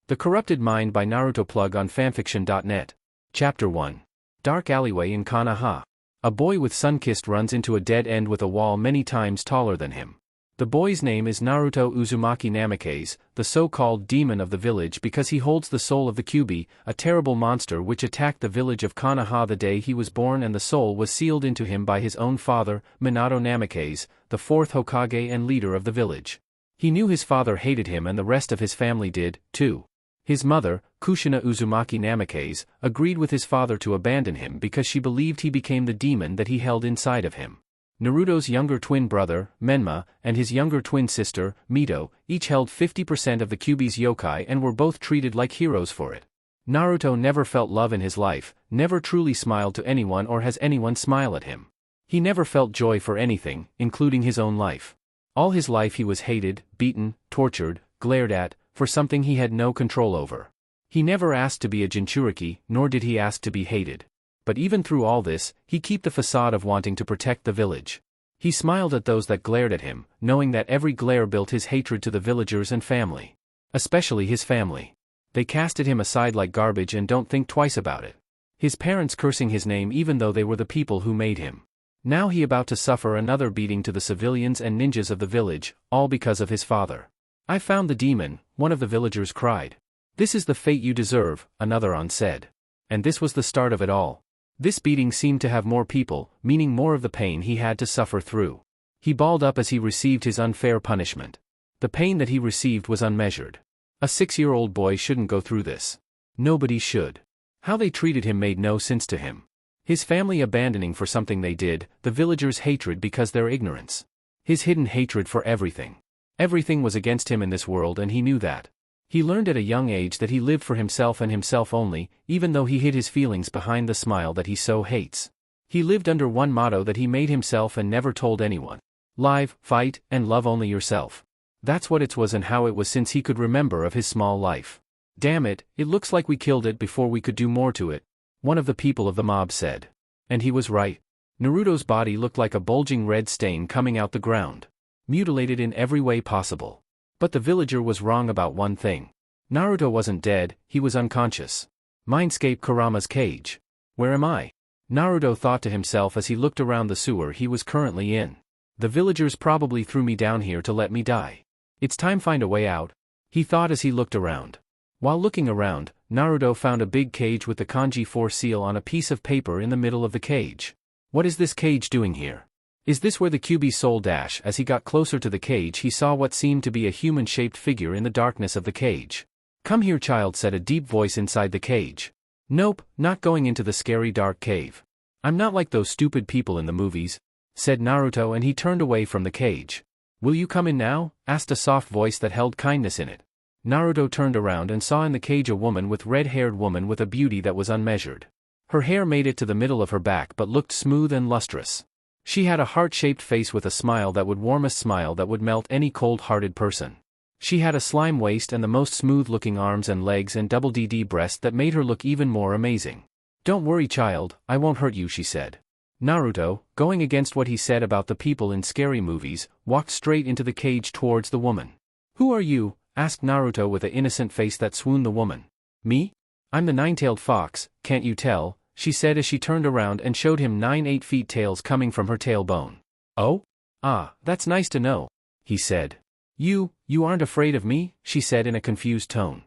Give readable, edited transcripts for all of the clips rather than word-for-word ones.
The Corrupted Mind by Naruto Plug on fanfiction.net. Chapter 1. Dark Alleyway in Konaha. A boy with sun-kissed runs into a dead end with a wall many times taller than him. The boy's name is Naruto Uzumaki Namikaze, the so-called demon of the village because he holds the soul of the Kyuubi, a terrible monster which attacked the village of Konaha the day he was born, and the soul was sealed into him by his own father, Minato Namikaze, the fourth Hokage and leader of the village. He knew his father hated him and the rest of his family did, too. His mother, Kushina Uzumaki Namikaze, agreed with his father to abandon him because she believed he became the demon that he held inside of him. Naruto's younger twin brother, Menma, and his younger twin sister, Mito, each held 50% of the Kyuubi's yokai and were both treated like heroes for it. Naruto never felt love in his life, never truly smiled to anyone or has anyone smile at him. He never felt joy for anything, including his own life. All his life he was hated, beaten, tortured, glared at, for something he had no control over. He never asked to be a Jinchuriki, nor did he ask to be hated. But even through all this, he kept the facade of wanting to protect the village. He smiled at those that glared at him, knowing that every glare built his hatred to the villagers and family. Especially his family. They casted him aside like garbage and don't think twice about it. His parents cursing his name even though they were the people who made him. Now he about to suffer another beating to the civilians and ninjas of the village, all because of his father. "I found the demon," one of the villagers cried. "This is the fate you deserve," another on said. And this was the start of it all. This beating seemed to have more people, meaning more of the pain he had to suffer through. He balled up as he received his unfair punishment. The pain that he received was unmeasured. A 6-year-old boy shouldn't go through this. Nobody should. How they treated him made no sense to him. His family abandoning for something they did, the villagers' hatred because their ignorance. His hidden hatred for everything. Everything was against him in this world and he knew that. He learned at a young age that he lived for himself and himself only, even though he hid his feelings behind the smile that he so hates. He lived under one motto that he made himself and never told anyone. Live, fight, and love only yourself. That's what it was and how it was since he could remember of his small life. "Damn it, it looks like we killed it before we could do more to it," one of the people of the mob said. And he was right. Naruto's body looked like a bulging red stain coming out the ground. Mutilated in every way possible. But the villager was wrong about one thing. Naruto wasn't dead, he was unconscious. Mindscape Kurama's cage. Where am I? Naruto thought to himself as he looked around the sewer he was currently in. The villagers probably threw me down here to let me die. It's time find a way out, he thought as he looked around. While looking around, Naruto found a big cage with the kanji 4 seal on a piece of paper in the middle of the cage. What is this cage doing here? Is this where the Kyuubi soul dash? As he got closer to the cage he saw what seemed to be a human-shaped figure in the darkness of the cage. "Come here, child," said a deep voice inside the cage. "Nope, not going into the scary dark cave. I'm not like those stupid people in the movies," said Naruto, and he turned away from the cage. "Will you come in now?" asked a soft voice that held kindness in it. Naruto turned around and saw in the cage a woman with red-haired woman with a beauty that was unmeasured. Her hair made it to the middle of her back but looked smooth and lustrous. She had a heart-shaped face with a smile that would warmest smile that would melt any cold-hearted person. She had a slime waist and the most smooth-looking arms and legs and double DD breast that made her look even more amazing. "Don't worry, child, I won't hurt you," she said. Naruto, going against what he said about the people in scary movies, walked straight into the cage towards the woman. "Who are you?" asked Naruto with an innocent face that swooned the woman. "Me? I'm the nine-tailed fox, can't you tell?" she said as she turned around and showed him 9 8-feet tails coming from her tailbone. "Oh? Ah, that's nice to know," he said. You aren't afraid of me?" she said in a confused tone.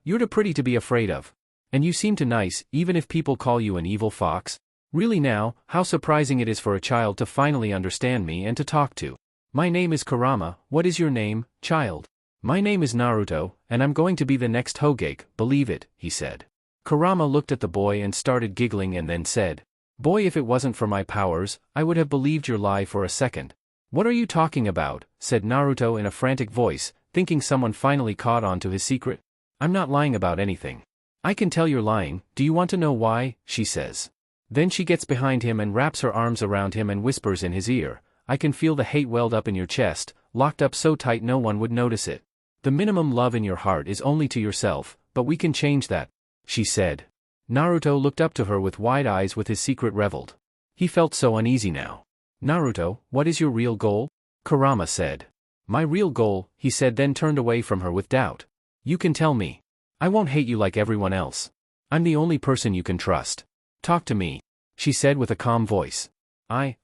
You're too pretty to be afraid of. And you seem too nice, even if people call you an evil fox. Really now, how surprising it is for a child to finally understand me and to talk to. My name is Kurama, what is your name, child?" "My name is Naruto, and I'm going to be the next Hokage, believe it," he said. Kurama looked at the boy and started giggling and then said, "Boy, if it wasn't for my powers, I would have believed your lie for a second." "What are you talking about?" said Naruto in a frantic voice, thinking someone finally caught on to his secret. "I'm not lying about anything." "I can tell you're lying, do you want to know why?" she says. Then she gets behind him and wraps her arms around him and whispers in his ear, "I can feel the hate welled up in your chest, locked up so tight no one would notice it. The minimum love in your heart is only to yourself, but we can change that," she said. Naruto looked up to her with wide eyes with his secret reveled. He felt so uneasy now. "Naruto, what is your real goal?" Kurama said. "My real goal," he said, then turned away from her with doubt. "You can tell me." I won't hate you like everyone else. I'm the only person you can trust. Talk to me, she said with a calm voice. I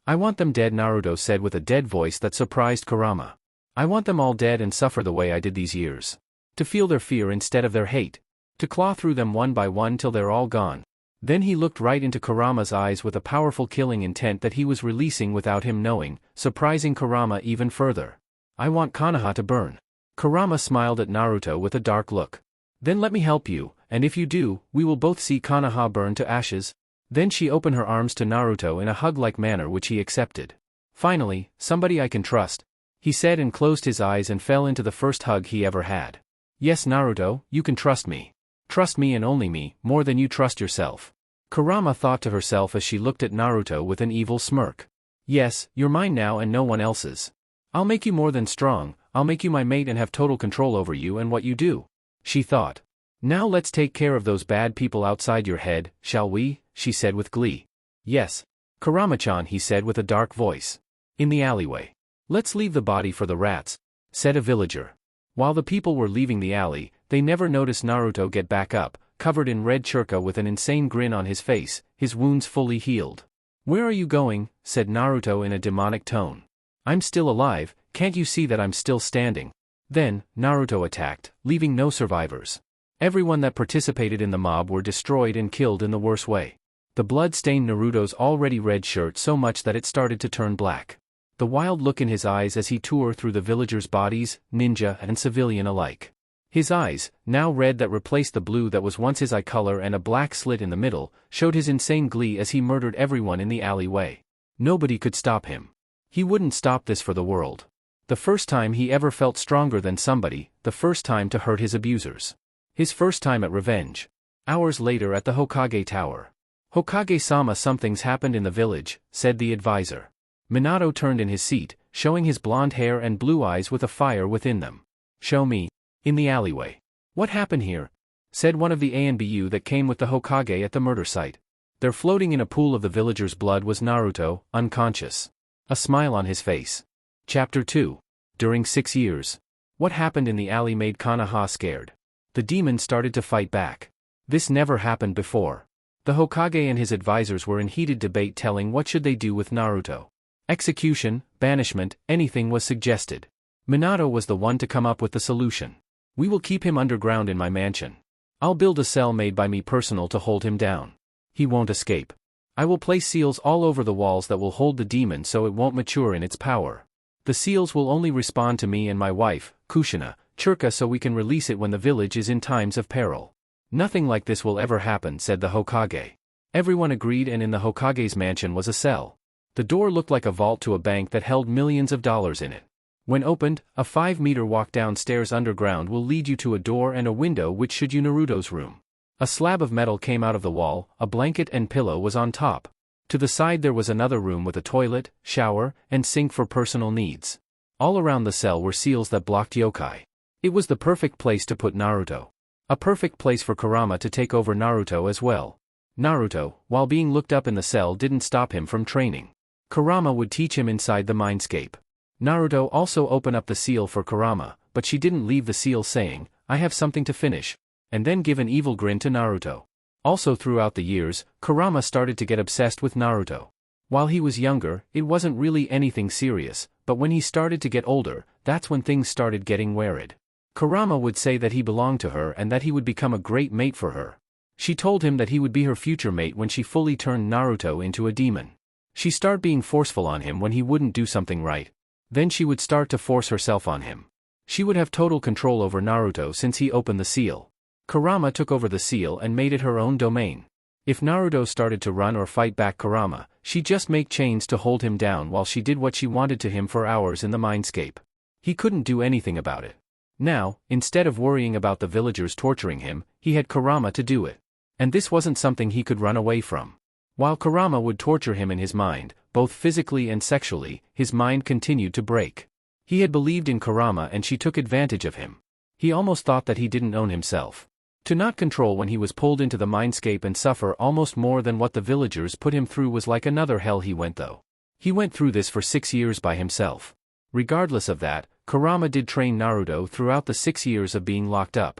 want them dead, Naruto said with a dead voice that surprised Kurama. I want them all dead and suffer the way I did these years. To feel their fear instead of their hate. To claw through them one by one till they're all gone. Then he looked right into Kurama's eyes with a powerful killing intent that he was releasing without him knowing, surprising Kurama even further. I want Konoha to burn. Kurama smiled at Naruto with a dark look. Then let me help you, and if you do, we will both see Konoha burn to ashes. Then she opened her arms to Naruto in a hug-like manner which he accepted. Finally, somebody I can trust, he said and closed his eyes and fell into the first hug he ever had. Yes Naruto, you can trust me. Trust me and only me, more than you trust yourself. Kurama thought to herself as she looked at Naruto with an evil smirk. Yes, you're mine now and no one else's. I'll make you more than strong, I'll make you my mate and have total control over you and what you do, she thought. Now let's take care of those bad people outside your head, shall we? She said with glee. Yes. Kurama-chan, he said with a dark voice. In the alleyway. Let's leave the body for the rats, said a villager. While the people were leaving the alley, they never noticed Naruto get back up, covered in red churka with an insane grin on his face, his wounds fully healed. Where are you going? Said Naruto in a demonic tone. I'm still alive, can't you see that I'm still standing? Then, Naruto attacked, leaving no survivors. Everyone that participated in the mob were destroyed and killed in the worst way. The blood stained Naruto's already red shirt so much that it started to turn black. The wild look in his eyes as he tore through the villagers' bodies, ninja and civilian alike. His eyes, now red that replaced the blue that was once his eye color and a black slit in the middle, showed his insane glee as he murdered everyone in the alleyway. Nobody could stop him. He wouldn't stop this for the world. The first time he ever felt stronger than somebody, the first time to hurt his abusers. His first time at revenge. Hours later at the Hokage Tower. Hokage-sama, something's happened in the village, said the advisor. Minato turned in his seat, showing his blonde hair and blue eyes with a fire within them. Show me. In the alleyway. What happened here? Said one of the ANBU that came with the Hokage at the murder site. There floating in a pool of the villagers' blood was Naruto, unconscious. A smile on his face. Chapter 2. During 6 years. What happened in the alley made Konaha scared. The demon started to fight back. This never happened before. The Hokage and his advisors were in heated debate telling what should they do with Naruto. Execution, banishment, anything was suggested. Minato was the one to come up with the solution. We will keep him underground in my mansion. I'll build a cell made by me personal to hold him down. He won't escape. I will place seals all over the walls that will hold the demon so it won't mature in its power. The seals will only respond to me and my wife, Kushina, Churka, so we can release it when the village is in times of peril. Nothing like this will ever happen, said the Hokage. Everyone agreed, and in the Hokage's mansion was a cell. The door looked like a vault to a bank that held millions of dollars in it. When opened, a 5-meter walk downstairs underground will lead you to a door and a window which should you Naruto's room. A slab of metal came out of the wall, a blanket and pillow was on top. To the side there was another room with a toilet, shower, and sink for personal needs. All around the cell were seals that blocked yokai. It was the perfect place to put Naruto. A perfect place for Kurama to take over Naruto as well. Naruto, while being looked up in the cell, didn't stop him from training. Kurama would teach him inside the mindscape. Naruto also opened up the seal for Kurama, but she didn't leave the seal, saying, I have something to finish, and then give an evil grin to Naruto. Also throughout the years, Kurama started to get obsessed with Naruto. While he was younger, it wasn't really anything serious, but when he started to get older, that's when things started getting weird. Kurama would say that he belonged to her and that he would become a great mate for her. She told him that he would be her future mate when she fully turned Naruto into a demon. She started being forceful on him when he wouldn't do something right. Then she would start to force herself on him. She would have total control over Naruto since he opened the seal. Kurama took over the seal and made it her own domain. If Naruto started to run or fight back Kurama, she'd just make chains to hold him down while she did what she wanted to him for hours in the mindscape. He couldn't do anything about it. Now, instead of worrying about the villagers torturing him, he had Kurama to do it. And this wasn't something he could run away from. While Kurama would torture him in his mind, both physically and sexually, his mind continued to break. He had believed in Kurama and she took advantage of him. He almost thought that he didn't own himself. To not control when he was pulled into the mindscape and suffer almost more than what the villagers put him through was like another hell he went though. He went through this for 6 years by himself. Regardless of that, Kurama did train Naruto throughout the 6 years of being locked up.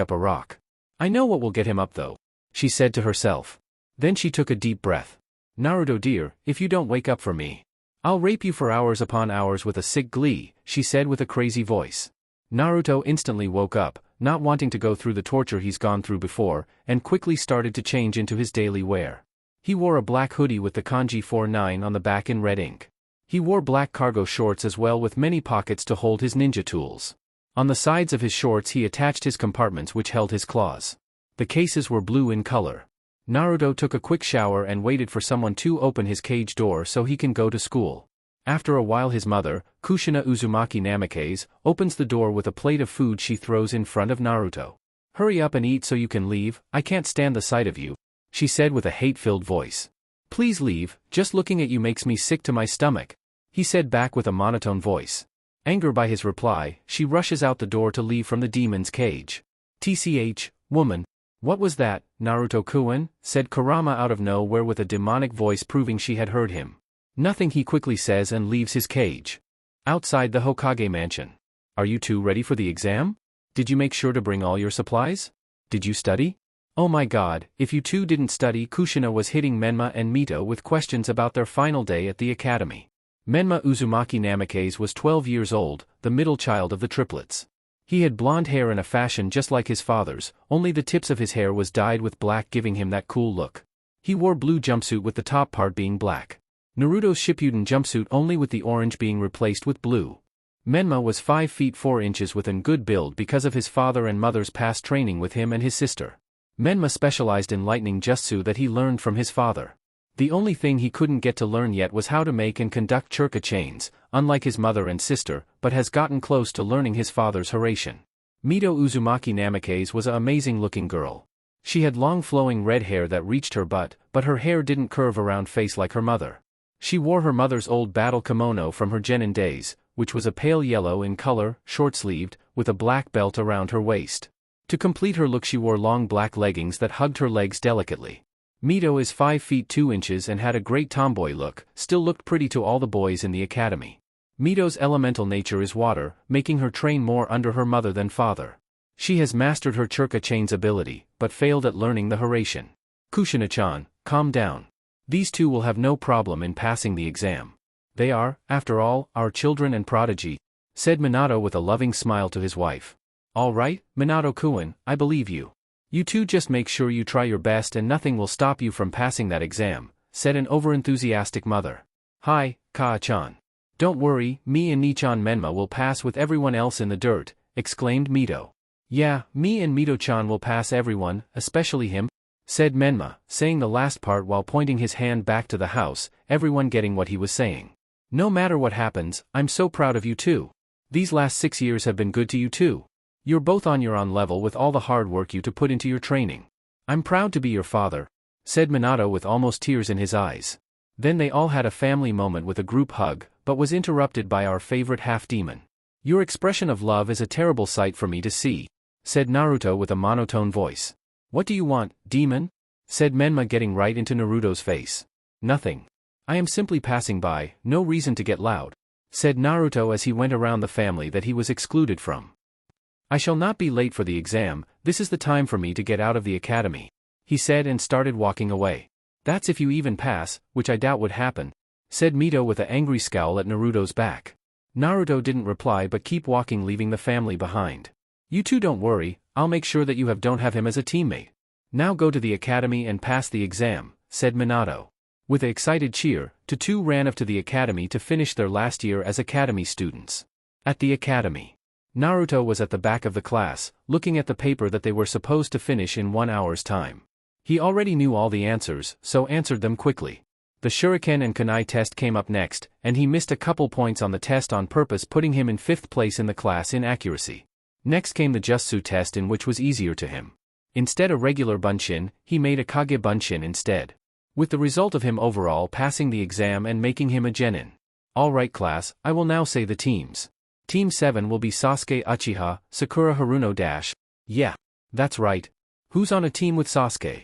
up a rock. I know what will get him up though, she said to herself. Then she took a deep breath. Naruto dear, if you don't wake up for me, I'll rape you for hours upon hours with a sick glee, she said with a crazy voice. Naruto instantly woke up, not wanting to go through the torture he's gone through before, and quickly started to change into his daily wear. He wore a black hoodie with the kanji 49 on the back in red ink. He wore black cargo shorts as well with many pockets to hold his ninja tools. On the sides of his shorts he attached his compartments which held his claws. The cases were blue in color. Naruto took a quick shower and waited for someone to open his cage door so he can go to school. After a while his mother, Kushina Uzumaki Namikaze, opens the door with a plate of food she throws in front of Naruto. Hurry up and eat so you can leave, I can't stand the sight of you, she said with a hate-filled voice. Please leave, just looking at you makes me sick to my stomach, he said back with a monotone voice. Angered by his reply, she rushes out the door to leave from the demon's cage. TCH, woman. What was that, Naruto-kun? Said Kurama out of nowhere with a demonic voice proving she had heard him. Nothing, he quickly says and leaves his cage. Outside the Hokage mansion. Are you two ready for the exam? Did you make sure to bring all your supplies? Did you study? Oh my god, if you two didn't study. Kushina was hitting Menma and Mito with questions about their final day at the academy. Menma Uzumaki Namikaze was 12 years old, the middle child of the triplets. He had blonde hair in a fashion just like his father's, only the tips of his hair was dyed with black giving him that cool look. He wore blue jumpsuit with the top part being black. Naruto's Shippuden jumpsuit only with the orange being replaced with blue. Menma was 5 feet 4 inches with an good build because of his father and mother's past training with him and his sister. Menma specialized in lightning jutsu that he learned from his father. The only thing he couldn't get to learn yet was how to make and conduct churka chains, unlike his mother and sister, but has gotten close to learning his father's Haraishin. Mito Uzumaki Namikaze was an amazing-looking girl. She had long flowing red hair that reached her butt, but her hair didn't curve around face like her mother. She wore her mother's old battle kimono from her genin days, which was a pale yellow in color, short-sleeved, with a black belt around her waist. To complete her look she wore long black leggings that hugged her legs delicately. Mito is 5 feet 2 inches and had a great tomboy look, still looked pretty to all the boys in the academy. Mito's elemental nature is water, making her train more under her mother than father. She has mastered her Churka chain's ability, but failed at learning the Haration. Kushina-chan, calm down. These two will have no problem in passing the exam. They are, after all, our children and prodigy, said Minato with a loving smile to his wife. All right, Minato-kun, I believe you. You two just make sure you try your best and nothing will stop you from passing that exam, said an overenthusiastic mother. Hi, Kaa-chan. Don't worry, me and Nichan Menma will pass with everyone else in the dirt, exclaimed Mito. Yeah, me and Mito-chan will pass everyone, especially him, said Menma, saying the last part while pointing his hand back to the house, everyone getting what he was saying. No matter what happens, I'm so proud of you too. These last 6 years have been good to you too. You're both on your own level with all the hard work you to put into your training. I'm proud to be your father, said Minato with almost tears in his eyes. Then they all had a family moment with a group hug, but was interrupted by our favorite half-demon. Your expression of love is a terrible sight for me to see, said Naruto with a monotone voice. What do you want, demon? Said Menma getting right into Naruto's face. Nothing. I am simply passing by, no reason to get loud, said Naruto as he went around the family that he was excluded from. I shall not be late for the exam, this is the time for me to get out of the academy, he said and started walking away. That's if you even pass, which I doubt would happen, said Mito with an angry scowl at Naruto's back. Naruto didn't reply but keep walking leaving the family behind. You two don't worry, I'll make sure that you don't have him as a teammate. Now go to the academy and pass the exam, said Minato. With an excited cheer, the two ran off to the academy to finish their last year as academy students. At the academy, Naruto was at the back of the class, looking at the paper that they were supposed to finish in 1 hour's time. He already knew all the answers, so answered them quickly. The Shuriken and Kunai test came up next, and he missed a couple points on the test on purpose, putting him in 5th place in the class in accuracy. Next came the Jutsu test, in which was easier to him. Instead of regular bunshin, he made a Kage bunshin instead, with the result of him overall passing the exam and making him a genin. Alright class, I will now say the teams. Team 7 will be Sasuke Uchiha, Sakura Haruno Dash. Yeah, that's right. Who's on a team with Sasuke?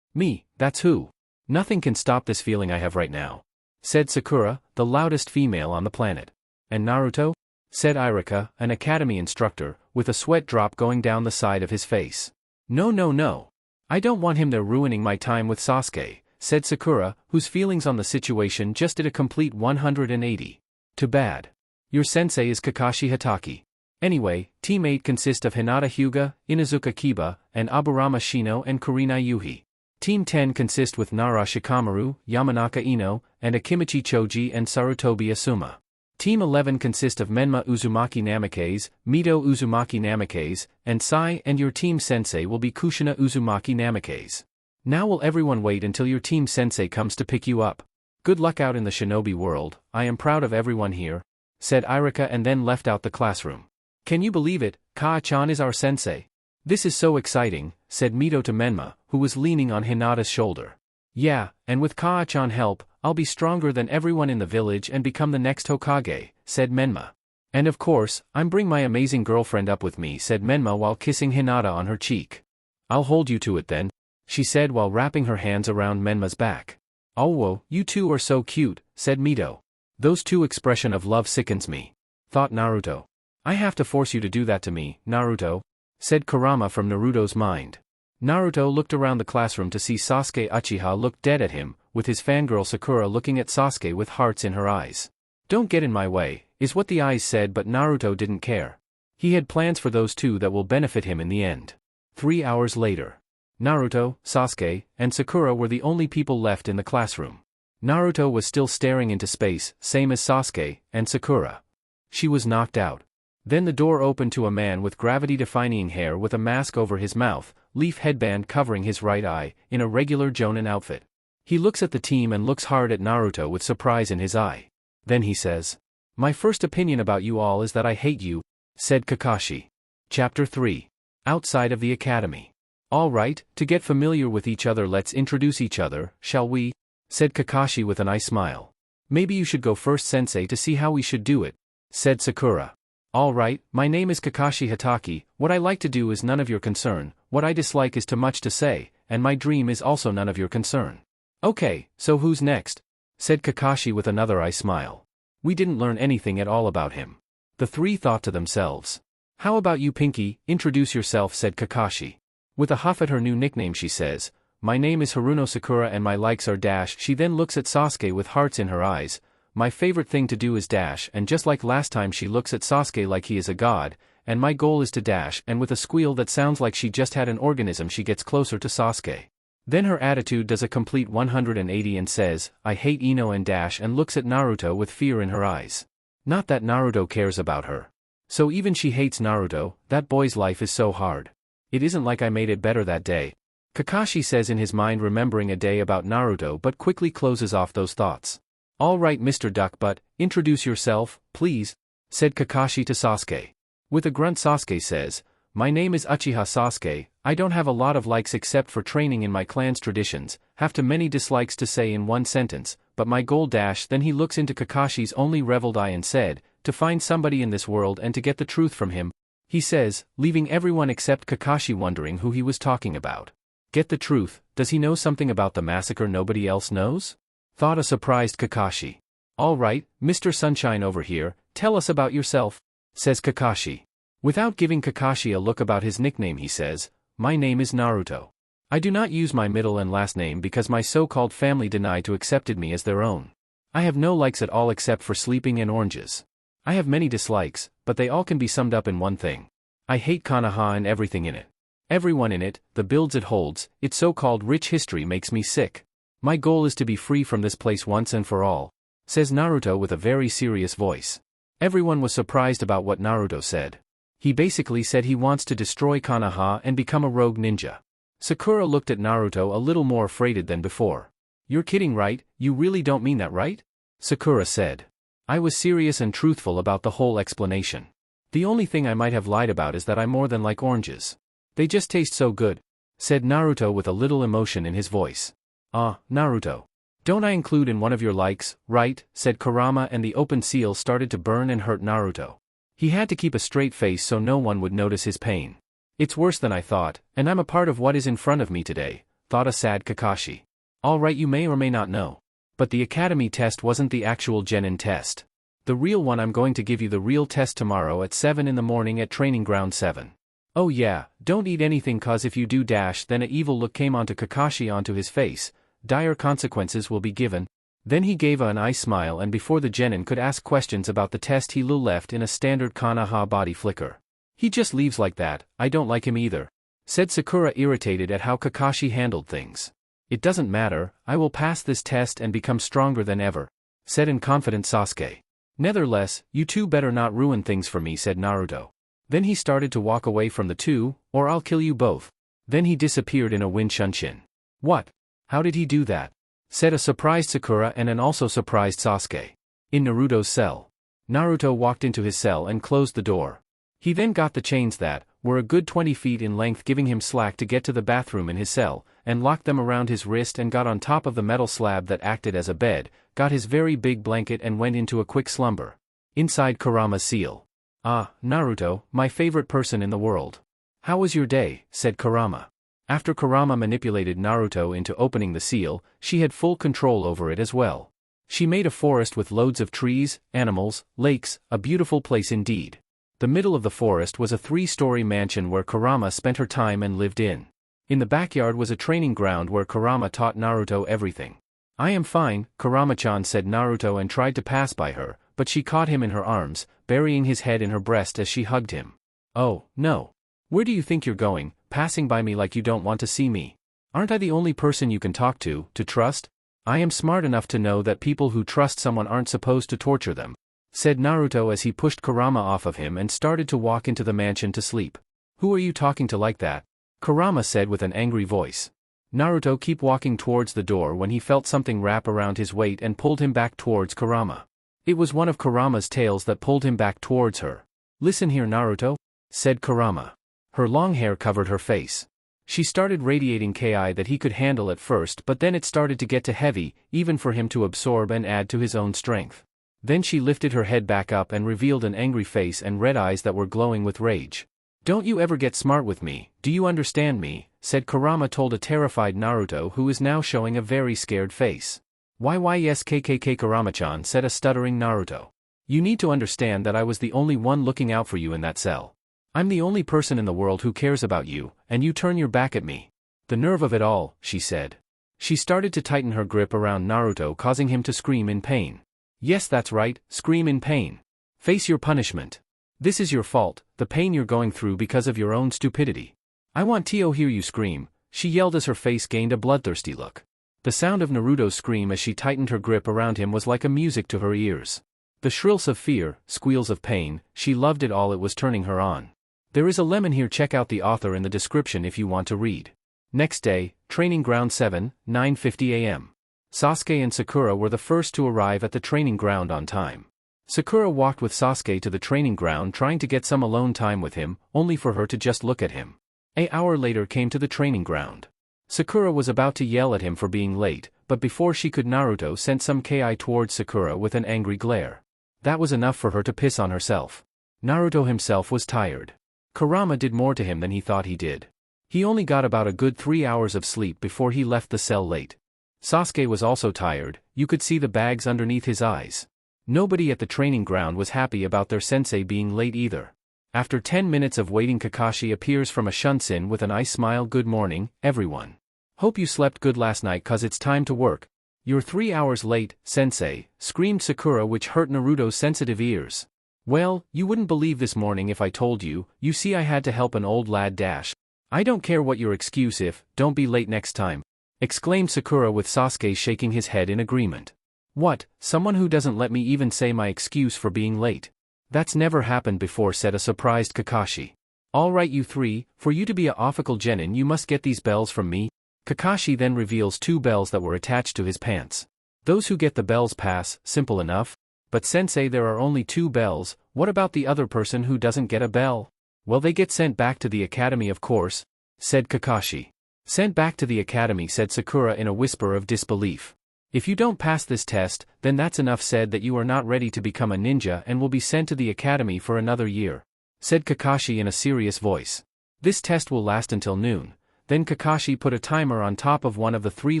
Me, that's who. Nothing can stop this feeling I have right now, said Sakura, the loudest female on the planet. And Naruto? Said Irika, an academy instructor, with a sweat drop going down the side of his face. No. I don't want him there ruining my time with Sasuke, said Sakura, whose feelings on the situation just did a complete 180. Too bad. Your sensei is Kakashi Hatake. Anyway, Team 8 consists of Hinata Hyuga, Inuzuka Kiba, and Aburama Shino and Kurenai Yuhi. Team 10 consists with Nara Shikamaru, Yamanaka Ino, and Akimichi Choji and Sarutobi Asuma. Team 11 consists of Menma Uzumaki Namikaze, Mito Uzumaki Namikaze, and Sai, and your team sensei will be Kushina Uzumaki Namikaze. Now will everyone wait until your team sensei comes to pick you up. Good luck out in the shinobi world, I am proud of everyone here, said Irika and then left out the classroom. Can you believe it, Kaa-chan is our sensei? This is so exciting, said Mito to Menma, who was leaning on Hinata's shoulder. Yeah, and with Kaa-chan help, I'll be stronger than everyone in the village and become the next Hokage, said Menma. And of course, I'm bring my amazing girlfriend up with me, said Menma while kissing Hinata on her cheek. I'll hold you to it then, she said while wrapping her hands around Menma's back. Oh whoa, you two are so cute, said Mito. Those two expression of love sickens me, thought Naruto. I have to force you to do that to me, Naruto, said Kurama from Naruto's mind. Naruto looked around the classroom to see Sasuke Uchiha look dead at him, with his fangirl Sakura looking at Sasuke with hearts in her eyes. Don't get in my way, is what the eyes said, but Naruto didn't care. He had plans for those two that will benefit him in the end. 3 hours later, Naruto, Sasuke, and Sakura were the only people left in the classroom. Naruto was still staring into space, same as Sasuke and Sakura. She was knocked out. Then the door opened to a man with gravity-defying hair with a mask over his mouth, leaf headband covering his right eye, in a regular Jonin outfit. He looks at the team and looks hard at Naruto with surprise in his eye. Then he says, "My first opinion about you all is that I hate you," said Kakashi. Chapter 3. Outside of the Academy. All right, to get familiar with each other let's introduce each other, shall we? Said Kakashi with a nice smile. Maybe you should go first sensei to see how we should do it, said Sakura. All right, my name is Kakashi Hataki, what I like to do is none of your concern, what I dislike is too much to say, and my dream is also none of your concern. Okay, so who's next? Said Kakashi with another eye smile. We didn't learn anything at all about him. The three thought to themselves. How about you Pinky, introduce yourself said Kakashi. With a huff at her new nickname she says, my name is Haruno Sakura and my likes are dash. She then looks at Sasuke with hearts in her eyes. My favorite thing to do is dash, and just like last time she looks at Sasuke like he is a god, and my goal is to dash, and with a squeal that sounds like she just had an organism she gets closer to Sasuke. Then her attitude does a complete 180 and says, I hate Ino and dash and looks at Naruto with fear in her eyes. Not that Naruto cares about her. So even she hates Naruto, that boy's life is so hard. It isn't like I made it better that day. Kakashi says in his mind remembering a day about Naruto but quickly closes off those thoughts. All right Mr. Duckbutt, introduce yourself, please, said Kakashi to Sasuke. With a grunt Sasuke says, my name is Uchiha Sasuke, I don't have a lot of likes except for training in my clan's traditions, have too many dislikes to say in one sentence, but my goal dash then he looks into Kakashi's only reveled eye and said, to find somebody in this world and to get the truth from him. He says, leaving everyone except Kakashi wondering who he was talking about. Get the truth, does he know something about the massacre nobody else knows? Thought a surprised Kakashi. All right, Mr. Sunshine over here, tell us about yourself, says Kakashi. Without giving Kakashi a look about his nickname he says, my name is Naruto. I do not use my middle and last name because my so-called family denied to accepted me as their own. I have no likes at all except for sleeping and oranges. I have many dislikes, but they all can be summed up in one thing. I hate Konaha and everything in it. Everyone in it, the builds it holds, its so-called rich history makes me sick. My goal is to be free from this place once and for all, says Naruto with a very serious voice. Everyone was surprised about what Naruto said. He basically said he wants to destroy Konoha and become a rogue ninja. Sakura looked at Naruto a little more afraid than before. You're kidding right? You really don't mean that right? Sakura said. I was serious and truthful about the whole explanation. The only thing I might have lied about is that I more than like oranges. They just taste so good, said Naruto with a little emotion in his voice. Ah, Naruto. Don't I include in one of your likes, right? Said Kurama and the open seal started to burn and hurt Naruto. He had to keep a straight face so no one would notice his pain. It's worse than I thought, and I'm a part of what is in front of me today, thought a sad Kakashi. All right you may or may not know. But the academy test wasn't the actual genin test. The real one I'm going to give you the real test tomorrow at 7 in the morning at training ground 7. Oh yeah, don't eat anything cause if you do dash then a evil look came onto Kakashi onto his face, dire consequences will be given. Then he gave an eye smile and before the genin could ask questions about the test he left in a standard Konaha body flicker. He just leaves like that, I don't like him either, said Sakura irritated at how Kakashi handled things. It doesn't matter, I will pass this test and become stronger than ever, said in confident Sasuke. Nevertheless, you two better not ruin things for me said Naruto. Then he started to walk away from the two, or I'll kill you both. Then he disappeared in a wind shunshin. What? How did he do that? Said a surprised Sakura and an also surprised Sasuke. In Naruto's cell. Naruto walked into his cell and closed the door. He then got the chains that were a good 20 feet in length giving him slack to get to the bathroom in his cell, and locked them around his wrist and got on top of the metal slab that acted as a bed, got his very big blanket and went into a quick slumber. Inside Kurama's seal. Ah, Naruto, my favorite person in the world. How was your day? Said Kurama. After Kurama manipulated Naruto into opening the seal, she had full control over it as well. She made a forest with loads of trees, animals, lakes, a beautiful place indeed. The middle of the forest was a 3-story mansion where Kurama spent her time and lived in. In the backyard was a training ground where Kurama taught Naruto everything. I am fine, Kurama-chan said Naruto and tried to pass by her, but she caught him in her arms, burying his head in her breast as she hugged him. Oh, no. Where do you think you're going, passing by me like you don't want to see me? Aren't I the only person you can talk to trust? I am smart enough to know that people who trust someone aren't supposed to torture them, said Naruto as he pushed Kurama off of him and started to walk into the mansion to sleep. Who are you talking to like that? Kurama said with an angry voice. Naruto kept walking towards the door when he felt something wrap around his weight and pulled him back towards Kurama. It was one of Kurama's tails that pulled him back towards her. Listen here Naruto, said Kurama. Her long hair covered her face. She started radiating Ki that he could handle at first, but then it started to get too heavy, even for him to absorb and add to his own strength. Then she lifted her head back up and revealed an angry face and red eyes that were glowing with rage. "Don't you ever get smart with me, do you understand me?" said Kurama, told a terrified Naruto who is now showing a very scared face. Yes KKK Kurama-chan, said a stuttering Naruto. "You need to understand that I was the only one looking out for you in that cell. I'm the only person in the world who cares about you, and you turn your back at me. The nerve of it all," she said. She started to tighten her grip around Naruto, causing him to scream in pain. "Yes, that's right, scream in pain. Face your punishment. This is your fault, the pain you're going through because of your own stupidity. I want to hear you scream," she yelled as her face gained a bloodthirsty look. The sound of Naruto's scream as she tightened her grip around him was like a music to her ears. The shrills of fear, squeals of pain, she loved it all, it was turning her on. There is a lemon here, check out the author in the description if you want to read. Next day, Training Ground 7, 9:50 a.m. Sasuke and Sakura were the first to arrive at the training ground on time. Sakura walked with Sasuke to the training ground trying to get some alone time with him, only for her to just look at him. An hour later came to the training ground. Sakura was about to yell at him for being late, but before she could, Naruto sent some Ki towards Sakura with an angry glare. That was enough for her to piss on herself. Naruto himself was tired. Kurama did more to him than he thought he did. He only got about a good 3 hours of sleep before he left the cell late. Sasuke was also tired, you could see the bags underneath his eyes. Nobody at the training ground was happy about their sensei being late either. After 10 minutes of waiting, Kakashi appears from a shunsin with an ice smile. "Good morning, everyone. Hope you slept good last night cause it's time to work." "You're 3 hours late, sensei," screamed Sakura, which hurt Naruto's sensitive ears. "Well, you wouldn't believe this morning if I told you, you see I had to help an old lad dash." "I don't care what your excuse if, don't be late next time," exclaimed Sakura with Sasuke shaking his head in agreement. "What, someone who doesn't let me even say my excuse for being late? That's never happened before," said a surprised Kakashi. "All right you three, for you to be a official genin you must get these bells from me." Kakashi then reveals 2 bells that were attached to his pants. "Those who get the bells pass, simple enough." "But sensei, there are only 2 bells, what about the other person who doesn't get a bell?" "Well, they get sent back to the academy of course," said Kakashi. "Sent back to the academy," said Sakura in a whisper of disbelief. "If you don't pass this test, then that's enough said that you are not ready to become a ninja and will be sent to the academy for another year," said Kakashi in a serious voice. "This test will last until noon." Then Kakashi put a timer on top of one of the 3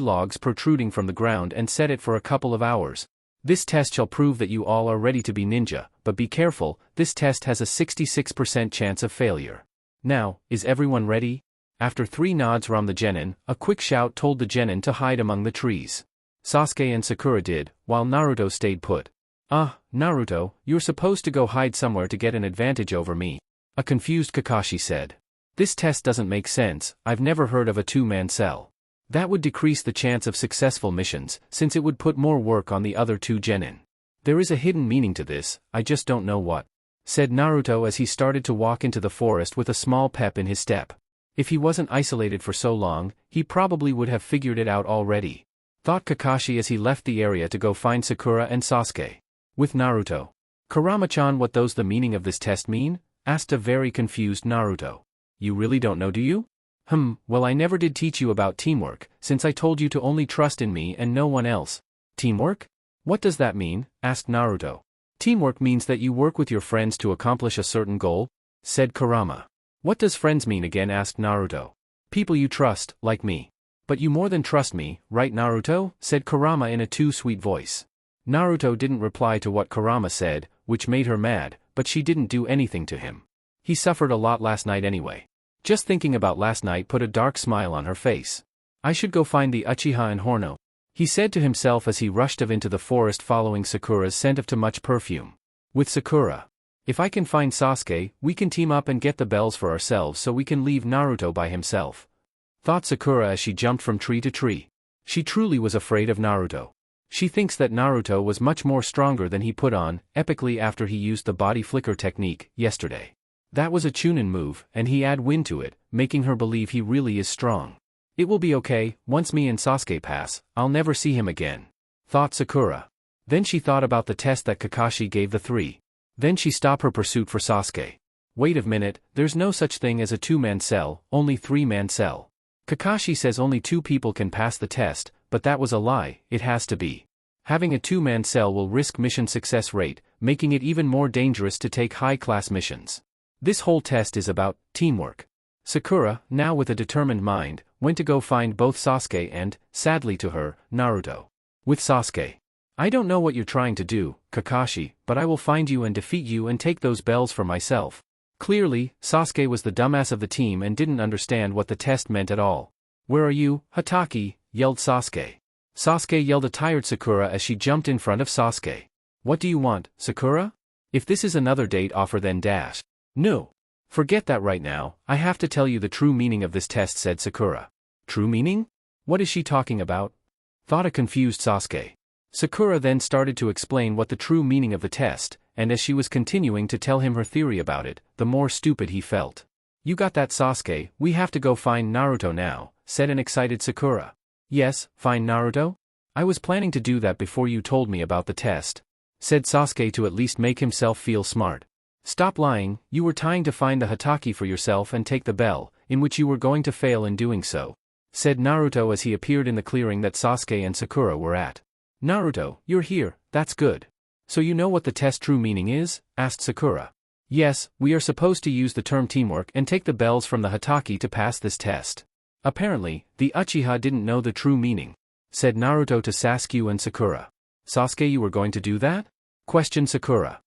logs protruding from the ground and set it for a couple of hours. "This test shall prove that you all are ready to be ninja, but be careful, this test has a 66% chance of failure. Now, is everyone ready?" After 3 nods from the genin, a quick shout told the genin to hide among the trees. Sasuke and Sakura did, while Naruto stayed put. Naruto, you're supposed to go hide somewhere to get an advantage over me," a confused Kakashi said. "This test doesn't make sense, I've never heard of a 2-man cell. That would decrease the chance of successful missions, since it would put more work on the other 2 genin. There is a hidden meaning to this, I just don't know what," said Naruto as he started to walk into the forest with a small pep in his step. If he wasn't isolated for so long, he probably would have figured it out already, thought Kakashi as he left the area to go find Sakura and Sasuke. With Naruto. "Kurama-chan, what does the meaning of this test mean?" asked a very confused Naruto. "You really don't know, do you?" Well, I never did teach you about teamwork, since I told you to only trust in me and no one else." "Teamwork? What does that mean?" asked Naruto. "Teamwork means that you work with your friends to accomplish a certain goal," said Kurama. "What does friends mean again?" asked Naruto. "People you trust, like me." "But you more than trust me, right Naruto?" said Kurama in a too sweet voice. Naruto didn't reply to what Kurama said, which made her mad, but she didn't do anything to him. He suffered a lot last night anyway. Just thinking about last night put a dark smile on her face. "I should go find the Uchiha and Horno," he said to himself as he rushed off into the forest following Sakura's scent of too much perfume. With Sakura. "If I can find Sasuke, we can team up and get the bells for ourselves so we can leave Naruto by himself," thought Sakura as she jumped from tree to tree. She truly was afraid of Naruto. She thinks that Naruto was much more stronger than he put on, epically after he used the body flicker technique, yesterday. That was a Chunin move, and he add wind to it, making her believe he really is strong. "It will be okay, once me and Sasuke pass, I'll never see him again," thought Sakura. Then she thought about the test that Kakashi gave the 3. Then she stopped her pursuit for Sasuke. "Wait a minute, there's no such thing as a 2-man cell, only 3-man cell. Kakashi says only 2 people can pass the test, but that was a lie, it has to be. Having a 2-man cell will risk mission success rate, making it even more dangerous to take high-class missions. This whole test is about teamwork. Sakura, now with a determined mind, went to go find both Sasuke and, sadly to her, Naruto. With Sasuke. I don't know what you're trying to do, Kakashi, but I will find you and defeat you and take those bells for myself. Clearly, Sasuke was the dumbass of the team and didn't understand what the test meant at all. Where are you, Hatake? Yelled Sasuke. Sasuke yelled a tired Sakura as she jumped in front of Sasuke. What do you want, Sakura? If this is another date offer then dash. No. Forget that right now, I have to tell you the true meaning of this test, said Sakura. True meaning? What is she talking about? Thought a confused Sasuke. Sakura then started to explain what the true meaning of the test, and as she was continuing to tell him her theory about it, the more stupid he felt. You got that, Sasuke, we have to go find Naruto now, said an excited Sakura. Yes, find Naruto? I was planning to do that before you told me about the test, said Sasuke to at least make himself feel smart. Stop lying, you were trying to find the Hatake for yourself and take the bell, in which you were going to fail in doing so, said Naruto as he appeared in the clearing that Sasuke and Sakura were at. Naruto, you're here, that's good. So you know what the test true meaning is? Asked Sakura. Yes, we are supposed to use the term teamwork and take the bells from the Hatake to pass this test. Apparently, the Uchiha didn't know the true meaning, said Naruto to Sasuke and Sakura. Sasuke, you were going to do that? Questioned Sakura.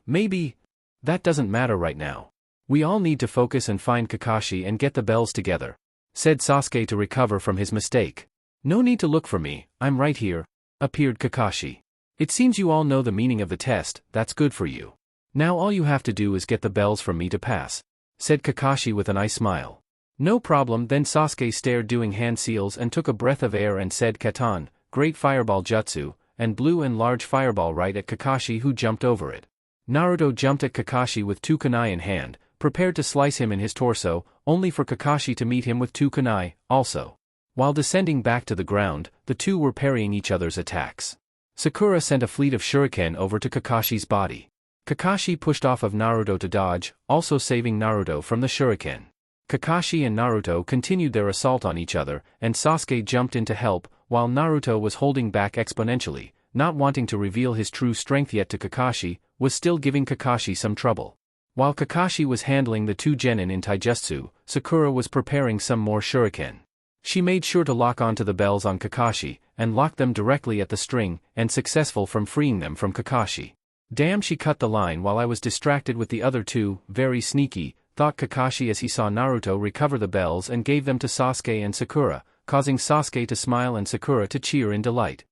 Maybe. That doesn't matter right now. We all need to focus and find Kakashi and get the bells together, said Sasuke to recover from his mistake. No need to look for me, I'm right here, appeared Kakashi. It seems you all know the meaning of the test, that's good for you. Now all you have to do is get the bells from me to pass, said Kakashi with a nice smile. No problem. Then Sasuke stared doing hand seals and took a breath of air and said Katan, great fireball jutsu, and blew an large fireball right at Kakashi, who jumped over it. Naruto jumped at Kakashi with 2 kunai in hand, prepared to slice him in his torso, only for Kakashi to meet him with 2 kunai, also. While descending back to the ground, the two were parrying each other's attacks. Sakura sent a fleet of shuriken over to Kakashi's body. Kakashi pushed off of Naruto to dodge, also saving Naruto from the shuriken. Kakashi and Naruto continued their assault on each other, and Sasuke jumped in to help, while Naruto was holding back exponentially, not wanting to reveal his true strength yet to Kakashi, was still giving Kakashi some trouble. While Kakashi was handling the 2 genin in taijutsu, Sakura was preparing some more shuriken. She made sure to lock onto the bells on Kakashi, and locked them directly at the string, and successful from freeing them from Kakashi. Damn, she cut the line while I was distracted with the other 2, very sneaky, thought Kakashi as he saw Naruto recover the bells and gave them to Sasuke and Sakura, causing Sasuke to smile and Sakura to cheer in delight.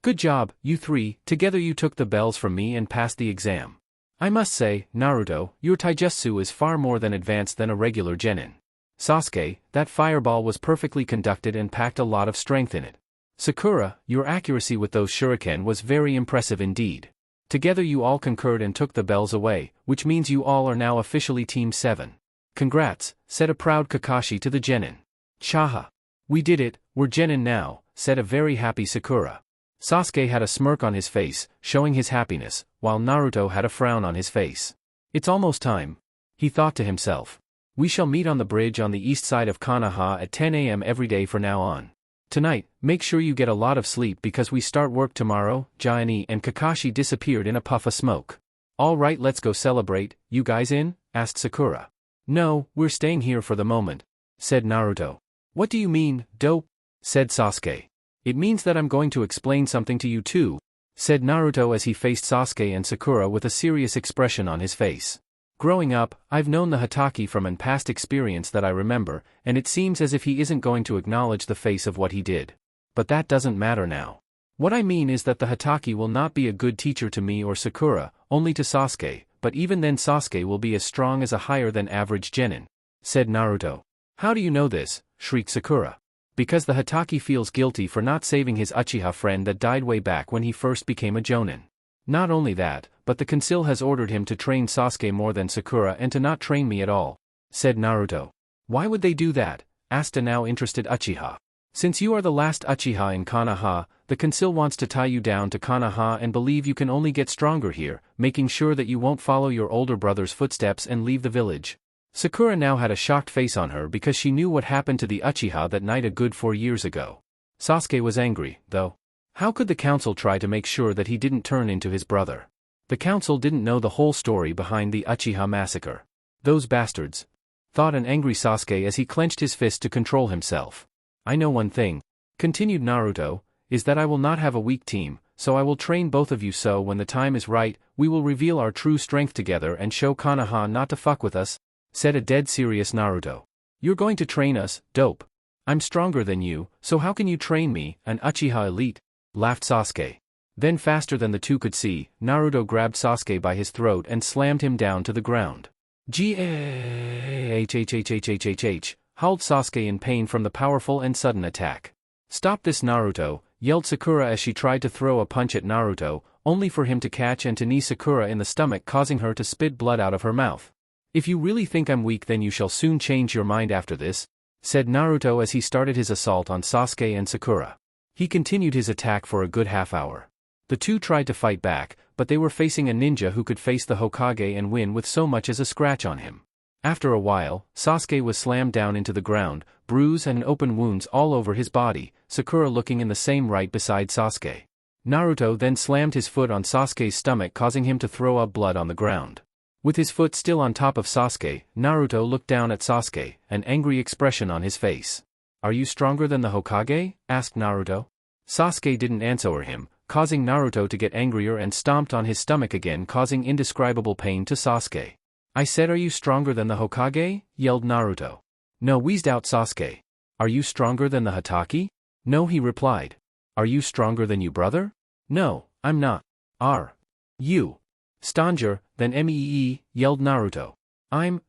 Good job, you 3, together you took the bells from me and passed the exam. I must say, Naruto, your taijutsu is far more than advanced than a regular genin. Sasuke, that fireball was perfectly conducted and packed a lot of strength in it. Sakura, your accuracy with those shuriken was very impressive indeed. Together you all concurred and took the bells away, which means you all are now officially Team 7. Congrats, said a proud Kakashi to the genin. Chaha. We did it, we're genin now, said a very happy Sakura. Sasuke had a smirk on his face, showing his happiness, while Naruto had a frown on his face. It's almost time, he thought to himself. We shall meet on the bridge on the east side of Konaha at 10 a.m. every day from now on. Tonight, make sure you get a lot of sleep because we start work tomorrow. Giant and Kakashi disappeared in a puff of smoke. All right, let's go celebrate. You guys in? Asked Sakura. No, we're staying here for the moment, said Naruto. What do you mean, dope? Said Sasuke. It means that I'm going to explain something to you too, said Naruto as he faced Sasuke and Sakura with a serious expression on his face. Growing up, I've known the Hatake from an past experience that I remember, and it seems as if he isn't going to acknowledge the face of what he did. But that doesn't matter now. What I mean is that the Hatake will not be a good teacher to me or Sakura, only to Sasuke, but even then Sasuke will be as strong as a higher than average genin, said Naruto. How do you know this? Shrieked Sakura. Because the Hatake feels guilty for not saving his Uchiha friend that died way back when he first became a jonin. Not only that, but the council has ordered him to train Sasuke more than Sakura and to not train me at all, said Naruto. Why would they do that? Asked a now interested Uchiha. Since you are the last Uchiha in Konaha, the council wants to tie you down to Konaha and believe you can only get stronger here, making sure that you won't follow your older brother's footsteps and leave the village, Sakura now had a shocked face on her because she knew what happened to the Uchiha that night a good 4 years ago. Sasuke was angry, though. How could the council try to make sure that he didn't turn into his brother? The council didn't know the whole story behind the Uchiha massacre. Those bastards, thought an angry Sasuke as he clenched his fist to control himself. I know one thing, continued Naruto, is that I will not have a weak team, so I will train both of you so when the time is right, we will reveal our true strength together and show Konaha not to fuck with us, said a dead serious Naruto. You're going to train us, dope. I'm stronger than you, so how can you train me, an Uchiha elite? Laughed Sasuke. Then faster than the two could see, Naruto grabbed Sasuke by his throat and slammed him down to the ground. G-A-H-H-H-H-H-H-H, howled Sasuke in pain from the powerful and sudden attack. Stop this Naruto, yelled Sakura as she tried to throw a punch at Naruto, only for him to catch and to knee Sakura in the stomach, causing her to spit blood out of her mouth. If you really think I'm weak, then you shall soon change your mind after this, said Naruto as he started his assault on Sasuke and Sakura. He continued his attack for a good half hour. The two tried to fight back, but they were facing a ninja who could face the Hokage and win with so much as a scratch on him. After a while, Sasuke was slammed down into the ground, bruise and open wounds all over his body, Sakura looking in the same right beside Sasuke. Naruto then slammed his foot on Sasuke's stomach, causing him to throw up blood on the ground. With his foot still on top of Sasuke, Naruto looked down at Sasuke, an angry expression on his face. Are you stronger than the Hokage? Asked Naruto. Sasuke didn't answer him, causing Naruto to get angrier and stomped on his stomach again, causing indescribable pain to Sasuke. I said, are you stronger than the Hokage? Yelled Naruto. No, wheezed out Sasuke. Are you stronger than the Hatake? No, he replied. Are you stronger than you, brother? No, I'm not. Are you stronger than me? Yelled Naruto. I'm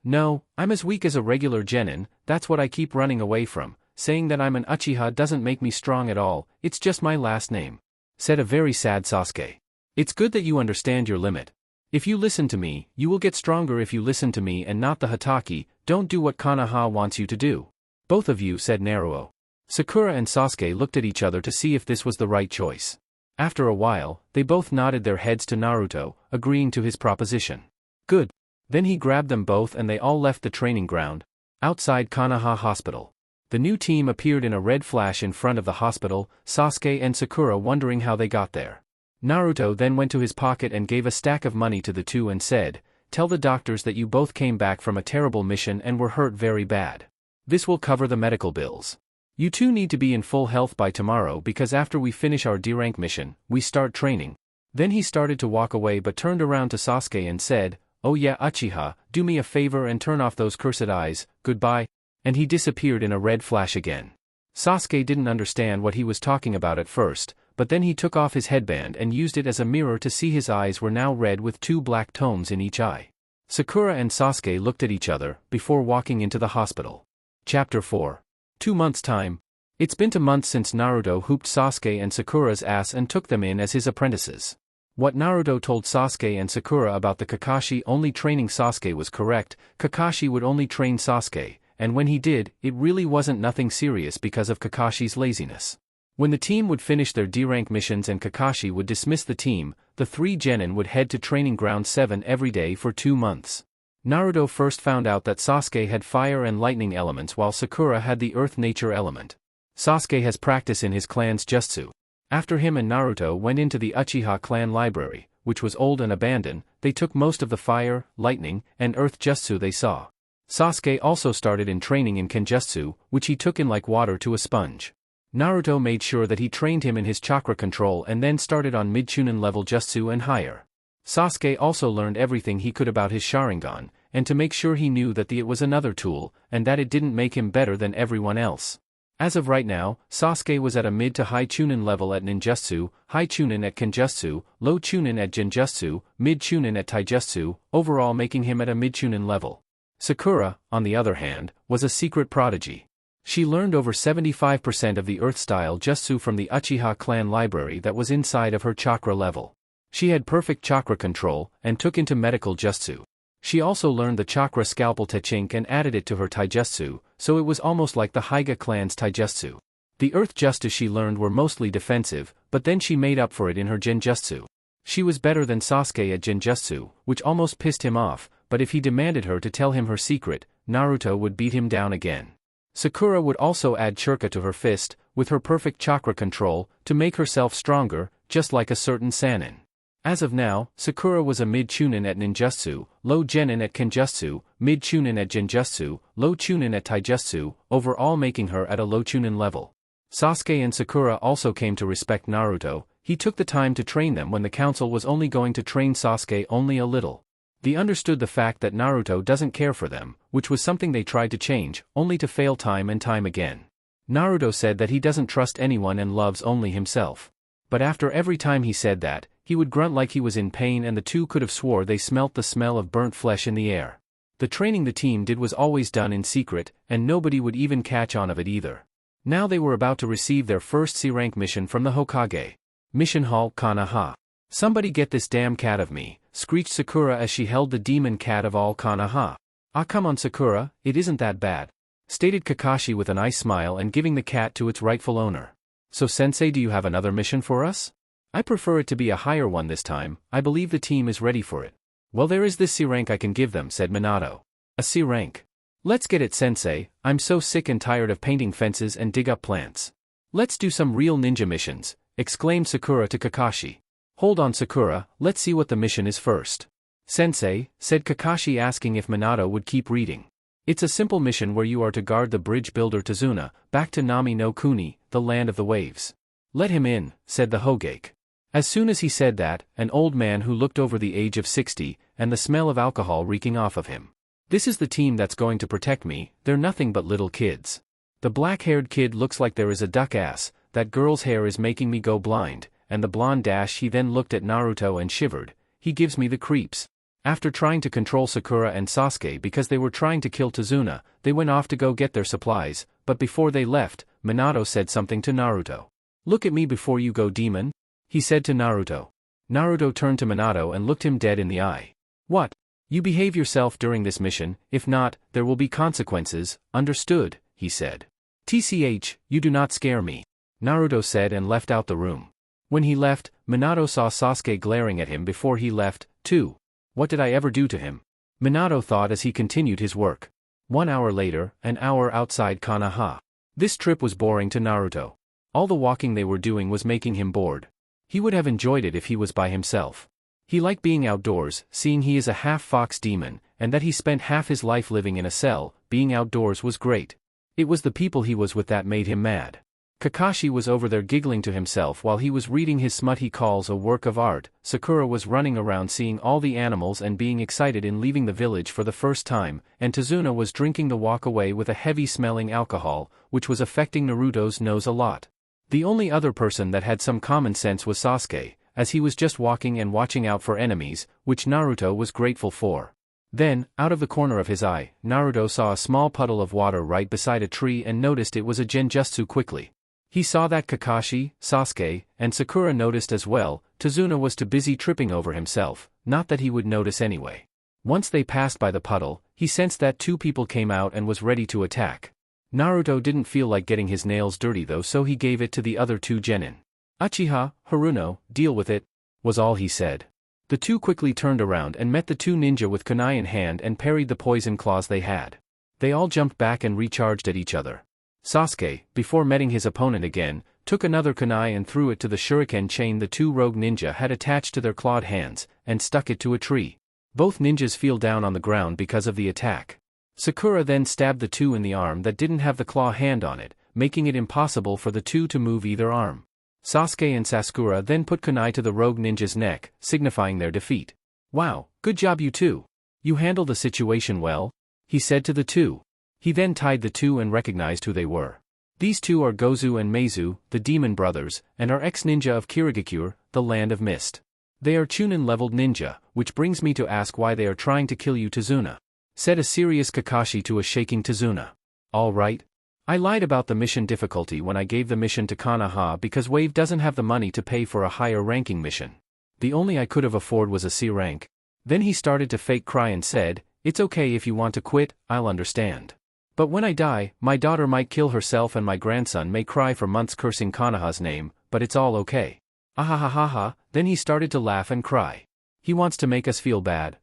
as weak as a regular genin, that's what I keep running away from. Saying that I'm an Uchiha doesn't make me strong at all, it's just my last name, said a very sad Sasuke. It's good that you understand your limit. If you listen to me, you will get stronger. If you listen to me and not the Hatake, don't do what Konaha wants you to do. Both of you, said Naruto. Sakura and Sasuke looked at each other to see if this was the right choice. After a while, they both nodded their heads to Naruto, agreeing to his proposition. Good. Then he grabbed them both and they all left the training ground. Outside Konaha Hospital. The new team appeared in a red flash in front of the hospital, Sasuke and Sakura wondering how they got there. Naruto then went to his pocket and gave a stack of money to the two and said, tell the doctors that you both came back from a terrible mission and were hurt very bad. This will cover the medical bills. You two need to be in full health by tomorrow because after we finish our D-rank mission, we start training. Then he started to walk away but turned around to Sasuke and said, oh yeah Uchiha, do me a favor and turn off those cursed eyes, goodbye. And he disappeared in a red flash again. Sasuke didn't understand what he was talking about at first, but then he took off his headband and used it as a mirror to see his eyes were now red with 2 black tones in each eye. Sakura and Sasuke looked at each other before walking into the hospital. Chapter 4. 2 months' time. It's been 2 months since Naruto hooped Sasuke and Sakura's ass and took them in as his apprentices. What Naruto told Sasuke and Sakura about the Kakashi only training Sasuke was correct. Kakashi would only train Sasuke, and when he did, it really wasn't nothing serious because of Kakashi's laziness. When the team would finish their D-rank missions and Kakashi would dismiss the team, the 3 genin would head to Training Ground 7 every day for 2 months. Naruto first found out that Sasuke had fire and lightning elements while Sakura had the earth nature element. Sasuke has practice in his clan's jutsu. After him and Naruto went into the Uchiha clan library, which was old and abandoned, they took most of the fire, lightning, and earth jutsu they saw. Sasuke also started in training in Kenjutsu, which he took in like water to a sponge. Naruto made sure that he trained him in his chakra control and then started on mid-Chunin level jutsu and higher. Sasuke also learned everything he could about his Sharingan, and to make sure he knew that it was another tool, and that it didn't make him better than everyone else. As of right now, Sasuke was at a mid to high Chunin level at ninjutsu, high Chunin at Kenjutsu, low Chunin at Genjutsu, mid Chunin at Taijutsu, overall making him at a mid Chunin level. Sakura, on the other hand, was a secret prodigy. She learned over 75% of the earth-style jutsu from the Uchiha clan library that was inside of her chakra level. She had perfect chakra control, and took into medical jutsu. She also learned the chakra scalpel technique and added it to her taijutsu, so it was almost like the Hyuga clan's taijutsu. The earth jutsu she learned were mostly defensive, but then she made up for it in her genjutsu. She was better than Sasuke at Genjutsu, which almost pissed him off, but if he demanded her to tell him her secret, Naruto would beat him down again. Sakura would also add chakra to her fist, with her perfect chakra control, to make herself stronger, just like a certain Sannin. As of now, Sakura was a mid-Chunin at ninjutsu, low Genin at Kenjutsu, mid-Chunin at Genjutsu, low Chunin at Taijutsu, overall making her at a low Chunin level. Sasuke and Sakura also came to respect Naruto. He took the time to train them when the council was only going to train Sasuke only a little. They understood the fact that Naruto doesn't care for them, which was something they tried to change, only to fail time and time again. Naruto said that he doesn't trust anyone and loves only himself. But after every time he said that, he would grunt like he was in pain, and the two could have swore they smelt the smell of burnt flesh in the air. The training the team did was always done in secret, and nobody would even catch on of it either. Now they were about to receive their first C-rank mission from the Hokage. Mission Hall, Konaha. "Somebody get this damn cat of me," screeched Sakura as she held the demon cat of all Konaha. "Ah, come on Sakura, it isn't that bad," stated Kakashi with a nice smile and giving the cat to its rightful owner. "So sensei, do you have another mission for us? I prefer it to be a higher one this time. I believe the team is ready for it." "Well, there is this C rank I can give them," said Minato. "A C rank? Let's get it sensei. I'm so sick and tired of painting fences and dig up plants. Let's do some real ninja missions," exclaimed Sakura to Kakashi. "Hold on Sakura, let's see what the mission is first." "Sensei," said Kakashi asking if Minato would keep reading. "It's a simple mission where you are to guard the bridge builder Tazuna, back to Nami no Kuni, the land of the waves." "Let him in," said the Hokage. As soon as he said that, an old man who looked over the age of 60, and the smell of alcohol reeking off of him. "This is the team that's going to protect me, they're nothing but little kids. The black-haired kid looks like there is a duck ass, that girl's hair is making me go blind, and the blonde dash." He then looked at Naruto and shivered. "He gives me the creeps." After trying to control Sakura and Sasuke because they were trying to kill Tazuna, they went off to go get their supplies, but before they left, Minato said something to Naruto. "Look at me before you go, demon," he said to Naruto. Naruto turned to Minato and looked him dead in the eye. "What? You behave yourself during this mission, if not, there will be consequences, understood?" he said. "TCH, you do not scare me," Naruto said and left out the room. When he left, Minato saw Sasuke glaring at him before he left, too. "What did I ever do to him?" Minato thought as he continued his work. 1 hour later, an hour outside Konaha. This trip was boring to Naruto. All the walking they were doing was making him bored. He would have enjoyed it if he was by himself. He liked being outdoors, seeing he is a half-fox demon, and that he spent half his life living in a cell. Being outdoors was great. It was the people he was with that made him mad. Kakashi was over there giggling to himself while he was reading his smut he calls a work of art. Sakura was running around seeing all the animals and being excited in leaving the village for the first time, and Tazuna was drinking the walk away with a heavy-smelling alcohol, which was affecting Naruto's nose a lot. The only other person that had some common sense was Sasuke, as he was just walking and watching out for enemies, which Naruto was grateful for. Then, out of the corner of his eye, Naruto saw a small puddle of water right beside a tree and noticed it was a genjutsu quickly. He saw that Kakashi, Sasuke, and Sakura noticed as well. Tazuna was too busy tripping over himself, not that he would notice anyway. Once they passed by the puddle, he sensed that 2 people came out and was ready to attack. Naruto didn't feel like getting his nails dirty though, so he gave it to the other 2 genin. "Uchiha, Haruno, deal with it," was all he said. The 2 quickly turned around and met the 2 ninja with kunai in hand and parried the poison claws they had. They all jumped back and recharged at each other. Sasuke, before meeting his opponent again, took another kunai and threw it to the shuriken chain the 2 rogue ninja had attached to their clawed hands, and stuck it to a tree. Both ninjas fell down on the ground because of the attack. Sakura then stabbed the 2 in the arm that didn't have the claw hand on it, making it impossible for the 2 to move either arm. Sasuke and Sakura then put kunai to the rogue ninja's neck, signifying their defeat. "Wow, good job you 2. You handled the situation well," he said to the 2. He then tied the 2 and recognized who they were. These 2 are Gozu and Meizu, the demon brothers, and are ex-ninja of Kirigakure, the land of mist. They are Chunin-leveled ninja, which brings me to ask why they are trying to kill you, Tazuna," said a serious Kakashi to a shaking Tazuna. "All right. I lied about the mission difficulty when I gave the mission to Konaha because Wave doesn't have the money to pay for a higher ranking mission. The only I could have afforded was a C rank." Then he started to fake cry and said, "It's okay if you want to quit, I'll understand. But when I die, my daughter might kill herself and my grandson may cry for months cursing Konaha's name, but it's all okay." "Ahahaha, Then he started to laugh and cry. He wants to make us feel bad.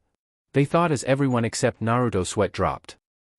They thought as everyone except Naruto's sweat dropped.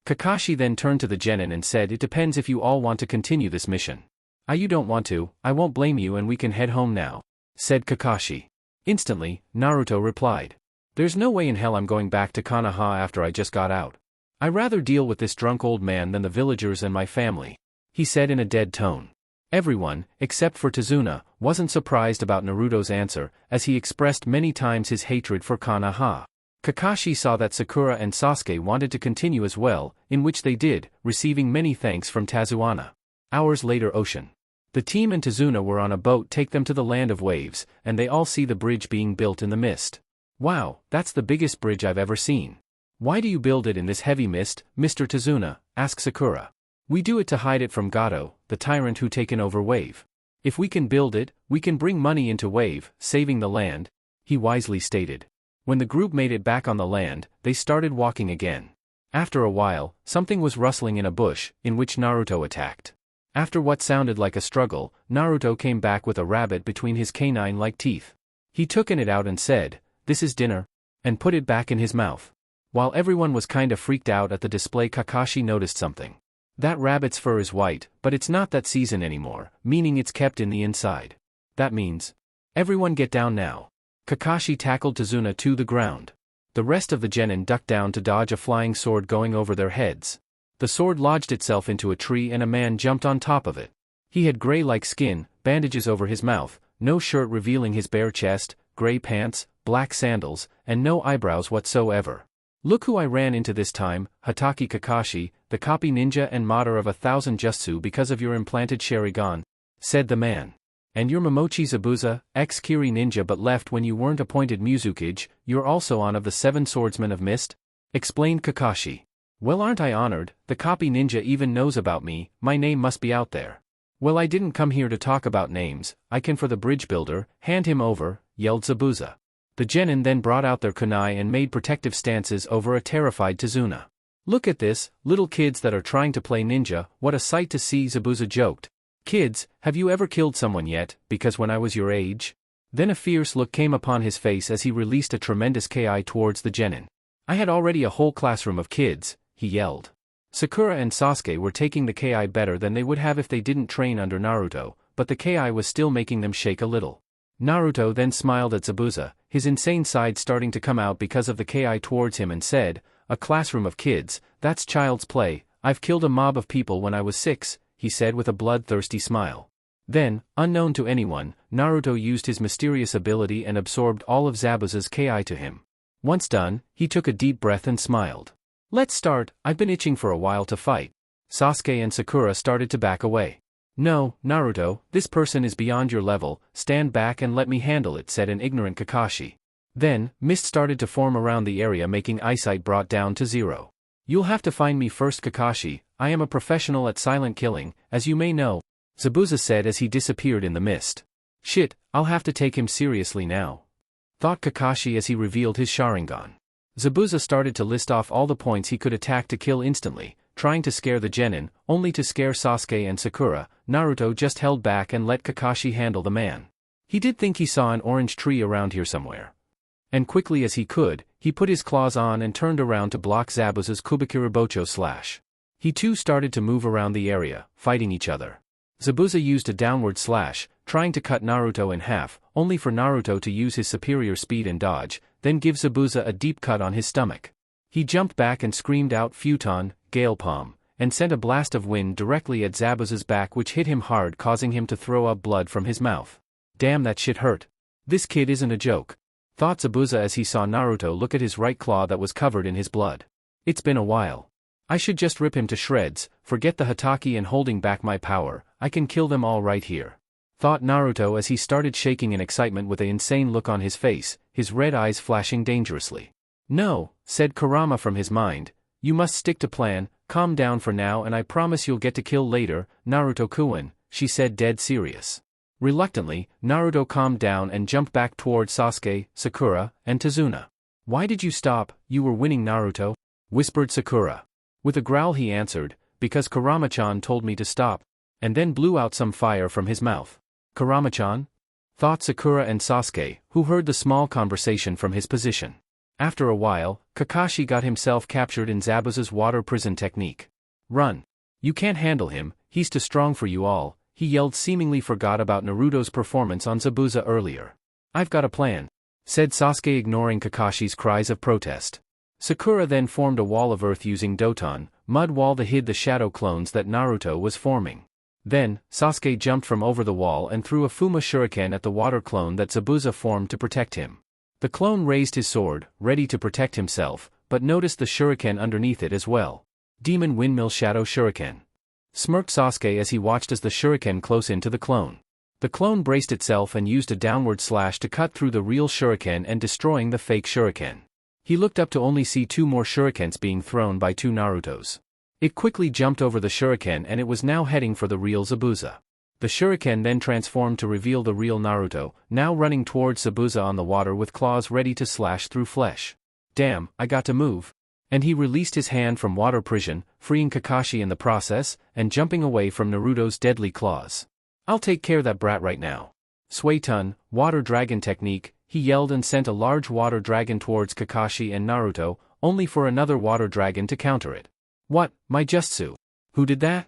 Kakashi then turned to the genin and said, it depends if you all want to continue this mission. You don't want to, I won't blame you and we can head home now, said Kakashi. Instantly, Naruto replied. There's no way in hell I'm going back to Konaha after I just got out. I'd rather deal with this drunk old man than the villagers and my family, he said in a dead tone. Everyone, except for Tazuna, wasn't surprised about Naruto's answer, as he expressed many times his hatred for Konaha. Kakashi saw that Sakura and Sasuke wanted to continue as well, in which they did, receiving many thanks from Tazuna. Hours later, ocean. The team and Tazuna were on a boat take them to the land of waves, and they all see the bridge being built in the mist. Wow, that's the biggest bridge I've ever seen. Why do you build it in this heavy mist, Mr. Tazuna? Asked Sakura. We do it to hide it from Gato, the tyrant who taken over Wave. If we can build it, we can bring money into Wave, saving the land, he wisely stated. When the group made it back on the land, they started walking again. After a while, something was rustling in a bush, in which Naruto attacked. After what sounded like a struggle, Naruto came back with a rabbit between his canine-like teeth. He took it out and said, "This is dinner," and put it back in his mouth. While everyone was kinda freaked out at the display, Kakashi noticed something. That rabbit's fur is white, but it's not that season anymore, meaning it's kept in the inside. That means, everyone get down now. Kakashi tackled Tazuna to the ground. The rest of the genin ducked down to dodge a flying sword going over their heads. The sword lodged itself into a tree and a man jumped on top of it. He had gray-like skin, bandages over his mouth, no shirt revealing his bare chest, gray pants, black sandals, and no eyebrows whatsoever. Look who I ran into this time, Hatake Kakashi, the copy ninja and mater of 1,000 jutsu because of your implanted Sharingan, said the man. And you're Momochi Zabuza, ex-Kiri ninja but left when you weren't appointed Muzukage, you're also on of the 7 swordsmen of mist? Explained Kakashi. Well, aren't I honored, the copy ninja even knows about me, my name must be out there. Well, I didn't come here to talk about names, I can for the bridge builder, hand him over, yelled Zabuza. The genin then brought out their kunai and made protective stances over a terrified Tazuna. Look at this, little kids that are trying to play ninja, what a sight to see, Zabuza joked. Kids, have you ever killed someone yet, because when I was your age? Then a fierce look came upon his face as he released a tremendous ki towards the genin. I had already a whole classroom of kids, he yelled. Sakura and Sasuke were taking the ki better than they would have if they didn't train under Naruto, but the ki was still making them shake a little. Naruto then smiled at Zabuza, his insane side starting to come out because of the ki towards him, and said, a classroom of kids, that's child's play, I've killed a mob of people when I was 6, he said with a bloodthirsty smile. Then, unknown to anyone, Naruto used his mysterious ability and absorbed all of Zabuza's ki to him. Once done, he took a deep breath and smiled. Let's start, I've been itching for a while to fight. Sasuke and Sakura started to back away. No, Naruto, this person is beyond your level, stand back and let me handle it, said an ignorant Kakashi. Then, mist started to form around the area, making eyesight brought down to 0. You'll have to find me first, Kakashi, I am a professional at silent killing, as you may know, Zabuza said as he disappeared in the mist. Shit, I'll have to take him seriously now, thought Kakashi as he revealed his Sharingan. Zabuza started to list off all the points he could attack to kill instantly, trying to scare the genin, only to scare Sasuke and Sakura. Naruto just held back and let Kakashi handle the man. He did think he saw an orange tree around here somewhere. And quickly as he could, he put his claws on and turned around to block Zabuza's Kubikirabocho slash. He too started to move around the area, fighting each other. Zabuza used a downward slash, trying to cut Naruto in half, only for Naruto to use his superior speed and dodge, then give Zabuza a deep cut on his stomach. He jumped back and screamed out Futon, Gale Palm, and sent a blast of wind directly at Zabuza's back, which hit him hard, causing him to throw up blood from his mouth. Damn, that shit hurt. This kid isn't a joke, thought Zabuza as he saw Naruto look at his right claw that was covered in his blood. It's been a while. I should just rip him to shreds, forget the Hatake and holding back my power, I can kill them all right here, thought Naruto as he started shaking in excitement with an insane look on his face, his red eyes flashing dangerously. No, said Kurama from his mind, you must stick to plan, calm down for now and I promise you'll get to kill later, Naruto-kun, she said dead serious. Reluctantly, Naruto calmed down and jumped back toward Sasuke, Sakura, and Tazuna. Why did you stop, you were winning, Naruto, whispered Sakura. With a growl he answered, because Kurama-chan told me to stop, and then blew out some fire from his mouth. Kurama-chan? thought Sakura and Sasuke, who heard the small conversation from his position. After a while, Kakashi got himself captured in Zabuza's water prison technique. Run. You can't handle him, he's too strong for you all, he yelled, seemingly forgot about Naruto's performance on Zabuza earlier. I've got a plan, said Sasuke, ignoring Kakashi's cries of protest. Sakura then formed a wall of earth using Doton, mud wall that hid the shadow clones that Naruto was forming. Then, Sasuke jumped from over the wall and threw a Fuma shuriken at the water clone that Zabuza formed to protect him. The clone raised his sword, ready to protect himself, but noticed the shuriken underneath it as well. Demon Windmill Shadow Shuriken, smirked Sasuke as he watched as the shuriken close into the clone. The clone braced itself and used a downward slash to cut through the real shuriken and destroying the fake shuriken. He looked up to only see 2 more shurikens being thrown by 2 Narutos. It quickly jumped over the shuriken and it was now heading for the real Zabuza. The shuriken then transformed to reveal the real Naruto, now running towards Zabuza on the water with claws ready to slash through flesh. Damn, I got to move. And he released his hand from water prison, freeing Kakashi in the process, and jumping away from Naruto's deadly claws. I'll take care of that brat right now. Suetun, water dragon technique, he yelled and sent a large water dragon towards Kakashi and Naruto, only for another water dragon to counter it. What, my Jutsu? Who did that?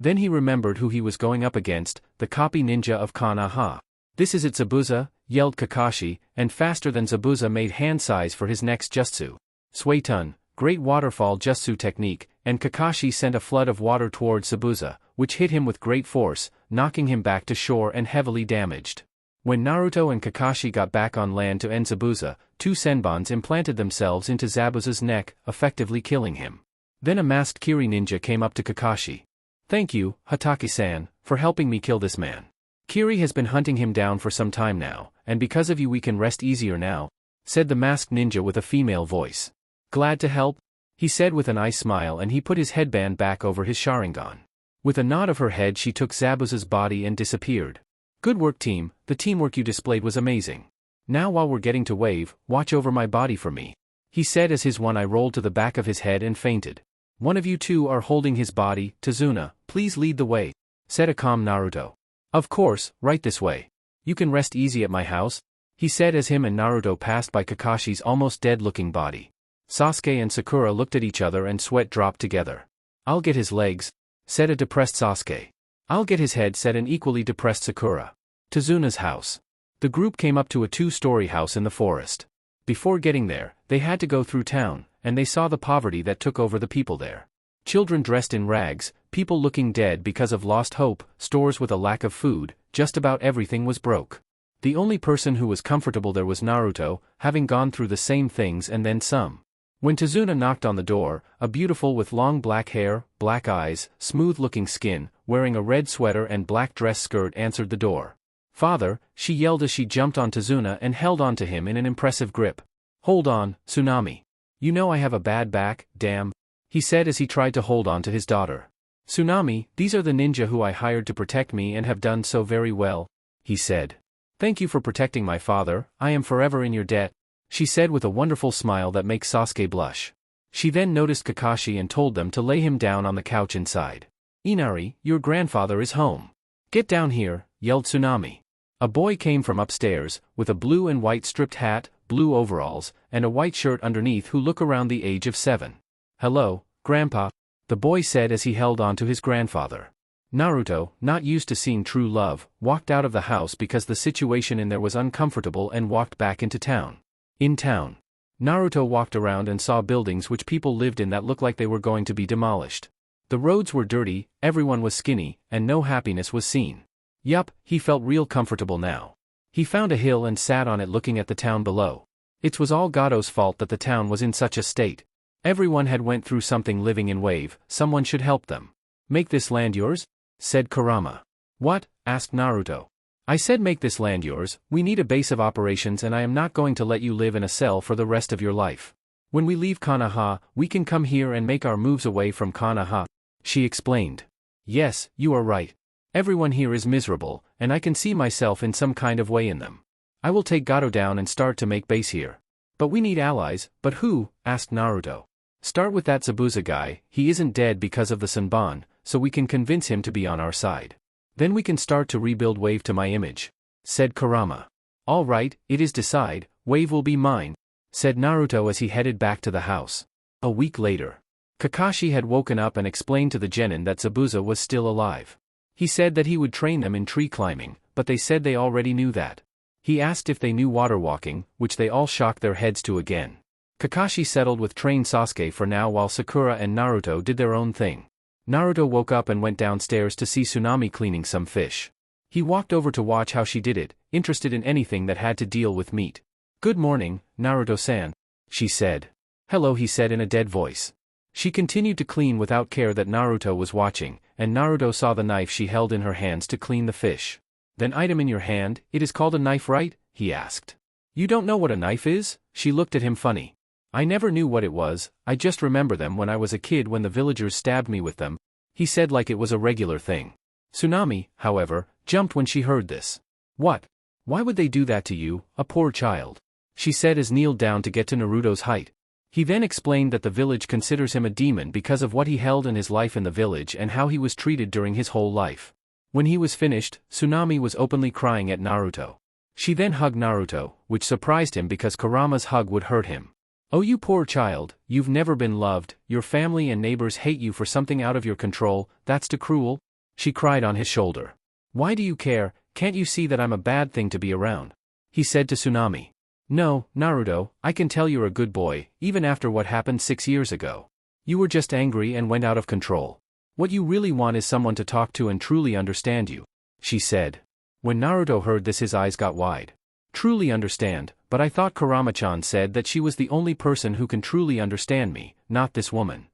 Then he remembered who he was going up against, the copy ninja of Konaha. This is it, Zabuza, yelled Kakashi, and faster than Zabuza made hand size for his next Jutsu. Suetun, great waterfall Jutsu technique, and Kakashi sent a flood of water towards Zabuza, which hit him with great force, knocking him back to shore and heavily damaged. When Naruto and Kakashi got back on land to end Zabuza, 2 senbons implanted themselves into Zabuza's neck, effectively killing him. Then a masked Kiri ninja came up to Kakashi. Thank you, Hatake-san, for helping me kill this man. Kiri has been hunting him down for some time now, and because of you we can rest easier now, said the masked ninja with a female voice. Glad to help? He said with an ice smile, and he put his headband back over his Sharingan. With a nod of her head she took Zabuza's body and disappeared. Good work, team, the teamwork you displayed was amazing. Now while we're getting to wave, watch over my body for me, he said as his one eye rolled to the back of his head and fainted. One of you 2 are holding his body, Tazuna, please lead the way, said a calm Naruto. Of course, right this way. You can rest easy at my house, he said as him and Naruto passed by Kakashi's almost dead-looking body. Sasuke and Sakura looked at each other and sweat dropped together. I'll get his legs, said a depressed Sasuke. I'll get his head, said an equally depressed Sakura. Tazuna's house. The group came up to a 2-story house in the forest. Before getting there, they had to go through town, and they saw the poverty that took over the people there. Children dressed in rags, people looking dead because of lost hope, stores with a lack of food, just about everything was broke. The only person who was comfortable there was Naruto, having gone through the same things and then some. When Tazuna knocked on the door, a beautiful with long black hair, black eyes, smooth-looking skin, wearing a red sweater and black dress skirt answered the door. Father, she yelled as she jumped on Tazuna and held on to him in an impressive grip. Hold on, Tsunami. You know I have a bad back, damn, he said as he tried to hold on to his daughter. Tsunami, these are the ninja who I hired to protect me and have done so very well, he said. Thank you for protecting my father, I am forever in your debt, she said with a wonderful smile that makes Sasuke blush. She then noticed Kakashi and told them to lay him down on the couch inside. Inari, your grandfather is home. Get down here, yelled Tsunami. A boy came from upstairs, with a blue and white stripped hat, blue overalls, and a white shirt underneath who looked around the age of 7. Hello, Grandpa, the boy said as he held on to his grandfather. Naruto, not used to seeing true love, walked out of the house because the situation in there was uncomfortable and walked back into town. In town, Naruto walked around and saw buildings which people lived in that looked like they were going to be demolished. The roads were dirty, everyone was skinny, and no happiness was seen. Yup, he felt real comfortable now. He found a hill and sat on it looking at the town below. It was all Gado's fault that the town was in such a state. Everyone had went through something living in wave, someone should help them. Make this land yours? Said Kurama. What? Asked Naruto. I said make this land yours, we need a base of operations and I am not going to let you live in a cell for the rest of your life. When we leave Konaha, we can come here and make our moves away from Konaha, she explained. Yes, you are right. Everyone here is miserable, and I can see myself in some kind of way in them. I will take Gado down and start to make base here. But we need allies, but who? Asked Naruto. Start with that Zabuza guy, he isn't dead because of the Senbon, so we can convince him to be on our side. Then we can start to rebuild wave to my image. said Kurama. All right, it is decide, Wave will be mine, said Naruto as he headed back to the house. A week later, Kakashi had woken up and explained to the genin that Zabuza was still alive. He said that he would train them in tree climbing, but they said they already knew that. He asked if they knew water walking, which they all shocked their heads to again. Kakashi settled with train Sasuke for now while Sakura and Naruto did their own thing. Naruto woke up and went downstairs to see Tsunami cleaning some fish. He walked over to watch how she did it, interested in anything that had to deal with meat. Good morning, Naruto-san, she said. Hello, he said in a dead voice. She continued to clean without care that Naruto was watching, and Naruto saw the knife she held in her hands to clean the fish. Then item in your hand, it is called a knife, right? He asked. You don't know what a knife is? She looked at him funny. I never knew what it was, I just remember them when I was a kid when the villagers stabbed me with them, he said like it was a regular thing. Tsunami, however, jumped when she heard this. What? Why would they do that to you, a poor child? She said as kneeled down to get to Naruto's height. He then explained that the village considers him a demon because of what he held in his life in the village and how he was treated during his whole life. When he was finished, Tsunami was openly crying at Naruto. She then hugged Naruto, which surprised him because Kurama's hug would hurt him. Oh, you poor child, you've never been loved, your family and neighbors hate you for something out of your control, that's too cruel? She cried on his shoulder. Why do you care, can't you see that I'm a bad thing to be around? He said to Tsunami. No, Naruto, I can tell you're a good boy, even after what happened 6 years ago. You were just angry and went out of control. What you really want is someone to talk to and truly understand you, she said. When Naruto heard this his eyes got wide. Truly understand, but I thought Kurama-chan said that she was the only person who can truly understand me, not this woman.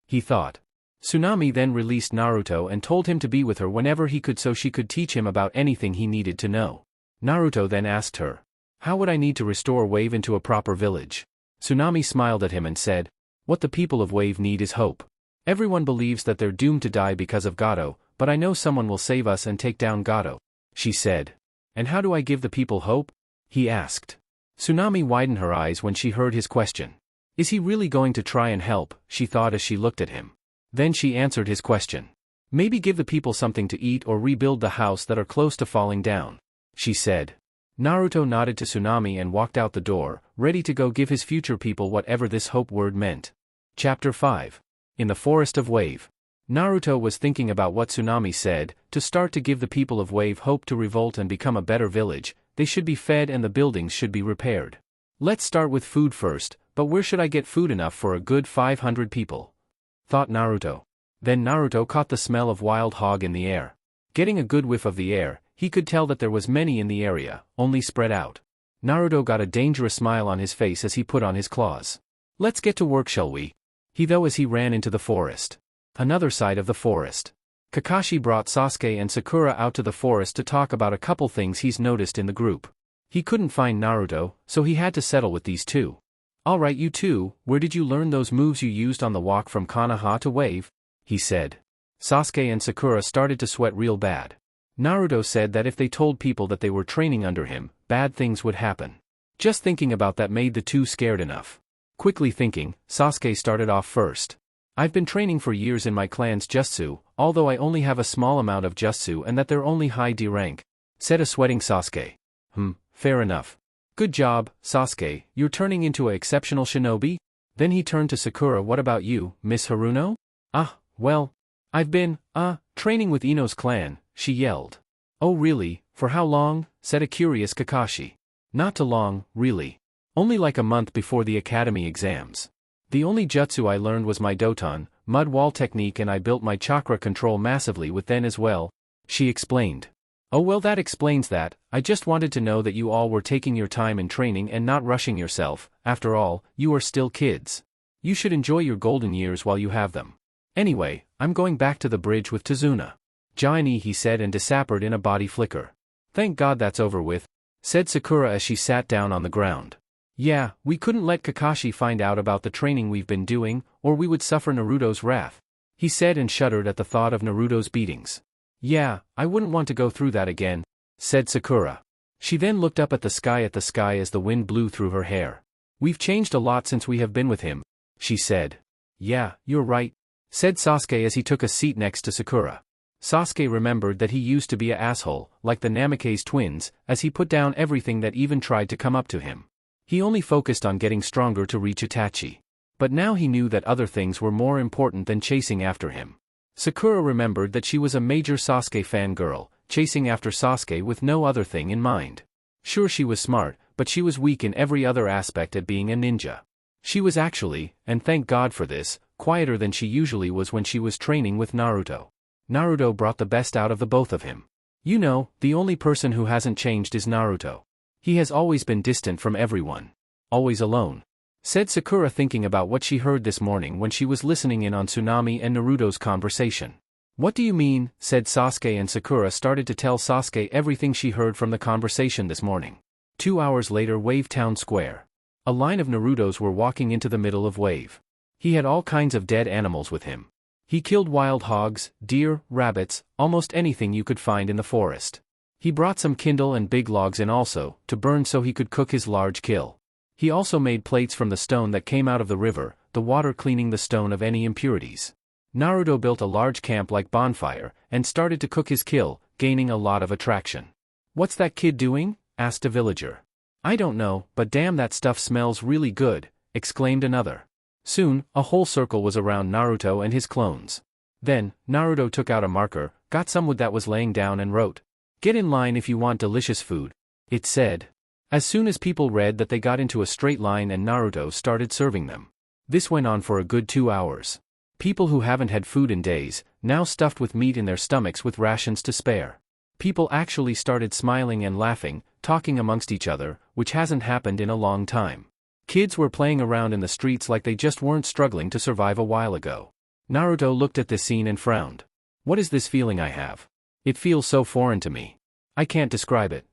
He thought. Tsunami then released Naruto and told him to be with her whenever he could so she could teach him about anything he needed to know. Naruto then asked her. How would I need to restore Wave into a proper village? Tsunami smiled at him and said. What the people of Wave need is hope. Everyone believes that they're doomed to die because of Gato, but I know someone will save us and take down Gato, she said. And how do I give the people hope? He asked. Tsunami widened her eyes when she heard his question. Is he really going to try and help, she thought as she looked at him. Then she answered his question. Maybe give the people something to eat or rebuild the house that are close to falling down, she said. Naruto nodded to Tsunami and walked out the door, ready to go give his future people whatever this hope word meant. Chapter 5. In the Forest of Wave. Naruto was thinking about what Tsunami said, to start to give the people of Wave hope to revolt and become a better village, they should be fed and the buildings should be repaired. Let's start with food first, but where should I get food enough for a good 500 people? Thought Naruto. Then Naruto caught the smell of wild hog in the air. Getting a good whiff of the air, he could tell that there was many in the area, only spread out. Naruto got a dangerous smile on his face as he put on his claws. Let's get to work, shall we? He though as he ran into the forest. Another side of the forest. Kakashi brought Sasuke and Sakura out to the forest to talk about a couple things he's noticed in the group. He couldn't find Naruto, so he had to settle with these two. Alright you two, where did you learn those moves you used on the walk from Konaha to Wave? He said. Sasuke and Sakura started to sweat real bad. Naruto said that if they told people that they were training under him, bad things would happen. Just thinking about that made the two scared enough. Quickly thinking, Sasuke started off first. I've been training for years in my clan's jutsu, although I only have a small amount of jutsu and that they're only high D rank, said a sweating Sasuke. Fair enough. Good job, Sasuke, you're turning into an exceptional shinobi? Then he turned to Sakura. What about you, Miss Haruno? Well, I've been, training with Ino's clan, she yelled. Oh really, for how long? Said a curious Kakashi. Not too long, really. Only like a month before the academy exams. The only jutsu I learned was my Doton, mud wall technique, and I built my chakra control massively with then as well, she explained. Oh well, that explains that. I just wanted to know that you all were taking your time in training and not rushing yourself. After all, you are still kids. You should enjoy your golden years while you have them. Anyway, I'm going back to the bridge with Tazuna. Johnny, he said and disappeared in a body flicker. Thank God that's over with, said Sakura as she sat down on the ground. Yeah, we couldn't let Kakashi find out about the training we've been doing, or we would suffer Naruto's wrath, he said and shuddered at the thought of Naruto's beatings. Yeah, I wouldn't want to go through that again, said Sakura. She then looked up at the sky as the wind blew through her hair. We've changed a lot since we have been with him, she said. Yeah, you're right, said Sasuke as he took a seat next to Sakura. Sasuke remembered that he used to be a asshole, like the Namikaze twins, as he put down everything that even tried to come up to him. He only focused on getting stronger to reach Itachi. But now he knew that other things were more important than chasing after him. Sakura remembered that she was a major Sasuke fangirl, chasing after Sasuke with no other thing in mind. Sure, she was smart, but she was weak in every other aspect at being a ninja. She was actually, and thank God for this, quieter than she usually was when she was training with Naruto. Naruto brought the best out of the both of him. You know, the only person who hasn't changed is Naruto. He has always been distant from everyone. Always alone. Said Sakura, thinking about what she heard this morning when she was listening in on Tsunami and Naruto's conversation. What do you mean? Said Sasuke, and Sakura started to tell Sasuke everything she heard from the conversation this morning. 2 hours later, Wave Town Square. A line of Narutos were walking into the middle of Wave. He had all kinds of dead animals with him. He killed wild hogs, deer, rabbits, almost anything you could find in the forest. He brought some kindle and big logs in also, to burn so he could cook his large kill. He also made plates from the stone that came out of the river, the water cleaning the stone of any impurities. Naruto built a large camp-like bonfire, and started to cook his kill, gaining a lot of attraction. "What's that kid doing?" asked a villager. "I don't know, but damn, that stuff smells really good," exclaimed another. Soon, a whole circle was around Naruto and his clones. Then, Naruto took out a marker, got some wood that was laying down and wrote, "Get in line if you want delicious food," it said. As soon as people read that, they got into a straight line and Naruto started serving them. This went on for a good 2 hours. People who haven't had food in days, now stuffed with meat in their stomachs with rations to spare. People actually started smiling and laughing, talking amongst each other, which hasn't happened in a long time. Kids were playing around in the streets like they just weren't struggling to survive a while ago. Naruto looked at this scene and frowned. "What is this feeling I have? It feels so foreign to me. I can't describe it,"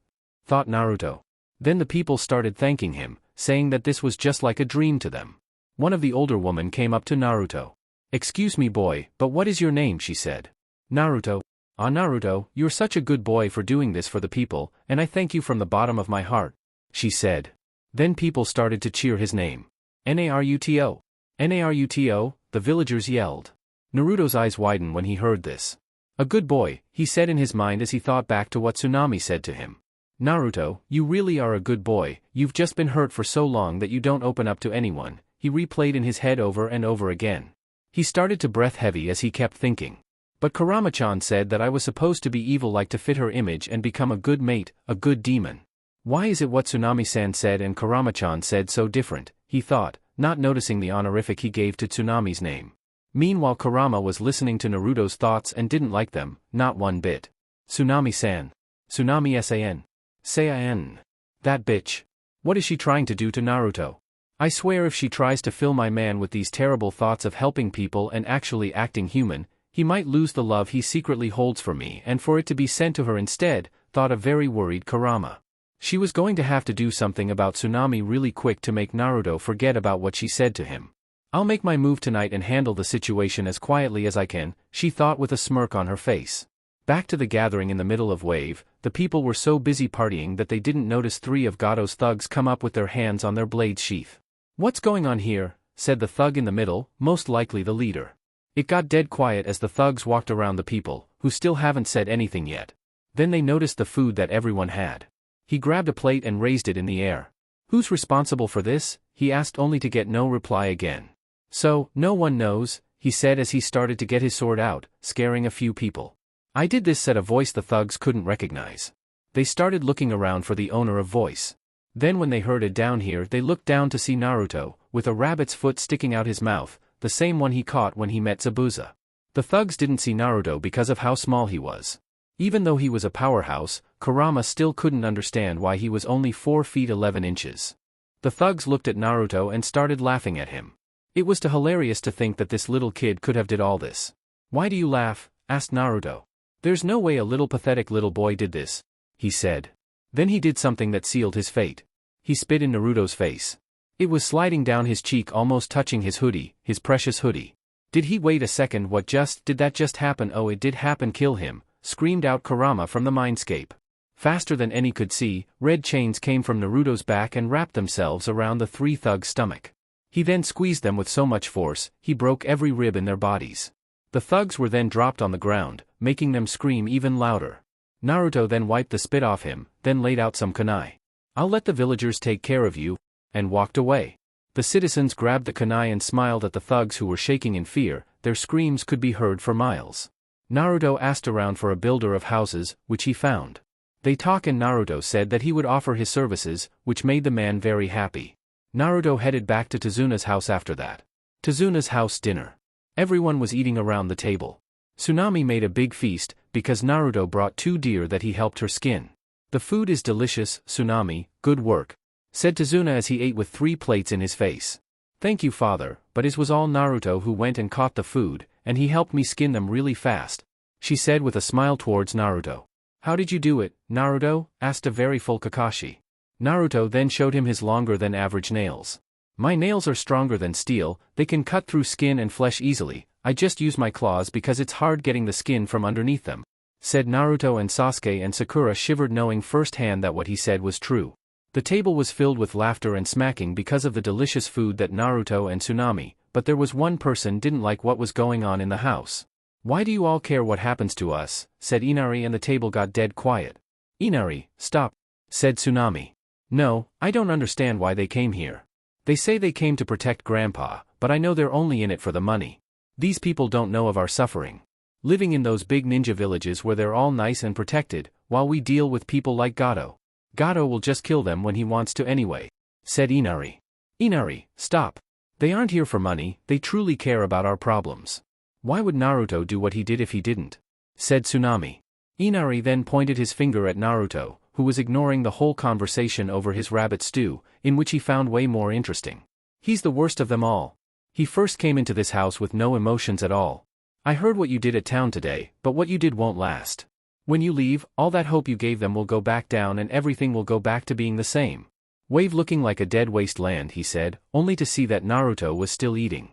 thought Naruto. Then the people started thanking him, saying that this was just like a dream to them. One of the older women came up to Naruto. "Excuse me, boy, but what is your name?" she said. "Naruto." "Ah, Naruto, you're such a good boy for doing this for the people, and I thank you from the bottom of my heart," she said. Then people started to cheer his name. "Naruto! Naruto!" the villagers yelled. Naruto's eyes widened when he heard this. "A good boy," he said in his mind as he thought back to what Tsunami said to him. "Naruto, you really are a good boy, you've just been hurt for so long that you don't open up to anyone," he replayed in his head over and over again. He started to breath heavy as he kept thinking. "But Kurama-chan said that I was supposed to be evil, like to fit her image and become a good mate, a good demon. Why is it what Tsunami-san said and Kurama-chan said so different?" he thought, not noticing the honorific he gave to Tsunami's name. Meanwhile, Kurama was listening to Naruto's thoughts and didn't like them, not one bit. "Tsunami-san. Tsunami-san. Saiyan. That bitch. What is she trying to do to Naruto? I swear if she tries to fill my man with these terrible thoughts of helping people and actually acting human, he might lose the love he secretly holds for me, and for it to be sent to her instead," thought a very worried Kurama. She was going to have to do something about Tsunami really quick to make Naruto forget about what she said to him. "I'll make my move tonight and handle the situation as quietly as I can," she thought with a smirk on her face. Back to the gathering in the middle of Wave, the people were so busy partying that they didn't notice 3 of Gato's thugs come up with their hands on their blades sheath. "What's going on here?" said the thug in the middle, most likely the leader. It got dead quiet as the thugs walked around the people, who still haven't said anything yet. Then they noticed the food that everyone had. He grabbed a plate and raised it in the air. "Who's responsible for this?" he asked, only to get no reply again. "So, no one knows," he said as he started to get his sword out, scaring a few people. "I did this," said a voice the thugs couldn't recognize. They started looking around for the owner of voice. Then when they heard it down here, they looked down to see Naruto, with a rabbit's foot sticking out his mouth, the same one he caught when he met Zabuza. The thugs didn't see Naruto because of how small he was. Even though he was a powerhouse, Kurama still couldn't understand why he was only 4 feet 11 inches. The thugs looked at Naruto and started laughing at him. It was too hilarious to think that this little kid could have did all this. "Why do you laugh?" asked Naruto. "There's no way a little pathetic little boy did this," he said. Then he did something that sealed his fate. He spit in Naruto's face. It was sliding down his cheek, almost touching his hoodie, his precious hoodie. Did he wait a second? Did that just happen? Oh, it did happen. Kill him, screamed out Kurama from the mindscape. Faster than any could see, red chains came from Naruto's back and wrapped themselves around the 3 thugs' stomach. He then squeezed them with so much force, he broke every rib in their bodies. The thugs were then dropped on the ground, making them scream even louder. Naruto then wiped the spit off him, then laid out some kunai. "I'll let the villagers take care of you," and walked away. The citizens grabbed the kunai and smiled at the thugs who were shaking in fear. Their screams could be heard for miles. Naruto asked around for a builder of houses, which he found. They talked and Naruto said that he would offer his services, which made the man very happy. Naruto headed back to Tezuna's house after that. Tezuna's house dinner. Everyone was eating around the table. Tsunami made a big feast, because Naruto brought 2 deer that he helped her skin. "The food is delicious, Tsunami, good work," said Tezuna as he ate with 3 plates in his face. "Thank you, father, but it was all Naruto who went and caught the food, and he helped me skin them really fast," she said with a smile towards Naruto. "How did you do it, Naruto?" asked a very full Kakashi. Naruto then showed him his longer than average nails. "My nails are stronger than steel, they can cut through skin and flesh easily, I just use my claws because it's hard getting the skin from underneath them," said Naruto, and Sasuke and Sakura shivered knowing firsthand that what he said was true. The table was filled with laughter and smacking because of the delicious food that Naruto and Tsunami, but there was one person didn't like what was going on in the house. "Why do you all care what happens to us?" said Inari, and the table got dead quiet. "Inari, stop," said Tsunami. "No, I don't understand why they came here. They say they came to protect Grandpa, but I know they're only in it for the money. These people don't know of our suffering. Living in those big ninja villages where they're all nice and protected, while we deal with people like Gato. Gato will just kill them when he wants to anyway," said Inari. "Inari, stop. They aren't here for money, they truly care about our problems. Why would Naruto do what he did if he didn't?" said Tsunami. Inari then pointed his finger at Naruto, who was ignoring the whole conversation over his rabbit stew, in which he found way more interesting. "He's the worst of them all. He first came into this house with no emotions at all. I heard what you did at town today, but what you did won't last. When you leave, all that hope you gave them will go back down and everything will go back to being the same." "Wave looking like a dead wasteland," he said, only to see that Naruto was still eating.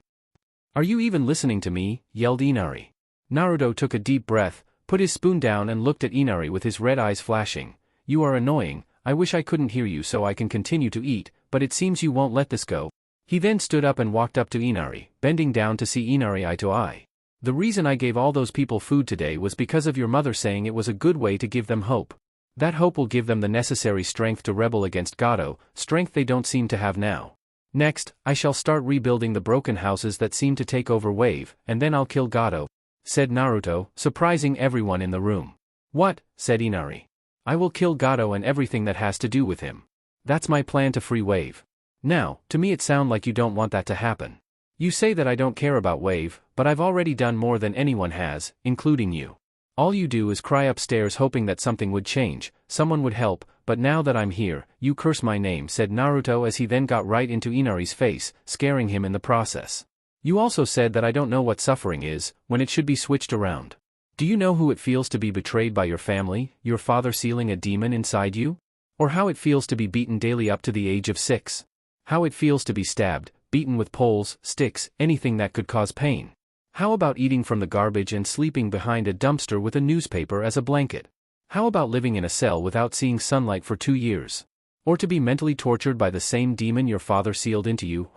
"Are you even listening to me?" yelled Inari. Naruto took a deep breath, put his spoon down and looked at Inari with his red eyes flashing. "You are annoying, I wish I couldn't hear you so I can continue to eat, but it seems you won't let this go." He then stood up and walked up to Inari, bending down to see Inari eye to eye. "The reason I gave all those people food today was because of your mother saying it was a good way to give them hope. That hope will give them the necessary strength to rebel against Gato, strength they don't seem to have now. Next, I shall start rebuilding the broken houses that seem to take over Wave, and then I'll kill Gato," said Naruto, surprising everyone in the room. "What?" said Inari. "I will kill Gato and everything that has to do with him. That's my plan to free Wave. Now, to me it sounds like you don't want that to happen. You say that I don't care about Wave, but I've already done more than anyone has, including you. All you do is cry upstairs hoping that something would change, someone would help, but now that I'm here, you curse my name," said Naruto as he then got right into Inari's face, scaring him in the process. "You also said that I don't know what suffering is, when it should be switched around. Do you know who it feels to be betrayed by your family, your father sealing a demon inside you? Or how it feels to be beaten daily up to the age of 6? How it feels to be stabbed, beaten with poles, sticks, anything that could cause pain? How about eating from the garbage and sleeping behind a dumpster with a newspaper as a blanket? How about living in a cell without seeing sunlight for 2 years? Or to be mentally tortured by the same demon your father sealed into you,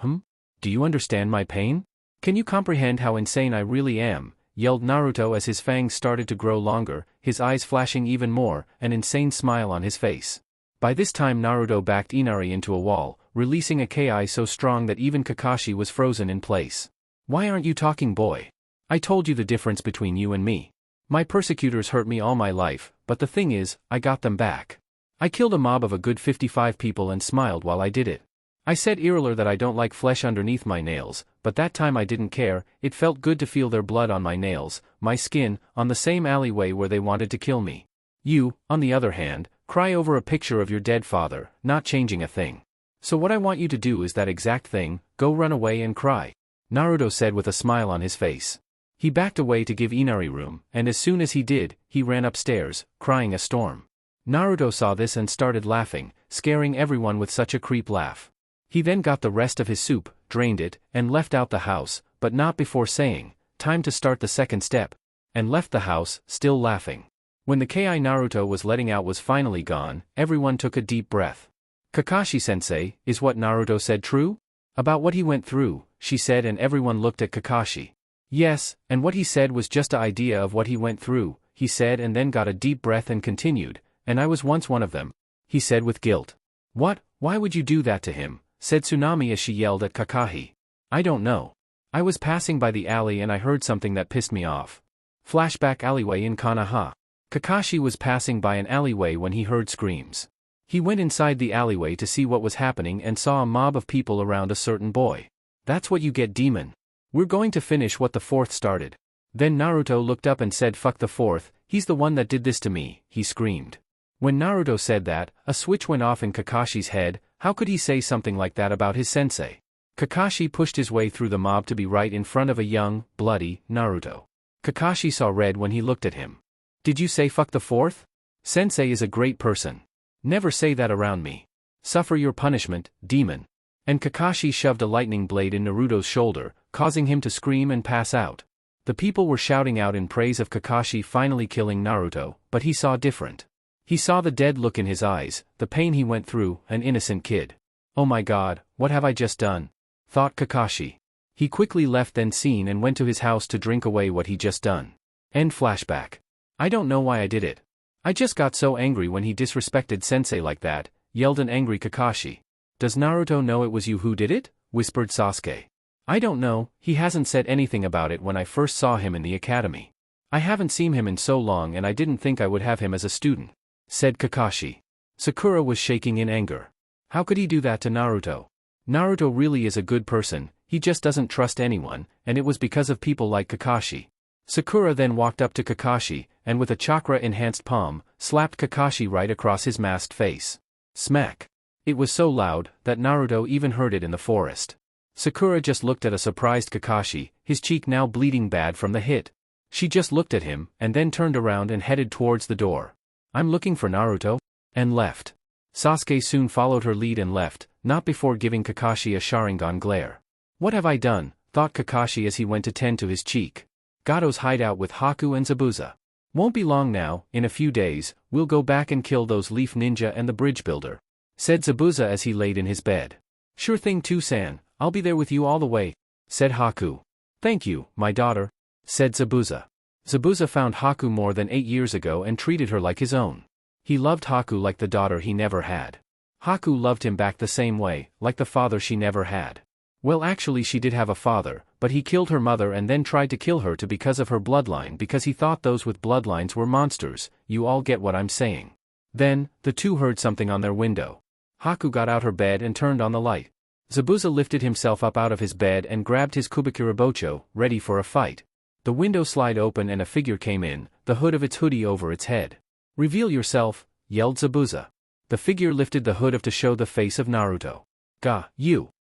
Do you understand my pain? Can you comprehend how insane I really am?" yelled Naruto as his fangs started to grow longer, his eyes flashing even more, an insane smile on his face. By this time Naruto backed Inari into a wall, releasing a Ki so strong that even Kakashi was frozen in place. "Why aren't you talking, boy? I told you the difference between you and me. My persecutors hurt me all my life, but the thing is, I got them back. I killed a mob of a good 55 people and smiled while I did it. I said earlier that I don't like flesh underneath my nails, but that time I didn't care, it felt good to feel their blood on my nails, my skin, on the same alleyway where they wanted to kill me. You, on the other hand, cry over a picture of your dead father, not changing a thing. So what I want you to do is that exact thing, go run away and cry," Naruto said with a smile on his face. He backed away to give Inari room, and as soon as he did, he ran upstairs, crying a storm. Naruto saw this and started laughing, scaring everyone with such a creep laugh. He then got the rest of his soup, drained it, and left out the house, but not before saying, "Time to start the second step," and left the house, still laughing. When the Ki Naruto was letting out was finally gone, everyone took a deep breath. "Kakashi-sensei, is what Naruto said true? About what he went through," she said, and everyone looked at Kakashi. Yes, and what he said was just an idea of what he went through, he said and then got a deep breath and continued, and I was once one of them, he said with guilt. What, why would you do that to him, said Tsunami as she yelled at Kakashi. I don't know. I was passing by the alley and I heard something that pissed me off. Flashback alleyway in Konaha. Kakashi was passing by an alleyway when he heard screams. He went inside the alleyway to see what was happening and saw a mob of people around a certain boy. That's what you get, demon. We're going to finish what the fourth started. Then Naruto looked up and said, fuck the fourth, he's the one that did this to me, he screamed. When Naruto said that, a switch went off in Kakashi's head. How could he say something like that about his sensei? Kakashi pushed his way through the mob to be right in front of a young, bloody, Naruto. Kakashi saw red when he looked at him. Did you say fuck the fourth? Sensei is a great person. Never say that around me. Suffer your punishment, demon. And Kakashi shoved a lightning blade in Naruto's shoulder, causing him to scream and pass out. The people were shouting out in praise of Kakashi finally killing Naruto, but he saw different. He saw the dead look in his eyes, the pain he went through, an innocent kid. Oh my god, what have I just done? Thought Kakashi. He quickly left then scene and went to his house to drink away what he just done. End flashback. I don't know why I did it. I just got so angry when he disrespected Sensei like that, yelled an angry Kakashi. Does Naruto know it was you who did it? Whispered Sasuke. I don't know, he hasn't said anything about it when I first saw him in the academy. I haven't seen him in so long and I didn't think I would have him as a student, said Kakashi. Sakura was shaking in anger. How could he do that to Naruto? Naruto really is a good person, he just doesn't trust anyone, and it was because of people like Kakashi. Sakura then walked up to Kakashi, and with a chakra-enhanced palm, slapped Kakashi right across his masked face. Smack. It was so loud, that Naruto even heard it in the forest. Sakura just looked at a surprised Kakashi, his cheek now bleeding bad from the hit. She just looked at him, and then turned around and headed towards the door. I'm looking for Naruto, and left. Sasuke soon followed her lead and left, not before giving Kakashi a Sharingan glare. What have I done? Thought Kakashi as he went to tend to his cheek. Gado's hideout with Haku and Zabuza. Won't be long now, in a few days, we'll go back and kill those Leaf Ninja and the Bridge Builder, said Zabuza as he laid in his bed. Sure thing San, I'll be there with you all the way, said Haku. Thank you, my daughter, said Zabuza. Zabuza found Haku more than 8 years ago and treated her like his own. He loved Haku like the daughter he never had. Haku loved him back the same way, like the father she never had. Well, actually she did have a father, but he killed her mother and then tried to kill her too because of her bloodline because he thought those with bloodlines were monsters, you all get what I'm saying. Then, the two heard something on their window. Haku got out her bed and turned on the light. Zabuza lifted himself up out of his bed and grabbed his Kubikirabocho, ready for a fight. The window slid open and a figure came in, the hood of its hoodie over its head. Reveal yourself, yelled Zabuza. The figure lifted the hood to show the face of Naruto.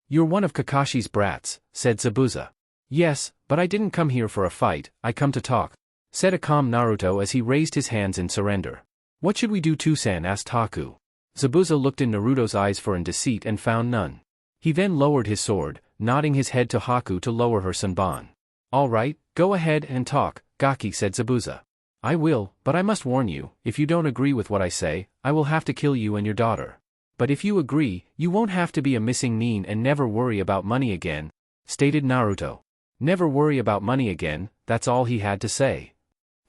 You're one of Kakashi's brats, said Zabuza. Yes, but I didn't come here for a fight, I come to talk, said a calm Naruto as he raised his hands in surrender. What should we do San asked Haku. Zabuza looked in Naruto's eyes for deceit and found none. He then lowered his sword, nodding his head to Haku to lower her Sanban. All right, go ahead and talk, Gaki said Zabuza. I will, but I must warn you, if you don't agree with what I say, I will have to kill you and your daughter. But if you agree, you won't have to be a missing nin and never worry about money again, stated Naruto. Never worry about money again, that's all he had to say,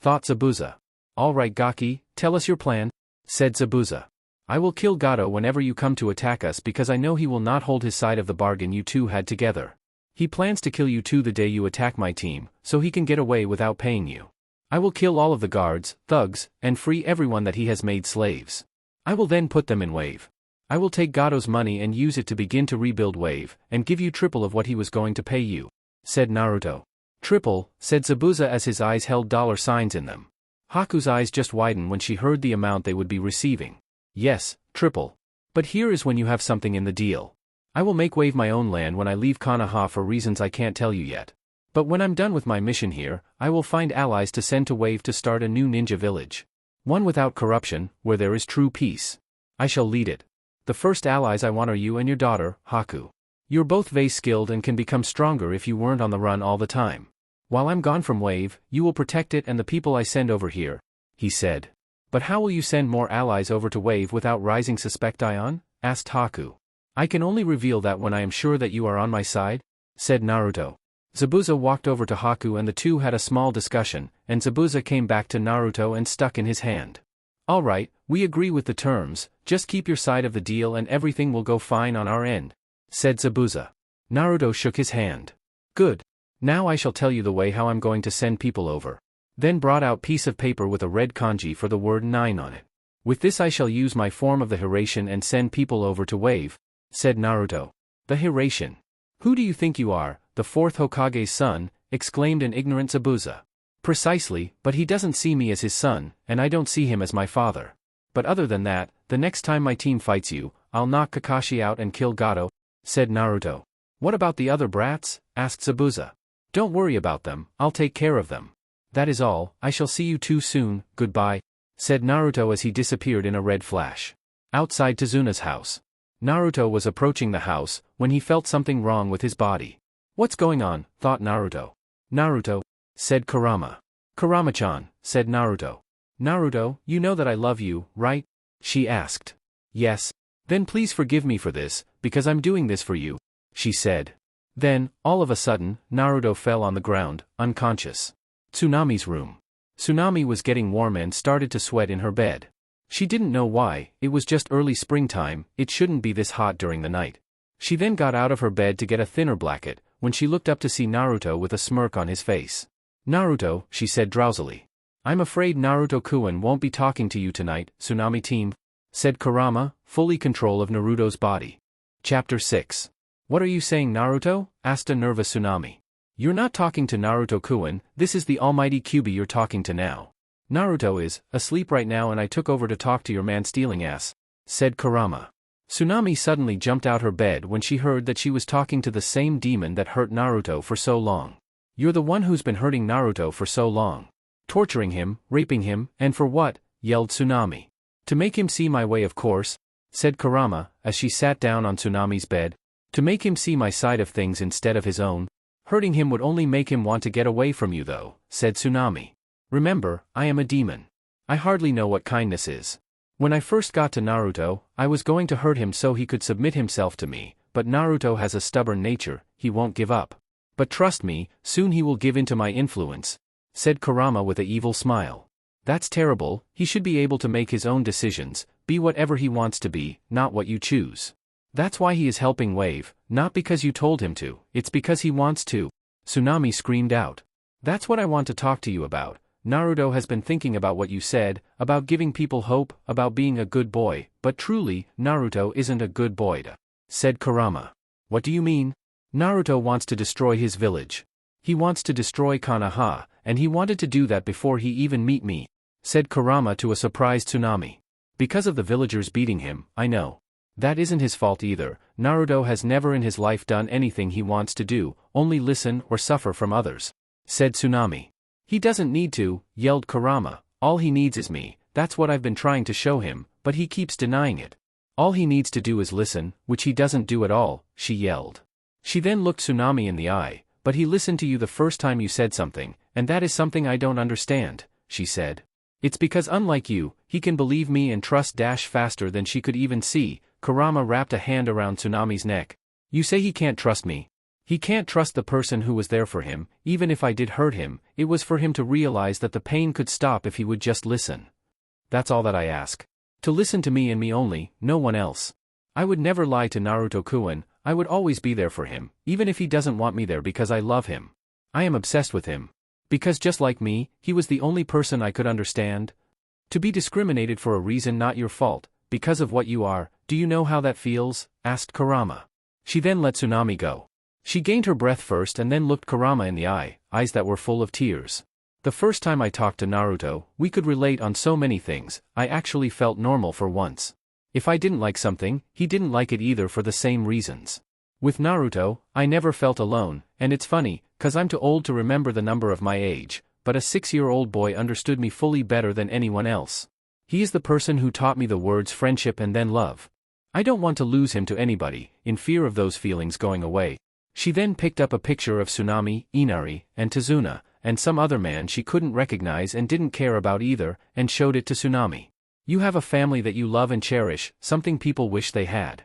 thought Zabuza. All right Gaki, tell us your plan, said Zabuza. I will kill Gado whenever you come to attack us because I know he will not hold his side of the bargain you two had together. He plans to kill you two the day you attack my team, so he can get away without paying you. I will kill all of the guards, thugs, and free everyone that he has made slaves. I will then put them in Wave. I will take Gado's money and use it to begin to rebuild Wave, and give you triple of what he was going to pay you, said Naruto. Triple, said Zabuza as his eyes held dollar signs in them. Haku's eyes just widened when she heard the amount they would be receiving. Yes, triple. But here is when you have something in the deal. I will make Wave my own land when I leave Konaha for reasons I can't tell you yet. But when I'm done with my mission here, I will find allies to send to Wave to start a new ninja village. One without corruption, where there is true peace. I shall lead it. The first allies I want are you and your daughter, Haku. You're both very skilled and can become stronger if you weren't on the run all the time. While I'm gone from Wave, you will protect it and the people I send over here, he said. But how will you send more allies over to Wave without rising suspicion? Asked Haku. I can only reveal that when I am sure that you are on my side, said Naruto. Zabuza walked over to Haku and the two had a small discussion, and Zabuza came back to Naruto and stuck in his hand. Alright, we agree with the terms, just keep your side of the deal and everything will go fine on our end, said Zabuza. Naruto shook his hand. Good. Now I shall tell you the way how I'm going to send people over. Then brought out piece of paper with a red kanji for the word 9 on it. With this I shall use my form of the Hiraishin and send people over to Wave, said Naruto. The Hiraishin. Who do you think you are, the fourth Hokage's son, exclaimed an ignorant Zabuza. Precisely, but he doesn't see me as his son, and I don't see him as my father. But other than that, the next time my team fights you, I'll knock Kakashi out and kill Gato, said Naruto. What about the other brats? Asked Zabuza. Don't worry about them, I'll take care of them. That is all, I shall see you too soon, goodbye, said Naruto as he disappeared in a red flash. Outside Tezuna's house. Naruto was approaching the house, when he felt something wrong with his body. What's going on? Thought Naruto. Naruto, said Kurama. Kurama-chan, said Naruto. Naruto, you know that I love you, right? She asked. Yes. Then please forgive me for this, because I'm doing this for you, she said. Then, all of a sudden, Naruto fell on the ground, unconscious. Tsunami's room. Tsunami was getting warm and started to sweat in her bed. She didn't know why, it was just early springtime, it shouldn't be this hot during the night. She then got out of her bed to get a thinner blanket, when she looked up to see Naruto with a smirk on his face. Naruto, she said drowsily. I'm afraid Naruto-kun won't be talking to you tonight, Tsunami team, said Kurama, fully control of Naruto's body. Chapter 6. What are you saying, Naruto? Asked a nervous Tsunami. You're not talking to Naruto-kun, this is the almighty Kyuubi you're talking to now. Naruto is asleep right now and I took over to talk to your man-stealing ass, said Kurama. Tsunami suddenly jumped out her bed when she heard that she was talking to the same demon that hurt Naruto for so long. You're the one who's been hurting Naruto for so long. Torturing him, raping him, and for what? Yelled Tsunami. To make him see my way, of course, said Kurama, as she sat down on Tsunami's bed. To make him see my side of things instead of his own. Hurting him would only make him want to get away from you though, said Tsunami. Remember, I am a demon. I hardly know what kindness is. When I first got to Naruto, I was going to hurt him so he could submit himself to me, but Naruto has a stubborn nature, he won't give up. But trust me, soon he will give in to my influence, said Kurama with an evil smile. That's terrible, he should be able to make his own decisions, be whatever he wants to be, not what you choose. That's why he is helping Wave, not because you told him to, it's because he wants to. Tsunami screamed out. That's what I want to talk to you about. Naruto has been thinking about what you said, about giving people hope, about being a good boy, but truly, Naruto isn't a good boy, said Kurama. What do you mean? Naruto wants to destroy his village. He wants to destroy Konaha, and he wanted to do that before he even meet me, said Kurama to a surprised Tsunami. Because of the villagers beating him, I know. That isn't his fault either, Naruto has never in his life done anything he wants to do, only listen or suffer from others, said Tsunami. He doesn't need to, yelled Kurama, all he needs is me, that's what I've been trying to show him, but he keeps denying it. All he needs to do is listen, which he doesn't do at all, she yelled. She then looked Tsunami in the eye, but he listened to you the first time you said something, and that is something I don't understand, she said. It's because unlike you, he can believe me and trust faster than she could even see. Kurama wrapped a hand around Tsunami's neck. You say he can't trust me. He can't trust the person who was there for him, even if I did hurt him, it was for him to realize that the pain could stop if he would just listen. That's all that I ask. To listen to me and me only, no one else. I would never lie to Naruto-kun, I would always be there for him, even if he doesn't want me there because I love him. I am obsessed with him. Because just like me, he was the only person I could understand. To be discriminated for a reason not your fault, because of what you are, do you know how that feels? Asked Kurama. She then let Tsunami go. She gained her breath first and then looked Kurama in the eye, eyes that were full of tears. The first time I talked to Naruto, we could relate on so many things, I actually felt normal for once. If I didn't like something, he didn't like it either for the same reasons. With Naruto, I never felt alone, and it's funny, 'cause I'm too old to remember the number of my age, but a 6-year-old boy understood me fully better than anyone else. He is the person who taught me the words friendship and then love. I don't want to lose him to anybody, in fear of those feelings going away. She then picked up a picture of Tsunami, Inari, and Tazuna, and some other man she couldn't recognize and didn't care about either, and showed it to Tsunami. You have a family that you love and cherish, something people wish they had.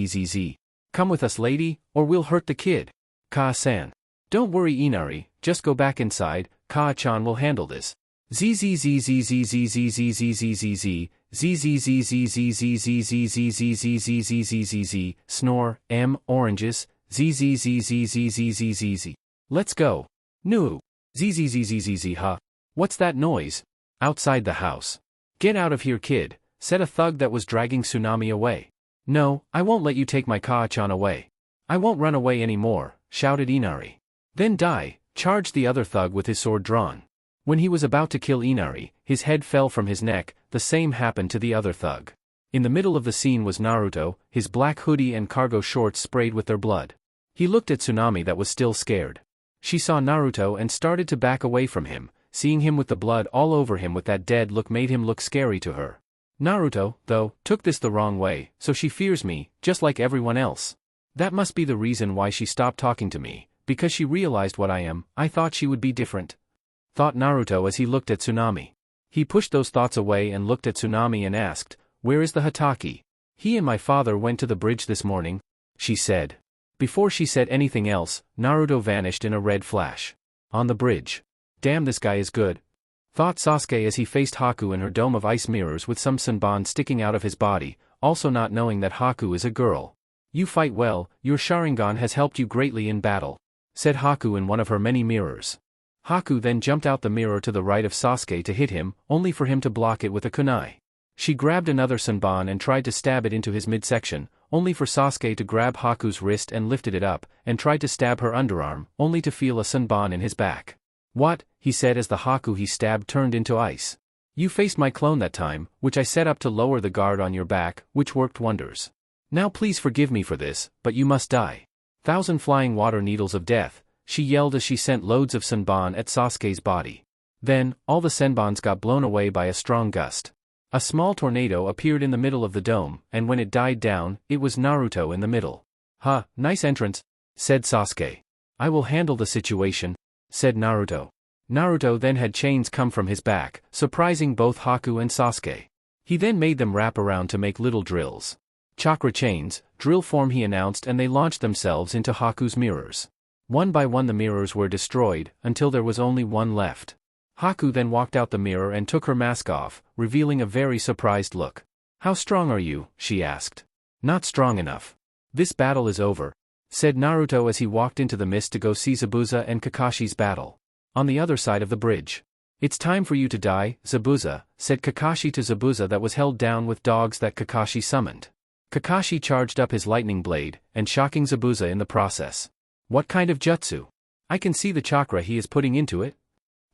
zzz. Come with us, lady, or we'll hurt the kid. Ka-san. Don't worry, Inari, just go back inside, Ka-chan will handle this. Snore, oranges, Let's go. No. Huh? What's that noise? Outside the house. Get out of here, kid, said a thug that was dragging Tsunami away. No, I won't let you take my Ka-chan away. I won't run away anymore, shouted Inari. Then die, charged the other thug with his sword drawn. When he was about to kill Inari, his head fell from his neck. The same happened to the other thug. In the middle of the scene was Naruto, his black hoodie and cargo shorts sprayed with their blood. He looked at Tsunami that was still scared. She saw Naruto and started to back away from him. Seeing him with the blood all over him with that dead look made him look scary to her. Naruto, though, took this the wrong way, so she fears me, just like everyone else. That must be the reason why she stopped talking to me, because she realized what I am. I thought she would be different, thought Naruto as he looked at Tsunami. He pushed those thoughts away and looked at Tsunami and asked, "Where is the Hatake?" "He and my father went to the bridge this morning," she said. Before she said anything else, Naruto vanished in a red flash. On the bridge. Damn, this guy is good, thought Sasuke as he faced Haku in her dome of ice mirrors with some Senbon sticking out of his body, also not knowing that Haku is a girl. "You fight well, your Sharingan has helped you greatly in battle," said Haku in one of her many mirrors. Haku then jumped out the mirror to the right of Sasuke to hit him, only for him to block it with a kunai. She grabbed another Senbon and tried to stab it into his midsection, only for Sasuke to grab Haku's wrist and lifted it up, and tried to stab her underarm, only to feel a Senbon in his back. "What?" he said as the Haku he stabbed turned into ice. "You faced my clone that time, which I set up to lower the guard on your back, which worked wonders. Now please forgive me for this, but you must die." "Thousand flying water needles of death," she yelled as she sent loads of Senbon at Sasuke's body. Then, all the Senbons got blown away by a strong gust. A small tornado appeared in the middle of the dome, and when it died down, it was Naruto in the middle. "Huh, nice entrance," said Sasuke. "I will handle the situation," said Naruto. Naruto then had chains come from his back, surprising both Haku and Sasuke. He then made them wrap around to make little drills. "Chakra chains, drill form," he announced, and they launched themselves into Haku's mirrors. One by one the mirrors were destroyed, until there was only one left. Haku then walked out the mirror and took her mask off, revealing a very surprised look. "How strong are you?" she asked. "Not strong enough. This battle is over," said Naruto as he walked into the mist to go see Zabuza and Kakashi's battle. On the other side of the bridge. It's time for you to die, Zabuza, said Kakashi to Zabuza that was held down with dogs that Kakashi summoned. Kakashi charged up his lightning blade, and shocking Zabuza in the process. What kind of jutsu? I can see the chakra he is putting into it,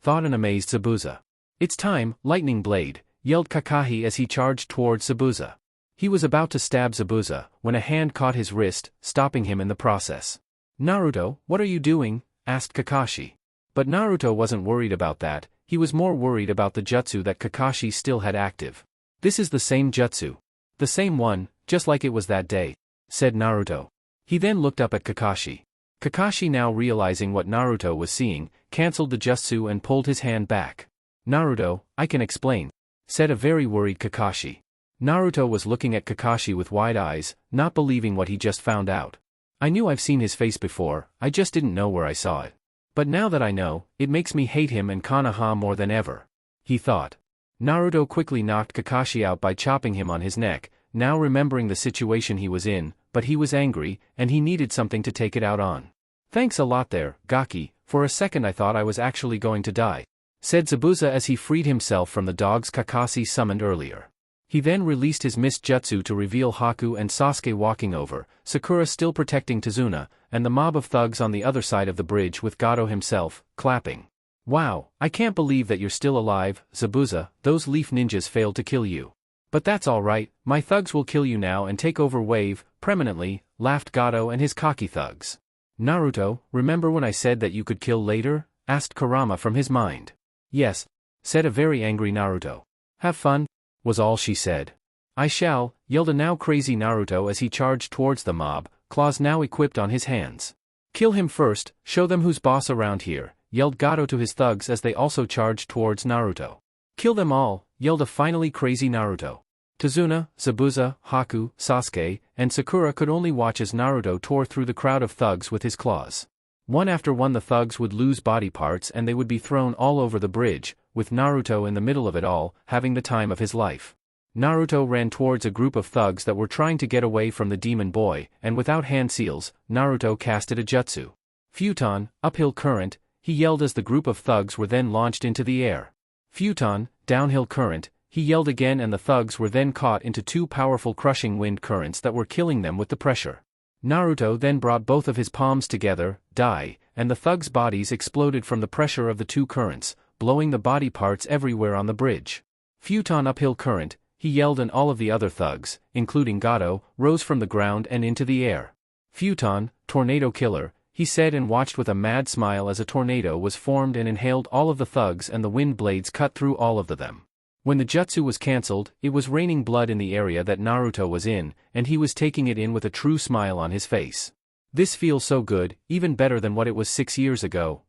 thought an amazed Zabuza. It's time, lightning blade, yelled Kakashi as he charged towards Zabuza. He was about to stab Zabuza, when a hand caught his wrist, stopping him in the process. Naruto, what are you doing? Asked Kakashi. But Naruto wasn't worried about that, he was more worried about the jutsu that Kakashi still had active. This is the same jutsu. The same one, just like it was that day, said Naruto. He then looked up at Kakashi. Kakashi, now realizing what Naruto was seeing, cancelled the jutsu and pulled his hand back. Naruto, I can explain, said a very worried Kakashi. Naruto was looking at Kakashi with wide eyes, not believing what he just found out. I knew I've seen his face before, I just didn't know where I saw it. But now that I know, it makes me hate him and Konoha more than ever, he thought. Naruto quickly knocked Kakashi out by chopping him on his neck, now remembering the situation he was in, but he was angry, and he needed something to take it out on. Thanks a lot there, Gaki, for a second I thought I was actually going to die, said Zabuza as he freed himself from the dogs Kakashi summoned earlier. He then released his mist jutsu to reveal Haku and Sasuke walking over, Sakura still protecting Tazuna, and the mob of thugs on the other side of the bridge with Gato himself, clapping. Wow, I can't believe that you're still alive, Zabuza, those leaf ninjas failed to kill you. But that's alright, my thugs will kill you now and take over wave, permanently, laughed Gato and his cocky thugs. Naruto, remember when I said that you could kill later? Asked Kurama from his mind. Yes, said a very angry Naruto. Have fun, was all she said. I shall, yelled a now crazy Naruto as he charged towards the mob, claws now equipped on his hands. Kill him first, show them who's boss around here, yelled Gato to his thugs as they also charged towards Naruto. Kill them all, yelled a finally crazy Naruto. Tazuna, Zabuza, Haku, Sasuke, and Sakura could only watch as Naruto tore through the crowd of thugs with his claws. One after one the thugs would lose body parts and they would be thrown all over the bridge, with Naruto in the middle of it all, having the time of his life. Naruto ran towards a group of thugs that were trying to get away from the demon boy, and without hand seals, Naruto casted a jutsu. Futon, uphill current, he yelled as the group of thugs were then launched into the air. Futon, downhill current, he yelled again and the thugs were then caught into two powerful crushing wind currents that were killing them with the pressure. Naruto then brought both of his palms together, die, and the thugs' bodies exploded from the pressure of the two currents, blowing the body parts everywhere on the bridge. Futon uphill current, he yelled and all of the other thugs, including Gato, rose from the ground and into the air. Futon, tornado killer, he said and watched with a mad smile as a tornado was formed and inhaled all of the thugs and the wind blades cut through all of them. When the jutsu was cancelled, it was raining blood in the area that Naruto was in, and he was taking it in with a true smile on his face. This feels so good, even better than what it was 6 years ago,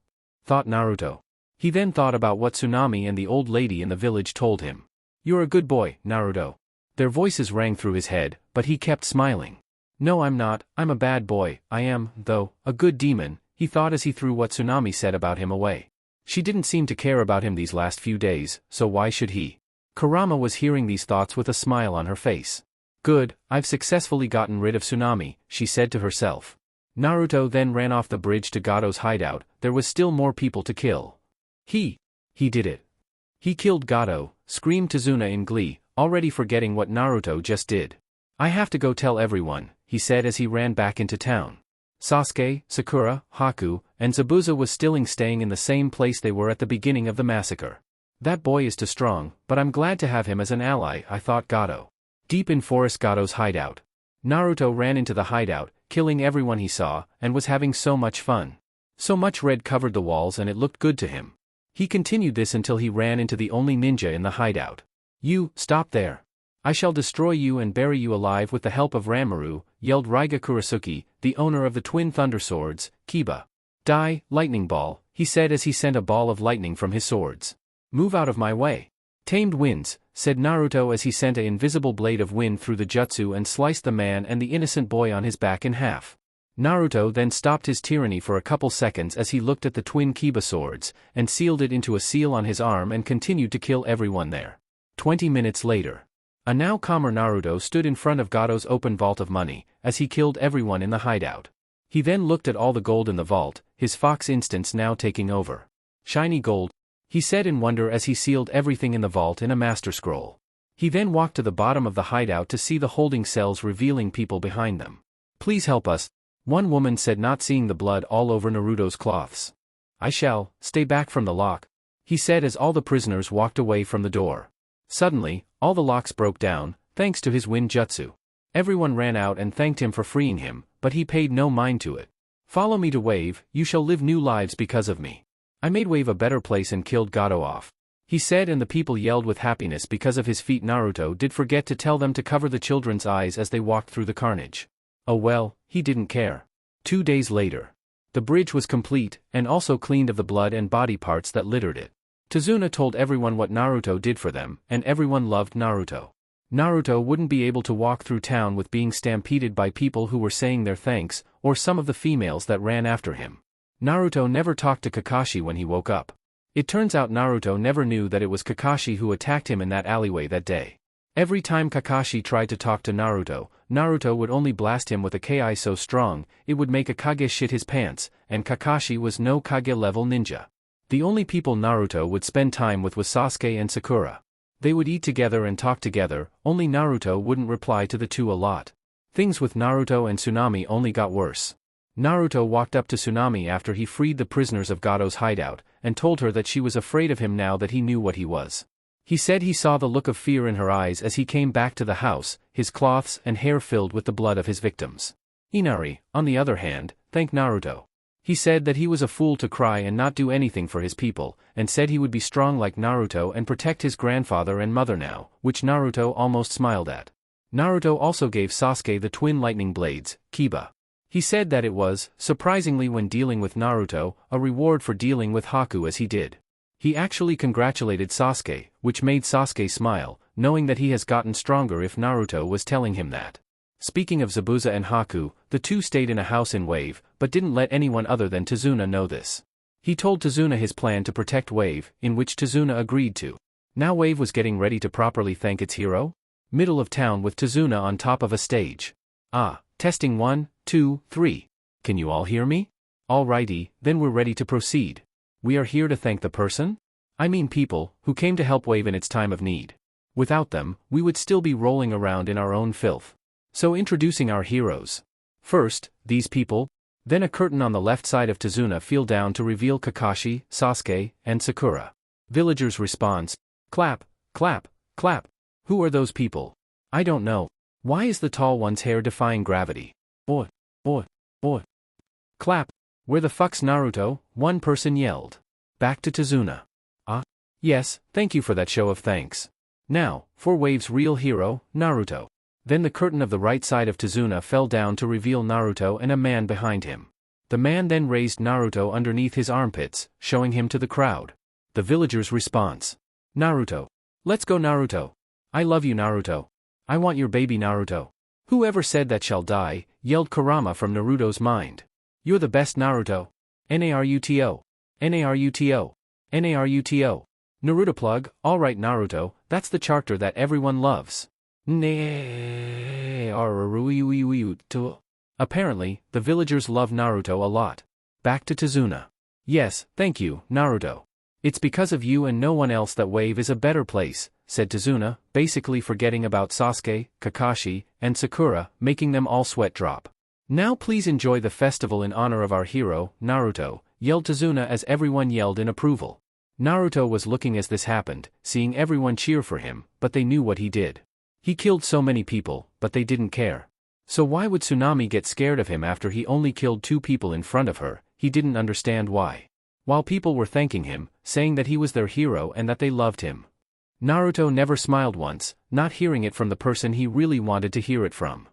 thought Naruto. He then thought about what Tsunami and the old lady in the village told him. You're a good boy, Naruto. Their voices rang through his head, but he kept smiling. No, I'm not, I'm a bad boy, I am, though, a good demon, he thought as he threw what Tsunami said about him away. She didn't seem to care about him these last few days, so why should he? Kurama was hearing these thoughts with a smile on her face. Good, I've successfully gotten rid of Tsunami, she said to herself. Naruto then ran off the bridge to Gato's hideout, there was still more people to kill. He did it. He killed Gato, screamed Tazuna in glee, already forgetting what Naruto just did. I have to go tell everyone, he said as he ran back into town. Sasuke, Sakura, Haku, and Zabuza was still staying in the same place they were at the beginning of the massacre. That boy is too strong, but I'm glad to have him as an ally, I thought Gato. Deep in Forest Gato's hideout. Naruto ran into the hideout, killing everyone he saw, and was having so much fun. So much red covered the walls and it looked good to him. He continued this until he ran into the only ninja in the hideout. You, stop there. I shall destroy you and bury you alive with the help of Ranmaru, yelled Raiga Kurasuke, the owner of the twin thunder swords, Kiba. Die, lightning ball, he said as he sent a ball of lightning from his swords. Move out of my way. Tamed winds, said Naruto as he sent an invisible blade of wind through the jutsu and sliced the man and the innocent boy on his back in half. Naruto then stopped his tyranny for a couple seconds as he looked at the twin Kiba swords, and sealed it into a seal on his arm and continued to kill everyone there. 20 minutes later. A now calmer Naruto stood in front of Gato's open vault of money, as he killed everyone in the hideout. He then looked at all the gold in the vault, his fox instance now taking over. Shiny gold. he said in wonder as he sealed everything in the vault in a master scroll. He then walked to the bottom of the hideout to see the holding cells revealing people behind them. Please help us, one woman said, not seeing the blood all over Naruto's cloths. I shall, stay back from the lock, he said as all the prisoners walked away from the door. Suddenly, all the locks broke down, thanks to his wind jutsu. Everyone ran out and thanked him for freeing him, but he paid no mind to it. Follow me to Wave, you shall live new lives because of me. I made Wave a better place and killed Gato off, he said, and the people yelled with happiness because of his feat. Naruto did forget to tell them to cover the children's eyes as they walked through the carnage. Oh well, he didn't care. 2 days later. The bridge was complete, and also cleaned of the blood and body parts that littered it. Tazuna told everyone what Naruto did for them, and everyone loved Naruto. Naruto wouldn't be able to walk through town with being stampeded by people who were saying their thanks, or some of the females that ran after him. Naruto never talked to Kakashi when he woke up. It turns out Naruto never knew that it was Kakashi who attacked him in that alleyway that day. Every time Kakashi tried to talk to Naruto, Naruto would only blast him with a Ki so strong, it would make a Kage shit his pants, and Kakashi was no Kage level ninja. The only people Naruto would spend time with was Sasuke and Sakura. They would eat together and talk together, only Naruto wouldn't reply to the two a lot. Things with Naruto and Tsunami only got worse. Naruto walked up to Tsunami after he freed the prisoners of Gato's hideout, and told her that she was afraid of him now that he knew what he was. He said he saw the look of fear in her eyes as he came back to the house, his cloths and hair filled with the blood of his victims. Inari, on the other hand, thanked Naruto. He said that he was a fool to cry and not do anything for his people, and said he would be strong like Naruto and protect his grandfather and mother now, which Naruto almost smiled at. Naruto also gave Sasuke the twin lightning blades, Kiba. He said that it was, surprisingly when dealing with Naruto, a reward for dealing with Haku as he did. He actually congratulated Sasuke, which made Sasuke smile, knowing that he has gotten stronger if Naruto was telling him that. Speaking of Zabuza and Haku, the two stayed in a house in Wave, but didn't let anyone other than Tazuna know this. He told Tazuna his plan to protect Wave, in which Tazuna agreed to. Now Wave was getting ready to properly thank its hero. Middle of town with Tazuna on top of a stage. Ah, testing 1, 2, 3. Can you all hear me? Alrighty, then we're ready to proceed. We are here to thank the person? I mean people, who came to help Wave in its time of need. Without them, we would still be rolling around in our own filth. So introducing our heroes. First, these people. Then a curtain on the left side of Tazuna fell down to reveal Kakashi, Sasuke, and Sakura. Villagers' response. Clap, clap, clap. Who are those people? I don't know. Why is the tall one's hair defying gravity? Boy. Clap. Where the fuck's Naruto? One person yelled. Back to Tazuna. Ah. Yes, thank you for that show of thanks. Now, for Wave's real hero, Naruto. Then the curtain of the right side of Tazuna fell down to reveal Naruto and a man behind him. The man then raised Naruto underneath his armpits, showing him to the crowd. The villagers' response. Naruto. Let's go Naruto. I love you Naruto. I want your baby Naruto. Whoever said that shall die, yelled Kurama from Naruto's mind. You're the best Naruto. Naruto. Naruto. Naruto. Naruto plug, alright Naruto, that's the character that everyone loves. Apparently, the villagers love Naruto a lot. Back to Tazuna. Yes, thank you, Naruto. It's because of you and no one else that Wave is a better place, said Tazuna, basically forgetting about Sasuke, Kakashi, and Sakura, making them all sweat drop. Now please enjoy the festival in honor of our hero, Naruto, yelled Tazuna as everyone yelled in approval. Naruto was looking as this happened, seeing everyone cheer for him, but they knew what he did. He killed so many people, but they didn't care. So why would Tsunami get scared of him after he only killed 2 people in front of her? He didn't understand why. While people were thanking him, saying that he was their hero and that they loved him. Naruto never smiled once, not hearing it from the person he really wanted to hear it from.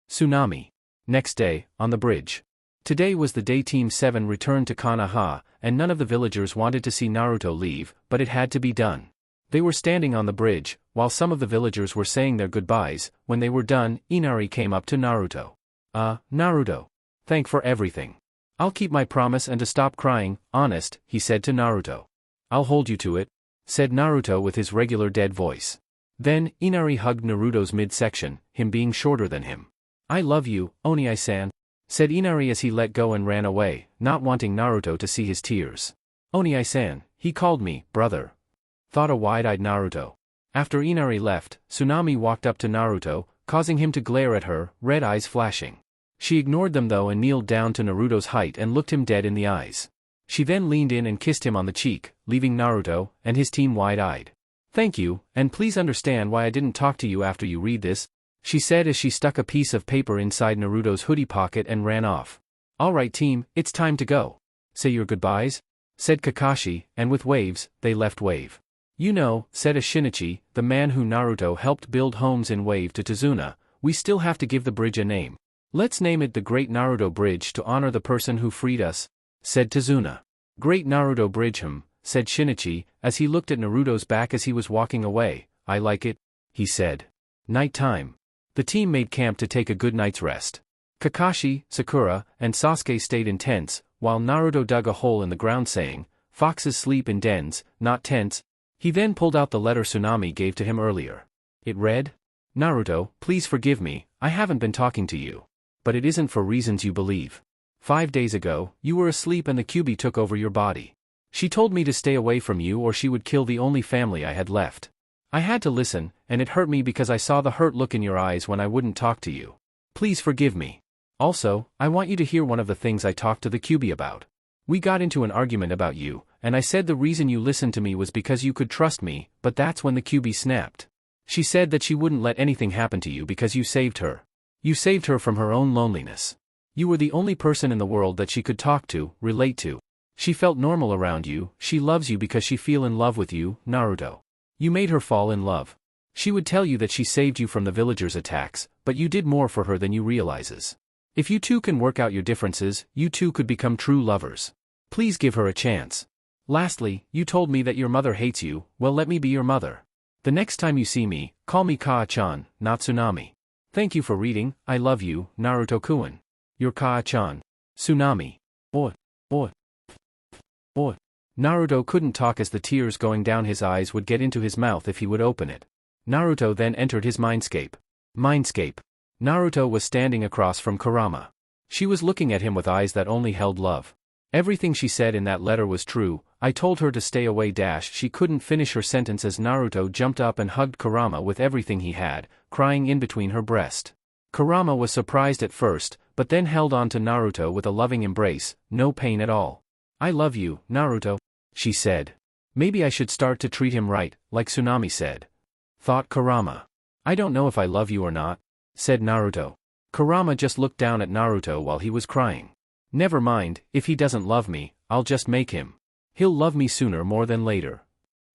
Tsunami. Next day, on the bridge. Today was the day Team 7 returned to Konaha, and none of the villagers wanted to see Naruto leave, but it had to be done. They were standing on the bridge, while some of the villagers were saying their goodbyes. When they were done, Inari came up to Naruto. Naruto. Thank for everything. I'll keep my promise and to stop crying, honest, he said to Naruto. I'll hold you to it, said Naruto with his regular dead voice. Then, Inari hugged Naruto's midsection, him being shorter than him. I love you, Oni-san, said Inari as he let go and ran away, not wanting Naruto to see his tears. Oni-san, he called me, brother. Thought a wide-eyed Naruto. After Inari left, Tsunami walked up to Naruto, causing him to glare at her, red eyes flashing. She ignored them though and kneeled down to Naruto's height and looked him dead in the eyes. She then leaned in and kissed him on the cheek, leaving Naruto and his team wide-eyed. Thank you, and please understand why I didn't talk to you after you read this, she said as she stuck a piece of paper inside Naruto's hoodie pocket and ran off. Alright team, it's time to go. Say your goodbyes? Said Kakashi, and with waves, they left Wave. You know, said Shinichi, the man who Naruto helped build homes in Wave to Tazuna, we still have to give the bridge a name. Let's name it the Great Naruto Bridge to honor the person who freed us, said Tazuna. Great Naruto Bridge said Shinichi, as he looked at Naruto's back as he was walking away. I like it, he said. Night time. The team made camp to take a good night's rest. Kakashi, Sakura, and Sasuke stayed in tents, while Naruto dug a hole in the ground saying, foxes sleep in dens, not tents. He then pulled out the letter Tsunami gave to him earlier. It read, Naruto, please forgive me, I haven't been talking to you. But it isn't for reasons you believe. 5 days ago, you were asleep and the Kyuubi took over your body. She told me to stay away from you or she would kill the only family I had left. I had to listen, and it hurt me because I saw the hurt look in your eyes when I wouldn't talk to you. Please forgive me. Also, I want you to hear one of the things I talked to the Kyuubi about. We got into an argument about you, and I said the reason you listened to me was because you could trust me, but that's when the Kyuubi snapped. She said that she wouldn't let anything happen to you because you saved her. You saved her from her own loneliness. You were the only person in the world that she could talk to, relate to. She felt normal around you, she loves you because she fell in love with you, Naruto. You made her fall in love. She would tell you that she saved you from the villagers' attacks, but you did more for her than you realizes. If you two can work out your differences, you two could become true lovers. Please give her a chance. Lastly, you told me that your mother hates you, well let me be your mother. The next time you see me, call me Kaa-chan, not Tsunami. Thank you for reading, I love you, Naruto-kun. Your Kaa-chan. Tsunami. Oi. Naruto couldn't talk as the tears going down his eyes would get into his mouth if he would open it. Naruto then entered his mindscape. Naruto was standing across from Kurama. She was looking at him with eyes that only held love. Everything she said in that letter was true. I told her to stay away. She couldn't finish her sentence as Naruto jumped up and hugged Kurama with everything he had, crying in between her breast. Kurama was surprised at first, but then held on to Naruto with a loving embrace, no pain at all. I love you, Naruto, she said. Maybe I should start to treat him right, like Tsunami said. Thought Kurama. I don't know if I love you or not, said Naruto. Kurama just looked down at Naruto while he was crying. Never mind, if he doesn't love me, I'll just make him. He'll love me sooner more than later.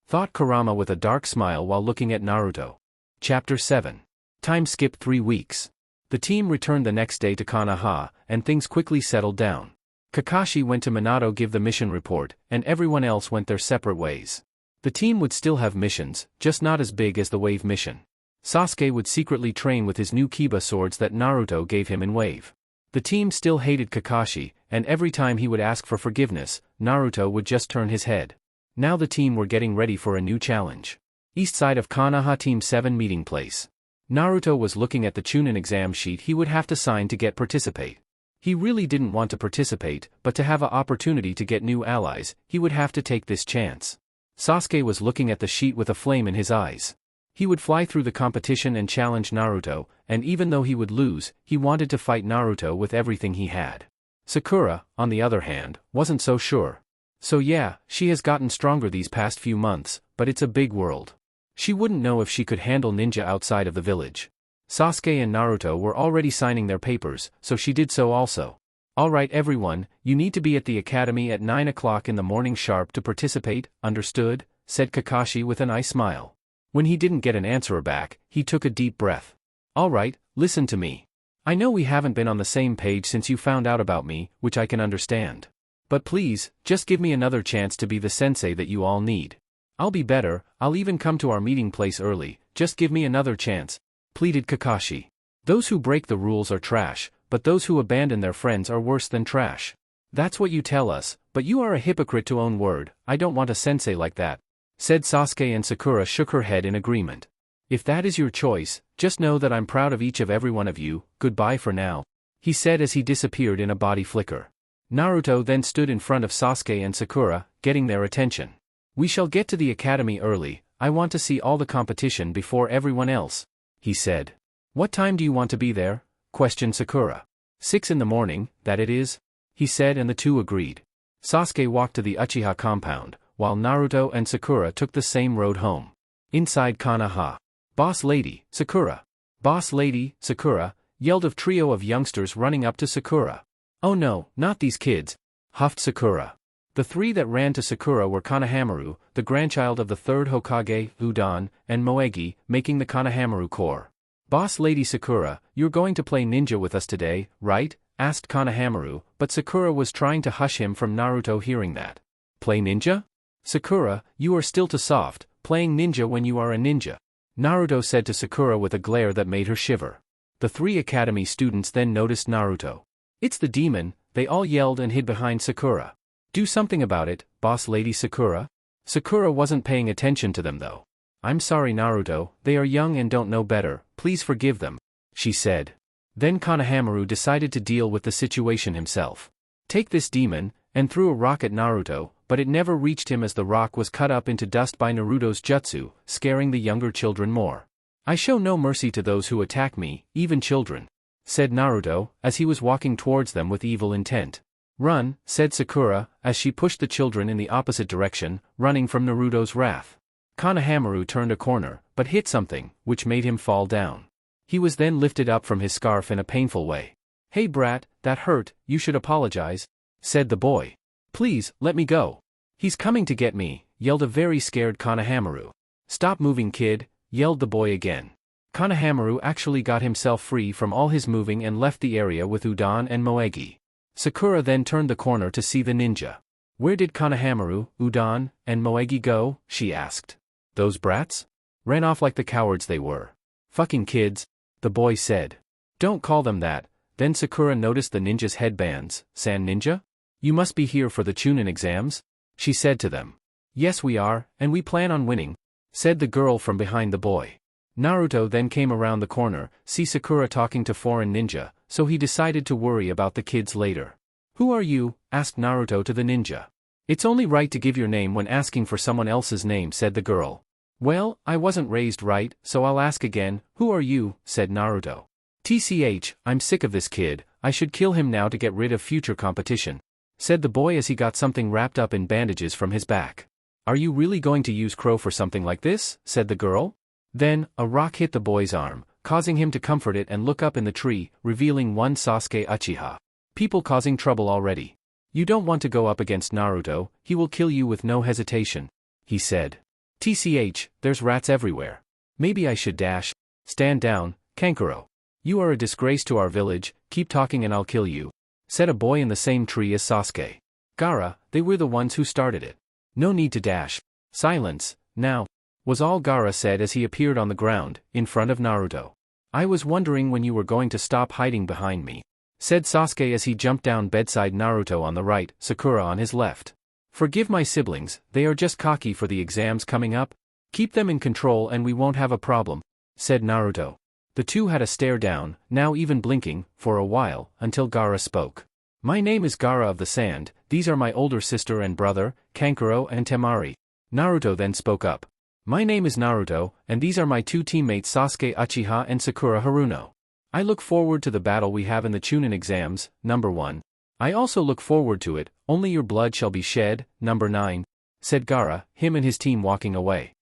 Thought Kurama with a dark smile while looking at Naruto. Chapter 7. Time skip 3 weeks. The team returned the next day to Konaha, and things quickly settled down. Kakashi went to Minato give the mission report, and everyone else went their separate ways. The team would still have missions, just not as big as the Wave mission. Sasuke would secretly train with his new Kiba swords that Naruto gave him in Wave. The team still hated Kakashi, and every time he would ask for forgiveness, Naruto would just turn his head. Now the team were getting ready for a new challenge. East side of Konaha Team 7 meeting place. Naruto was looking at the Chunin exam sheet he would have to sign to participate. He really didn't want to participate, but to have an opportunity to get new allies, he would have to take this chance. Sasuke was looking at the sheet with a flame in his eyes. He would fly through the competition and challenge Naruto, and even though he would lose, he wanted to fight Naruto with everything he had. Sakura, on the other hand, wasn't so sure. So yeah, she has gotten stronger these past few months, but it's a big world. She wouldn't know if she could handle ninja outside of the village. Sasuke and Naruto were already signing their papers, so she did so also. Alright everyone, you need to be at the academy at 9 o'clock in the morning sharp to participate, understood? Said Kakashi with an ice smile. When he didn't get an answer back, he took a deep breath. Alright, listen to me. I know we haven't been on the same page since you found out about me, which I can understand. But please, just give me another chance to be the sensei that you all need. I'll be better, I'll even come to our meeting place early, just give me another chance, pleaded Kakashi. Those who break the rules are trash, but those who abandon their friends are worse than trash. That's what you tell us, but you are a hypocrite to own word. I don't want a sensei like that, said Sasuke, and Sakura shook her head in agreement. If that is your choice, just know that I'm proud of each of every one of you. Goodbye for now, he said as he disappeared in a body flicker. Naruto then stood in front of Sasuke and Sakura, getting their attention. We shall get to the academy early, I want to see all the competition before everyone else, he said. What time do you want to be there? Questioned Sakura. 6 in the morning, that it is? He said, and the two agreed. Sasuke walked to the Uchiha compound, while Naruto and Sakura took the same road home. Inside Konaha. Boss lady, Sakura. Boss lady, Sakura, yelled a trio of youngsters running up to Sakura. Oh no, not these kids, huffed Sakura. The three that ran to Sakura were Konohamaru, the grandchild of the third Hokage, Udan, and Moegi, making the Konohamaru Corps. Boss lady Sakura, you're going to play ninja with us today, right? Asked Konohamaru, but Sakura was trying to hush him from Naruto hearing that. Play ninja? Sakura, you are still too soft, playing ninja when you are a ninja, Naruto said to Sakura with a glare that made her shiver. The three academy students then noticed Naruto. It's the demon, they all yelled and hid behind Sakura. Do something about it, boss lady Sakura? Sakura wasn't paying attention to them though. I'm sorry Naruto, they are young and don't know better, please forgive them, she said. Then Konohamaru decided to deal with the situation himself. Take this demon, and threw a rock at Naruto, but it never reached him as the rock was cut up into dust by Naruto's jutsu, scaring the younger children more. I show no mercy to those who attack me, even children, said Naruto, as he was walking towards them with evil intent. Run, said Sakura, as she pushed the children in the opposite direction, running from Naruto's wrath. Konohamaru turned a corner, but hit something, which made him fall down. He was then lifted up from his scarf in a painful way. Hey brat, that hurt, you should apologize, said the boy. Please, let me go. He's coming to get me, yelled a very scared Konohamaru. Stop moving kid, yelled the boy again. Konohamaru actually got himself free from all his moving and left the area with Udan and Moegi. Sakura then turned the corner to see the ninja. Where did Konohamaru, Udan, and Moegi go? She asked. Those brats? Ran off like the cowards they were. Fucking kids, the boy said. Don't call them that. Then Sakura noticed the ninjas' headbands. Sand ninja? You must be here for the Chunin exams? She said to them. Yes we are, and we plan on winning, said the girl from behind the boy. Naruto then came around the corner, see Sakura talking to foreign ninja, so he decided to worry about the kids later. Who are you? Asked Naruto to the ninja. It's only right to give your name when asking for someone else's name, said the girl. Well, I wasn't raised right, so I'll ask again, who are you? Said Naruto. TCH, I'm sick of this kid, I should kill him now to get rid of future competition, said the boy as he got something wrapped up in bandages from his back. Are you really going to use Crow for something like this? Said the girl. Then, a rock hit the boy's arm, causing him to comfort it and look up in the tree, revealing one Sasuke Uchiha. People causing trouble already. You don't want to go up against Naruto, he will kill you with no hesitation, he said. TCH, there's rats everywhere. Maybe I should dash. Stand down, Kankuro. You are a disgrace to our village, keep talking and I'll kill you, said a boy in the same tree as Sasuke. Gaara, they were the ones who started it. No need to dash. Silence, now, was all Gaara said as he appeared on the ground, in front of Naruto. I was wondering when you were going to stop hiding behind me, said Sasuke as he jumped down bedside Naruto on the right, Sakura on his left. Forgive my siblings, they are just cocky for the exams coming up. Keep them in control and we won't have a problem, said Naruto. The two had a stare down, now even blinking, for a while, until Gaara spoke. My name is Gaara of the Sand, these are my older sister and brother, Kankuro and Temari. Naruto then spoke up. My name is Naruto, and these are my two teammates Sasuke Uchiha and Sakura Haruno. I look forward to the battle we have in the Chunin exams, number 1. I also look forward to it, only your blood shall be shed, number 9, said Gaara, him and his team walking away.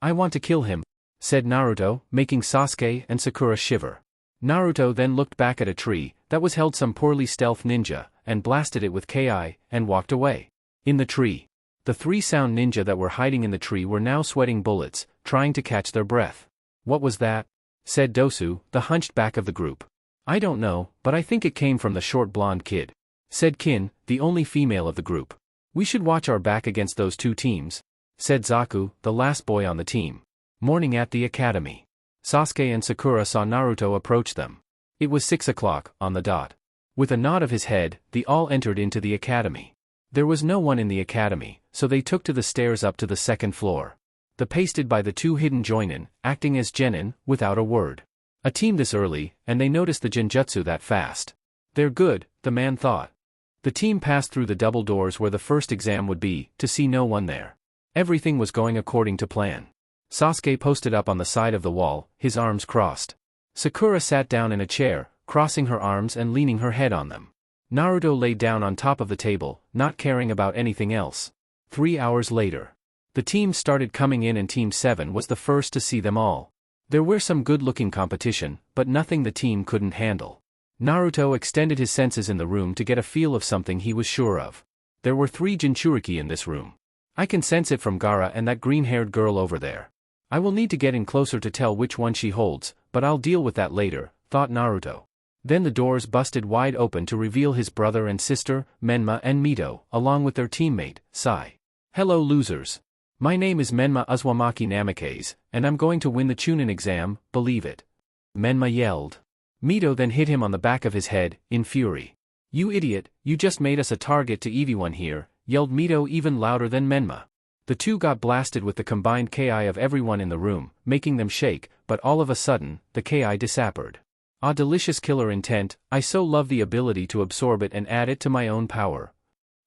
I want to kill him, said Naruto, making Sasuke and Sakura shiver. Naruto then looked back at a tree that was held some poorly stealth ninja, and blasted it with Ki, and walked away. In the tree. The 3 sound ninja that were hiding in the tree were now sweating bullets, trying to catch their breath. What was that? Said Dosu, the hunched back of the group. I don't know, but I think it came from the short blonde kid, said Kin, the only female of the group. We should watch our back against those 2 teams, said Zaku, the last boy on the team. Morning at the academy. Sasuke and Sakura saw Naruto approach them. It was 6 o'clock, on the dot. With a nod of his head, they all entered into the academy. There was no one in the academy, so they took to the stairs up to the 2nd floor. The pasted by the 2 hidden joinin, acting as genin, without a word. A team this early, and they noticed the genjutsu that fast. They're good, the man thought. The team passed through the double doors where the first exam would be, to see no one there. Everything was going according to plan. Sasuke posted up on the side of the wall, his arms crossed. Sakura sat down in a chair, crossing her arms and leaning her head on them. Naruto lay down on top of the table, not caring about anything else. 3 hours later. The teams started coming in and Team 7 was the first to see them all. There were some good-looking competition, but nothing the team couldn't handle. Naruto extended his senses in the room to get a feel of something he was sure of. There were 3 Jinchuriki in this room. I can sense it from Gaara and that green-haired girl over there. I will need to get in closer to tell which one she holds, but I'll deal with that later, thought Naruto. Then the doors busted wide open to reveal his brother and sister, Menma and Mito, along with their teammate, Sai. Hello losers. My name is Menma Uzumaki Namikaze, and I'm going to win the Chunin exam, believe it. Menma yelled. Mito then hit him on the back of his head, in fury. You idiot, you just made us a target to everyone here, yelled Mito even louder than Menma. The two got blasted with the combined ki of everyone in the room, making them shake, but all of a sudden, the ki disappeared. Ah, delicious killer intent, I so love the ability to absorb it and add it to my own power.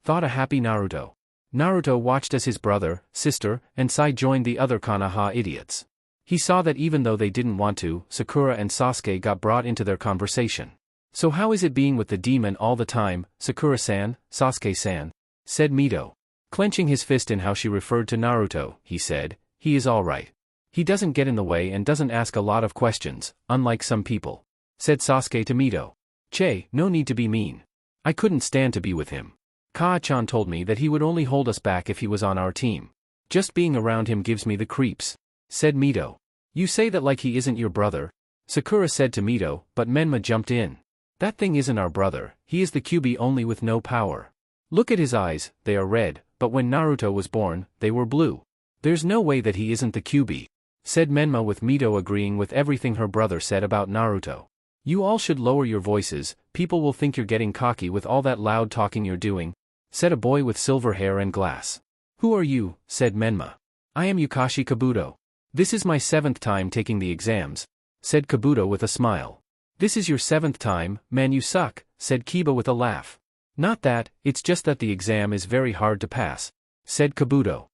Thought a happy Naruto. Naruto watched as his brother, sister, and Sai joined the other Konoha idiots. He saw that even though they didn't want to, Sakura and Sasuke got brought into their conversation. So how is it being with the demon all the time, Sakura-san, Sasuke-san? Said Mito. Clenching his fist in how she referred to Naruto, he said, he is alright. He doesn't get in the way and doesn't ask a lot of questions, unlike some people. Said Sasuke to Mito. Che, no need to be mean. I couldn't stand to be with him. Kaa-chan told me that he would only hold us back if he was on our team. Just being around him gives me the creeps. Said Mito. You say that like he isn't your brother? Sakura said to Mito, but Menma jumped in. That thing isn't our brother, he is the Kyuubi only with no power. Look at his eyes, they are red, but when Naruto was born, they were blue. There's no way that he isn't the Kyuubi. Said Menma with Mito agreeing with everything her brother said about Naruto. You all should lower your voices, people will think you're getting cocky with all that loud talking you're doing. Said a boy with silver hair and glass. Who are you? Said Menma. I am Yukashi Kabuto. This is my 7th time taking the exams. Said Kabuto with a smile. This is your 7th time, man you suck, said Kiba with a laugh. Not that, it's just that the exam is very hard to pass. Said Kabuto.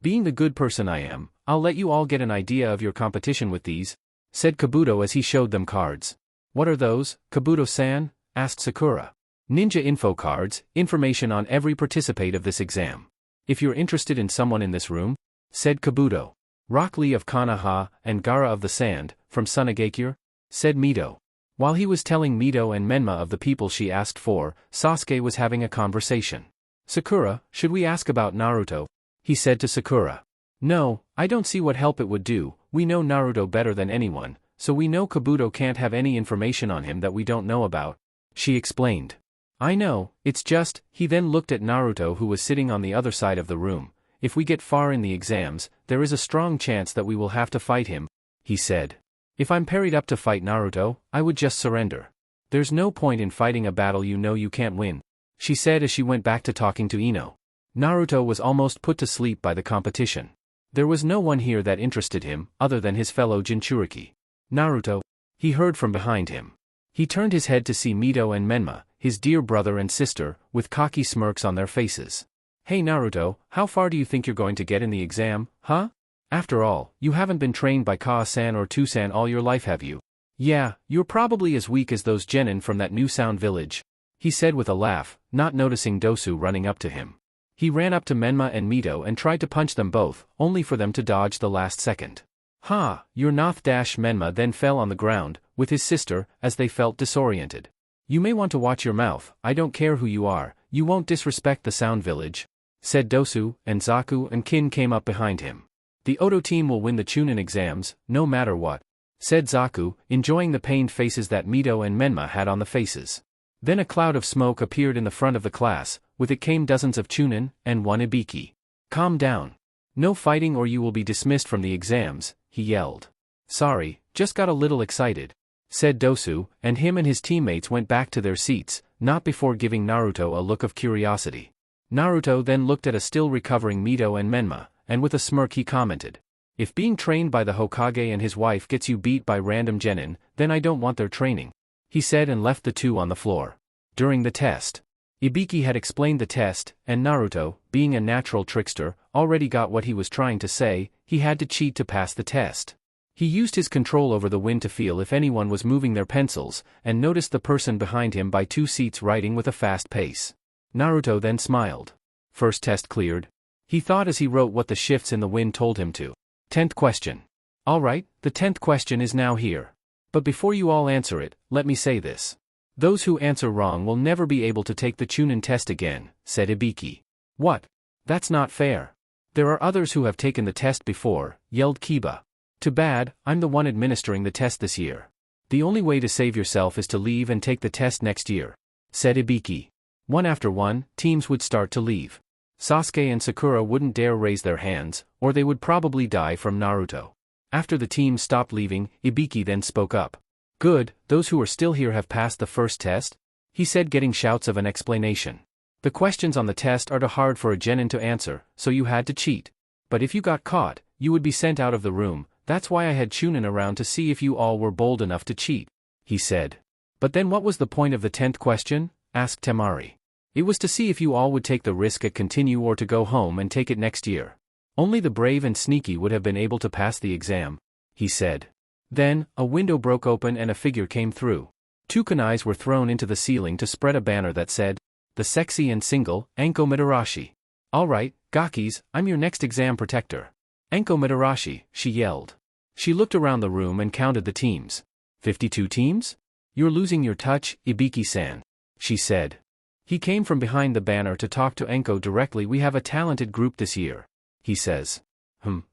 Being the good person I am, I'll let you all get an idea of your competition with these. Said Kabuto as he showed them cards. What are those, Kabuto-san? Asked Sakura. Ninja info cards, information on every participant of this exam. If you're interested in someone in this room, said Kabuto. Rock Lee of Konaha, and Gaara of the Sand, from Sunagakure? Said Mito. While he was telling Mito and Menma of the people she asked for, Sasuke was having a conversation. Sakura, should we ask about Naruto? He said to Sakura. No, I don't see what help it would do, we know Naruto better than anyone, so we know Kabuto can't have any information on him that we don't know about. She explained. I know, it's just, he then looked at Naruto who was sitting on the other side of the room. If we get far in the exams, there is a strong chance that we will have to fight him, he said. If I'm paired up to fight Naruto, I would just surrender. There's no point in fighting a battle you know you can't win, she said as she went back to talking to Ino. Naruto was almost put to sleep by the competition. There was no one here that interested him, other than his fellow Jinchuriki. Naruto, he heard from behind him. He turned his head to see Mito and Menma, his dear brother and sister, with cocky smirks on their faces. Hey Naruto, how far do you think you're going to get in the exam, huh? After all, you haven't been trained by Kaa-san or Two-san all your life have you? Yeah, you're probably as weak as those genin from that new sound village. He said with a laugh, not noticing Dosu running up to him. He ran up to Menma and Mito and tried to punch them both, only for them to dodge the last second. Ha, you're noth dash Menma then fell on the ground, with his sister, as they felt disoriented. You may want to watch your mouth, I don't care who you are, you won't disrespect the sound village. Said Dosu, and Zaku and Kin came up behind him. The Oto team will win the Chunin exams, no matter what. Said Zaku, enjoying the pained faces that Mito and Menma had on the faces. Then a cloud of smoke appeared in the front of the class, with it came dozens of Chunin, and one Ibiki. Calm down. No fighting or you will be dismissed from the exams, he yelled. Sorry, just got a little excited. Said Dosu, and him and his teammates went back to their seats, not before giving Naruto a look of curiosity. Naruto then looked at a still recovering Mito and Menma, and with a smirk he commented. If being trained by the Hokage and his wife gets you beat by random genin, then I don't want their training. He said and left the two on the floor. During the test. Ibiki had explained the test, and Naruto, being a natural trickster, already got what he was trying to say. He had to cheat to pass the test. He used his control over the wind to feel if anyone was moving their pencils, and noticed the person behind him by 2 seats writing with a fast pace. Naruto then smiled. First test cleared. He thought as he wrote what the shifts in the wind told him to. 10th question. Alright, the 10th question is now here. But before you all answer it, let me say this. Those who answer wrong will never be able to take the Chunin test again, said Ibiki. What? That's not fair. There are others who have taken the test before, yelled Kiba. Too bad, I'm the one administering the test this year. The only way to save yourself is to leave and take the test next year, said Ibiki. One after one, teams would start to leave. Sasuke and Sakura wouldn't dare raise their hands, or they would probably die from Naruto. After the teams stopped leaving, Ibiki then spoke up. Good, those who are still here have passed the first test? He said, getting shouts of an explanation. The questions on the test are too hard for a genin to answer, so you had to cheat. But if you got caught, you would be sent out of the room. That's why I had Chunin around to see if you all were bold enough to cheat, he said. But then what was the point of the 10th question? Asked Temari. It was to see if you all would take the risk at continue or to go home and take it next year. Only the brave and sneaky would have been able to pass the exam, he said. Then, a window broke open and a figure came through. 2 kunais were thrown into the ceiling to spread a banner that said, "The sexy and single, Anko Mitarashi." Alright, Gakis, I'm your next exam protector. Anko Mitarashi, she yelled. She looked around the room and counted the teams. 52 teams? You're losing your touch, Ibiki-san, she said. He came from behind the banner to talk to Anko directly. We have a talented group this year, he says.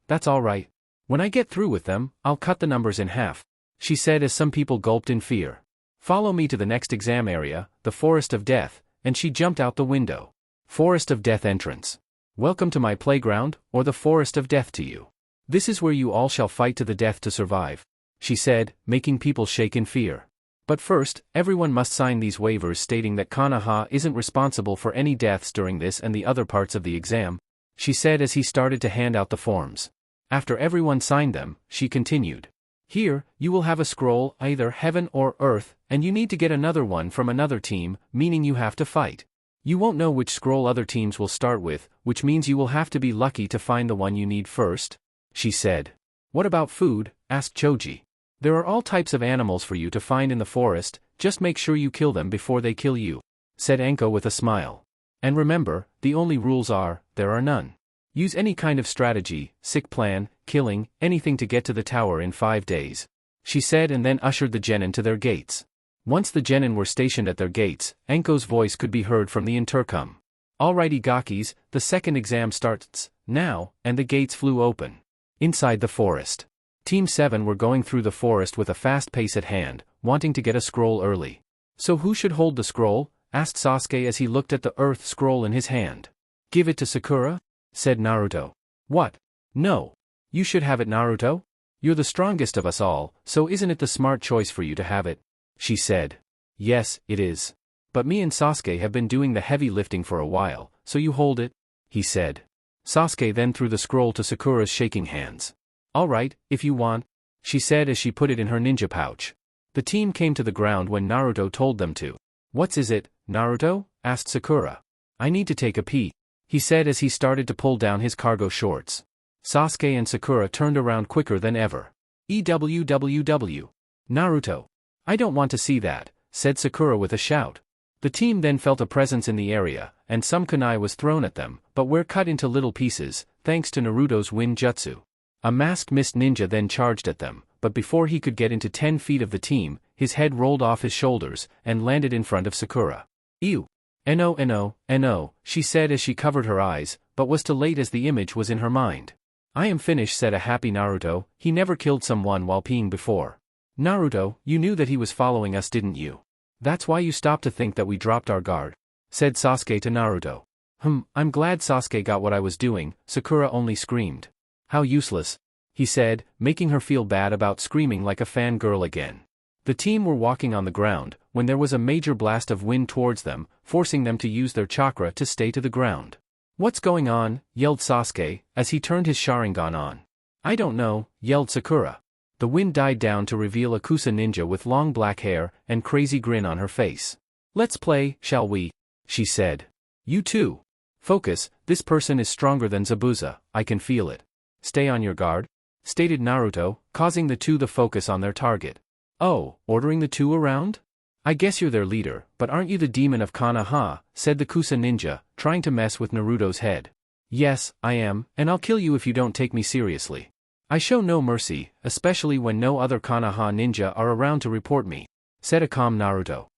That's alright. When I get through with them, I'll cut the numbers in half, she said as some people gulped in fear. Follow me to the next exam area, the Forest of Death, and she jumped out the window. Forest of Death entrance. Welcome to my playground, or the Forest of Death to you. This is where you all shall fight to the death to survive, she said, making people shake in fear. But first, everyone must sign these waivers stating that Konaha isn't responsible for any deaths during this and the other parts of the exam, she said as he started to hand out the forms. After everyone signed them, she continued. Here, you will have a scroll, either heaven or earth, and you need to get another one from another team, meaning you have to fight. You won't know which scroll other teams will start with, which means you will have to be lucky to find the one you need first, she said. What about food? Asked Choji. There are all types of animals for you to find in the forest, just make sure you kill them before they kill you, said Anko with a smile. And remember, the only rules are, there are none. Use any kind of strategy, sick plan, killing, anything to get to the tower in 5 days, she said, and then ushered the genin to their gates. Once the genin were stationed at their gates, Anko's voice could be heard from the intercom. Alrighty Gakis, the second exam starts now, and the gates flew open. Inside the forest. Team 7 were going through the forest with a fast pace at hand, wanting to get a scroll early. So who should hold the scroll? Asked Sasuke as he looked at the earth scroll in his hand. Give it to Sakura? Said Naruto. What? No. You should have it, Naruto. You're the strongest of us all, so isn't it the smart choice for you to have it? She said. Yes, it is. But me and Sasuke have been doing the heavy lifting for a while, so you hold it, he said. Sasuke then threw the scroll to Sakura's shaking hands. Alright, if you want, she said as she put it in her ninja pouch. The team came to the ground when Naruto told them to. What is it, Naruto? Asked Sakura. I need to take a pee, he said as he started to pull down his cargo shorts. Sasuke and Sakura turned around quicker than ever. EWWW. Naruto. I don't want to see that, said Sakura with a shout. The team then felt a presence in the area, and some kunai was thrown at them, but were cut into little pieces, thanks to Naruto's wind jutsu. A masked mist ninja then charged at them, but before he could get into 10 feet of the team, his head rolled off his shoulders, and landed in front of Sakura. Ew. No, she said as she covered her eyes, but was too late as the image was in her mind. I am finished, said a happy Naruto. He never killed someone while peeing before. Naruto, you knew that he was following us, didn't you? That's why you stopped to think that we dropped our guard, said Sasuke to Naruto. I'm glad Sasuke got what I was doing, Sakura only screamed. How useless, he said, making her feel bad about screaming like a fangirl again. The team were walking on the ground, when there was a major blast of wind towards them, forcing them to use their chakra to stay to the ground. What's going on? Yelled Sasuke, as he turned his Sharingan on. I don't know, yelled Sakura. The wind died down to reveal a Kusa ninja with long black hair and crazy grin on her face. Let's play, shall we? she said. You too. Focus, this person is stronger than Zabuza, I can feel it. Stay on your guard, stated Naruto, causing the two to focus on their target. Oh, ordering the two around? I guess you're their leader, but aren't you the demon of Konaha, said the Kusa ninja, trying to mess with Naruto's head. Yes, I am, and I'll kill you if you don't take me seriously. I show no mercy, especially when no other Konoha ninja are around to report me, said a calm Naruto.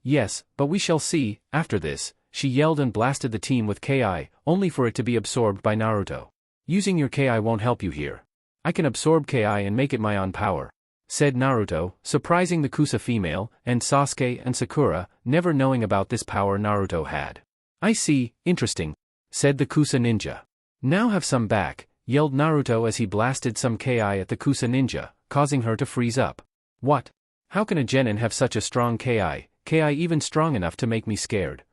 Yes, but we shall see. After this, she yelled and blasted the team with Ki, only for it to be absorbed by Naruto. Using your Ki won't help you here. I can absorb Ki and make it my own power, said Naruto, surprising the Kusa female, and Sasuke and Sakura, never knowing about this power Naruto had. I see, interesting, said the Kusa ninja. Now have some back, yelled Naruto as he blasted some Ki at the Kusa ninja, causing her to freeze up. What? How can a genin have such a strong Ki even strong enough to make me scared?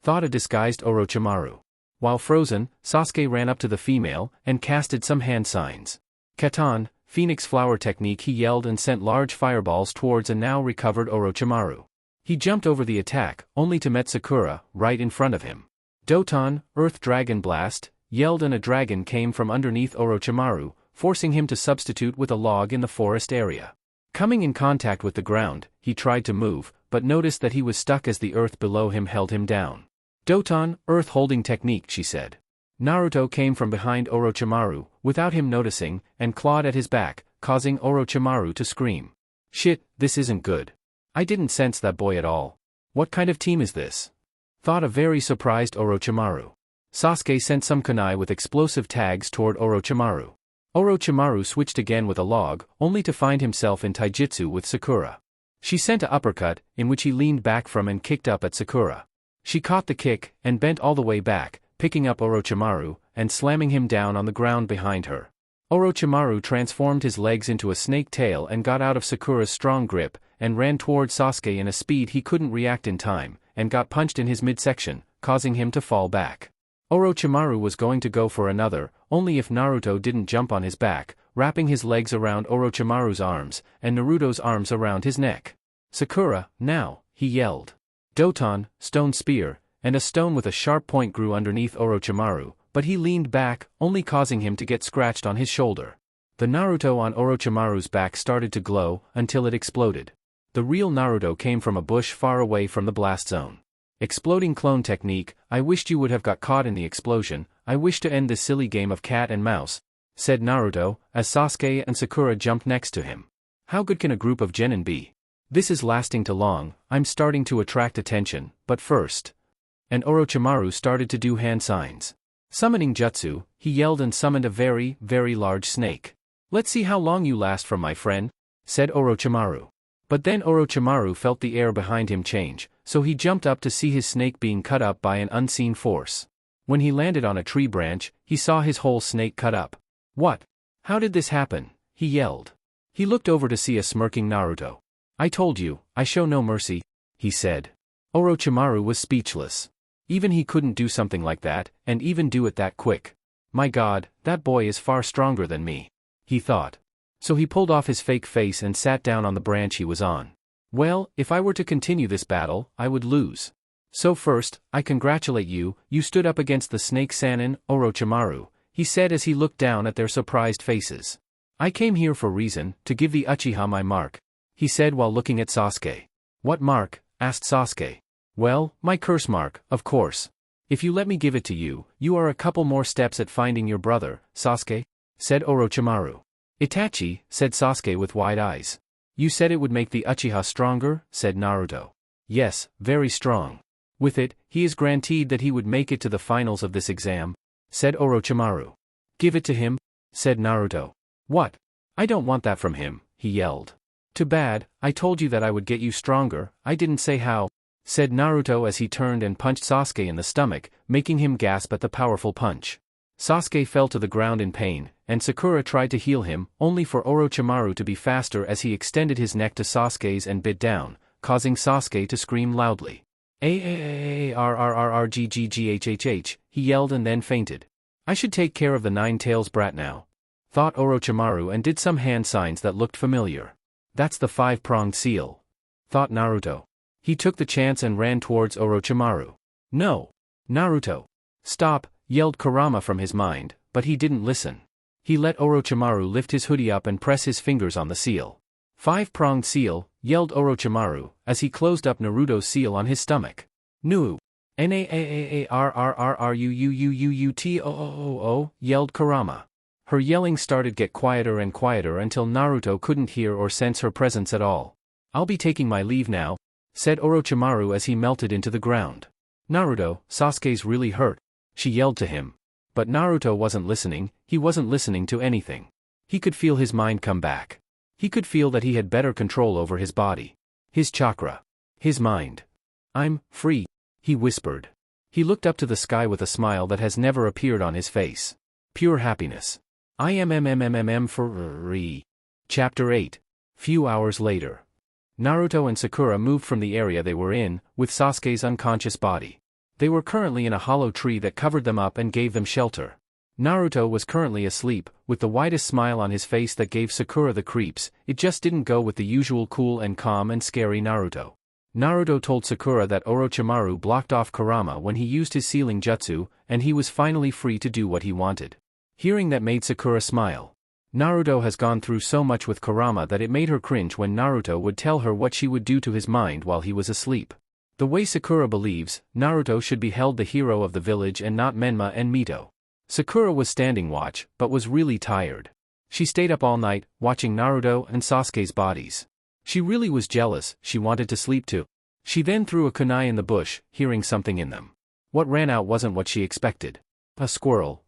Thought a disguised Orochimaru. While frozen, Sasuke ran up to the female, and casted some hand signs. Katan, Phoenix Flower technique, he yelled and sent large fireballs towards a now recovered Orochimaru. He jumped over the attack, only to meet Sakura, right in front of him. Doton, Earth Dragon Blast, yelled and a dragon came from underneath Orochimaru, forcing him to substitute with a log in the forest area. Coming in contact with the ground, he tried to move, but noticed that he was stuck as the earth below him held him down. Doton, Earth Holding Technique, she said. Naruto came from behind Orochimaru, without him noticing, and clawed at his back, causing Orochimaru to scream. Shit, this isn't good. I didn't sense that boy at all. What kind of team is this? Thought a very surprised Orochimaru. Sasuke sent some kunai with explosive tags toward Orochimaru. Orochimaru switched again with a log, only to find himself in taijutsu with Sakura. She sent a uppercut, in which he leaned back from and kicked up at Sakura. She caught the kick, and bent all the way back, picking up Orochimaru, and slamming him down on the ground behind her. Orochimaru transformed his legs into a snake tail and got out of Sakura's strong grip, and ran toward Sasuke in a speed he couldn't react in time, and got punched in his midsection, causing him to fall back. Orochimaru was going to go for another, only if Naruto didn't jump on his back, wrapping his legs around Orochimaru's arms, and Naruto's arms around his neck. Sakura, now, he yelled. Doton, Stone Spear, and a stone with a sharp point grew underneath Orochimaru, but he leaned back, only causing him to get scratched on his shoulder. The Naruto on Orochimaru's back started to glow, until it exploded. The real Naruto came from a bush far away from the blast zone. Exploding clone technique, I wished you would have got caught in the explosion, I wish to end this silly game of cat and mouse, said Naruto, as Sasuke and Sakura jumped next to him. How good can a group of genin be? This is lasting too long, I'm starting to attract attention, but first. And Orochimaru started to do hand signs. Summoning jutsu, he yelled and summoned a very, very large snake. Let's see how long you last from my friend, said Orochimaru. But then Orochimaru felt the air behind him change, so he jumped up to see his snake being cut up by an unseen force. When he landed on a tree branch, he saw his whole snake cut up. What? How did this happen? He yelled. He looked over to see a smirking Naruto. I told you, I show no mercy, he said. Orochimaru was speechless. Even he couldn't do something like that, and even do it that quick. My god, that boy is far stronger than me, he thought. So he pulled off his fake face and sat down on the branch he was on. Well, if I were to continue this battle, I would lose. So first, I congratulate you, you stood up against the snake Sannin, Orochimaru, he said as he looked down at their surprised faces. I came here for reason, to give the Uchiha my mark, he said while looking at Sasuke. What mark? Asked Sasuke. Well, my curse mark, of course. If you let me give it to you, you are a couple more steps at finding your brother, Sasuke, said Orochimaru. Itachi, said Sasuke with wide eyes. You said it would make the Uchiha stronger, said Naruto. Yes, very strong. With it, he is guaranteed that he would make it to the finals of this exam, said Orochimaru. Give it to him, said Naruto. What? I don't want that from him, he yelled. Too bad, I told you that I would get you stronger, I didn't say how, said Naruto as he turned and punched Sasuke in the stomach, making him gasp at the powerful punch. Sasuke fell to the ground in pain, and Sakura tried to heal him, only for Orochimaru to be faster as he extended his neck to Sasuke's and bit down, causing Sasuke to scream loudly. A-R-R-R-G-G-G-H-H-H, he yelled and then fainted. I should take care of the Nine-Tails brat now, thought Orochimaru and did some hand signs that looked familiar. That's the five-pronged seal, thought Naruto. He took the chance and ran towards Orochimaru. No. Naruto. Stop, yelled Kurama from his mind, but he didn't listen. He let Orochimaru lift his hoodie up and press his fingers on the seal. Five-pronged seal, yelled Orochimaru, as he closed up Naruto's seal on his stomach. Nu. Naarrrruuuuuuuto, yelled Kurama. Her yelling started get quieter and quieter until Naruto couldn't hear or sense her presence at all. I'll be taking my leave now, said Orochimaru as he melted into the ground. Naruto, Sasuke's really hurt, she yelled to him. But Naruto wasn't listening, he wasn't listening to anything. He could feel his mind come back. He could feel that he had better control over his body. His chakra. His mind. I'm free, he whispered. He looked up to the sky with a smile that has never appeared on his face. Pure happiness. I am free. Chapter 8. Few hours later. Naruto and Sakura moved from the area they were in, with Sasuke's unconscious body. They were currently in a hollow tree that covered them up and gave them shelter. Naruto was currently asleep, with the widest smile on his face that gave Sakura the creeps. It just didn't go with the usual cool and calm and scary Naruto. Naruto told Sakura that Orochimaru blocked off Kurama when he used his sealing jutsu, and he was finally free to do what he wanted. Hearing that made Sakura smile. Naruto has gone through so much with Kurama that it made her cringe when Naruto would tell her what she would do to his mind while he was asleep. The way Sakura believes, Naruto should be held the hero of the village and not Menma and Mito. Sakura was standing watch, but was really tired. She stayed up all night, watching Naruto and Sasuke's bodies. She really was jealous, she wanted to sleep too. She then threw a kunai in the bush, hearing something in them. What ran out wasn't what she expected. A squirrel,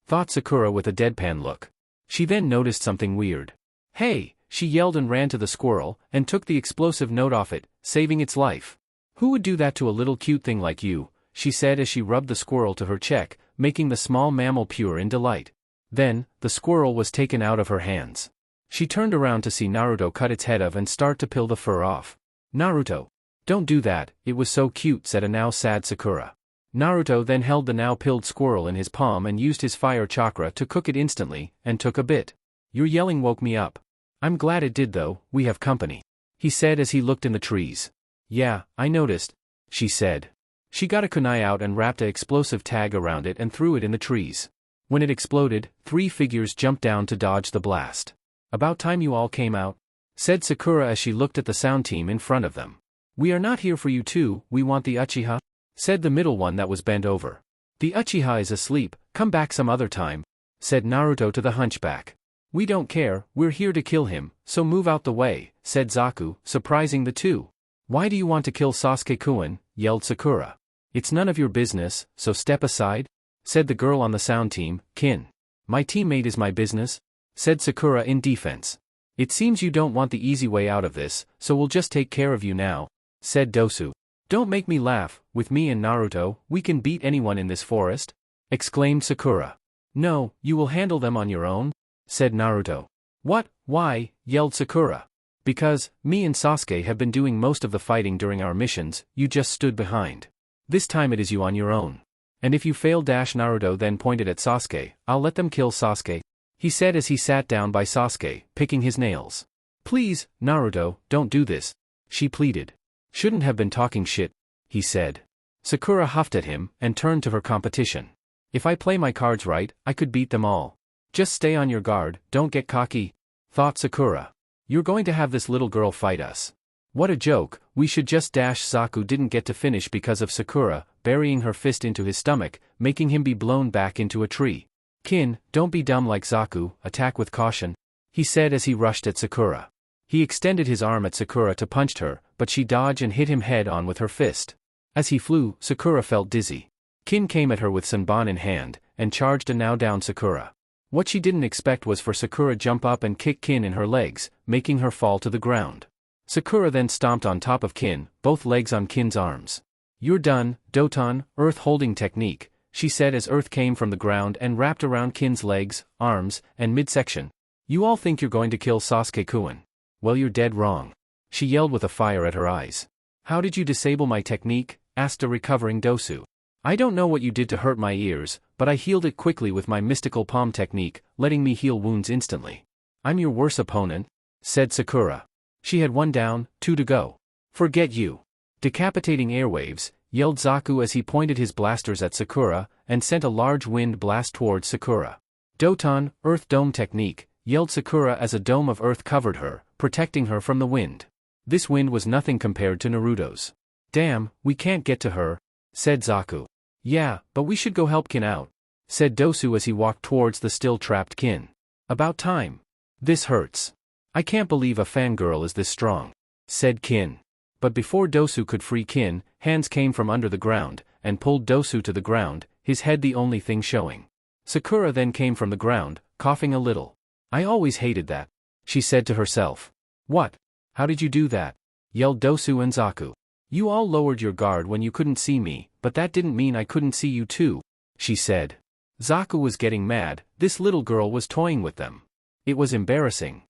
thought Sakura with a deadpan look. She then noticed something weird. Hey, she yelled and ran to the squirrel, and took the explosive note off it, saving its life. Who would do that to a little cute thing like you, she said as she rubbed the squirrel to her cheek, making the small mammal purr in delight. Then, the squirrel was taken out of her hands. She turned around to see Naruto cut its head off and start to peel the fur off. Naruto. Don't do that, it was so cute, said a now sad Sakura. Naruto then held the now peeled squirrel in his palm and used his fire chakra to cook it instantly, and took a bit. Your yelling woke me up. I'm glad it did though, we have company, he said as he looked in the trees. Yeah, I noticed, she said. She got a kunai out and wrapped an explosive tag around it and threw it in the trees. When it exploded, 3 figures jumped down to dodge the blast. About time you all came out, said Sakura as she looked at the sound team in front of them. We are not here for you two, we want the Uchiha, said the middle one that was bent over. The Uchiha is asleep, come back some other time, said Naruto to the hunchback. We don't care, we're here to kill him, so move out the way, said Zaku, surprising the two. Why do you want to kill Sasuke-kun, yelled Sakura. It's none of your business, so step aside, said the girl on the sound team, Kin. My teammate is my business, said Sakura in defense. It seems you don't want the easy way out of this, so we'll just take care of you now, said Dosu. Don't make me laugh, with me and Naruto, we can beat anyone in this forest, exclaimed Sakura. No, you will handle them on your own, said Naruto. What, why, yelled Sakura. Because, me and Sasuke have been doing most of the fighting during our missions, you just stood behind. This time it is you on your own. And if you fail, Naruto then pointed at Sasuke, I'll let them kill Sasuke, he said as he sat down by Sasuke, picking his nails. Please, Naruto, don't do this, she pleaded. Shouldn't have been talking shit, he said. Sakura huffed at him, and turned to her competition. If I play my cards right, I could beat them all. Just stay on your guard, don't get cocky, thought Sakura. You're going to have this little girl fight us. What a joke, we should just Zaku didn't get to finish because of Sakura, burying her fist into his stomach, making him be blown back into a tree. Kin, don't be dumb like Zaku, attack with caution, he said as he rushed at Sakura. He extended his arm at Sakura to punch her, but she dodged and hit him head on with her fist. As he flew, Sakura felt dizzy. Kin came at her with Senbon in hand, and charged a now down Sakura. What she didn't expect was for Sakura jump up and kick Kin in her legs, making her fall to the ground. Sakura then stomped on top of Kin, both legs on Kin's arms. You're done, Doton, earth holding technique, she said as earth came from the ground and wrapped around Kin's legs, arms, and midsection. You all think you're going to kill Sasuke-kun. Well, you're dead wrong, she yelled with a fire at her eyes. How did you disable my technique? Asked a recovering Dosu. I don't know what you did to hurt my ears, but I healed it quickly with my mystical palm technique, letting me heal wounds instantly. I'm your worst opponent, said Sakura. She had 1 down, 2 to go. Forget you. Decapitating airwaves, yelled Zaku as he pointed his blasters at Sakura, and sent a large wind blast towards Sakura. Doton, Earth Dome Technique, yelled Sakura as a dome of earth covered her, protecting her from the wind. This wind was nothing compared to Naruto's. Damn, we can't get to her, said Zaku. Yeah, but we should go help Kin out, said Dosu as he walked towards the still trapped Kin. About time. This hurts. I can't believe a fangirl is this strong, said Kin. But before Dosu could free Kin, hands came from under the ground, and pulled Dosu to the ground, his head the only thing showing. Sakura then came from the ground, coughing a little. I always hated that, she said to herself. What? How did you do that? Yelled Dosu and Zaku. You all lowered your guard when you couldn't see me, but that didn't mean I couldn't see you too, she said. Zaku was getting mad, this little girl was toying with them. It was embarrassing.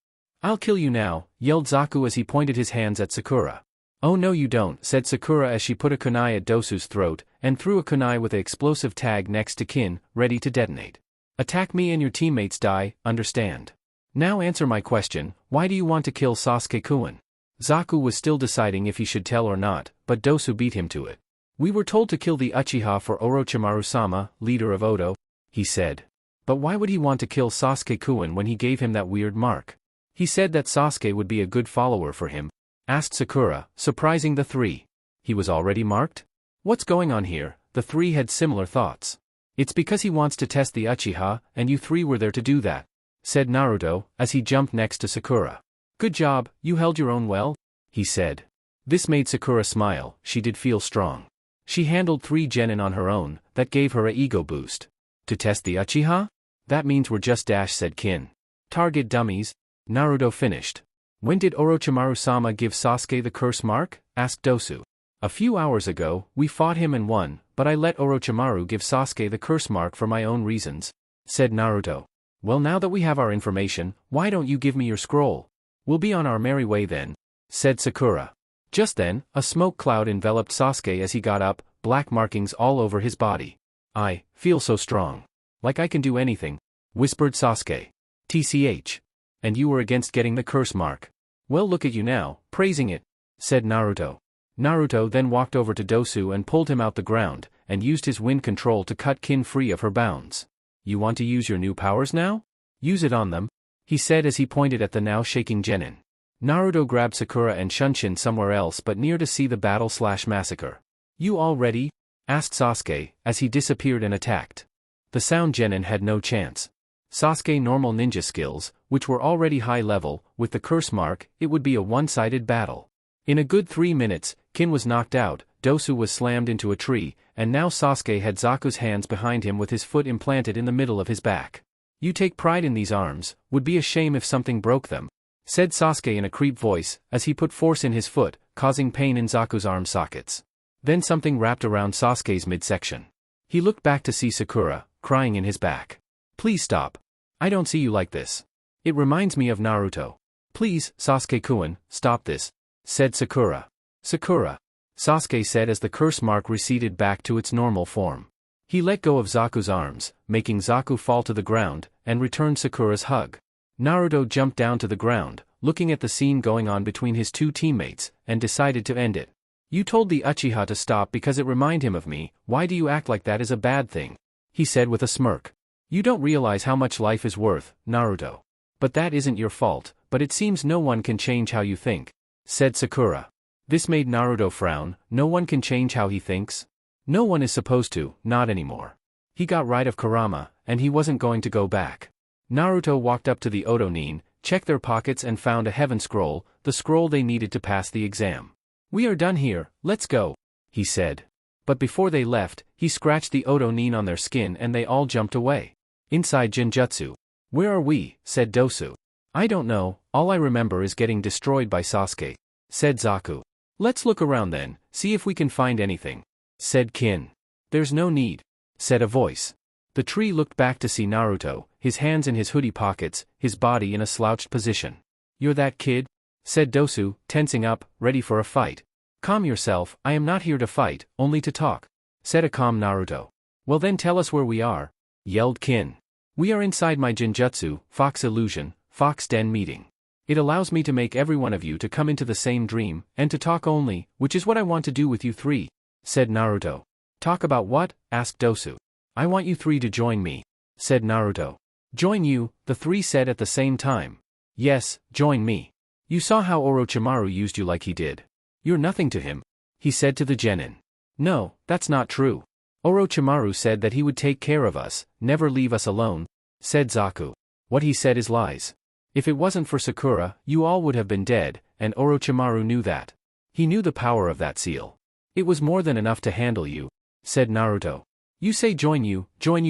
I'll kill you now, yelled Zaku as he pointed his hands at Sakura. Oh no you don't, said Sakura as she put a kunai at Dosu's throat, and threw a kunai with an explosive tag next to Kin, ready to detonate. Attack me and your teammates die, understand? Now answer my question, why do you want to kill Sasuke-kun? Zaku was still deciding if he should tell or not, but Dosu beat him to it. We were told to kill the Uchiha for Orochimaru-sama, leader of Oto, he said. But why would he want to kill Sasuke-kun when he gave him that weird mark? He said that Sasuke would be a good follower for him, asked Sakura, surprising the three. He was already marked? What's going on here? The three had similar thoughts. It's because he wants to test the Uchiha, and you three were there to do that, said Naruto, as he jumped next to Sakura. Good job, you held your own well, he said. This made Sakura smile, she did feel strong. She handled 3 genin on her own, that gave her a ego boost. To test the Uchiha? That means we're just dash, said Kin. Target dummies. Naruto finished. When did Orochimaru-sama give Sasuke the curse mark? Asked Dosu. A few hours ago, we fought him and won, but I let Orochimaru give Sasuke the curse mark for my own reasons, said Naruto. Well now that we have our information, why don't you give me your scroll? We'll be on our merry way then, said Sakura. Just then, a smoke cloud enveloped Sasuke as he got up, black markings all over his body. I feel so strong. Like I can do anything, whispered Sasuke. TCH. And you were against getting the curse mark. Well look at you now, praising it, said Naruto. Naruto then walked over to Dosu and pulled him out the ground, and used his wind control to cut Kin free of her bounds. You want to use your new powers now? Use it on them, he said as he pointed at the now shaking genin. Naruto grabbed Sakura and Shunshin somewhere else but near to see the battle/massacre. You all ready? Asked Sasuke, as he disappeared and attacked. The sound genin had no chance. Sasuke normal ninja skills, which were already high level, with the curse mark, it would be a one-sided battle. In a good 3 minutes, Kin was knocked out, Dosu was slammed into a tree, and now Sasuke had Zaku's hands behind him with his foot implanted in the middle of his back. You take pride in these arms, would be a shame if something broke them, said Sasuke in a creep voice, as he put force in his foot, causing pain in Zaku's arm sockets. Then something wrapped around Sasuke's midsection. He looked back to see Sakura, crying in his back. Please stop. I don't see you like this. It reminds me of Naruto. Please, Sasuke-kun, stop this, said Sakura. Sakura, Sasuke said as the curse mark receded back to its normal form. He let go of Zaku's arms, making Zaku fall to the ground, and returned Sakura's hug. Naruto jumped down to the ground, looking at the scene going on between his 2 teammates, and decided to end it. You told the Uchiha to stop because it reminded him of me, why do you act like that is a bad thing? He said with a smirk. You don't realize how much life is worth, Naruto. But that isn't your fault, but it seems no one can change how you think, said Sakura. This made Naruto frown, no one can change how he thinks? No one is supposed to, not anymore. He got rid of Kurama, and he wasn't going to go back. Naruto walked up to the Otonin, checked their pockets and found a heaven scroll, the scroll they needed to pass the exam. We are done here, let's go, he said. But before they left, he scratched the Otonin on their skin and they all jumped away. Inside Genjutsu. Where are we? Said Dosu. I don't know, all I remember is getting destroyed by Sasuke, said Zaku. Let's look around then, see if we can find anything, said Kin. There's no need, said a voice. The tree looked back to see Naruto, his hands in his hoodie pockets, his body in a slouched position. You're that kid? Said Dosu, tensing up, ready for a fight. Calm yourself, I am not here to fight, only to talk, said a calm Naruto. Well then tell us where we are, yelled Kin. We are inside my Genjutsu, Fox Illusion, Fox Den meeting. It allows me to make every one of you to come into the same dream, and to talk only, which is what I want to do with you 3, said Naruto. Talk about what? Asked Dosu. I want you three to join me, said Naruto. Join you, the three said at the same time. Yes, join me. You saw how Orochimaru used you like he did. You're nothing to him, he said to the genin. No, that's not true. Orochimaru said that he would take care of us, never leave us alone, said Zaku. What he said is lies. If it wasn't for Sakura, you all would have been dead, and Orochimaru knew that. He knew the power of that seal. It was more than enough to handle you, said Naruto. You say join you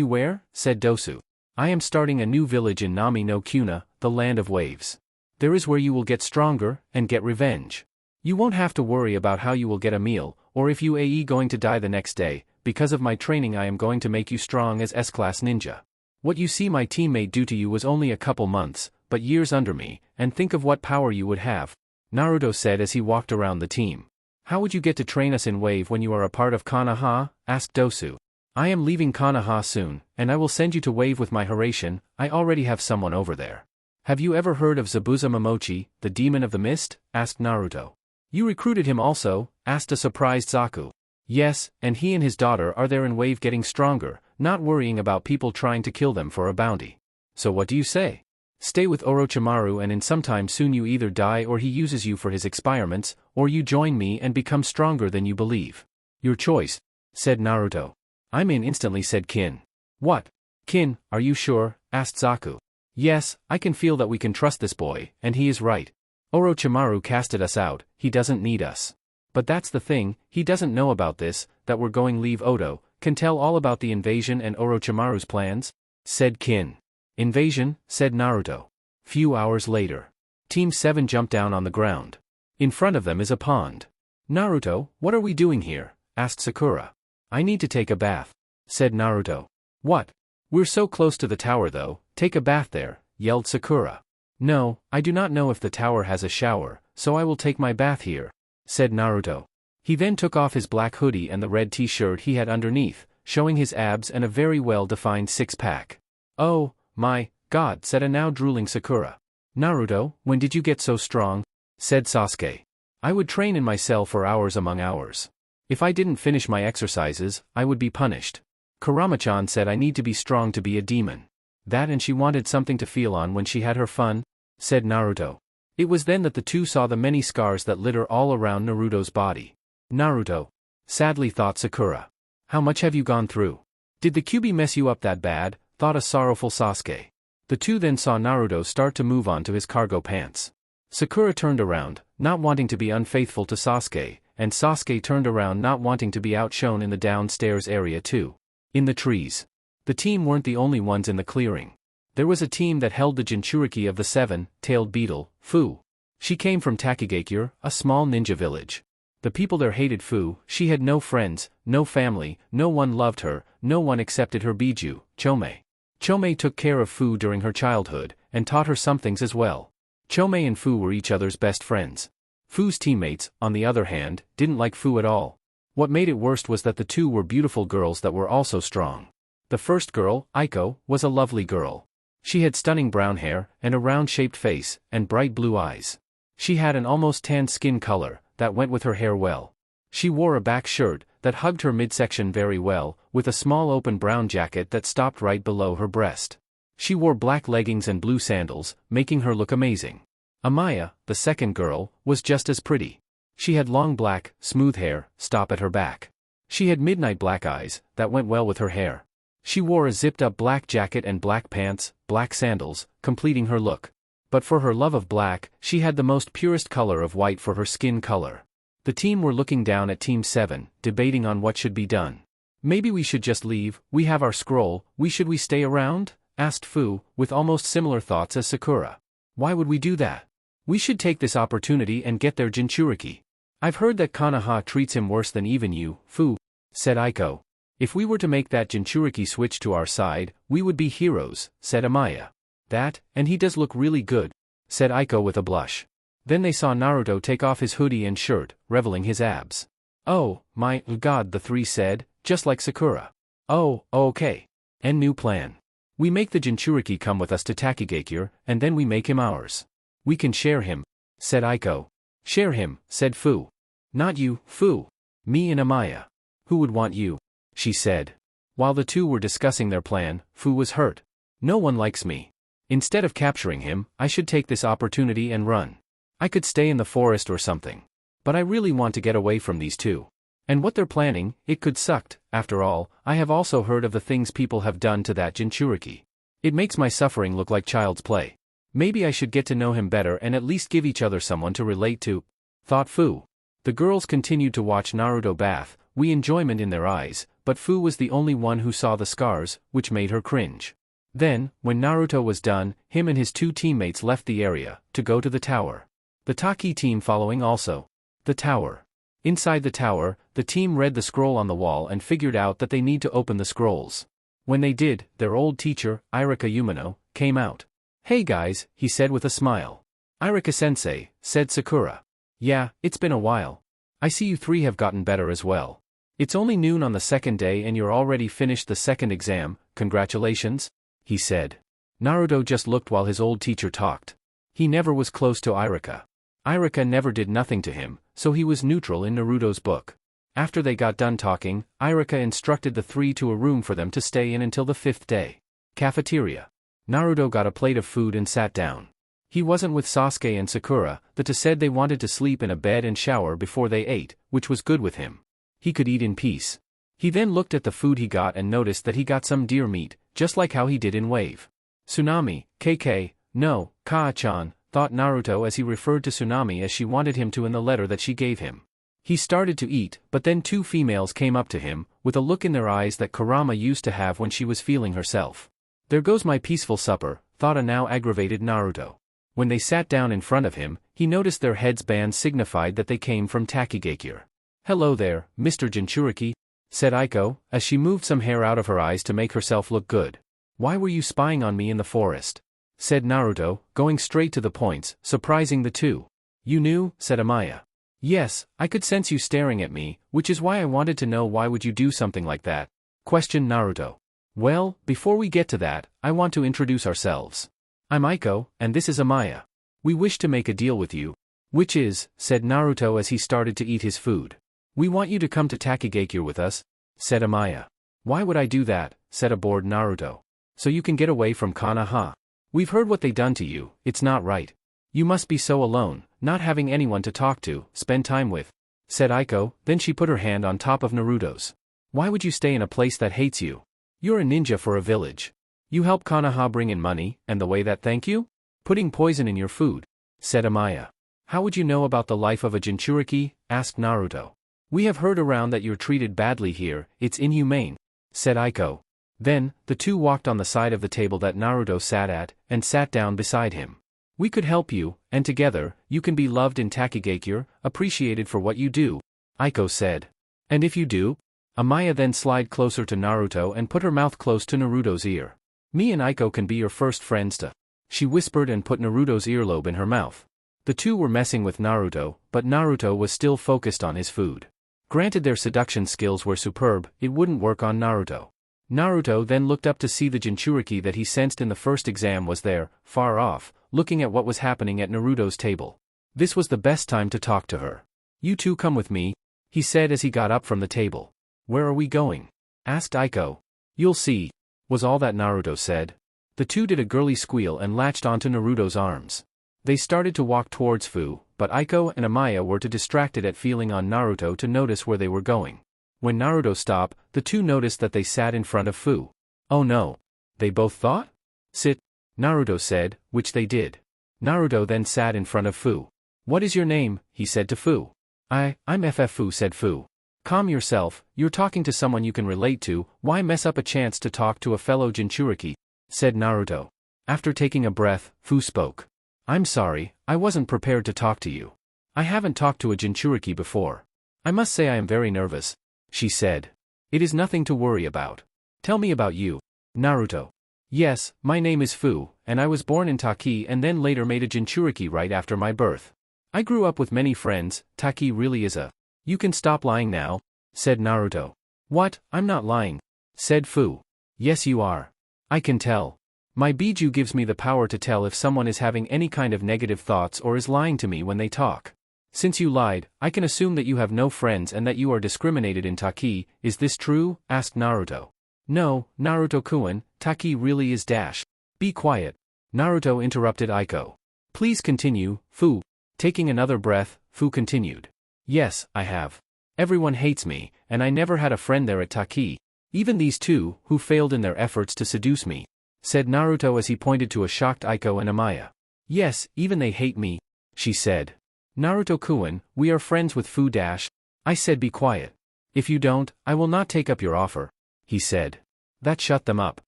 where? Said Dosu. I am starting a new village in Nami no Kuna, the land of waves. There is where you will get stronger, and get revenge. You won't have to worry about how you will get a meal, or if you are going to die the next day. Because of my training I am going to make you strong as S-class ninja. What you see my teammate do to you was only a couple months, but years under me, and think of what power you would have, Naruto said as he walked around the team. How would you get to train us in Wave when you are a part of Konaha? Asked Dosu. I am leaving Konaha soon, and I will send you to Wave with my Hiraishin. I already have someone over there. Have you ever heard of Zabuza Momochi, the demon of the mist? Asked Naruto. You recruited him also? Asked a surprised Zaku. Yes, and he and his daughter are there in Wave getting stronger, not worrying about people trying to kill them for a bounty. So what do you say? Stay with Orochimaru and in some time soon you either die or he uses you for his experiments, or you join me and become stronger than you believe. Your choice, said Naruto. I'm in instantly said Kin. What? Kin, are you sure? Asked Zaku. Yes, I can feel that we can trust this boy, and he is right. Orochimaru casted us out, he doesn't need us. But that's the thing, he doesn't know about this, that we're going leave Odo, can tell all about the invasion and Orochimaru's plans? Said Kin. Invasion, said Naruto. Few hours later. Team 7 jumped down on the ground. In front of them is a pond. Naruto, what are we doing here? Asked Sakura. I need to take a bath, said Naruto. What? We're so close to the tower though, take a bath there, yelled Sakura. No, I do not know if the tower has a shower, so I will take my bath here, said Naruto. He then took off his black hoodie and the red t-shirt he had underneath, showing his abs and a very well-defined six-pack. Oh, my God, said a now drooling Sakura. Naruto, when did you get so strong? Said Sasuke. I would train in my cell for hours among hours. If I didn't finish my exercises, I would be punished. Kurama-chan said I need to be strong to be a demon. That and she wanted something to feel on when she had her fun, said Naruto. It was then that the two saw the many scars that litter all around Naruto's body. Naruto, sadly thought Sakura. How much have you gone through? Did the Kyuubi mess you up that bad? Thought a sorrowful Sasuke. The two then saw Naruto start to move on to his cargo pants. Sakura turned around, not wanting to be unfaithful to Sasuke, and Sasuke turned around not wanting to be outshone in the downstairs area too. In the trees. The team weren't the only ones in the clearing. There was a team that held the Jinchuriki of the seven-tailed beetle, Fu. She came from Takigakure, a small ninja village. The people there hated Fu, she had no friends, no family, no one loved her, no one accepted her Biju, Chome. Chome took care of Fu during her childhood, and taught her some things as well. Chome and Fu were each other's best friends. Fu's teammates, on the other hand, didn't like Fu at all. What made it worst was that the two were beautiful girls that were also strong. The first girl, Aiko, was a lovely girl. She had stunning brown hair, and a round-shaped face, and bright blue eyes. She had an almost tan skin color, that went with her hair well. She wore a back shirt, that hugged her midsection very well, with a small open brown jacket that stopped right below her breast. She wore black leggings and blue sandals, making her look amazing. Amaya, the second girl, was just as pretty. She had long black, smooth hair, stop at her back. She had midnight black eyes, that went well with her hair. She wore a zipped-up black jacket and black pants, black sandals, completing her look. But for her love of black, she had the most purest color of white for her skin color. The team were looking down at Team 7, debating on what should be done. Maybe we should just leave, we have our scroll, should we stay around? Asked Fu, with almost similar thoughts as Sakura. Why would we do that? We should take this opportunity and get their Jinchuriki. I've heard that Konaha treats him worse than even you, Fu, said Aiko. If we were to make that Jinchuriki switch to our side, we would be heroes, said Amaya. That, and he does look really good, said Aiko with a blush. Then they saw Naruto take off his hoodie and shirt, revealing his abs. Oh, my God, the three said, just like Sakura. Oh, okay. And new plan. We make the Jinchuriki come with us to Takigakure, and then we make him ours. We can share him, said Aiko. Share him, said Fu. Not you, Fu. Me and Amaya. Who would want you? She said. While the two were discussing their plan, Fu was hurt. No one likes me. Instead of capturing him, I should take this opportunity and run. I could stay in the forest or something. But I really want to get away from these two. And what they're planning, it could suck. After all, I have also heard of the things people have done to that Jinchuriki. It makes my suffering look like child's play. Maybe I should get to know him better and at least give each other someone to relate to, thought Fu. The girls continued to watch Naruto bath, with enjoyment in their eyes, but Fu was the only one who saw the scars, which made her cringe. Then, when Naruto was done, him and his two teammates left the area, to go to the tower. The Taki team following also. The tower. Inside the tower, the team read the scroll on the wall and figured out that they need to open the scrolls. When they did, their old teacher, Irika Umino, came out. Hey guys, he said with a smile. Irika-sensei, said Sakura. Yeah, it's been a while. I see you three have gotten better as well. It's only noon on the second day and you're already finished the second exam, congratulations, he said. Naruto just looked while his old teacher talked. He never was close to Irika. Irika never did nothing to him, so he was neutral in Naruto's book. After they got done talking, Irika instructed the three to a room for them to stay in until the fifth day. Cafeteria. Naruto got a plate of food and sat down. He wasn't with Sasuke and Sakura, the two said they wanted to sleep in a bed and shower before they ate, which was good with him. He could eat in peace. He then looked at the food he got and noticed that he got some deer meat, just like how he did in Wave. Tsunami, KK, no, Kaa-chan, thought Naruto as he referred to Tsunami as she wanted him to in the letter that she gave him. He started to eat, but then two females came up to him, with a look in their eyes that Kurama used to have when she was feeling herself. There goes my peaceful supper, thought a now aggravated Naruto. When they sat down in front of him, he noticed their heads' bands signified that they came from Takigakure. Hello there, Mr. Jinchuriki, said Aiko, as she moved some hair out of her eyes to make herself look good. Why were you spying on me in the forest? Said Naruto, going straight to the points, surprising the two. You knew, said Amaya. Yes, I could sense you staring at me, which is why I wanted to know why would you do something like that, questioned Naruto. Well, before we get to that, I want to introduce ourselves. I'm Aiko, and this is Amaya. We wish to make a deal with you. Which is, said Naruto as he started to eat his food. We want you to come to Takigakure with us, said Amaya. Why would I do that, said a bored Naruto. So you can get away from Konaha. We've heard what they done to you, it's not right. You must be so alone, not having anyone to talk to, spend time with, said Aiko, then she put her hand on top of Naruto's. Why would you stay in a place that hates you? You're a ninja for a village. You help Konoha bring in money, and the way that thank you? Putting poison in your food, said Amaya. How would you know about the life of a Jinchuriki? Asked Naruto. We have heard around that you're treated badly here, it's inhumane, said Aiko. Then, the two walked on the side of the table that Naruto sat at, and sat down beside him. We could help you, and together, you can be loved in Takigakure, appreciated for what you do, Aiko said. And if you do? Amaya then slid closer to Naruto and put her mouth close to Naruto's ear. Me and Aiko can be your first friends to. She whispered and put Naruto's earlobe in her mouth. The two were messing with Naruto, but Naruto was still focused on his food. Granted their seduction skills were superb, it wouldn't work on Naruto. Naruto then looked up to see the Jinchuriki that he sensed in the first exam was there, far off, looking at what was happening at Naruto's table. This was the best time to talk to her. You two come with me, he said as he got up from the table. Where are we going? Asked Aiko. You'll see, was all that Naruto said. The two did a girly squeal and latched onto Naruto's arms. They started to walk towards Fu, but Aiko and Amaya were too distracted at feeling on Naruto to notice where they were going. When Naruto stopped, the two noticed that they sat in front of Fu. Oh no. They both thought? Sit, Naruto said, which they did. Naruto then sat in front of Fu. What is your name? He said to Fu. I'm FF Fu, said Fu. Calm yourself, you're talking to someone you can relate to, why mess up a chance to talk to a fellow Jinchuriki? Said Naruto. After taking a breath, Fu spoke. I'm sorry, I wasn't prepared to talk to you. I haven't talked to a Jinchuriki before. I must say I am very nervous, she said. It is nothing to worry about. Tell me about you, Naruto. Yes, my name is Fu, and I was born in Taki and then later made a Jinchuriki right after my birth. I grew up with many friends, Taki really is a... You can stop lying now, said Naruto. What, I'm not lying, said Fu. Yes you are. I can tell. My Biju gives me the power to tell if someone is having any kind of negative thoughts or is lying to me when they talk, Since you lied, I can assume that you have no friends and that you are discriminated in Taki, is this true? Asked Naruto. No, Naruto-kun, Taki really is dash. Be quiet. Naruto interrupted Aiko. Please continue, Fu. Taking another breath, Fu continued. Yes, I have. Everyone hates me, and I never had a friend there at Taki. Even these two, who failed in their efforts to seduce me, said Naruto as he pointed to a shocked Aiko and Amaya. Yes, even they hate me, she said. Naruto-kun, we are friends with Fu dash. I said be quiet. If you don't, I will not take up your offer, he said. That shut them up.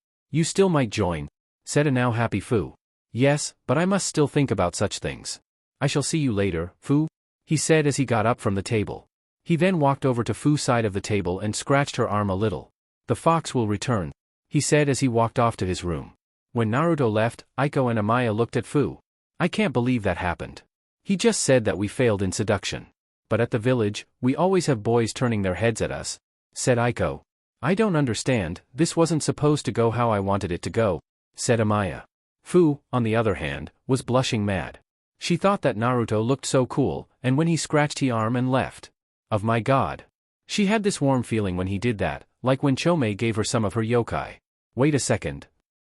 You still might join, said a now happy Fu. Yes, but I must still think about such things. I shall see you later, Fu, he said as he got up from the table. He then walked over to Fu's side of the table and scratched her arm a little. The fox will return, he said as he walked off to his room. When Naruto left, Aiko and Amaya looked at Fu. I can't believe that happened. He just said that we failed in seduction. But at the village, we always have boys turning their heads at us, said Aiko. I don't understand, this wasn't supposed to go how I wanted it to go, said Amaya. Fu, on the other hand, was blushing mad. She thought that Naruto looked so cool, and when he scratched his arm and left. Of my god. She had this warm feeling when he did that, like when Chome gave her some of her yokai. Wait a second.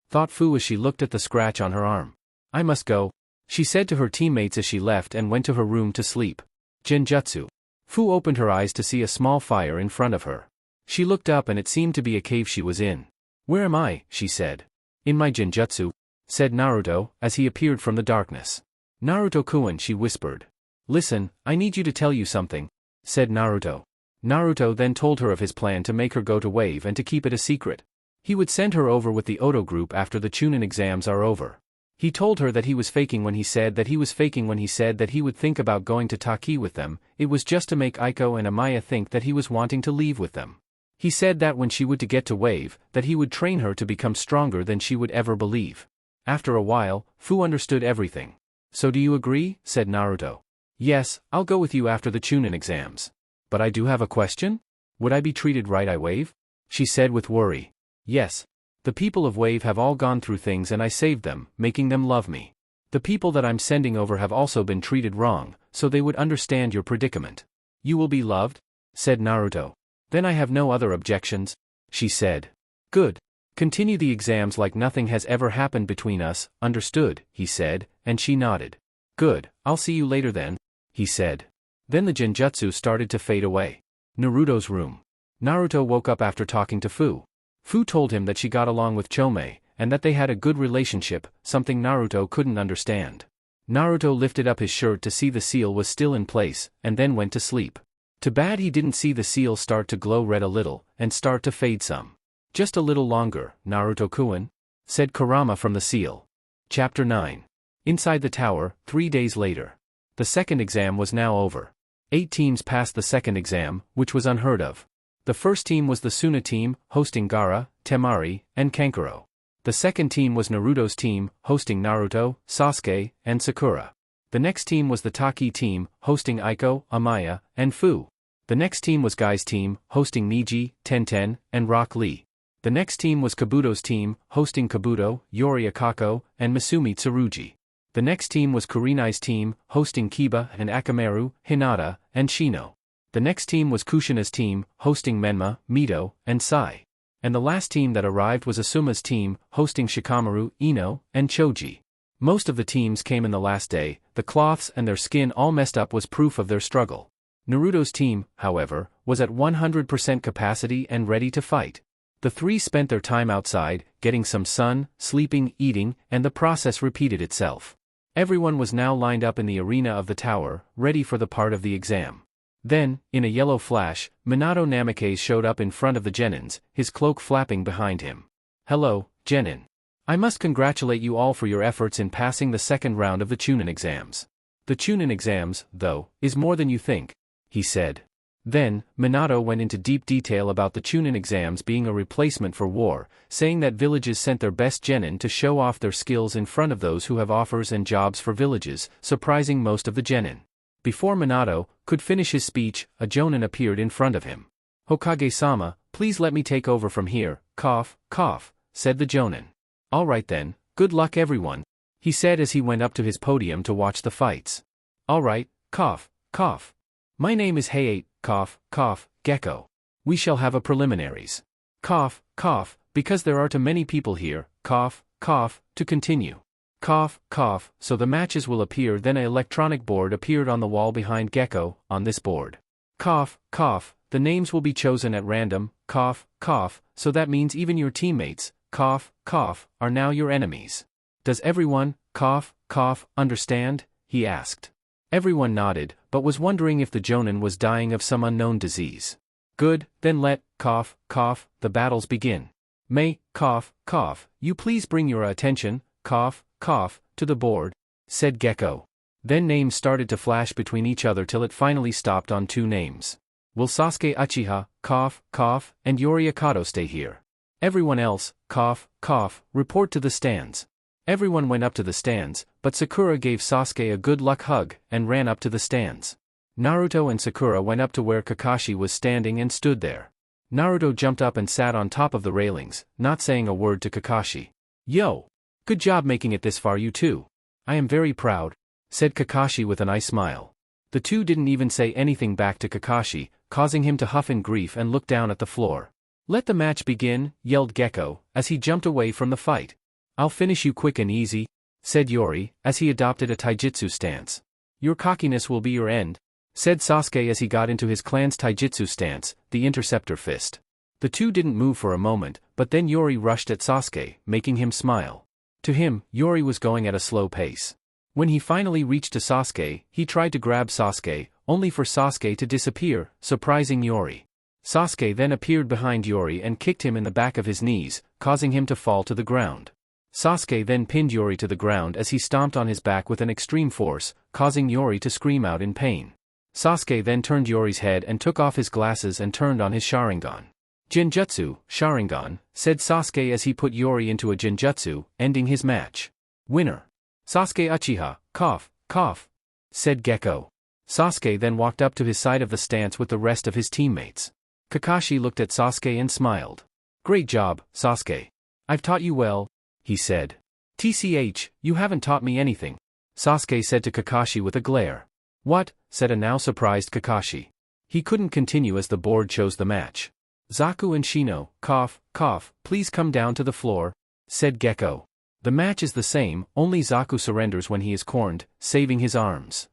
Thought Fu as she looked at the scratch on her arm. I must go, she said to her teammates as she left and went to her room to sleep. Genjutsu. Fu opened her eyes to see a small fire in front of her. She looked up and it seemed to be a cave she was in. Where am I? She said. In my genjutsu, said Naruto, as he appeared from the darkness. Naruto-kun, she whispered. Listen, I need you to tell you something, said Naruto. Naruto then told her of his plan to make her go to Wave and to keep it a secret. He would send her over with the Oto group after the Chunin exams are over. He told her that he was faking when he said that he was faking when he said that he would think about going to Taki with them. It was just to make Aiko and Amaya think that he was wanting to leave with them. He said that when she would to get to Wave, that he would train her to become stronger than she would ever believe. After a while, Fu understood everything. So do you agree? Said Naruto. Yes, I'll go with you after the Chunin exams. But I do have a question? Would I be treated right at Wave? She said with worry. Yes. The people of Wave have all gone through things and I saved them, making them love me. The people that I'm sending over have also been treated wrong, so they would understand your predicament. You will be loved? Said Naruto. Then I have no other objections, she said. Good. Continue the exams like nothing has ever happened between us, understood, he said, and she nodded. Good, I'll see you later then, he said. Then the genjutsu started to fade away. Naruto's room. Naruto woke up after talking to Fu. Fu told him that she got along with Chome, and that they had a good relationship, something Naruto couldn't understand. Naruto lifted up his shirt to see the seal was still in place, and then went to sleep. Too bad he didn't see the seal start to glow red a little, and start to fade some. Just a little longer, Naruto-kun, said Kurama from the seal. Chapter 9. Inside the tower, 3 days later. The second exam was now over. 8 teams passed the second exam, which was unheard of. The first team was the Suna team, hosting Gaara, Temari, and Kankuro. The second team was Naruto's team, hosting Naruto, Sasuke, and Sakura. The next team was the Taki team, hosting Aiko, Amaya, and Fu. The next team was Guy's team, hosting Niji, Tenten, and Rock Lee. The next team was Kabuto's team, hosting Kabuto, Yori Akako, and Masumi Tsurugi. The next team was Kurenai's team, hosting Kiba and Akamaru, Hinata, and Shino. The next team was Kushina's team, hosting Menma, Mito, and Sai. And the last team that arrived was Asuma's team, hosting Shikamaru, Ino, and Choji. Most of the teams came in the last day. The cloths and their skin all messed up was proof of their struggle. Naruto's team, however, was at 100% capacity and ready to fight. The 3 spent their time outside, getting some sun, sleeping, eating, and the process repeated itself. Everyone was now lined up in the arena of the tower, ready for the part of the exam. Then, in a yellow flash, Minato Namikaze showed up in front of the Genins, his cloak flapping behind him. Hello, Genin. I must congratulate you all for your efforts in passing the second round of the Chunin exams. The Chunin exams, though, is more than you think, he said. Then, Minato went into deep detail about the Chunin exams being a replacement for war, saying that villages sent their best genin to show off their skills in front of those who have offers and jobs for villages, surprising most of the genin. Before Minato could finish his speech, a jonin appeared in front of him. Hokage-sama, please let me take over from here, cough, cough, said the jonin. All right then, good luck everyone, he said as he went up to his podium to watch the fights. All right, cough, cough. My name is Hayate, cough, cough, Gecko. We shall have a preliminaries. Cough, cough, because there are too many people here, cough, cough, to continue. Cough, cough, so the matches will appear. Then an electronic board appeared on the wall behind Gecko. On this board. Cough, cough, the names will be chosen at random, cough, cough, so that means even your teammates, cough, cough, are now your enemies. Does everyone, cough, cough, understand? He asked. Everyone nodded, but was wondering if the Jonin was dying of some unknown disease. Good, then let, cough, cough, the battles begin. May, cough, cough, you please bring your attention, cough, cough, to the board, said Gecko. Then names started to flash between each other till it finally stopped on 2 names. Will Sasuke Uchiha, cough, cough, and Yori Akato stay here? Everyone else, cough, cough, report to the stands. Everyone went up to the stands, but Sakura gave Sasuke a good luck hug and ran up to the stands. Naruto and Sakura went up to where Kakashi was standing and stood there. Naruto jumped up and sat on top of the railings, not saying a word to Kakashi. Yo! Good job making it this far, you two. I am very proud, said Kakashi with a nice smile. The two didn't even say anything back to Kakashi, causing him to huff in grief and look down at the floor. Let the match begin, yelled Gecko, as he jumped away from the fight. I'll finish you quick and easy, said Yori, as he adopted a taijutsu stance. Your cockiness will be your end, said Sasuke as he got into his clan's taijutsu stance, the interceptor fist. The two didn't move for a moment, but then Yori rushed at Sasuke, making him smile. To him, Yori was going at a slow pace. When he finally reached to Sasuke, he tried to grab Sasuke, only for Sasuke to disappear, surprising Yori. Sasuke then appeared behind Yori and kicked him in the back of his knees, causing him to fall to the ground. Sasuke then pinned Yori to the ground as he stomped on his back with an extreme force, causing Yori to scream out in pain. Sasuke then turned Yori's head and took off his glasses and turned on his Sharingan. Genjutsu, Sharingan, said Sasuke as he put Yori into a Genjutsu, ending his match. Winner. Sasuke Uchiha, cough, cough, said Gecko. Sasuke then walked up to his side of the stance with the rest of his teammates. Kakashi looked at Sasuke and smiled. Great job, Sasuke. I've taught you well, he said. TCH, you haven't taught me anything, Sasuke said to Kakashi with a glare. What? Said a now surprised Kakashi. He couldn't continue as the board chose the match. Zaku and Shino, cough, cough, please come down to the floor, said Gecko. The match is the same, only Zaku surrenders when he is cornered, saving his arms.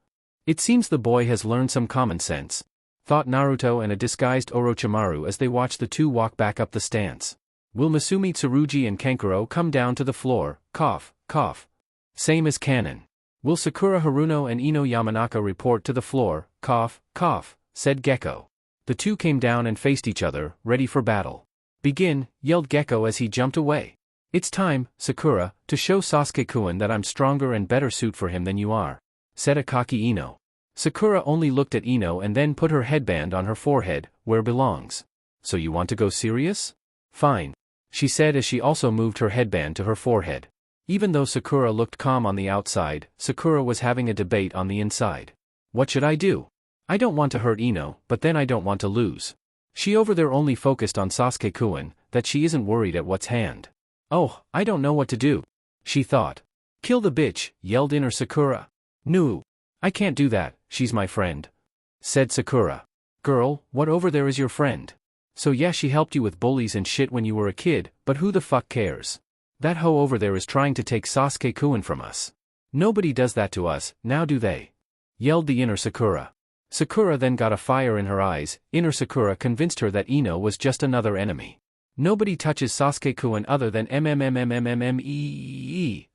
It seems the boy has learned some common sense, thought Naruto and a disguised Orochimaru as they watched the two walk back up the stance. Will Masumi Tsurugi and Kankuro come down to the floor, cough, cough. Same as canon. Will Sakura Haruno and Ino Yamanaka report to the floor, cough, cough, said Gecko. The two came down and faced each other, ready for battle. Begin, yelled Gecko as he jumped away. It's time, Sakura, to show Sasuke-kun that I'm stronger and better suit for him than you are, said a cocky Ino. Sakura only looked at Ino and then put her headband on her forehead, where belongs. So you want to go serious? Fine, she said as she also moved her headband to her forehead. Even though Sakura looked calm on the outside, Sakura was having a debate on the inside. What should I do? I don't want to hurt Ino, but then I don't want to lose. She over there only focused on Sasuke-kun, that she isn't worried at what's hand. Oh, I don't know what to do, she thought. Kill the bitch, yelled inner Sakura. No, I can't do that, she's my friend, said Sakura. Girl, what over there is your friend? So yeah, she helped you with bullies and shit when you were a kid, but who the fuck cares? That hoe over there is trying to take Sasuke-kun from us. Nobody does that to us, now do they? Yelled the inner Sakura. Sakura then got a fire in her eyes. Inner Sakura convinced her that Ino was just another enemy. Nobody touches Sasuke-kun other than MMMMMMMEE,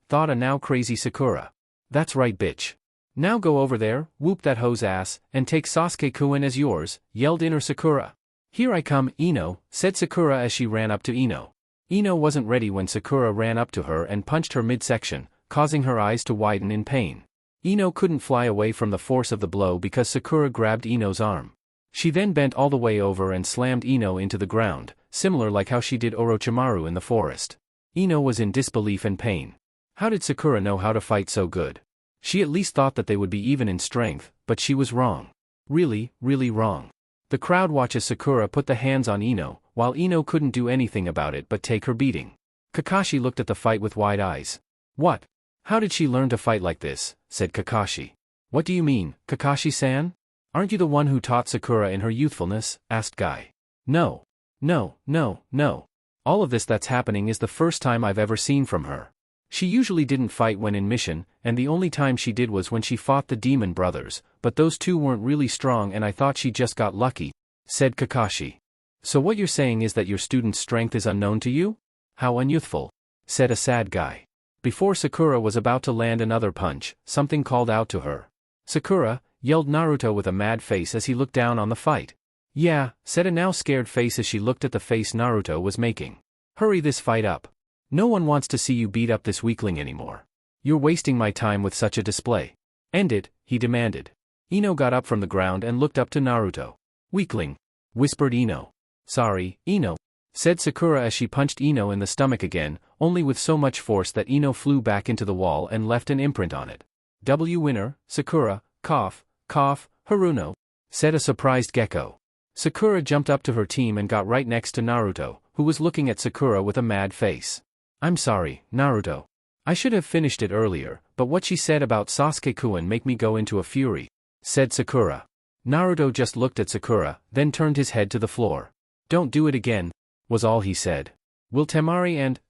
thought a now crazy Sakura. That's right, bitch. Now go over there, whoop that hoe's ass, and take Sasuke-kun as yours, yelled inner Sakura. Here I come, Ino, said Sakura as she ran up to Ino. Ino wasn't ready when Sakura ran up to her and punched her midsection, causing her eyes to widen in pain. Ino couldn't fly away from the force of the blow because Sakura grabbed Ino's arm. She then bent all the way over and slammed Ino into the ground, similar like how she did Orochimaru in the forest. Ino was in disbelief and pain. How did Sakura know how to fight so good? She at least thought that they would be even in strength, but she was wrong. Really, really wrong. The crowd watches Sakura put the hands on Ino, while Ino couldn't do anything about it but take her beating. Kakashi looked at the fight with wide eyes. What? How did she learn to fight like this? Said Kakashi. What do you mean, Kakashi-san? Aren't you the one who taught Sakura in her youthfulness? Asked Guy. No. No, no, no. All of this that's happening is the first time I've ever seen from her. She usually didn't fight when in mission, and the only time she did was when she fought the demon brothers, but those two weren't really strong and I thought she just got lucky, said Kakashi. So what you're saying is that your student's strength is unknown to you? How unyouthful, said a sad Guy. Before Sakura was about to land another punch, something called out to her. Sakura, yelled Naruto with a mad face as he looked down on the fight. Yeah, said a now scared face as she looked at the face Naruto was making. Hurry this fight up. No one wants to see you beat up this weakling anymore. You're wasting my time with such a display. End it, he demanded. Ino got up from the ground and looked up to Naruto. Weakling, whispered Ino. Sorry, Ino, said Sakura as she punched Ino in the stomach again, only with so much force that Ino flew back into the wall and left an imprint on it. W winner, Sakura, cough, Haruno, said a surprised Gecko. Sakura jumped up to her team and got right next to Naruto, who was looking at Sakura with a mad face. I'm sorry, Naruto. I should have finished it earlier, but what she said about Sasuke-kun make me go into a fury, said Sakura. Naruto just looked at Sakura, then turned his head to the floor. Don't do it again, was all he said. Will Temari and,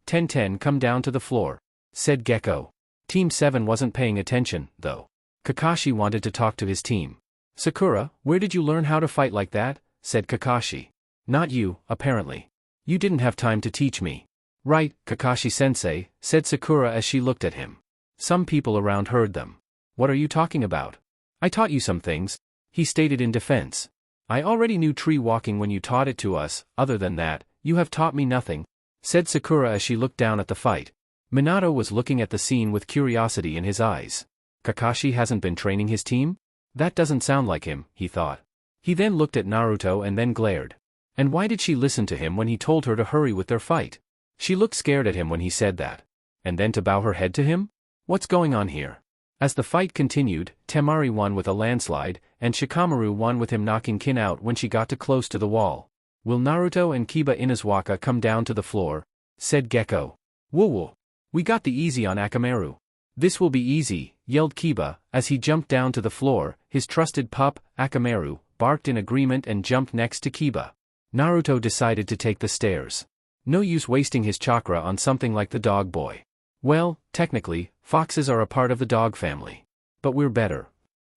Ten come down to the floor, said Gecko. Team 7 wasn't paying attention, though. Kakashi wanted to talk to his team. Sakura, where did you learn how to fight like that? Said Kakashi. Not you, apparently. You didn't have time to teach me. Right, Kakashi-sensei, said Sakura as she looked at him. Some people around heard them. What are you talking about? I taught you some things, he stated in defense. I already knew tree walking when you taught it to us, other than that, you have taught me nothing, said Sakura as she looked down at the fight. Minato was looking at the scene with curiosity in his eyes. Kakashi hasn't been training his team? That doesn't sound like him, he thought. He then looked at Naruto and then glared. And why did she listen to him when he told her to hurry with their fight? She looked scared at him when he said that. And then to bow her head to him? What's going on here? As the fight continued, Temari won with a landslide, and Shikamaru won with him knocking Kin out when she got too close to the wall. Will Naruto and Kiba Inazwaka come down to the floor? Said Gecko. Woo-woo. We got the easy on Akamaru. This will be easy, yelled Kiba, as he jumped down to the floor. His trusted pup, Akamaru, barked in agreement and jumped next to Kiba. Naruto decided to take the stairs. No use wasting his chakra on something like the dog boy. Well, technically, foxes are a part of the dog family. But we're better,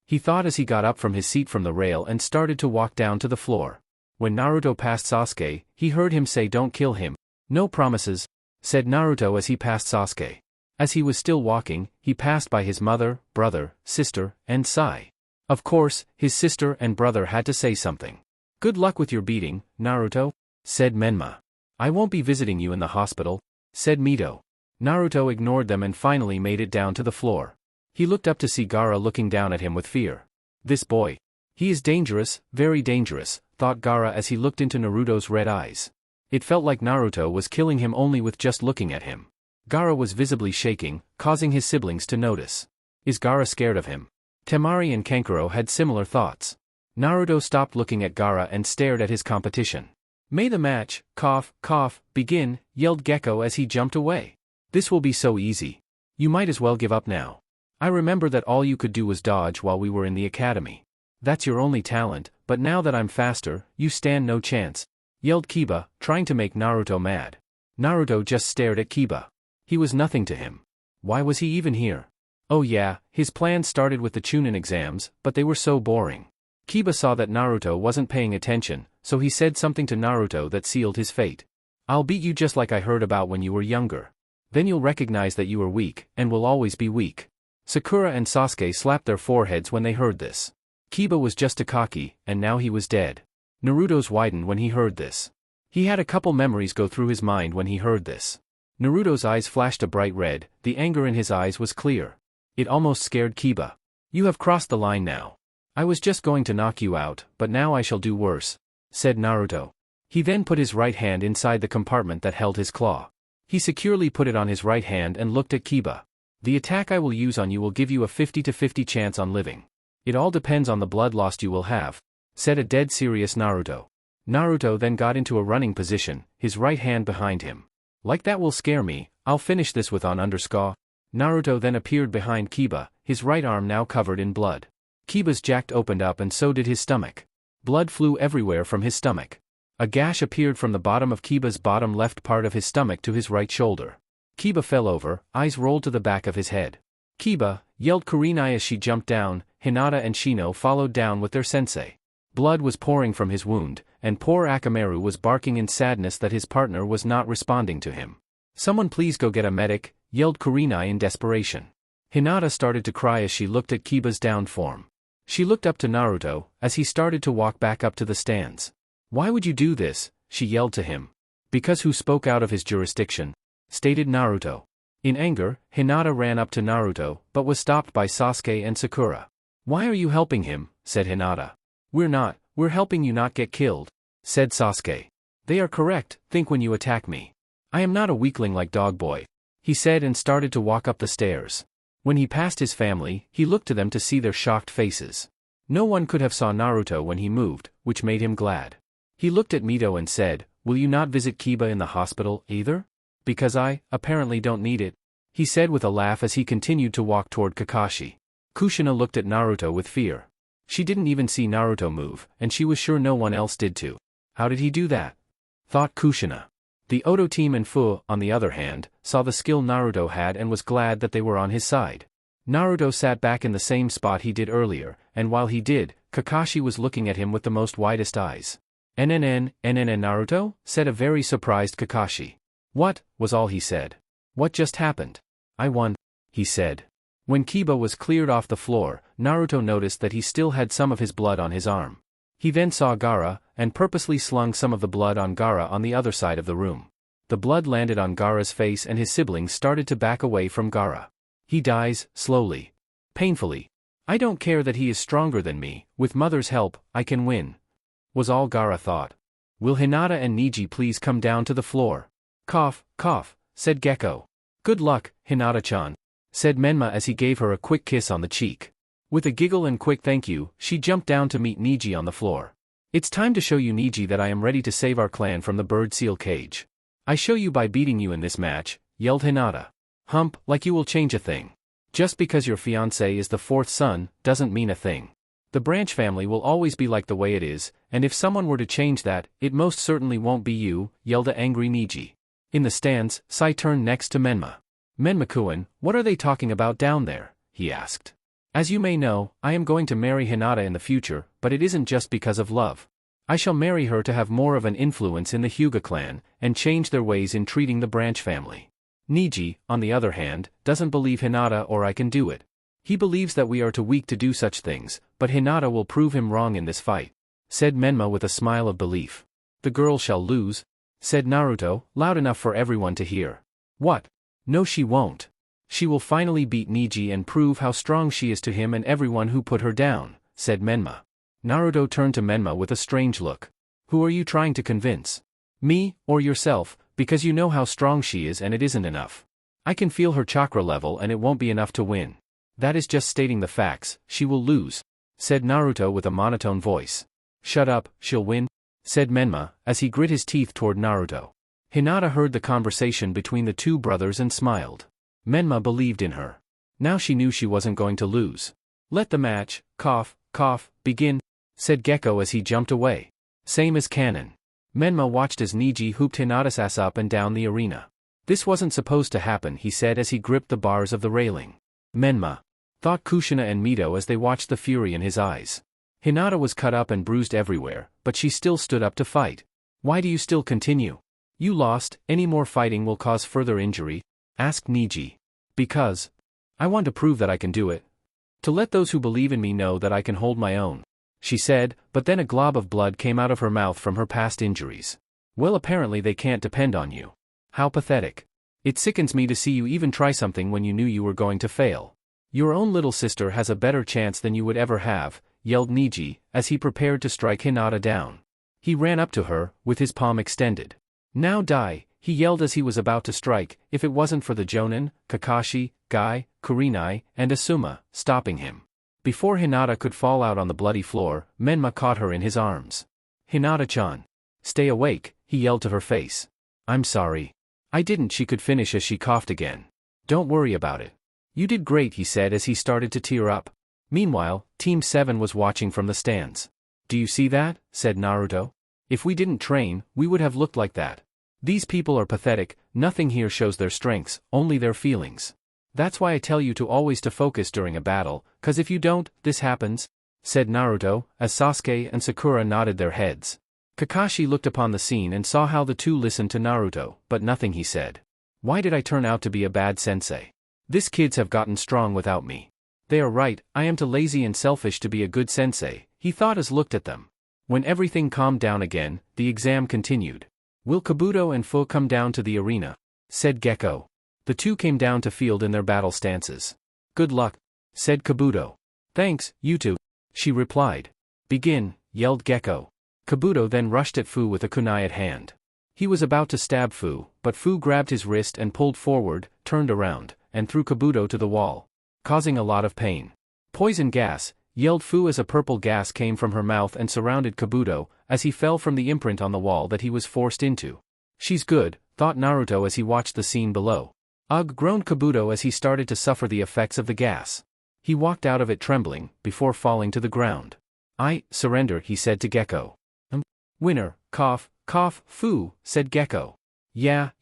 he thought as he got up from his seat from the rail and started to walk down to the floor. When Naruto passed Sasuke, he heard him say don't kill him. No promises, said Naruto as he passed Sasuke. As he was still walking, he passed by his mother, brother, sister, and Sai. Of course, his sister and brother had to say something. Good luck with your beating, Naruto, said Menma. I won't be visiting you in the hospital, said Mito. Naruto ignored them and finally made it down to the floor. He looked up to see Gaara looking down at him with fear. This boy. He is dangerous, very dangerous, thought Gaara as he looked into Naruto's red eyes. It felt like Naruto was killing him only with just looking at him. Gaara was visibly shaking, causing his siblings to notice. Is Gaara scared of him? Temari and Kankuro had similar thoughts. Naruto stopped looking at Gaara and stared at his competition. May the match, begin, yelled Gecko as he jumped away. This will be so easy. You might as well give up now. I remember that all you could do was dodge while we were in the academy. That's your only talent, but now that I'm faster, you stand no chance, yelled Kiba, trying to make Naruto mad. Naruto just stared at Kiba. He was nothing to him. Why was he even here? Oh yeah, his plan started with the Chunin exams, but they were so boring. Kiba saw that Naruto wasn't paying attention, so he said something to Naruto that sealed his fate. I'll beat you just like I heard about when you were younger. Then you'll recognize that you are weak, and will always be weak. Sakura and Sasuke slapped their foreheads when they heard this. Kiba was just a cocky, and now he was dead. Naruto's widened when he heard this. He had a couple memories go through his mind when he heard this. Naruto's eyes flashed a bright red, the anger in his eyes was clear. It almost scared Kiba. You have crossed the line now. I was just going to knock you out, but now I shall do worse, said Naruto. He then put his right hand inside the compartment that held his claw. He securely put it on his right hand and looked at Kiba. The attack I will use on you will give you a 50-50 chance on living. It all depends on the blood lost you will have, said a dead serious Naruto. Naruto then got into a running position, his right hand behind him. Like that will scare me, I'll finish this with on underscore. Naruto then appeared behind Kiba, his right arm now covered in blood. Kiba's jacket opened up and so did his stomach. Blood flew everywhere from his stomach. A gash appeared from the bottom of Kiba's bottom left part of his stomach to his right shoulder. Kyuubi fell over, eyes rolled to the back of his head. "Kyuubi!" yelled Kurenai as she jumped down. Hinata and Shino followed down with their sensei. Blood was pouring from his wound, and poor Akamaru was barking in sadness that his partner was not responding to him. "Someone please go get a medic," yelled Kurenai in desperation. Hinata started to cry as she looked at Kyuubi's downed form. She looked up to Naruto, as he started to walk back up to the stands. "Why would you do this?" she yelled to him. "Because who spoke out of his jurisdiction?" stated Naruto. In anger, Hinata ran up to Naruto, but was stopped by Sasuke and Sakura. "Why are you helping him?" said Hinata. We're helping you not get killed," said Sasuke. "They are correct, think when you attack me. I am not a weakling like Dogboy," he said and started to walk up the stairs. When he passed his family, he looked to them to see their shocked faces. No one could have saw Naruto when he moved, which made him glad. He looked at Mito and said, "Will you not visit Kyuubi in the hospital, either? Because I, apparently don't need it," he said with a laugh as he continued to walk toward Kakashi. Kushina looked at Naruto with fear. She didn't even see Naruto move, and she was sure no one else did too. How did he do that? Thought Kushina. The Oto team and Fu, on the other hand, saw the skill Naruto had and was glad that they were on his side. Naruto sat back in the same spot he did earlier, and while he did, Kakashi was looking at him with the most widest eyes. "NNN Naruto?" said a very surprised Kakashi. "What?" was all he said. "What just happened?" "I won," he said. When Kyuubi was cleared off the floor, Naruto noticed that he still had some of his blood on his arm. He then saw Gaara, and purposely slung some of the blood on Gaara on the other side of the room. The blood landed on Gaara's face and his siblings started to back away from Gaara. "He dies, slowly. Painfully. I don't care that he is stronger than me, with mother's help, I can win," was all Gaara thought. "Will Hinata and Neji please come down to the floor?" "Cough, cough," said Gekko. "Good luck, Hinata-chan," said Menma as he gave her a quick kiss on the cheek. With a giggle and quick thank you, she jumped down to meet Neji on the floor. "It's time to show you, Neji, that I am ready to save our clan from the bird seal cage. I show you by beating you in this match," yelled Hinata. "Hump, like you will change a thing. Just because your fiancé is the fourth son, doesn't mean a thing. The Branch family will always be like the way it is, and if someone were to change that, it most certainly won't be you," yelled the angry Neji. In the stands, Sai turned next to Menma. "Menma-kun, what are they talking about down there?" he asked. "As you may know, I am going to marry Hinata in the future, but it isn't just because of love. I shall marry her to have more of an influence in the Hyuga clan, and change their ways in treating the Branch family. Neji, on the other hand, doesn't believe Hinata or I can do it. He believes that we are too weak to do such things, but Hinata will prove him wrong in this fight," said Menma with a smile of belief. "The girl shall lose," said Naruto, loud enough for everyone to hear. "What? No, she won't. She will finally beat Neji and prove how strong she is to him and everyone who put her down," said Menma. Naruto turned to Menma with a strange look. "Who are you trying to convince? Me, or yourself, because you know how strong she is and it isn't enough. I can feel her chakra level and it won't be enough to win. That is just stating the facts, she will lose," said Naruto with a monotone voice. "Shut up, she'll win," said Menma, as he grit his teeth toward Naruto. Hinata heard the conversation between the two brothers and smiled. Menma believed in her. Now she knew she wasn't going to lose. "Let the match, cough, begin," said Gekko as he jumped away. Same as canon. Menma watched as Neji hooped Hinata's ass up and down the arena. "This wasn't supposed to happen," he said as he gripped the bars of the railing. "Menma," thought Kushina and Mito as they watched the fury in his eyes. Hinata was cut up and bruised everywhere, but she still stood up to fight. "Why do you still continue? You lost, any more fighting will cause further injury," asked Neji. "Because I want to prove that I can do it. To let those who believe in me know that I can hold my own," she said, but then a glob of blood came out of her mouth from her past injuries. "Well, apparently they can't depend on you. How pathetic. It sickens me to see you even try something when you knew you were going to fail. Your own little sister has a better chance than you would ever have," yelled Neji, as he prepared to strike Hinata down. He ran up to her, with his palm extended. "Now die," he yelled as he was about to strike, if it wasn't for the Jonin, Kakashi, Guy, Kurenai, and Asuma, stopping him. Before Hinata could fall out on the bloody floor, Menma caught her in his arms. "Hinata-chan. Stay awake," he yelled to her face. "I'm sorry. I didn't," she could finish as she coughed again. "Don't worry about it. You did great," he said as he started to tear up. Meanwhile, Team 7 was watching from the stands. "Do you see that?" said Naruto. "If we didn't train, we would have looked like that. These people are pathetic, nothing here shows their strengths, only their feelings. That's why I tell you to always to focus during a battle, cause if you don't, this happens," said Naruto, as Sasuke and Sakura nodded their heads. Kakashi looked upon the scene and saw how the two listened to Naruto, but nothing he said. "Why did I turn out to be a bad sensei? These kids have gotten strong without me. They are right, I am too lazy and selfish to be a good sensei," he thought as looked at them. When everything calmed down again, the exam continued. "Will Kabuto and Fu come down to the arena?" said Gekko. The two came down to field in their battle stances. "Good luck," said Kabuto. "Thanks, you two," she replied. "Begin," yelled Gekko. Kabuto then rushed at Fu with a kunai at hand. He was about to stab Fu, but Fu grabbed his wrist and pulled forward, turned around, and threw Kabuto to the wall, causing a lot of pain. "Poison gas," yelled Fu as a purple gas came from her mouth and surrounded Kabuto, as he fell from the imprint on the wall that he was forced into. "She's good," thought Naruto as he watched the scene below. "Ugh," groaned Kabuto as he started to suffer the effects of the gas. He walked out of it trembling, before falling to the ground. "I surrender," he said to Gekko. "Winner, cough, cough, Fu," said Gekko. Yeah,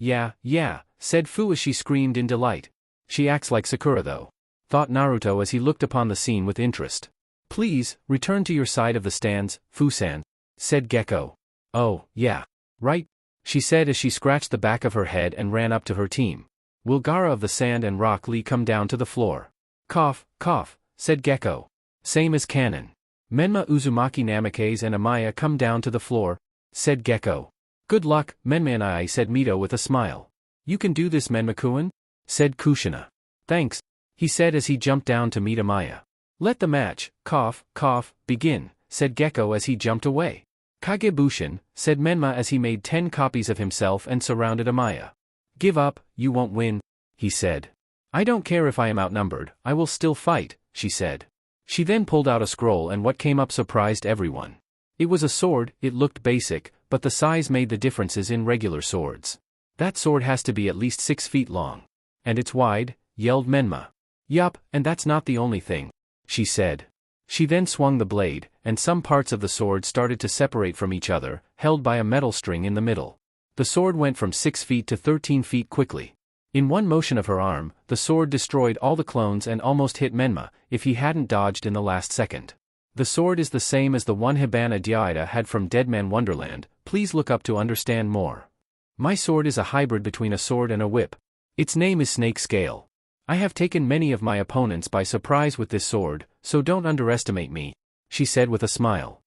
said Fu as she screamed in delight. "She acts like Sakura though," thought Naruto as he looked upon the scene with interest. "Please, return to your side of the stands, Fu-san," said Gekko. "Oh, yeah. Right," she said as she scratched the back of her head and ran up to her team. "Will Gaara of the Sand and Rock Lee come down to the floor?" "Cough, cough," said Gekko. "Same as Canon. Menma Uzumaki Namikaze and Amaya come down to the floor," said Gekko. "Good luck, Menmanai," said Mito with a smile. "You can do this, Menma-kun," said Kushina. "Thanks," he said as he jumped down to meet Amaya. "Let the match, cough, cough, begin," said Gekko as he jumped away. "Kagebushin," said Menma as he made 10 copies of himself and surrounded Amaya. "Give up, you won't win," he said. "I don't care if I am outnumbered, I will still fight," she said. She then pulled out a scroll and what came up surprised everyone. It was a sword. It looked basic, but the size made the differences in regular swords. "That sword has to be at least 6 feet long. And it's wide," yelled Menma. "Yup, and that's not the only thing," she said. She then swung the blade, and some parts of the sword started to separate from each other, held by a metal string in the middle. The sword went from 6 feet to 13 feet quickly. In one motion of her arm, the sword destroyed all the clones and almost hit Menma, if he hadn't dodged in the last second. The sword is the same as the one Hibana Dyaida had from Deadman Wonderland, please look up to understand more. My sword is a hybrid between a sword and a whip. Its name is Snake Scale. I have taken many of my opponents by surprise with this sword, so don't underestimate me," she said with a smile.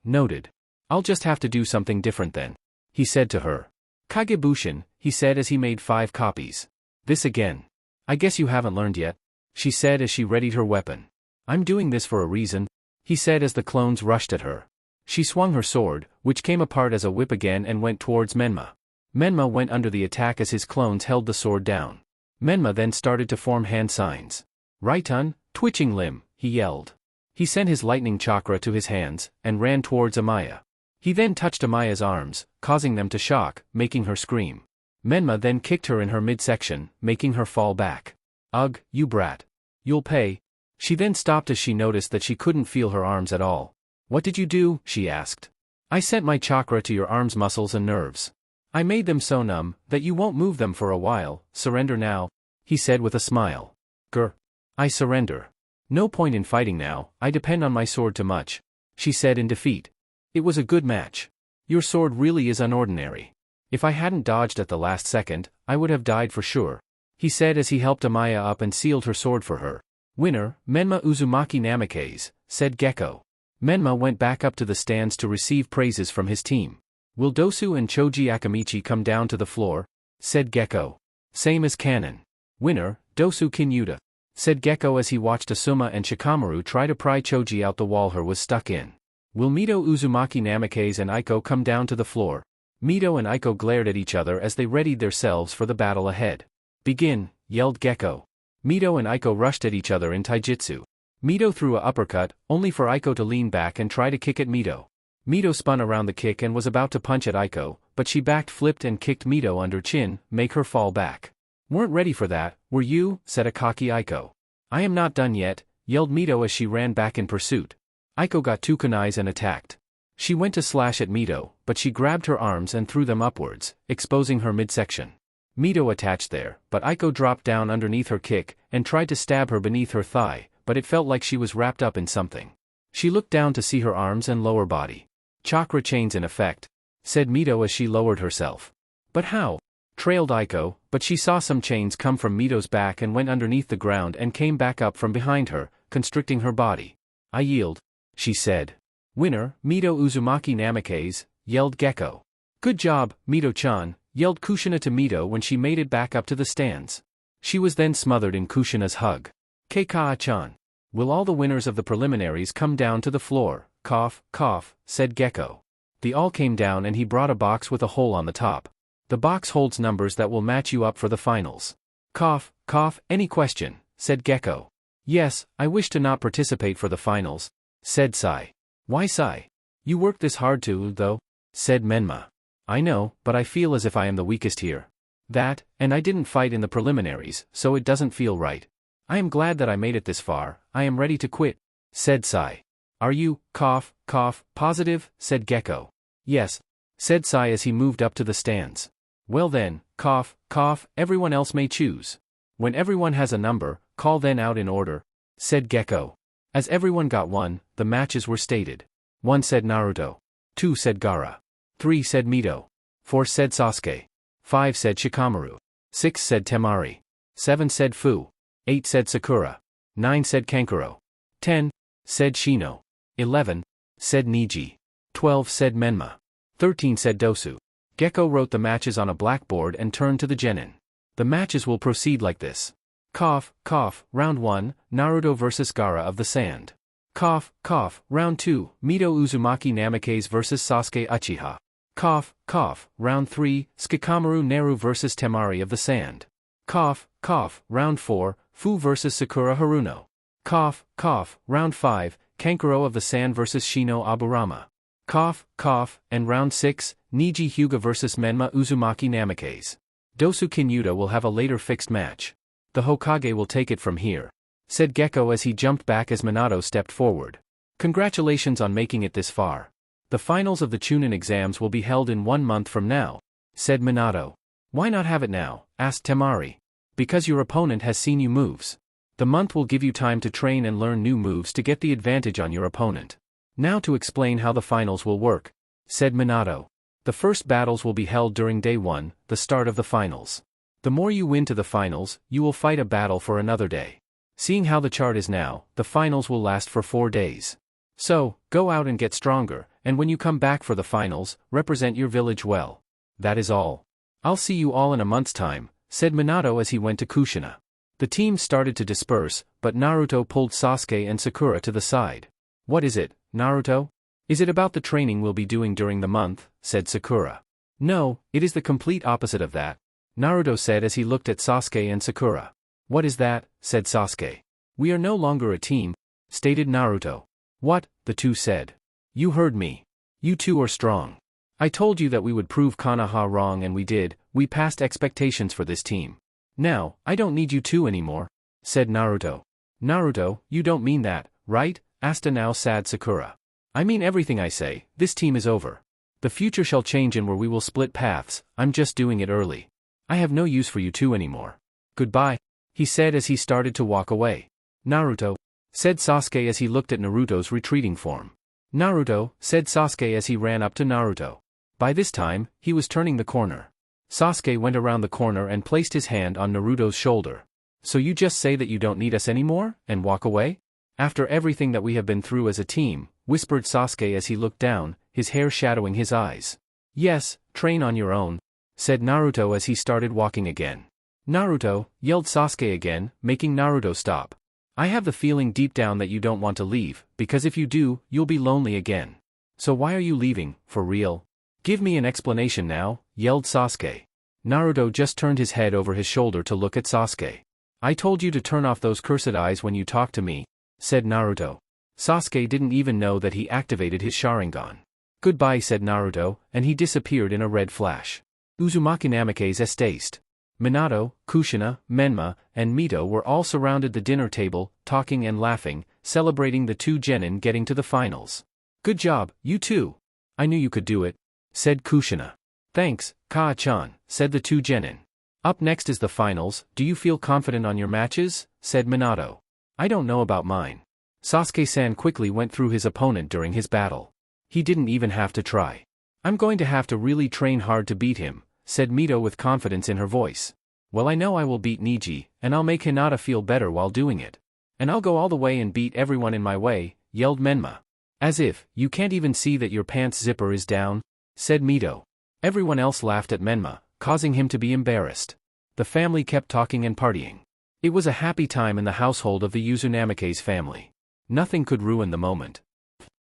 Noted. I'll just have to do something different then," he said to her. "Kagebushin," he said as he made 5 copies. "This again. I guess you haven't learned yet," she said as she readied her weapon. "I'm doing this for a reason," he said as the clones rushed at her. She swung her sword, which came apart as a whip again and went towards Menma. Menma went under the attack as his clones held the sword down. Menma then started to form hand signs. "Right-un, twitching limb," he yelled. He sent his lightning chakra to his hands, and ran towards Amaya. He then touched Amaya's arms, causing them to shock, making her scream. Menma then kicked her in her midsection, making her fall back. "Ugh, you brat. You'll pay." She then stopped as she noticed that she couldn't feel her arms at all. "What did you do?" she asked. "I sent my chakra to your arms' muscles and nerves. I made them so numb that you won't move them for a while. Surrender now," he said with a smile. "Grr. I surrender. No point in fighting now, I depend on my sword too much," she said in defeat. "It was a good match. Your sword really is unordinary. If I hadn't dodged at the last second, I would have died for sure," he said as he helped Amaya up and sealed her sword for her. "Winner, Menma Uzumaki Namikaze," said Gekko. Menma went back up to the stands to receive praises from his team. "Will Dosu and Choji Akamichi come down to the floor?" said Gekko. "Same as Canon. Winner, Dosu Kinyuta," said Gekko as he watched Asuma and Shikamaru try to pry Choji out the wall her was stuck in. "Will Mito Uzumaki Namikaze and Aiko come down to the floor?" Mito and Aiko glared at each other as they readied themselves for the battle ahead. "Begin," yelled Gekko. Mito and Aiko rushed at each other in taijutsu. Mito threw a uppercut, only for Aiko to lean back and try to kick at Mito. Mito spun around the kick and was about to punch at Aiko, but she backed, flipped and kicked Mito under chin, make her fall back. "Weren't ready for that, were you?" said a cocky Aiko. "I am not done yet," yelled Mito as she ran back in pursuit. Aiko got two kunais and attacked. She went to slash at Mito, but she grabbed her arms and threw them upwards, exposing her midsection. Mito attached there, but Aiko dropped down underneath her kick, and tried to stab her beneath her thigh, but it felt like she was wrapped up in something. She looked down to see her arms and lower body. Chakra chains in effect, said Mito as she lowered herself. But how? Trailed Aiko, but she saw some chains come from Mito's back and went underneath the ground and came back up from behind her, constricting her body. I yield, she said. Winner, Mito Uzumaki Namikaze, yelled Gecko. Good job, Mito-chan, yelled Kushina to Mito when she made it back up to the stands. She was then smothered in Kushina's hug. Keika'a-chan. Will all the winners of the preliminaries come down to the floor? Cough, cough, said Gecko. They all came down and he brought a box with a hole on the top. The box holds numbers that will match you up for the finals. Cough, cough, any question, said Gecko. Yes, I wish to not participate for the finals, said Sai. Why Sai? You worked this hard too, though, said Menma. I know, but I feel as if I am the weakest here. That, and I didn't fight in the preliminaries, so it doesn't feel right. I am glad that I made it this far, I am ready to quit, said Sai. Are you, cough, cough, positive, said Gecko. Yes, said Sai as he moved up to the stands. Well then, cough, cough, everyone else may choose. When everyone has a number, call then out in order, said Gecko. As everyone got one, the matches were stated. 1 said Naruto. 2 said Gaara. 3 said Mito. 4 said Sasuke. 5 said Shikamaru. 6 said Temari. 7 said Fu. 8 said Sakura. 9 said Kankuro. 10 said Shino. 11 said Niji. 12 said Menma. 13 said Dosu. Gecko wrote the matches on a blackboard and turned to the genin. The matches will proceed like this. Cough, cough, round 1, Naruto vs Gaara of the Sand. Cough, cough, round 2, Mito Uzumaki Namikaze vs Sasuke Uchiha. Cough, cough, round 3, Shikamaru Neru vs Temari of the Sand. Cough, cough, round 4, Fu vs Sakura Haruno. Cough, cough, round 5, Kankuro of the Sand vs Shino Aburama. Cough, cough, and round 6, Niji Hyuga vs Menma Uzumaki Namikaze. Dosu Kinyuta will have a later fixed match. The Hokage will take it from here, said Gecko as he jumped back as Minato stepped forward. Congratulations on making it this far. The finals of the Chunin exams will be held in 1 month from now, said Minato. Why not have it now? Asked Temari. Because your opponent has seen you moves. The month will give you time to train and learn new moves to get the advantage on your opponent. Now to explain how the finals will work, said Minato. The first battles will be held during day 1, the start of the finals. The more you win to the finals, you will fight a battle for another day. Seeing how the chart is now, the finals will last for 4 days. So, go out and get stronger, and when you come back for the finals, represent your village well. That is all. I'll see you all in a month's time, said Minato as he went to Kushina. The team started to disperse, but Naruto pulled Sasuke and Sakura to the side. What is it, Naruto? Is it about the training we'll be doing during the month, said Sakura. No, it is the complete opposite of that, Naruto said as he looked at Sasuke and Sakura. What is that, said Sasuke. We are no longer a team, stated Naruto. What, the two said. You heard me. You two are strong. I told you that we would prove Konaha wrong and we did, we passed expectations for this team. Now, I don't need you two anymore, said Naruto. Naruto, you don't mean that, right? Asked a now sad Sakura. I mean everything I say, this team is over. The future shall change and where we will split paths, I'm just doing it early. I have no use for you two anymore. Goodbye, he said as he started to walk away. Naruto, said Sasuke as he looked at Naruto's retreating form. Naruto, said Sasuke as he ran up to Naruto. By this time, he was turning the corner. Sasuke went around the corner and placed his hand on Naruto's shoulder. So you just say that you don't need us anymore, and walk away? After everything that we have been through as a team, whispered Sasuke as he looked down, his hair shadowing his eyes. Yes, train on your own, said Naruto as he started walking again. Naruto, yelled Sasuke again, making Naruto stop. I have the feeling deep down that you don't want to leave, because if you do, you'll be lonely again. So why are you leaving, for real? Give me an explanation now, yelled Sasuke. Naruto just turned his head over his shoulder to look at Sasuke. I told you to turn off those cursed eyes when you talk to me, said Naruto. Sasuke didn't even know that he activated his Sharingan. Goodbye, said Naruto, and he disappeared in a red flash. Uzumaki Namikaze estate. Minato, Kushina, Menma, and Mito were all surrounded the dinner table, talking and laughing, celebrating the two genin getting to the finals. Good job, you two. I knew you could do it, said Kushina. Thanks, Kaa-chan, said the two genin. Up next is the finals. Do you feel confident on your matches? Said Minato. I don't know about mine. Sasuke-san quickly went through his opponent during his battle. He didn't even have to try. I'm going to have to really train hard to beat him, said Mito with confidence in her voice. Well, I know I will beat Niji, and I'll make Hinata feel better while doing it. And I'll go all the way and beat everyone in my way, yelled Menma. As if, you can't even see that your pants zipper is down, said Mito. Everyone else laughed at Menma, causing him to be embarrassed. The family kept talking and partying. It was a happy time in the household of the Uzunamake's family. Nothing could ruin the moment.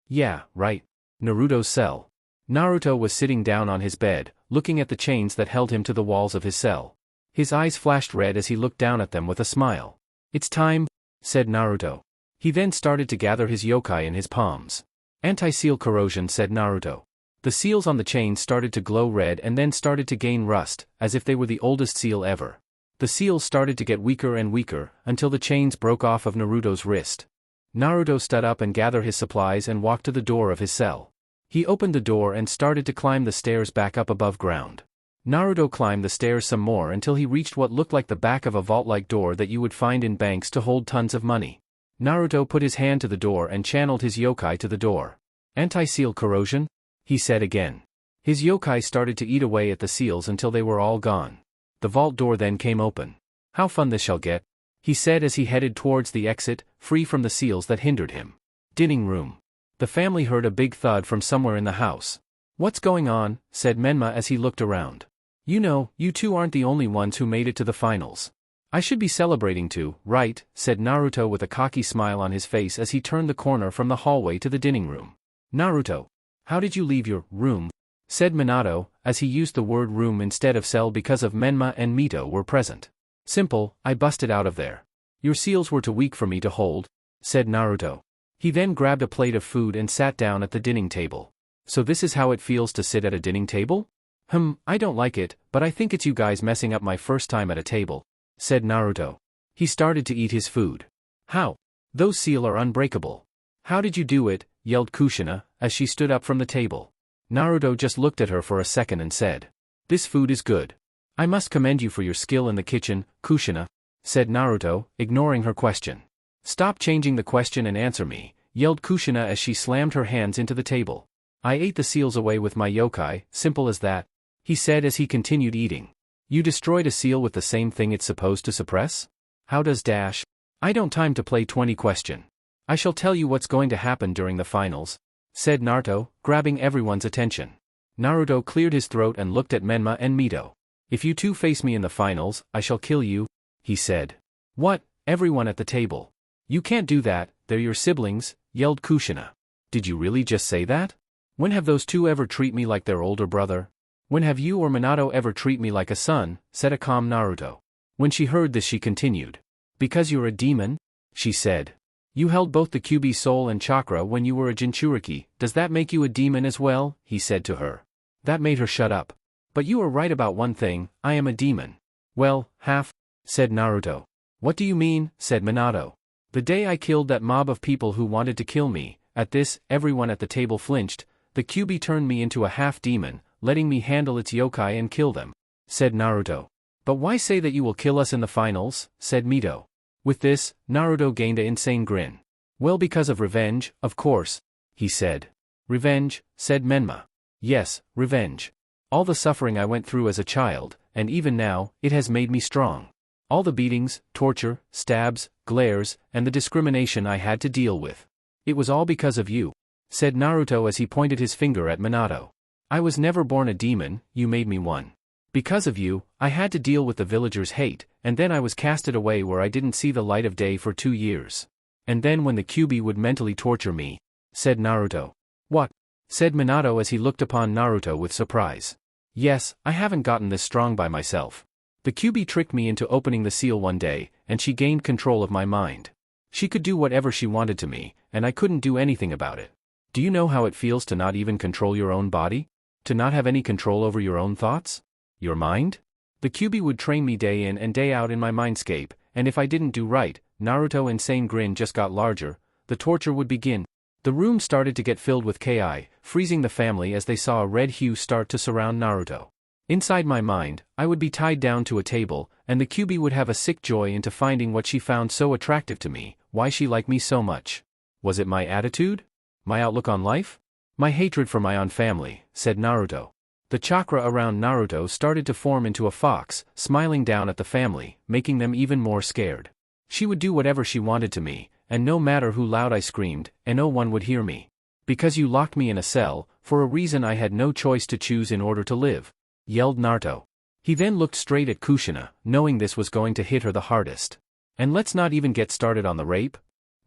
Yeah, right. Naruto's cell. Naruto was sitting down on his bed, looking at the chains that held him to the walls of his cell. His eyes flashed red as he looked down at them with a smile. It's time, said Naruto. He then started to gather his yokai in his palms. Anti-seal corrosion, said Naruto. The seals on the chains started to glow red and then started to gain rust, as if they were the oldest seal ever. The seals started to get weaker and weaker, until the chains broke off of Naruto's wrist. Naruto stood up and gathered his supplies and walked to the door of his cell. He opened the door and started to climb the stairs back up above ground. Naruto climbed the stairs some more until he reached what looked like the back of a vault-like door that you would find in banks to hold tons of money. Naruto put his hand to the door and channeled his yokai to the door. Anti-seal corrosion? He said again. His yokai started to eat away at the seals until they were all gone. The vault door then came open. How fun this shall get, he said as he headed towards the exit, free from the seals that hindered him. Dining room. The family heard a big thud from somewhere in the house. What's going on? Said Menma as he looked around. You know, you two aren't the only ones who made it to the finals. I should be celebrating too, right? Said Naruto with a cocky smile on his face as he turned the corner from the hallway to the dining room. Naruto. How did you leave your room? Said Minato, as he used the word room instead of cell because of Menma and Mito were present. Simple, I busted out of there. Your seals were too weak for me to hold, said Naruto. He then grabbed a plate of food and sat down at the dining table. So this is how it feels to sit at a dining table? I don't like it, but I think it's you guys messing up my first time at a table, said Naruto. He started to eat his food. How? Those seal are unbreakable. How did you do it? Yelled Kushina, as she stood up from the table. Naruto just looked at her for a second and said, This food is good. I must commend you for your skill in the kitchen, Kushina, said Naruto, ignoring her question. Stop changing the question and answer me, yelled Kushina as she slammed her hands into the table. I ate the seals away with my yokai, simple as that, he said as he continued eating. You destroyed a seal with the same thing it's supposed to suppress? How does dash? I don't time to play 20 question. I shall tell you what's going to happen during the finals, said Naruto, grabbing everyone's attention. Naruto cleared his throat and looked at Menma and Mito. If you two face me in the finals, I shall kill you, he said. What? Everyone at the table. You can't do that, they're your siblings, yelled Kushina. Did you really just say that? When have those two ever treat me like their older brother? When have you or Minato ever treat me like a son, said a calm Naruto. When she heard this she continued. Because you're a demon? She said. You held both the Kyuubi soul and chakra when you were a Jinchuriki, does that make you a demon as well? He said to her. That made her shut up. But you are right about one thing, I am a demon. Well, half, said Naruto. What do you mean? Said Minato. The day I killed that mob of people who wanted to kill me, at this, everyone at the table flinched, the Kyuubi turned me into a half-demon, letting me handle its yokai and kill them, said Naruto. But why say that you will kill us in the finals? Said Mito. With this, Naruto gained an insane grin. Well, because of revenge, of course, he said. Revenge, said Menma. Yes, revenge. All the suffering I went through as a child, and even now, it has made me strong. All the beatings, torture, stabs, glares, and the discrimination I had to deal with. It was all because of you, said Naruto as he pointed his finger at Minato. I was never born a demon, you made me one. Because of you, I had to deal with the villagers' hate, and then I was casted away where I didn't see the light of day for 2 years. And then when the Kyuubi would mentally torture me, said Naruto. What? Said Minato as he looked upon Naruto with surprise. Yes, I haven't gotten this strong by myself. The Kyuubi tricked me into opening the seal one day, and she gained control of my mind. She could do whatever she wanted to me, and I couldn't do anything about it. Do you know how it feels to not even control your own body? To not have any control over your own thoughts? Your mind? The Kyuubi would train me day in and day out in my mindscape, and if I didn't do right, Naruto's insane grin just got larger, the torture would begin. The room started to get filled with Ki, freezing the family as they saw a red hue start to surround Naruto. Inside my mind, I would be tied down to a table, and the Kyuubi would have a sick joy into finding what she found so attractive to me, why she liked me so much. Was it my attitude? My outlook on life? My hatred for my own family, said Naruto. The chakra around Naruto started to form into a fox, smiling down at the family, making them even more scared. She would do whatever she wanted to me, and no matter how loud I screamed, and no one would hear me. Because you locked me in a cell, for a reason I had no choice to choose in order to live, yelled Naruto. He then looked straight at Kushina, knowing this was going to hit her the hardest. And let's not even get started on the rape?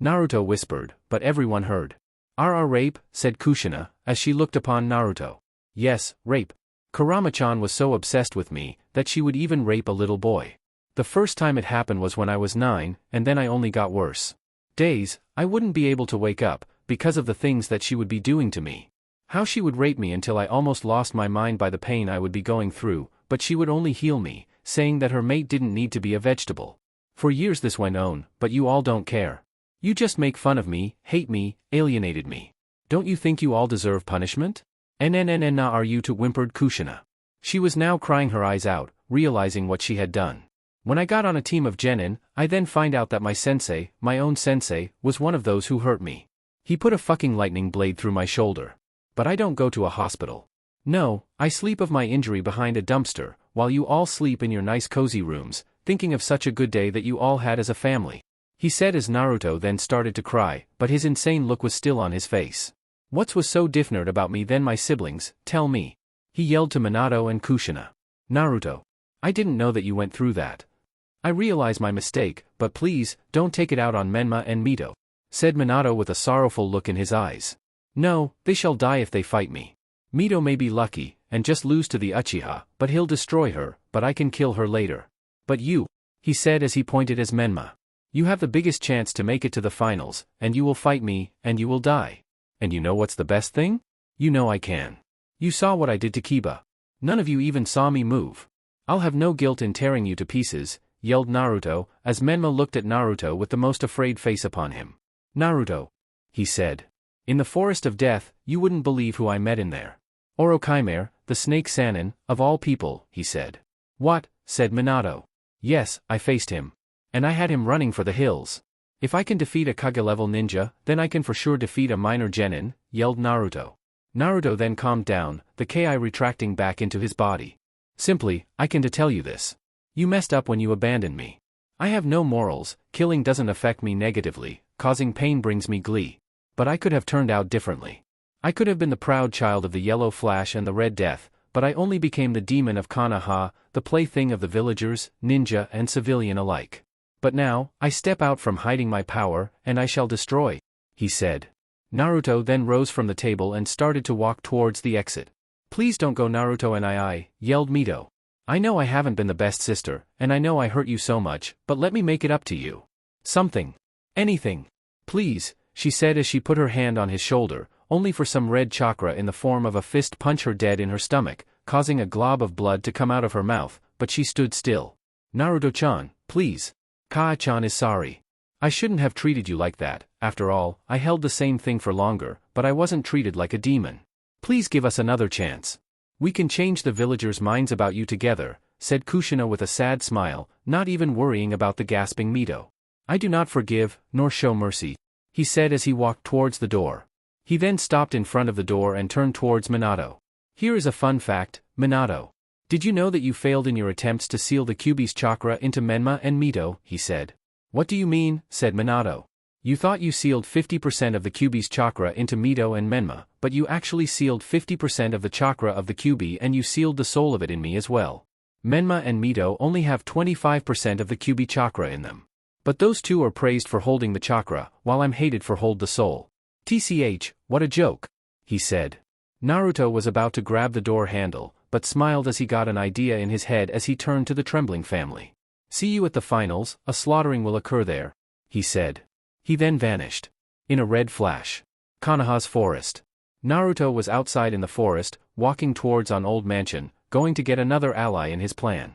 Naruto whispered, but everyone heard. Rape, said Kushina, as she looked upon Naruto. Yes, rape. Kurama-chan was so obsessed with me, that she would even rape a little boy. The first time it happened was when I was 9, and then I only got worse. Days, I wouldn't be able to wake up, because of the things that she would be doing to me. How she would rape me until I almost lost my mind by the pain I would be going through, but she would only heal me, saying that her mate didn't need to be a vegetable. For years this went on, but you all don't care. You just make fun of me, hate me, alienated me. Don't you think you all deserve punishment? Na are you to whimpered Kushina. She was now crying her eyes out, realizing what she had done. When I got on a team of genin, I then find out that my sensei, my own sensei, was one of those who hurt me. He put a fucking lightning blade through my shoulder. But I don't go to a hospital. No, I sleep of my injury behind a dumpster, while you all sleep in your nice cozy rooms, thinking of such a good day that you all had as a family. He said as Naruto then started to cry, but his insane look was still on his face. What was so different about me than my siblings, tell me? He yelled to Minato and Kushina. Naruto. I didn't know that you went through that. I realize my mistake, but please, don't take it out on Menma and Mito, said Minato with a sorrowful look in his eyes. No, they shall die if they fight me. Mito may be lucky, and just lose to the Uchiha, but he'll destroy her, but I can kill her later. But you, he said as he pointed as Menma. You have the biggest chance to make it to the finals, and you will fight me, and you will die. And you know what's the best thing? You know I can. You saw what I did to Kiba. None of you even saw me move. I'll have no guilt in tearing you to pieces, yelled Naruto, as Menma looked at Naruto with the most afraid face upon him. Naruto, he said. In the forest of death, you wouldn't believe who I met in there. Orochimaru, the snake Sannin, of all people, he said. What? Said Minato. Yes, I faced him. And I had him running for the hills. If I can defeat a Kage-level ninja, then I can for sure defeat a minor genin, yelled Naruto. Naruto then calmed down, the Ki retracting back into his body. Simply, I can tell you this. You messed up when you abandoned me. I have no morals, killing doesn't affect me negatively, causing pain brings me glee. But I could have turned out differently. I could have been the proud child of the Yellow Flash and the Red Death, but I only became the demon of Konaha, the plaything of the villagers, ninja and civilian alike. But now, I step out from hiding my power, and I shall destroy, he said. Naruto then rose from the table and started to walk towards the exit. Please don't go Naruto and I yelled Mito. I know I haven't been the best sister, and I know I hurt you so much, but let me make it up to you. Something. Anything. Please, she said as she put her hand on his shoulder, only for some red chakra in the form of a fist punch her dead in her stomach, causing a glob of blood to come out of her mouth, but she stood still. Naruto-chan, please. Kaa-chan is sorry. I shouldn't have treated you like that, after all, I held the same thing for longer, but I wasn't treated like a demon. Please give us another chance. We can change the villagers' minds about you together, said Kushina with a sad smile, not even worrying about the gasping Mito. I do not forgive, nor show mercy, he said as he walked towards the door. He then stopped in front of the door and turned towards Minato. Here is a fun fact, Minato. Did you know that you failed in your attempts to seal the Kyuubi's chakra into Menma and Mito, he said. What do you mean, said Minato. You thought you sealed 50% of the Kyuubi's chakra into Mito and Menma, but you actually sealed 50% of the chakra of the Kyuubi and you sealed the soul of it in me as well. Menma and Mito only have 25% of the Kyuubi chakra in them. But those two are praised for holding the chakra, while I'm hated for hold the soul. TCH, what a joke, he said. Naruto was about to grab the door handle, but smiled as he got an idea in his head as he turned to the trembling family. See you at the finals, a slaughtering will occur there, he said. He then vanished. In a red flash. Konoha's forest. Naruto was outside in the forest, walking towards an old mansion, going to get another ally in his plan.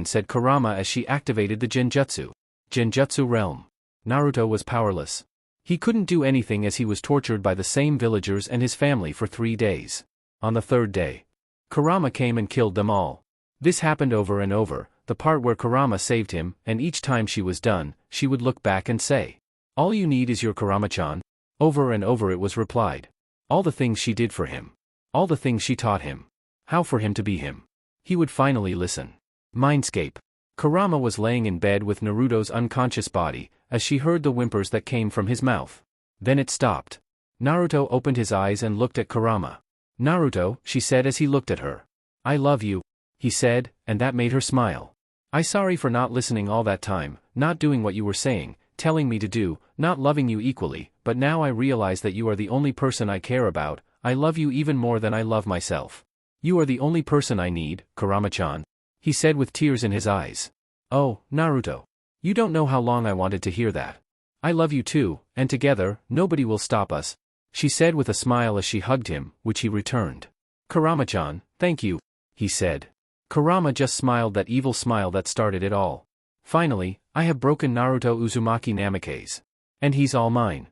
heroine, said Kurama as she activated the Genjutsu. Genjutsu realm. Naruto was powerless. He couldn't do anything as he was tortured by the same villagers and his family for 3 days. On the third day, Kurama came and killed them all. This happened over and over, the part where Kurama saved him, and each time she was done, she would look back and say, "All you need is your Kurama-chan." Over and over it was replied. All the things she did for him. All the things she taught him. How for him to be him. He would finally listen. Mindscape. Kurama was laying in bed with Naruto's unconscious body, as she heard the whimpers that came from his mouth. Then it stopped. Naruto opened his eyes and looked at Kurama. "Naruto," she said as he looked at her. "I love you," he said, and that made her smile. "I'm sorry for not listening all that time, not doing what you were saying, telling me to do, not loving you equally, but now I realize that you are the only person I care about. I love you even more than I love myself. You are the only person I need, Kurama-chan," he said with tears in his eyes. "Oh, Naruto. You don't know how long I wanted to hear that. I love you too, and together, nobody will stop us," she said with a smile as she hugged him, which he returned. "Kurama-chan, thank you," he said. Kurama just smiled that evil smile that started it all. "Finally, I have broken Naruto Uzumaki Namikaze. And he's all mine,"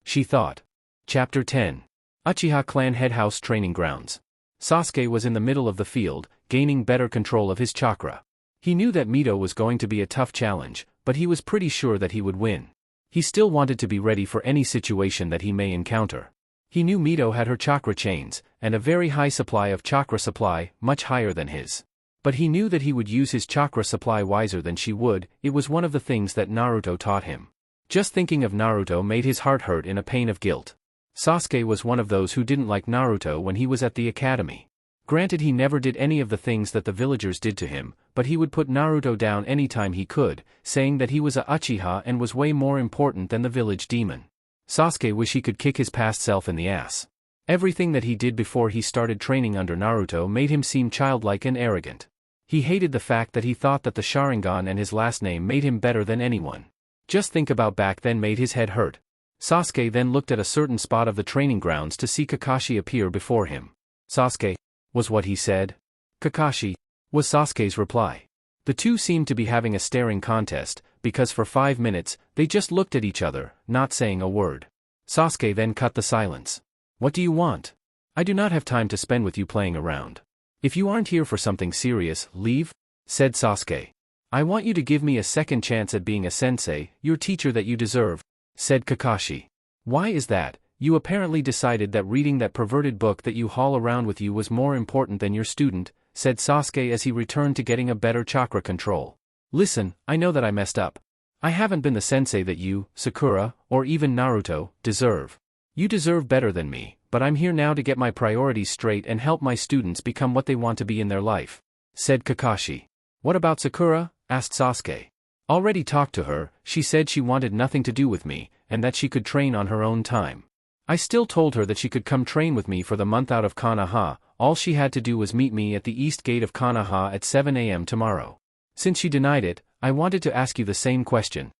she thought. Chapter 10. Uchiha Clan Headhouse Training Grounds. Sasuke was in the middle of the field, gaining better control of his chakra. He knew that Mito was going to be a tough challenge, but he was pretty sure that he would win. He still wanted to be ready for any situation that he may encounter. He knew Mito had her chakra chains, and a very high supply of chakra supply, much higher than his. But he knew that he would use his chakra supply wiser than she would. It was one of the things that Naruto taught him. Just thinking of Naruto made his heart hurt in a pain of guilt. Sasuke was one of those who didn't like Naruto when he was at the academy. Granted, he never did any of the things that the villagers did to him, but he would put Naruto down anytime he could, saying that he was a Uchiha and was way more important than the village demon. Sasuke wished he could kick his past self in the ass. Everything that he did before he started training under Naruto made him seem childlike and arrogant. He hated the fact that he thought that the Sharingan and his last name made him better than anyone. Just think about back then made his head hurt. Sasuke then looked at a certain spot of the training grounds to see Kakashi appear before him. "Sasuke," was what he said. "Kakashi," was Sasuke's reply. The two seemed to be having a staring contest, because for 5 minutes, they just looked at each other, not saying a word. Sasuke then cut the silence. What do you want? I do not have time to spend with you playing around. If you aren't here for something serious, leave, said Sasuke. I want you to give me a second chance at being a sensei, your teacher that you deserve, said Kakashi. Why is that? You apparently decided that reading that perverted book that you haul around with you was more important than your student, said Sasuke as he returned to getting a better chakra control. Listen, I know that I messed up. I haven't been the sensei that you, Sakura, or even Naruto, deserve. You deserve better than me, but I'm here now to get my priorities straight and help my students become what they want to be in their life, said Kakashi. What about Sakura? Asked Sasuke. Already talked to her, she said she wanted nothing to do with me, and that she could train on her own time. I still told her that she could come train with me for the month out of Konaha, all she had to do was meet me at the east gate of Konaha at 7 a.m. tomorrow. Since she denied it, I wanted to ask you the same question.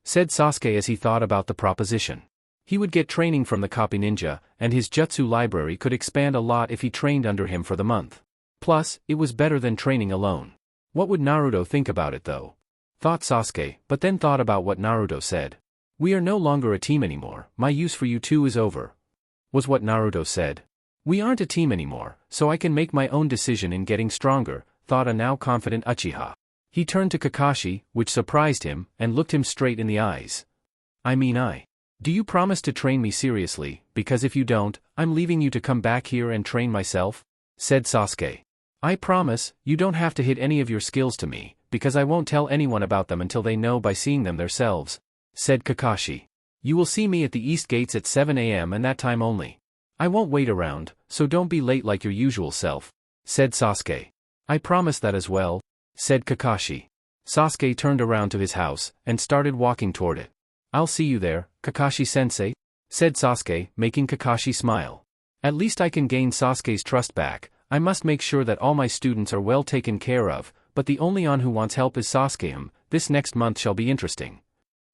Said Sasuke as he thought about the proposition. He would get training from the copy ninja, and his jutsu library could expand a lot if he trained under him for the month. Plus, it was better than training alone. What would Naruto think about it though? Thought Sasuke, but then thought about what Naruto said. We are no longer a team anymore, my use for you two is over. Was what Naruto said. We aren't a team anymore, so I can make my own decision in getting stronger, thought a now confident Uchiha. He turned to Kakashi, which surprised him, and looked him straight in the eyes. Do you promise to train me seriously, because if you don't, I'm leaving you to come back here and train myself? Said Sasuke. I promise, you don't have to hit any of your skills to me, because I won't tell anyone about them until they know by seeing them themselves, said Kakashi. You will see me at the east gates at 7 a.m. and that time only. I won't wait around, so don't be late like your usual self, said Sasuke. I promise that as well, said Kakashi. Sasuke turned around to his house, and started walking toward it. I'll see you there, Kakashi-sensei, said Sasuke, making Kakashi smile. At least I can gain Sasuke's trust back. I must make sure that all my students are well taken care of, but the only one who wants help is Sasuke. This next month shall be interesting,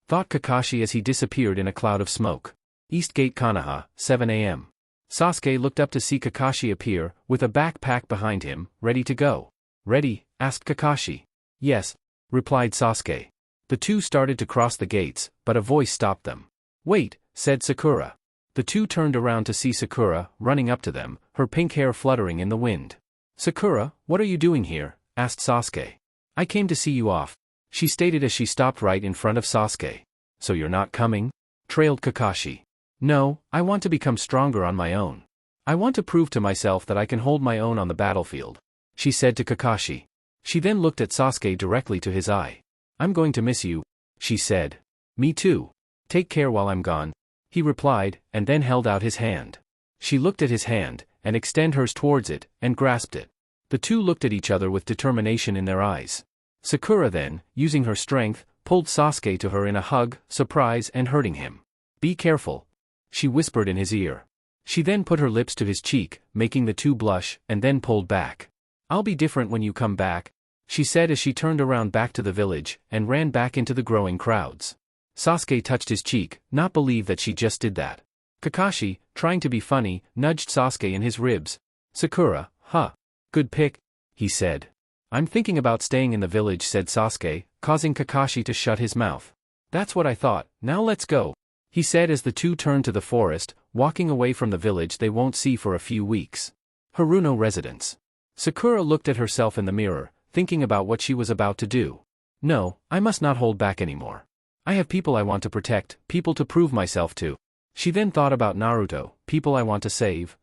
thought Kakashi as he disappeared in a cloud of smoke. East Gate Konoha, 7 a.m. Sasuke looked up to see Kakashi appear, with a backpack behind him, ready to go. Ready? Asked Kakashi. Yes, replied Sasuke. The two started to cross the gates, but a voice stopped them. Wait, said Sakura. The two turned around to see Sakura, running up to them, her pink hair fluttering in the wind. Sakura, what are you doing here? Asked Sasuke. I came to see you off, she stated as she stopped right in front of Sasuke. So you're not coming? Trailed Kakashi. No, I want to become stronger on my own. I want to prove to myself that I can hold my own on the battlefield, she said to Kakashi. She then looked at Sasuke directly to his eye. I'm going to miss you, she said. Me too. Take care while I'm gone, he replied, and then held out his hand. She looked at his hand, and extended hers towards it, and grasped it. The two looked at each other with determination in their eyes. Sakura then, using her strength, pulled Sasuke to her in a hug, surprise and hurting him. Be careful, she whispered in his ear. She then put her lips to his cheek, making the two blush, and then pulled back. I'll be different when you come back, she said as she turned around back to the village, and ran back into the growing crowds. Sasuke touched his cheek, not believe that she just did that. Kakashi, trying to be funny, nudged Sasuke in his ribs. Sakura, huh? Good pick, he said. I'm thinking about staying in the village, said Sasuke, causing Kakashi to shut his mouth. That's what I thought, now let's go, he said as the two turned to the forest, walking away from the village they won't see for a few weeks. Haruno residence. Sakura looked at herself in the mirror, thinking about what she was about to do. No, I must not hold back anymore. I have people I want to protect, people to prove myself to. She then thought about Naruto, people I want to save.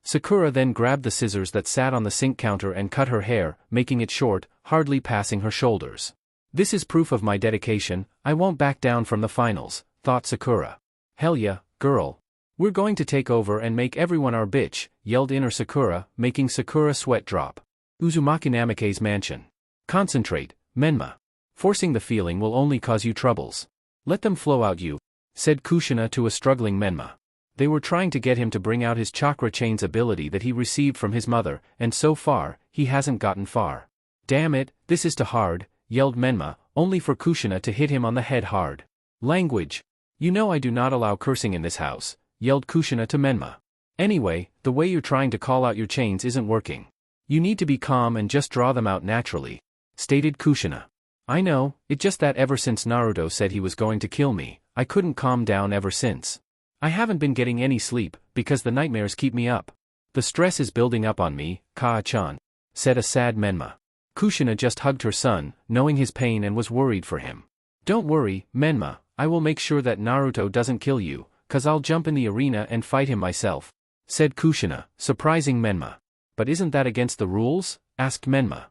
Sakura then grabbed the scissors that sat on the sink counter and cut her hair, making it short, hardly passing her shoulders. This is proof of my dedication, I won't back down from the finals, thought Sakura. Hell yeah, girl. We're going to take over and make everyone our bitch, yelled inner Sakura, making Sakura sweat drop. Uzumaki Namikaze's mansion. Concentrate, Menma. Forcing the feeling will only cause you troubles. Let them flow out you, said Kushina to a struggling Menma. They were trying to get him to bring out his chakra chains ability that he received from his mother, and so far, he hasn't gotten far. Damn it, this is too hard, yelled Menma, only for Kushina to hit him on the head hard. Language. You know I do not allow cursing in this house, yelled Kushina to Menma. Anyway, the way you're trying to call out your chains isn't working. You need to be calm and just draw them out naturally. stated Kushina. I know, it's just that ever since Naruto said he was going to kill me, I couldn't calm down ever since. I haven't been getting any sleep, because the nightmares keep me up. The stress is building up on me, Kaa-chan, said a sad Menma. Kushina just hugged her son, knowing his pain and was worried for him. Don't worry, Menma, I will make sure that Naruto doesn't kill you, cause I'll jump in the arena and fight him myself, said Kushina, surprising Menma. But isn't that against the rules? Asked Menma.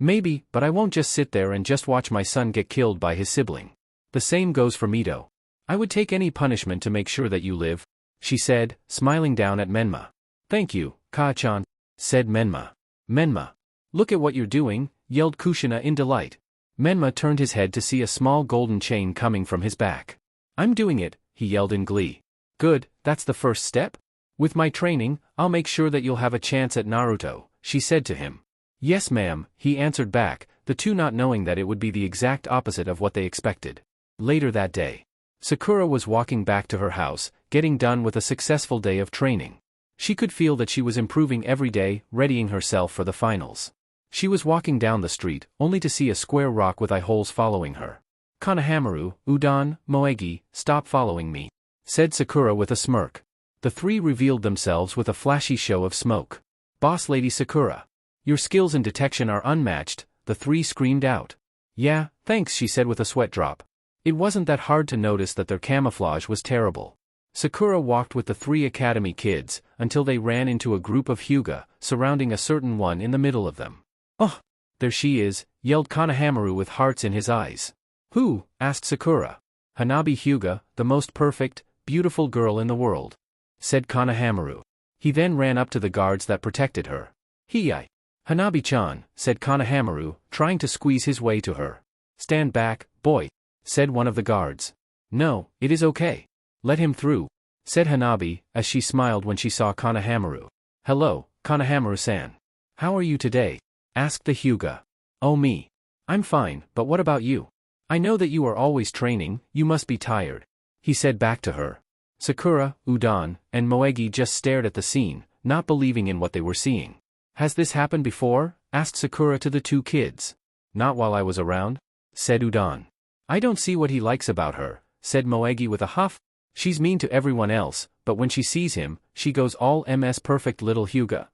Maybe, but I won't just sit there and just watch my son get killed by his sibling. The same goes for Mito. I would take any punishment to make sure that you live, she said, smiling down at Menma. Thank you, Kaa-chan, said Menma. Menma. Look at what you're doing, yelled Kushina in delight. Menma turned his head to see a small golden chain coming from his back. I'm doing it, he yelled in glee. Good, that's the first step? With my training, I'll make sure that you'll have a chance at Naruto, she said to him. Yes ma'am, he answered back, the two not knowing that it would be the exact opposite of what they expected. Later that day, Sakura was walking back to her house, getting done with a successful day of training. She could feel that she was improving every day, readying herself for the finals. She was walking down the street, only to see a square rock with eye holes following her. Konohamaru, Udon, Moegi, stop following me, said Sakura with a smirk. The three revealed themselves with a flashy show of smoke. Boss Lady Sakura. Your skills in detection are unmatched, the three screamed out. Yeah, thanks, she said with a sweat drop. It wasn't that hard to notice that their camouflage was terrible. Sakura walked with the three academy kids, until they ran into a group of Hyuga, surrounding a certain one in the middle of them. Oh, there she is, yelled Konohamaru with hearts in his eyes. Who? Asked Sakura. Hanabi Hyuga, the most perfect, beautiful girl in the world, said Konohamaru. He then ran up to the guards that protected her. Hiei. Hanabi-chan, said Konohamaru, trying to squeeze his way to her. Stand back, boy, said one of the guards. No, it is okay. Let him through, said Hanabi, as she smiled when she saw Konohamaru. Hello, Konohamaru-san. How are you today? Asked the Hyuga. Oh me. I'm fine, but what about you? I know that you are always training, you must be tired, he said back to her. Sakura, Udon, and Moegi just stared at the scene, not believing in what they were seeing. Has this happened before? Asked Sakura to the two kids. Not while I was around, said Udon. I don't see what he likes about her, said Moegi with a huff. She's mean to everyone else, but when she sees him, she goes all ms perfect little Hyuga.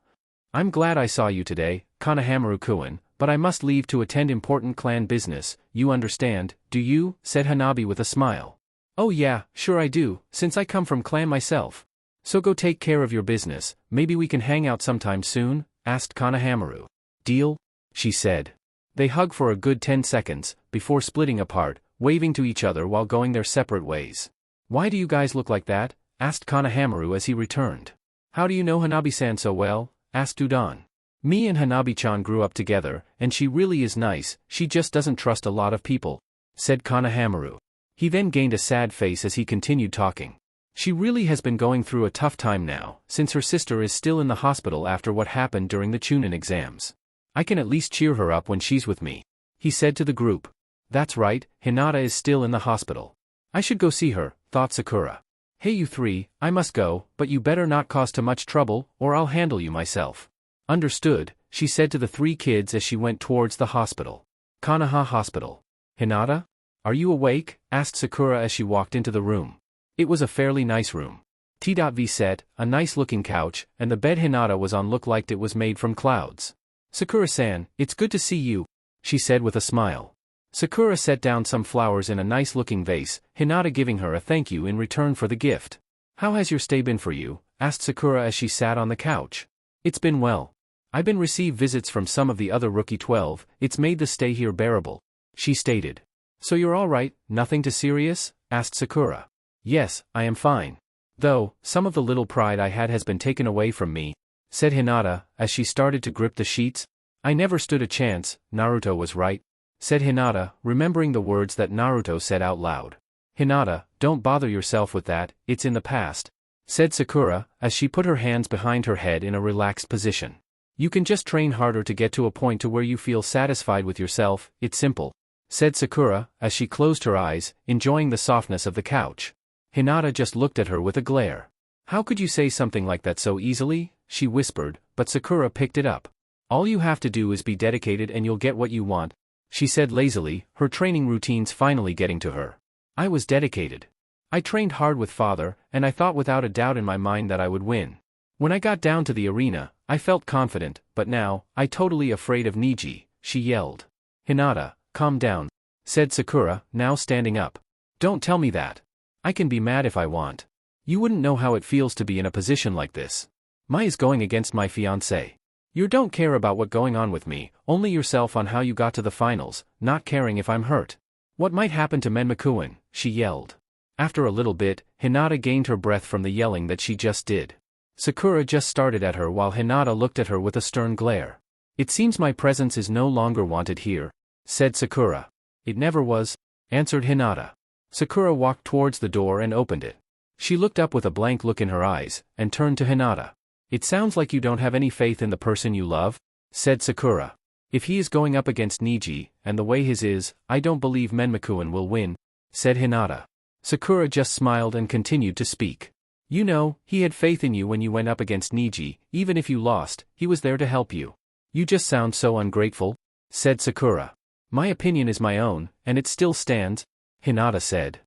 I'm glad I saw you today, Konohamaru-kun, but I must leave to attend important clan business, you understand, do you? Said Hanabi with a smile. Oh yeah, sure I do, since I come from clan myself. So go take care of your business, maybe we can hang out sometime soon, asked Konohamaru. Deal? She said. They hugged for a good 10 seconds, before splitting apart, waving to each other while going their separate ways. Why do you guys look like that? Asked Konohamaru as he returned. How do you know Hanabi-san so well? Asked Udon. Me and Hanabi-chan grew up together, and she really is nice, she just doesn't trust a lot of people, said Konohamaru. He then gained a sad face as he continued talking. She really has been going through a tough time now, since her sister is still in the hospital after what happened during the Chunin exams. I can at least cheer her up when she's with me, he said to the group. That's right, Hinata is still in the hospital. I should go see her, thought Sakura. Hey you three, I must go, but you better not cause too much trouble, or I'll handle you myself. Understood, she said to the three kids as she went towards the hospital. Konaha Hospital. Hinata? Are you awake? Asked Sakura as she walked into the room. It was a fairly nice room. T.V set, a nice-looking couch, and the bed Hinata was on looked like it was made from clouds. Sakura-san, it's good to see you, she said with a smile. Sakura set down some flowers in a nice-looking vase, Hinata giving her a thank you in return for the gift. How has your stay been for you? Asked Sakura as she sat on the couch. It's been well. I've been received visits from some of the other Rookie 12, it's made the stay here bearable, she stated. So you're alright, nothing too serious? Asked Sakura. Yes, I am fine. Though, some of the little pride I had has been taken away from me, said Hinata, as she started to grip the sheets. I never stood a chance, Naruto was right, said Hinata, remembering the words that Naruto said out loud. Hinata, don't bother yourself with that, it's in the past, said Sakura, as she put her hands behind her head in a relaxed position. You can just train harder to get to a point to where you feel satisfied with yourself, it's simple, said Sakura, as she closed her eyes, enjoying the softness of the couch. Hinata just looked at her with a glare. How could you say something like that so easily? She whispered, but Sakura picked it up. All you have to do is be dedicated and you'll get what you want, she said lazily, her training routines finally getting to her. I was dedicated. I trained hard with father, and I thought without a doubt in my mind that I would win. When I got down to the arena, I felt confident, but now, I totally afraid of Niji, she yelled. Hinata, calm down, said Sakura, now standing up. Don't tell me that. I can be mad if I want. You wouldn't know how it feels to be in a position like this. Mai is going against my fiancé. You don't care about what going on with me, only yourself on how you got to the finals, not caring if I'm hurt. What might happen to Menmakuen, she yelled. After a little bit, Hinata gained her breath from the yelling that she just did. Sakura just started at her while Hinata looked at her with a stern glare. It seems my presence is no longer wanted here, said Sakura. It never was, answered Hinata. Sakura walked towards the door and opened it. She looked up with a blank look in her eyes, and turned to Hinata. It sounds like you don't have any faith in the person you love, said Sakura. If he is going up against Niji, and the way his is, I don't believe Menmakuen will win, said Hinata. Sakura just smiled and continued to speak. You know, he had faith in you when you went up against Niji, even if you lost, he was there to help you. You just sound so ungrateful, said Sakura. My opinion is my own, and it still stands, Hinata said.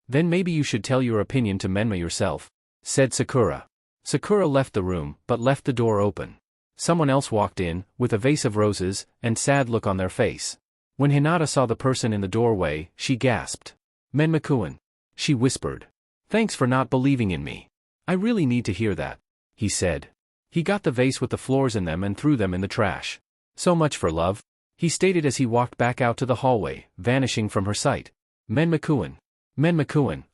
Then maybe you should tell your opinion to Menma yourself, said Sakura. Sakura left the room, but left the door open. Someone else walked in, with a vase of roses, and sad look on their face. When Hinata saw the person in the doorway, she gasped. Menmakuen, she whispered. Thanks for not believing in me. I really need to hear that, he said. He got the vase with the flowers in them and threw them in the trash. So much for love, he stated as he walked back out to the hallway, vanishing from her sight. Menmakuen,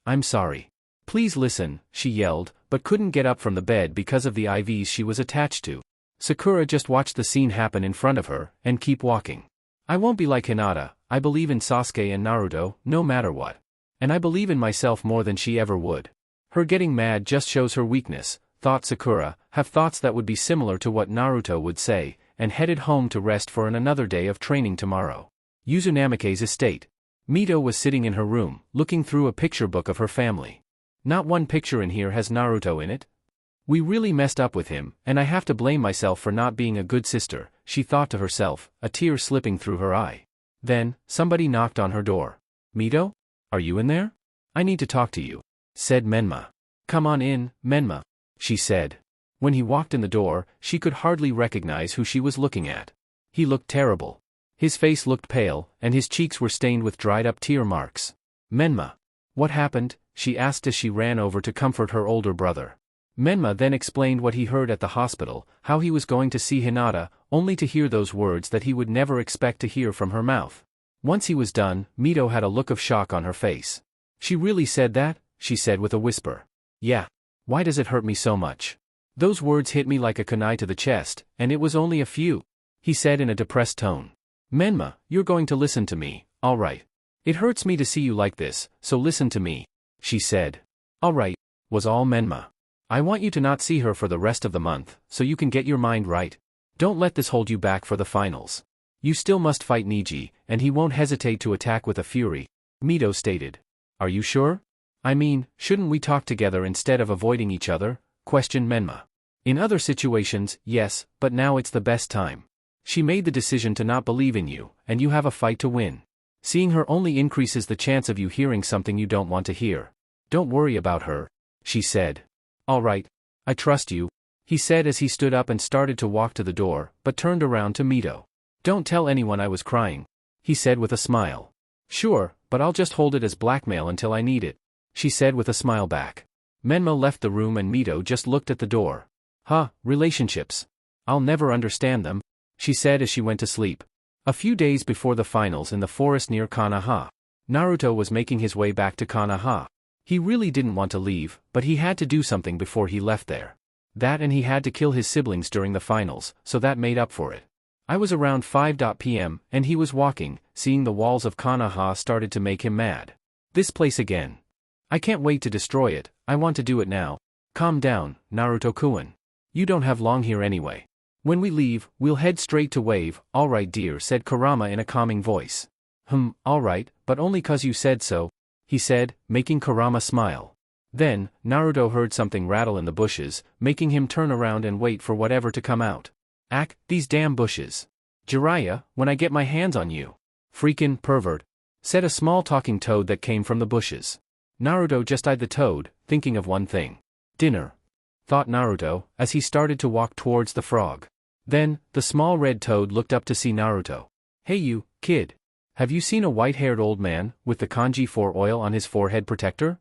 I'm sorry. Please listen, she yelled, but couldn't get up from the bed because of the IVs she was attached to. Sakura just watched the scene happen in front of her, and keep walking. I won't be like Hinata, I believe in Sasuke and Naruto, no matter what. And I believe in myself more than she ever would. Her getting mad just shows her weakness, thought Sakura, have thoughts that would be similar to what Naruto would say, and headed home to rest for another day of training tomorrow. Uzunamike's estate. Mito was sitting in her room, looking through a picture book of her family. Not one picture in here has Naruto in it. We really messed up with him, and I have to blame myself for not being a good sister, she thought to herself, a tear slipping through her eye. Then, somebody knocked on her door. Mito? Are you in there? I need to talk to you, said Menma. Come on in, Menma, she said. When he walked in the door, she could hardly recognize who she was looking at. He looked terrible. His face looked pale, and his cheeks were stained with dried-up tear marks. Menma. What happened? She asked as she ran over to comfort her older brother. Menma then explained what he heard at the hospital, how he was going to see Hinata, only to hear those words that he would never expect to hear from her mouth. Once he was done, Mito had a look of shock on her face. She really said that? She said with a whisper. Yeah. Why does it hurt me so much? Those words hit me like a kunai to the chest, and it was only a few, he said in a depressed tone. Menma, you're going to listen to me, all right. It hurts me to see you like this, so listen to me, she said. All right, was all Menma. I want you to not see her for the rest of the month, so you can get your mind right. Don't let this hold you back for the finals. You still must fight Niji, and he won't hesitate to attack with a fury, Mito stated. Are you sure? I mean, shouldn't we talk together instead of avoiding each other? Questioned Menma. In other situations, yes, but now it's the best time. She made the decision to not believe in you, and you have a fight to win. Seeing her only increases the chance of you hearing something you don't want to hear. Don't worry about her, she said. All right, I trust you, he said as he stood up and started to walk to the door, but turned around to Mito. Don't tell anyone I was crying, he said with a smile. Sure, but I'll just hold it as blackmail until I need it, she said with a smile back. Menma left the room and Mito just looked at the door. Relationships. I'll never understand them, she said as she went to sleep. A few days before the finals in the forest near Konaha, Naruto was making his way back to Konaha. He really didn't want to leave, but he had to do something before he left there. That and he had to kill his siblings during the finals, so that made up for it. I was around 5 p.m., and he was walking, seeing the walls of Konaha started to make him mad. This place again. I can't wait to destroy it, I want to do it now. Calm down, Naruto-kun. You don't have long here anyway. When we leave, we'll head straight to Wave, alright dear, said Kurama in a calming voice. Alright, but only 'cause you said so, he said, making Kurama smile. Then, Naruto heard something rattle in the bushes, making him turn around and wait for whatever to come out. These damn bushes. Jiraiya, when I get my hands on you. Freakin' pervert, said a small talking toad that came from the bushes. Naruto just eyed the toad, thinking of one thing. Dinner, thought Naruto, as he started to walk towards the frog. Then, the small red toad looked up to see Naruto. Hey you, kid. Have you seen a white-haired old man, with the kanji 4 oil on his forehead protector?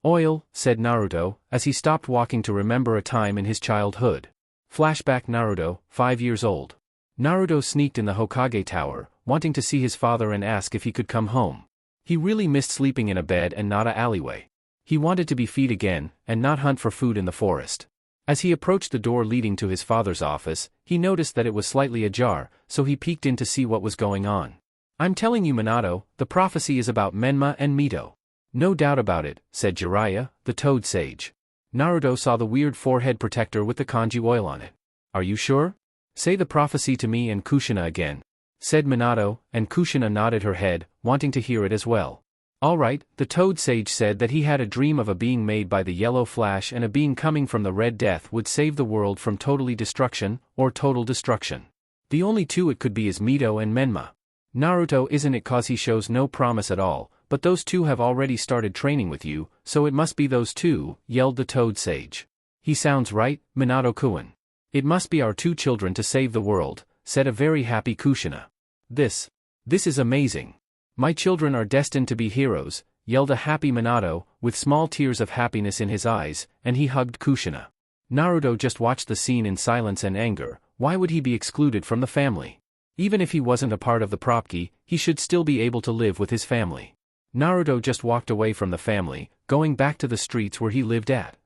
Oil, said Naruto, as he stopped walking to remember a time in his childhood. Flashback Naruto, 5 years old. Naruto sneaked in the Hokage tower, wanting to see his father and ask if he could come home. He really missed sleeping in a bed and not a alleyway. He wanted to be feed again, and not hunt for food in the forest. As he approached the door leading to his father's office, he noticed that it was slightly ajar, so he peeked in to see what was going on. I'm telling you Minato, the prophecy is about Menma and Mito. No doubt about it, said Jiraiya, the toad sage. Naruto saw the weird forehead protector with the kanji oil on it. Are you sure? Say the prophecy to me and Kushina again, said Minato, and Kushina nodded her head, wanting to hear it as well. All right, the toad sage said that he had a dream of a being made by the yellow flash and a being coming from the red death would save the world from totally destruction, or total destruction. The only two it could be is Mito and Menma. Naruto isn't it cause he shows no promise at all, but those two have already started training with you, so it must be those two, yelled the toad sage. He sounds right, Minato-kun. It must be our 2 children to save the world, said a very happy Kushina. This is amazing. My children are destined to be heroes, yelled a happy Minato, with small tears of happiness in his eyes, and he hugged Kushina. Naruto just watched the scene in silence and anger. Why would he be excluded from the family? Even if he wasn't a part of the Propki, he should still be able to live with his family. Naruto just walked away from the family, going back to the streets where he lived at.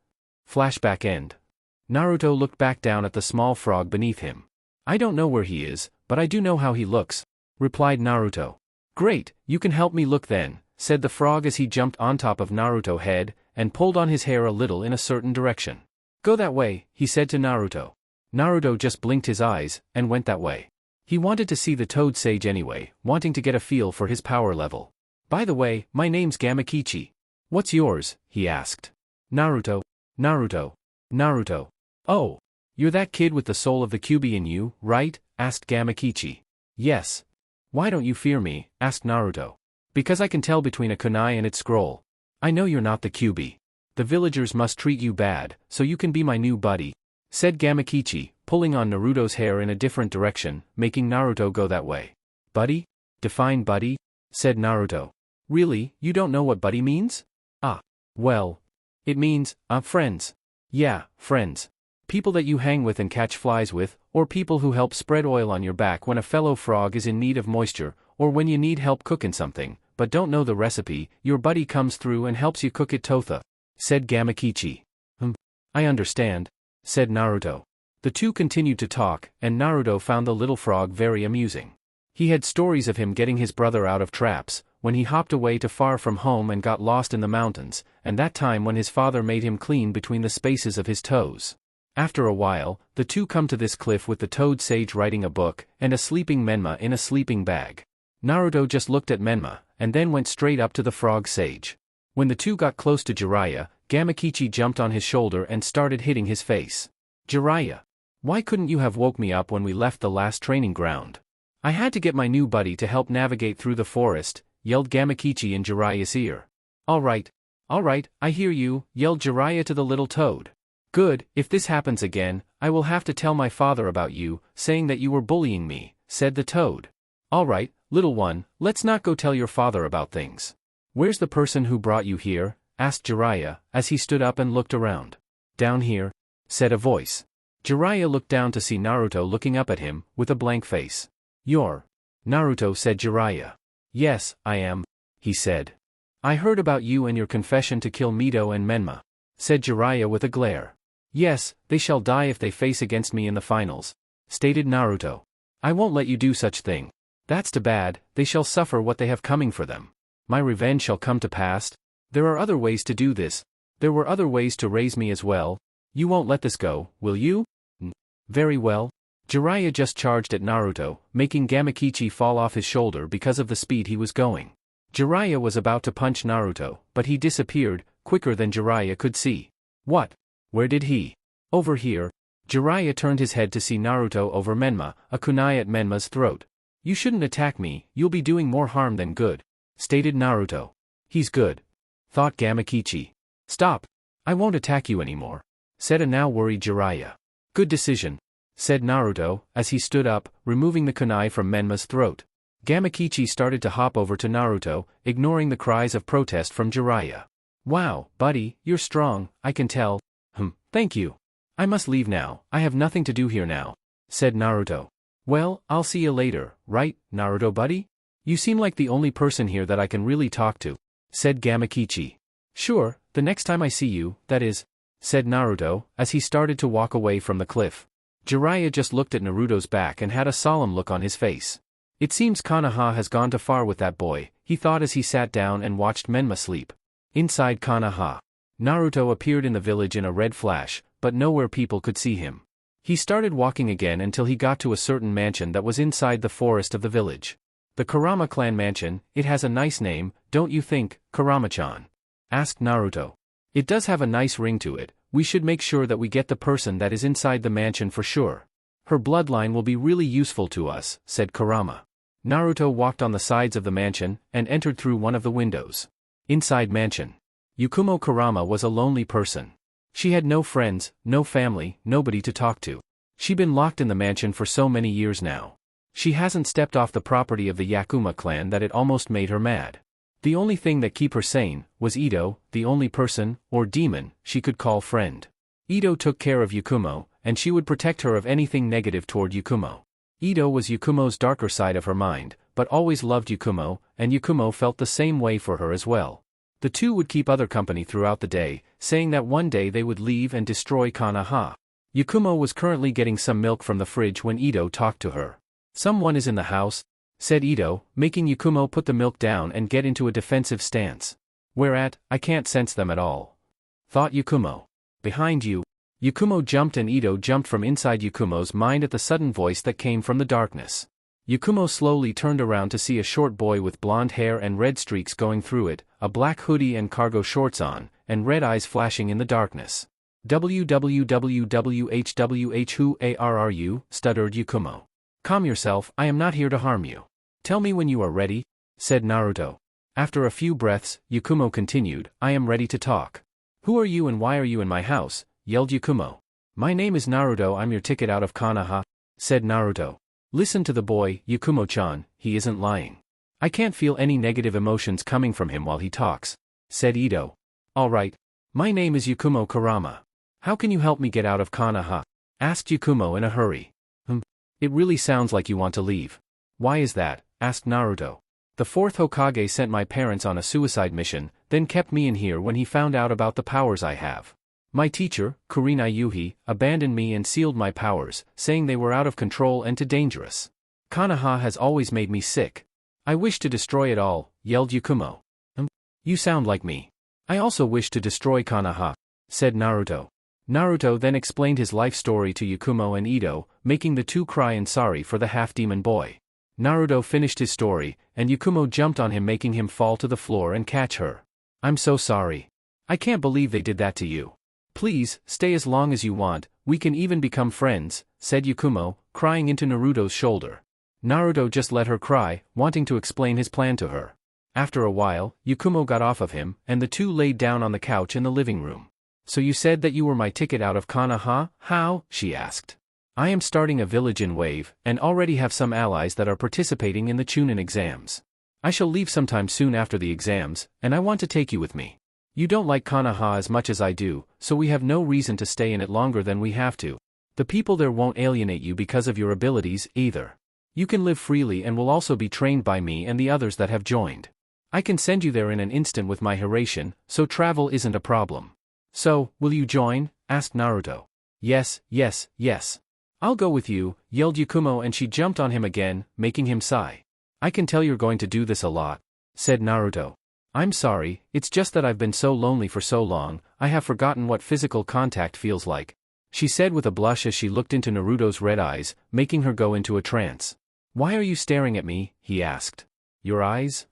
Flashback end. Naruto looked back down at the small frog beneath him. I don't know where he is, but I do know how he looks, replied Naruto. Great, you can help me look then, said the frog as he jumped on top of Naruto's head, and pulled on his hair a little in a certain direction. Go that way, he said to Naruto. Naruto just blinked his eyes, and went that way. He wanted to see the toad sage anyway, wanting to get a feel for his power level. By the way, my name's Gamakichi. What's yours? He asked. Naruto. Oh, you're that kid with the soul of the Kyuubi in you, right? Asked Gamakichi. Yes. Why don't you fear me? Asked Naruto. Because I can tell between a kunai and its scroll. I know you're not the Kyuubi. The villagers must treat you bad, so you can be my new buddy, said Gamakichi, pulling on Naruto's hair in a different direction, making Naruto go that way. Buddy? Define buddy? Said Naruto. Really, you don't know what buddy means? Well. It means, friends. Yeah, friends. People that you hang with and catch flies with, or people who help spread oil on your back when a fellow frog is in need of moisture, or when you need help cooking something, but don't know the recipe, your buddy comes through and helps you cook it totha, said Gamakichi. I understand, said Naruto. The two continued to talk, and Naruto found the little frog very amusing. He had stories of him getting his brother out of traps, when he hopped away too far from home and got lost in the mountains, and that time when his father made him clean between the spaces of his toes. After a while, the two come to this cliff with the toad sage writing a book, and a sleeping Menma in a sleeping bag. Naruto just looked at Menma, and then went straight up to the frog sage. When the two got close to Jiraiya, Gamakichi jumped on his shoulder and started hitting his face. Jiraiya, why couldn't you have woke me up when we left the last training ground? I had to get my new buddy to help navigate through the forest, yelled Gamakichi in Jiraiya's ear. All right, I hear you, yelled Jiraiya to the little toad. Good, if this happens again, I will have to tell my father about you, saying that you were bullying me, said the toad. All right, little one, let's not go tell your father about things. Where's the person who brought you here? Asked Jiraiya, as he stood up and looked around. Down here, said a voice. Jiraiya looked down to see Naruto looking up at him, with a blank face. You're Naruto, said Jiraiya. Yes, I am, he said. I heard about you and your confession to kill Mito and Menma, said Jiraiya with a glare. Yes, they shall die if they face against me in the finals, stated Naruto. I won't let you do such thing. That's too bad, they shall suffer what they have coming for them. My revenge shall come to pass. There are other ways to do this. There were other ways to raise me as well. You won't let this go, will you? Very well. Jiraiya just charged at Naruto, making Gamakichi fall off his shoulder because of the speed he was going. Jiraiya was about to punch Naruto, but he disappeared, quicker than Jiraiya could see. What? Where did he? Over here, Jiraiya turned his head to see Naruto over Menma, a kunai at Menma's throat. You shouldn't attack me, you'll be doing more harm than good, stated Naruto. He's good, thought Gamakichi. Stop. I won't attack you anymore, said a now worried Jiraiya. Good decision, said Naruto, as he stood up, removing the kunai from Menma's throat. Gamakichi started to hop over to Naruto, ignoring the cries of protest from Jiraiya. Wow, buddy, you're strong, I can tell. Thank you. I must leave now, I have nothing to do here now, said Naruto. Well, I'll see you later, right, Naruto buddy? You seem like the only person here that I can really talk to, said Gamakichi. Sure, the next time I see you, that is, said Naruto, as he started to walk away from the cliff. Jiraiya just looked at Naruto's back and had a solemn look on his face. It seems Konaha has gone too far with that boy, he thought as he sat down and watched Menma sleep. Inside Konaha, Naruto appeared in the village in a red flash, but nowhere people could see him. He started walking again until he got to a certain mansion that was inside the forest of the village. The Kurama clan mansion, it has a nice name, don't you think, Kurama-chan? Asked Naruto. It does have a nice ring to it, we should make sure that we get the person that is inside the mansion for sure. Her bloodline will be really useful to us, said Kurama. Naruto walked on the sides of the mansion, and entered through one of the windows. Inside mansion. Yakumo Kurama was a lonely person. She had no friends, no family, nobody to talk to. She'd been locked in the mansion for so many years now. She hasn't stepped off the property of the Yakuma clan that it almost made her mad. The only thing that kept her sane was Ito, the only person, or demon, she could call friend. Ito took care of Yakumo, and she would protect her of anything negative toward Yakumo. Ito was Yakumo's darker side of her mind, but always loved Yakumo, and Yakumo felt the same way for her as well. The two would keep other company throughout the day, saying that one day they would leave and destroy Konaha. Yakumo was currently getting some milk from the fridge when Ito talked to her. Someone is in the house, said Ito, making Yakumo put the milk down and get into a defensive stance. Whereat, I can't sense them at all, thought Yakumo. Behind you. Yakumo jumped and Ito jumped from inside Yakumo's mind at the sudden voice that came from the darkness. Yakumo slowly turned around to see a short boy with blonde hair and red streaks going through it, a black hoodie and cargo shorts on, and red eyes flashing in the darkness. "WWWHWH who are you?" stuttered Yakumo. "Calm yourself, I am not here to harm you. Tell me when you are ready," said Naruto. After a few breaths, Yakumo continued, "I am ready to talk." "Who are you and why are you in my house?" yelled Yakumo. "My name is Naruto, I'm your ticket out of Konaha," said Naruto. "Listen to the boy, Yakumo-chan, he isn't lying. I can't feel any negative emotions coming from him while he talks," said Ito. "Alright. My name is Yakumo Kurama. How can you help me get out of Konaha?" asked Yakumo in a hurry. It really sounds like you want to leave. Why is that?" asked Naruto. "The fourth Hokage sent my parents on a suicide mission, then kept me in here when he found out about the powers I have. My teacher, Kurenai Yuhi, abandoned me and sealed my powers, saying they were out of control and too dangerous. Konaha has always made me sick. I wish to destroy it all," yelled Yakumo. You sound like me. I also wish to destroy Konaha," said Naruto. Naruto then explained his life story to Yakumo and Ito, making the two cry and sorry for the half-demon boy. Naruto finished his story, and Yakumo jumped on him making him fall to the floor and catch her. "I'm so sorry. I can't believe they did that to you. Please, stay as long as you want, we can even become friends," said Yakumo, crying into Naruto's shoulder. Naruto just let her cry, wanting to explain his plan to her. After a while, Yakumo got off of him, and the two laid down on the couch in the living room. "So you said that you were my ticket out of Konaha, how?" she asked. "I am starting a village in Wave, and already have some allies that are participating in the Chunin exams. I shall leave sometime soon after the exams, and I want to take you with me. You don't like Konaha as much as I do, so we have no reason to stay in it longer than we have to. The people there won't alienate you because of your abilities, either. You can live freely and will also be trained by me and the others that have joined. I can send you there in an instant with my Hiraishin, so travel isn't a problem." "So, will you join?" asked Naruto. Yes, yes. "I'll go with you," yelled Yakumo, and she jumped on him again, making him sigh. "I can tell you're going to do this a lot," said Naruto. "I'm sorry, it's just that I've been so lonely for so long, I have forgotten what physical contact feels like," she said with a blush as she looked into Naruto's red eyes, making her go into a trance. "Why are you staring at me?" he asked. "Your eyes?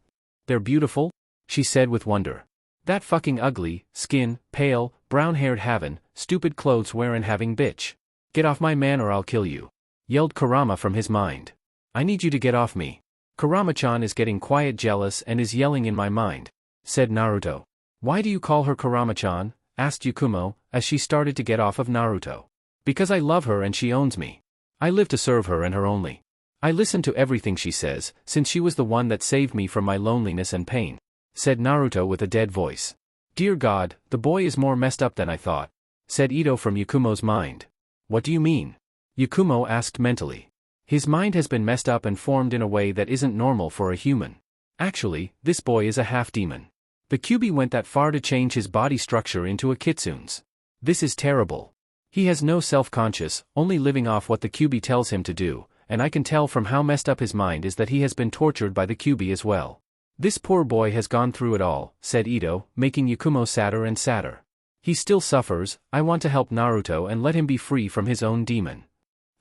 They're beautiful," she said with wonder. "That fucking ugly, skin, pale, brown-haired having, stupid clothes wearing having bitch. Get off my man or I'll kill you, yelled Kurama from his mind. I need you to get off me. Kurama-chan is getting quiet jealous and is yelling in my mind, said Naruto. Why do you call her Kurama-chan? Asked Yakumo, as she started to get off of Naruto. Because I love her and she owns me. I live to serve her and her only. I listen to everything she says, since she was the one that saved me from my loneliness and pain, said Naruto with a dead voice. Dear God, the boy is more messed up than I thought, said Ito from Yakumo's mind. What do you mean? Yakumo asked mentally. His mind has been messed up and formed in a way that isn't normal for a human. Actually, this boy is a half-demon. The Kyuubi went that far to change his body structure into a kitsune's. This is terrible. He has no self-conscious, only living off what the Kyuubi tells him to do, and I can tell from how messed up his mind is that he has been tortured by the Kyuubi as well. This poor boy has gone through it all, said Ito, making Yakumo sadder and sadder. He still suffers. I want to help Naruto and let him be free from his own demon,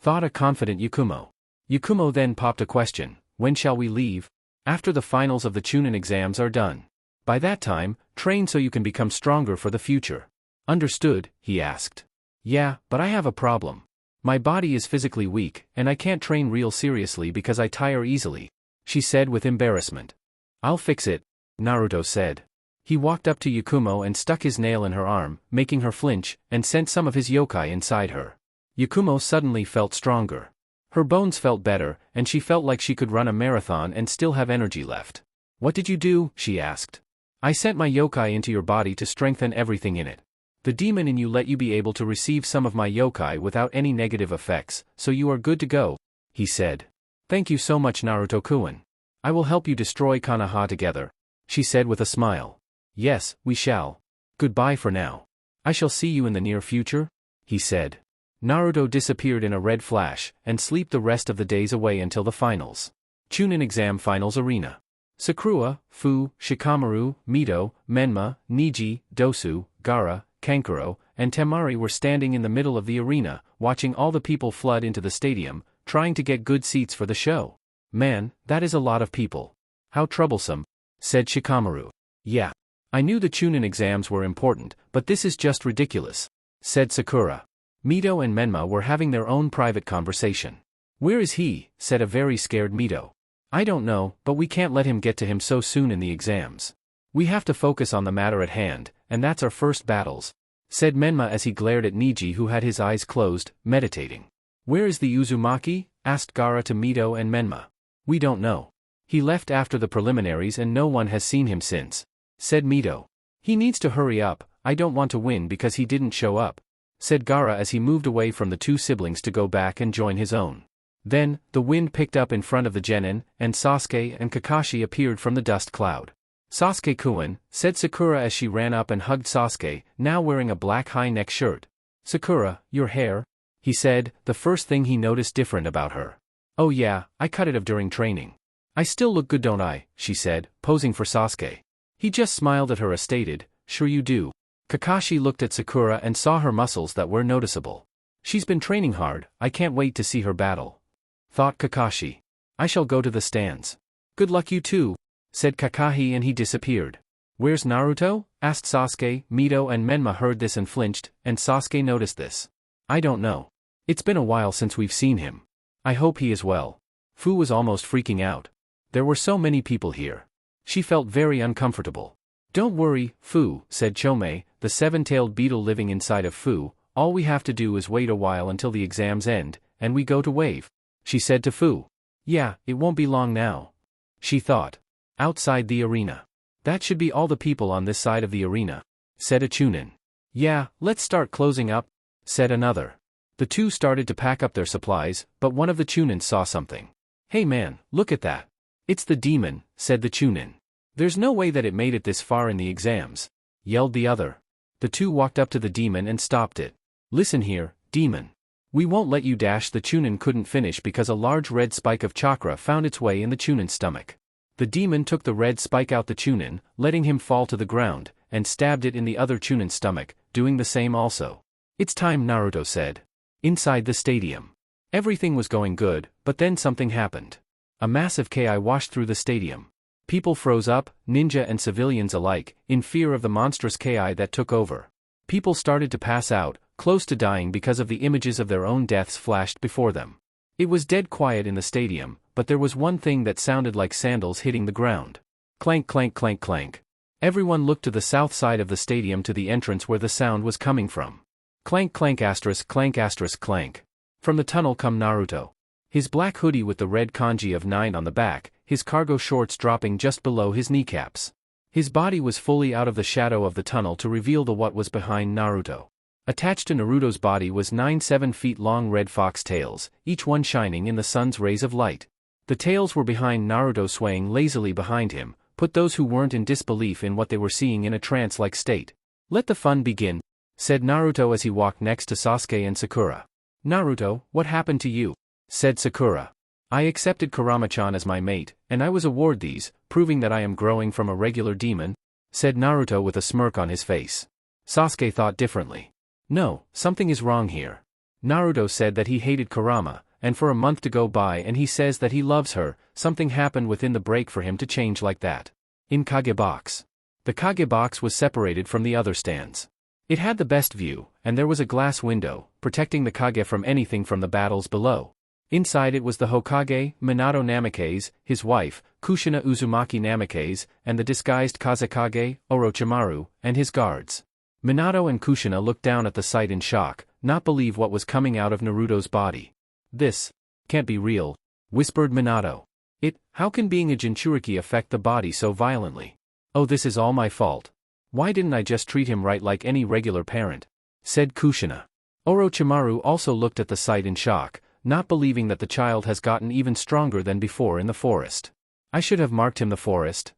thought a confident Yakumo. Yakumo then popped a question, when shall we leave? After the finals of the Chunin exams are done. By that time, train so you can become stronger for the future. Understood, he asked. Yeah, but I have a problem. My body is physically weak, and I can't train real seriously because I tire easily, she said with embarrassment. I'll fix it, Naruto said. He walked up to Yakumo and stuck his nail in her arm, making her flinch, and sent some of his yokai inside her. Yakumo suddenly felt stronger. Her bones felt better, and she felt like she could run a marathon and still have energy left. What did you do? She asked. I sent my yokai into your body to strengthen everything in it. The demon in you let you be able to receive some of my yokai without any negative effects, so you are good to go, he said. Thank you so much Naruto-kun. I will help you destroy Konaha together, she said with a smile. Yes, we shall. Goodbye for now. I shall see you in the near future, he said. Naruto disappeared in a red flash, and slept the rest of the days away until the finals. Chunin exam finals arena. Sakura, Fu, Shikamaru, Mito, Menma, Niji, Dosu, Gaara, Kankuro, and Temari were standing in the middle of the arena, watching all the people flood into the stadium, trying to get good seats for the show. Man, that is a lot of people. How troublesome, said Shikamaru. Yeah. I knew the Chunin exams were important, but this is just ridiculous, said Sakura. Mito and Menma were having their own private conversation. Where is he? Said a very scared Mito. I don't know, but we can't let him get to him so soon in the exams. We have to focus on the matter at hand, and that's our first battles, said Menma as he glared at Niji who had his eyes closed, meditating. Where is the Uzumaki? Asked Gaara to Mito and Menma. We don't know. He left after the preliminaries and no one has seen him since, said Mito. He needs to hurry up, I don't want to win because he didn't show up, said Gaara as he moved away from the two siblings to go back and join his own. Then, the wind picked up in front of the genin, and Sasuke and Kakashi appeared from the dust cloud. Sasuke-kun, said Sakura as she ran up and hugged Sasuke, now wearing a black high-neck shirt. Sakura, your hair? He said, the first thing he noticed different about her. Oh yeah, I cut it off during training. I still look good don't I, she said, posing for Sasuke. He just smiled at her as stated, sure you do. Kakashi looked at Sakura and saw her muscles that were noticeable. She's been training hard, I can't wait to see her battle, thought Kakashi. I shall go to the stands. Good luck you too, said Kakashi and he disappeared. Where's Naruto? Asked Sasuke. Mito and Menma heard this and flinched, and Sasuke noticed this. I don't know. It's been a while since we've seen him. I hope he is well. Fu was almost freaking out. There were so many people here. She felt very uncomfortable. Don't worry, Fu, said Chome, the seven-tailed beetle living inside of Fu, all we have to do is wait a while until the exams end, and we go to wave. She said to Fu. Yeah, it won't be long now, she thought. Outside the arena. That should be all the people on this side of the arena, said a Chunin. Yeah, let's start closing up, said another. The two started to pack up their supplies, but one of the Chunins saw something. Hey man, look at that. It's the demon, said the Chunin. There's no way that it made it this far in the exams, yelled the other. The two walked up to the demon and stopped it. Listen here, demon. We won't let you dash. The Chunin couldn't finish because a large red spike of chakra found its way in the Chunin's stomach. The demon took the red spike out the Chunin, letting him fall to the ground, and stabbed it in the other Chunin's stomach, doing the same also. It's time, Naruto said. Inside the stadium. Everything was going good, but then something happened. A massive Ki washed through the stadium. People froze up, ninja and civilians alike, in fear of the monstrous Ki that took over. People started to pass out, close to dying because of the images of their own deaths flashed before them. It was dead quiet in the stadium, but there was one thing that sounded like sandals hitting the ground. Clank clank clank clank. Everyone looked to the south side of the stadium to the entrance where the sound was coming from. Clank clank asterisk clank asterisk clank. From the tunnel come Naruto. His black hoodie with the red kanji of 9 on the back, his cargo shorts dropping just below his kneecaps. His body was fully out of the shadow of the tunnel to reveal the what was behind Naruto. Attached to Naruto's body was 9 7-feet-long red fox tails, each one shining in the sun's rays of light. The tails were behind Naruto, swaying lazily behind him, put those who weren't in disbelief in what they were seeing in a trance-like state. "Let the fun begin," said Naruto as he walked next to Sasuke and Sakura. "Naruto, what happened to you?" said Sakura. "I accepted Kurama-chan as my mate, and I was awarded these, proving that I am growing from a regular demon," said Naruto with a smirk on his face. Sasuke thought differently. "No, something is wrong here. Naruto said that he hated Kurama, and for a month to go by and he says that he loves her. Something happened within the break for him to change like that." In Kage box. The Kage box was separated from the other stands. It had the best view, and there was a glass window, protecting the Kage from anything from the battles below. Inside it was the Hokage, Minato Namikaze, his wife, Kushina Uzumaki Namikaze, and the disguised Kazekage, Orochimaru, and his guards. Minato and Kushina looked down at the sight in shock, not believe what was coming out of Naruto's body. "This can't be real," whispered Minato. How can being a Jinchuriki affect the body so violently? "Oh, this is all my fault. Why didn't I just treat him right like any regular parent?" said Kushina. Orochimaru also looked at the sight in shock, not believing that the child has gotten even stronger than before in the forest. "I should have marked him the forest,"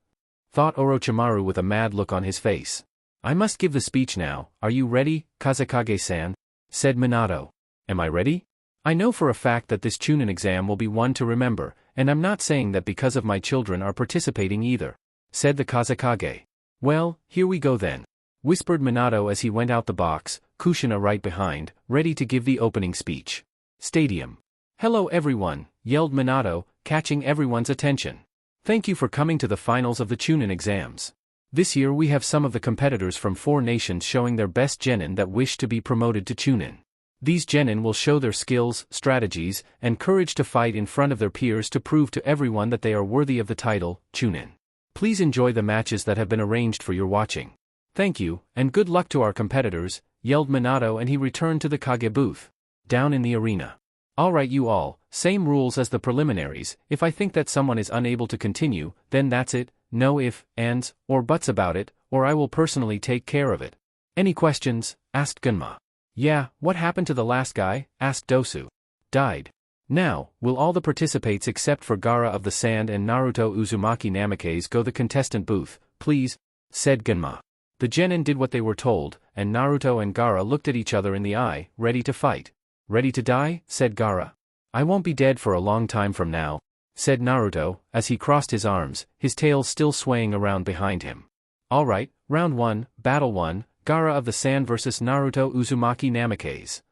thought Orochimaru with a mad look on his face. "I must give the speech now. Are you ready, Kazekage-san?" said Minato. "Am I ready? I know for a fact that this Chunin exam will be one to remember, and I'm not saying that because of my children are participating either," said the Kazekage. "Well, here we go then," whispered Minato as he went out the box, Kushina right behind, ready to give the opening speech. Stadium. "Hello everyone," yelled Minato, catching everyone's attention. "Thank you for coming to the finals of the Chunin exams. This year we have some of the competitors from 4 nations showing their best genin that wish to be promoted to Chunin. These genin will show their skills, strategies, and courage to fight in front of their peers to prove to everyone that they are worthy of the title, Chunin. Please enjoy the matches that have been arranged for your watching. Thank you, and good luck to our competitors," yelled Minato, and he returned to the Kage booth. Down in the arena. "Alright you all, same rules as the preliminaries. If I think that someone is unable to continue, then that's it, no ifs, ands, or buts about it, or I will personally take care of it. Any questions?" asked Gunma. "Yeah, what happened to the last guy?" asked Dosu. "Died. Now, will all the participants except for Gaara of the Sand and Naruto Uzumaki Namikaze go the contestant booth, please?" said Gunma. The genin did what they were told, and Naruto and Gaara looked at each other in the eye, ready to fight. "Ready to die?" said Gaara. "I won't be dead for a long time from now," said Naruto, as he crossed his arms, his tail still swaying around behind him. "Alright, round 1, battle 1, Gaara of the Sand vs Naruto Uzumaki Namikaze.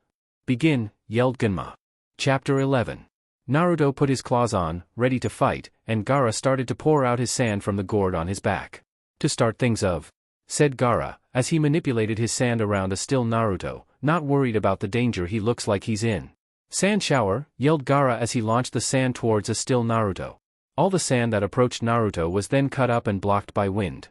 Begin," yelled Gunma. Chapter 11. Naruto put his claws on, ready to fight, and Gaara started to pour out his sand from the gourd on his back. "To start things off," said Gaara, as he manipulated his sand around a still Naruto, not worried about the danger he looks like he's in. "Sand shower," yelled Gaara as he launched the sand towards a still Naruto. All the sand that approached Naruto was then cut up and blocked by wind.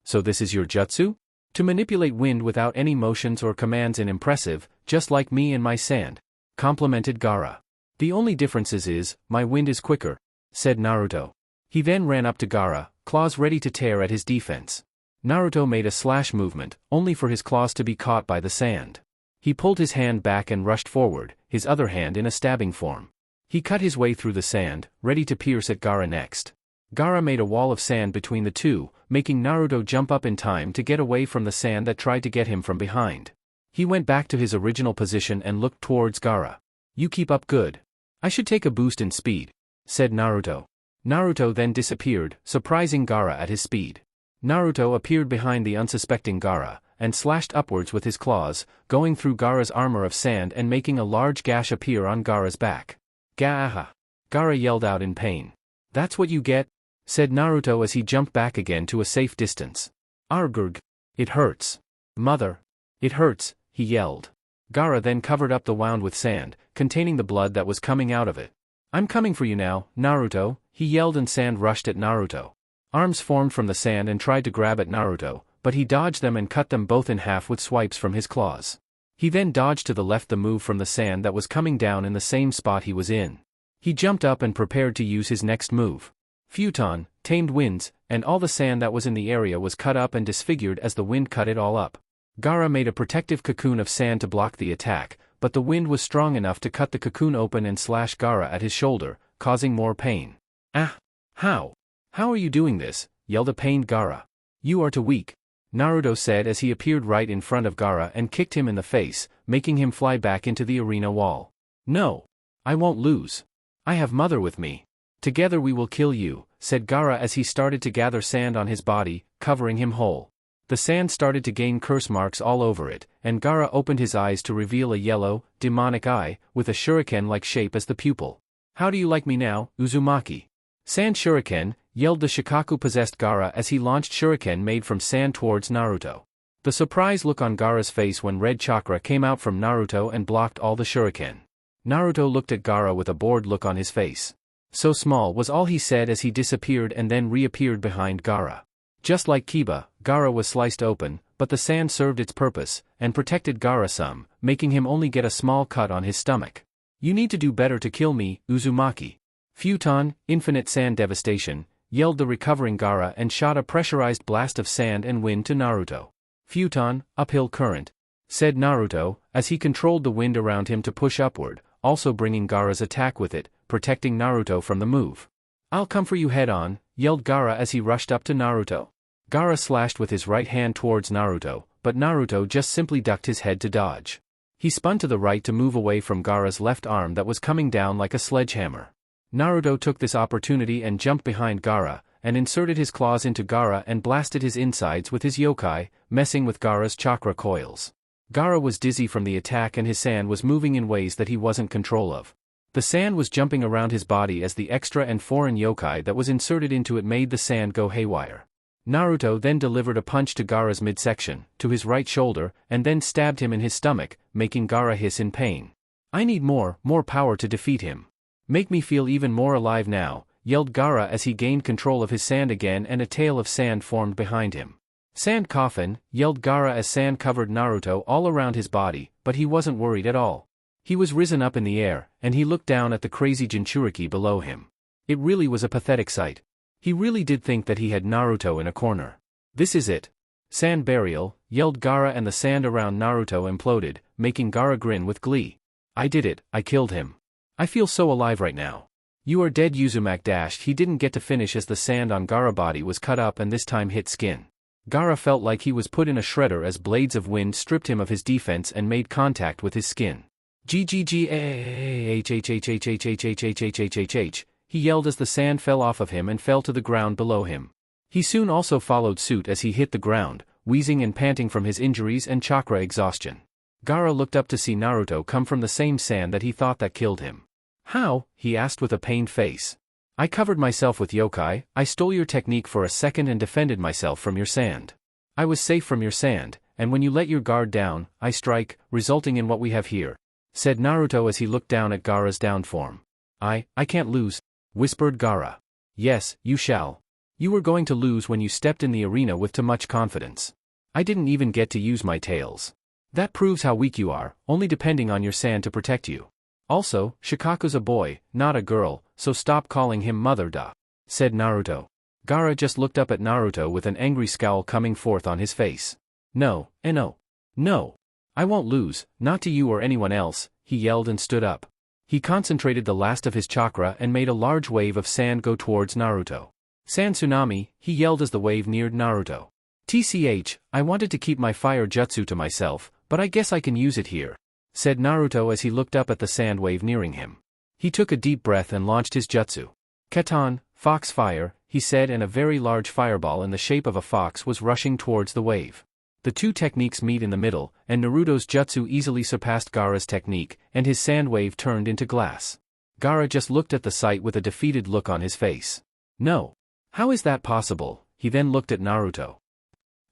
"So this is your jutsu? To manipulate wind without any motions or commands in impressive, just like me and my sand," complimented Gaara. "The only difference is, my wind is quicker," said Naruto. He then ran up to Gaara, claws ready to tear at his defense. Naruto made a slash movement, only for his claws to be caught by the sand. He pulled his hand back and rushed forward, his other hand in a stabbing form. He cut his way through the sand, ready to pierce at Gaara next. Gaara made a wall of sand between the two, making Naruto jump up in time to get away from the sand that tried to get him from behind. He went back to his original position and looked towards Gaara. "You keep up good. I should take a boost in speed," said Naruto. Naruto then disappeared, surprising Gaara at his speed. Naruto appeared behind the unsuspecting Gaara, and slashed upwards with his claws, going through Gaara's armor of sand and making a large gash appear on Gaara's back. "Gaaha!" Gaara yelled out in pain. "That's what you get," said Naruto as he jumped back again to a safe distance. "Argurg! It hurts. Mother! It hurts," he yelled. Gaara then covered up the wound with sand, containing the blood that was coming out of it. I'm coming for you now, Naruto, he yelled, and sand rushed at Naruto. Arms formed from the sand and tried to grab at Naruto, but he dodged them and cut them both in half with swipes from his claws. He then dodged to the left the move from the sand that was coming down in the same spot he was in. He jumped up and prepared to use his next move. Futon, tamed winds, and all the sand that was in the area was cut up and disfigured as the wind cut it all up. Gaara made a protective cocoon of sand to block the attack, but the wind was strong enough to cut the cocoon open and slash Gaara at his shoulder, causing more pain. Ah! How? How are you doing this? Yelled a pained Gaara. You are too weak, Naruto said as he appeared right in front of Gaara and kicked him in the face, making him fly back into the arena wall. No! I won't lose. I have Mother with me. Together we will kill you, said Gaara as he started to gather sand on his body, covering him whole. The sand started to gain curse marks all over it, and Gaara opened his eyes to reveal a yellow, demonic eye, with a shuriken-like shape as the pupil. How do you like me now, Uzumaki? Sand shuriken, yelled the Shikaku-possessed Gaara as he launched shuriken made from sand towards Naruto. The surprise look on Gaara's face when red chakra came out from Naruto and blocked all the shuriken. Naruto looked at Gaara with a bored look on his face. So small was all he said as he disappeared and then reappeared behind Gaara. Just like Kiba, Gaara was sliced open, but the sand served its purpose, and protected Gaara some, making him only get a small cut on his stomach. You need to do better to kill me, Uzumaki. Futon, infinite sand devastation, yelled the recovering Gaara and shot a pressurized blast of sand and wind to Naruto. Futon, uphill current, said Naruto, as he controlled the wind around him to push upward, also bringing Gaara's attack with it, protecting Naruto from the move. I'll come for you head on, yelled Gaara as he rushed up to Naruto. Gaara slashed with his right hand towards Naruto, but Naruto just simply ducked his head to dodge. He spun to the right to move away from Gaara's left arm that was coming down like a sledgehammer. Naruto took this opportunity and jumped behind Gaara, and inserted his claws into Gaara and blasted his insides with his yokai, messing with Gaara's chakra coils. Gaara was dizzy from the attack and his sand was moving in ways that he wasn't control of. The sand was jumping around his body as the extra and foreign yokai that was inserted into it made the sand go haywire. Naruto then delivered a punch to Gaara's midsection, to his right shoulder, and then stabbed him in his stomach, making Gaara hiss in pain. I need more power to defeat him. Make me feel even more alive now, yelled Gaara as he gained control of his sand again and a tail of sand formed behind him. Sand coffin, yelled Gaara as sand covered Naruto all around his body, but he wasn't worried at all. He was risen up in the air, and he looked down at the crazy Jinchuriki below him. It really was a pathetic sight. He really did think that he had Naruto in a corner. This is it. Sand burial, yelled Gaara and the sand around Naruto imploded, making Gaara grin with glee. I did it, I killed him. I feel so alive right now. You are dead, Uzumaki dashed. He didn't get to finish as the sand on Gaara's body was cut up and this time hit skin. Gaara felt like he was put in a shredder as blades of wind stripped him of his defense and made contact with his skin. GGGHHHHHHHHHHHHHHH, he yelled as the sand fell off of him and fell to the ground below him. He soon also followed suit as he hit the ground, wheezing and panting from his injuries and chakra exhaustion. Gaara looked up to see Naruto come from the same sand that he thought that killed him. How? He asked with a pained face. I covered myself with yokai, I stole your technique for a second and defended myself from your sand. I was safe from your sand, and when you let your guard down, I strike, resulting in what we have here, said Naruto as he looked down at Gaara's down form. I can't lose, whispered Gaara. Yes, you shall. You were going to lose when you stepped in the arena with too much confidence. I didn't even get to use my tails. That proves how weak you are, only depending on your sand to protect you. Also, Shikaku's a boy, not a girl, so stop calling him mother da, said Naruto. Gaara just looked up at Naruto with an angry scowl coming forth on his face. No. No. I won't lose, not to you or anyone else, he yelled and stood up. He concentrated the last of his chakra and made a large wave of sand go towards Naruto. Sand tsunami, he yelled as the wave neared Naruto. TCH, I wanted to keep my fire jutsu to myself, but I guess I can use it here, said Naruto as he looked up at the sand wave nearing him. He took a deep breath and launched his jutsu. Katon, fox fire, he said, and a very large fireball in the shape of a fox was rushing towards the wave. The two techniques meet in the middle, and Naruto's jutsu easily surpassed Gaara's technique, and his sand wave turned into glass. Gaara just looked at the sight with a defeated look on his face. No. How is that possible? He then looked at Naruto.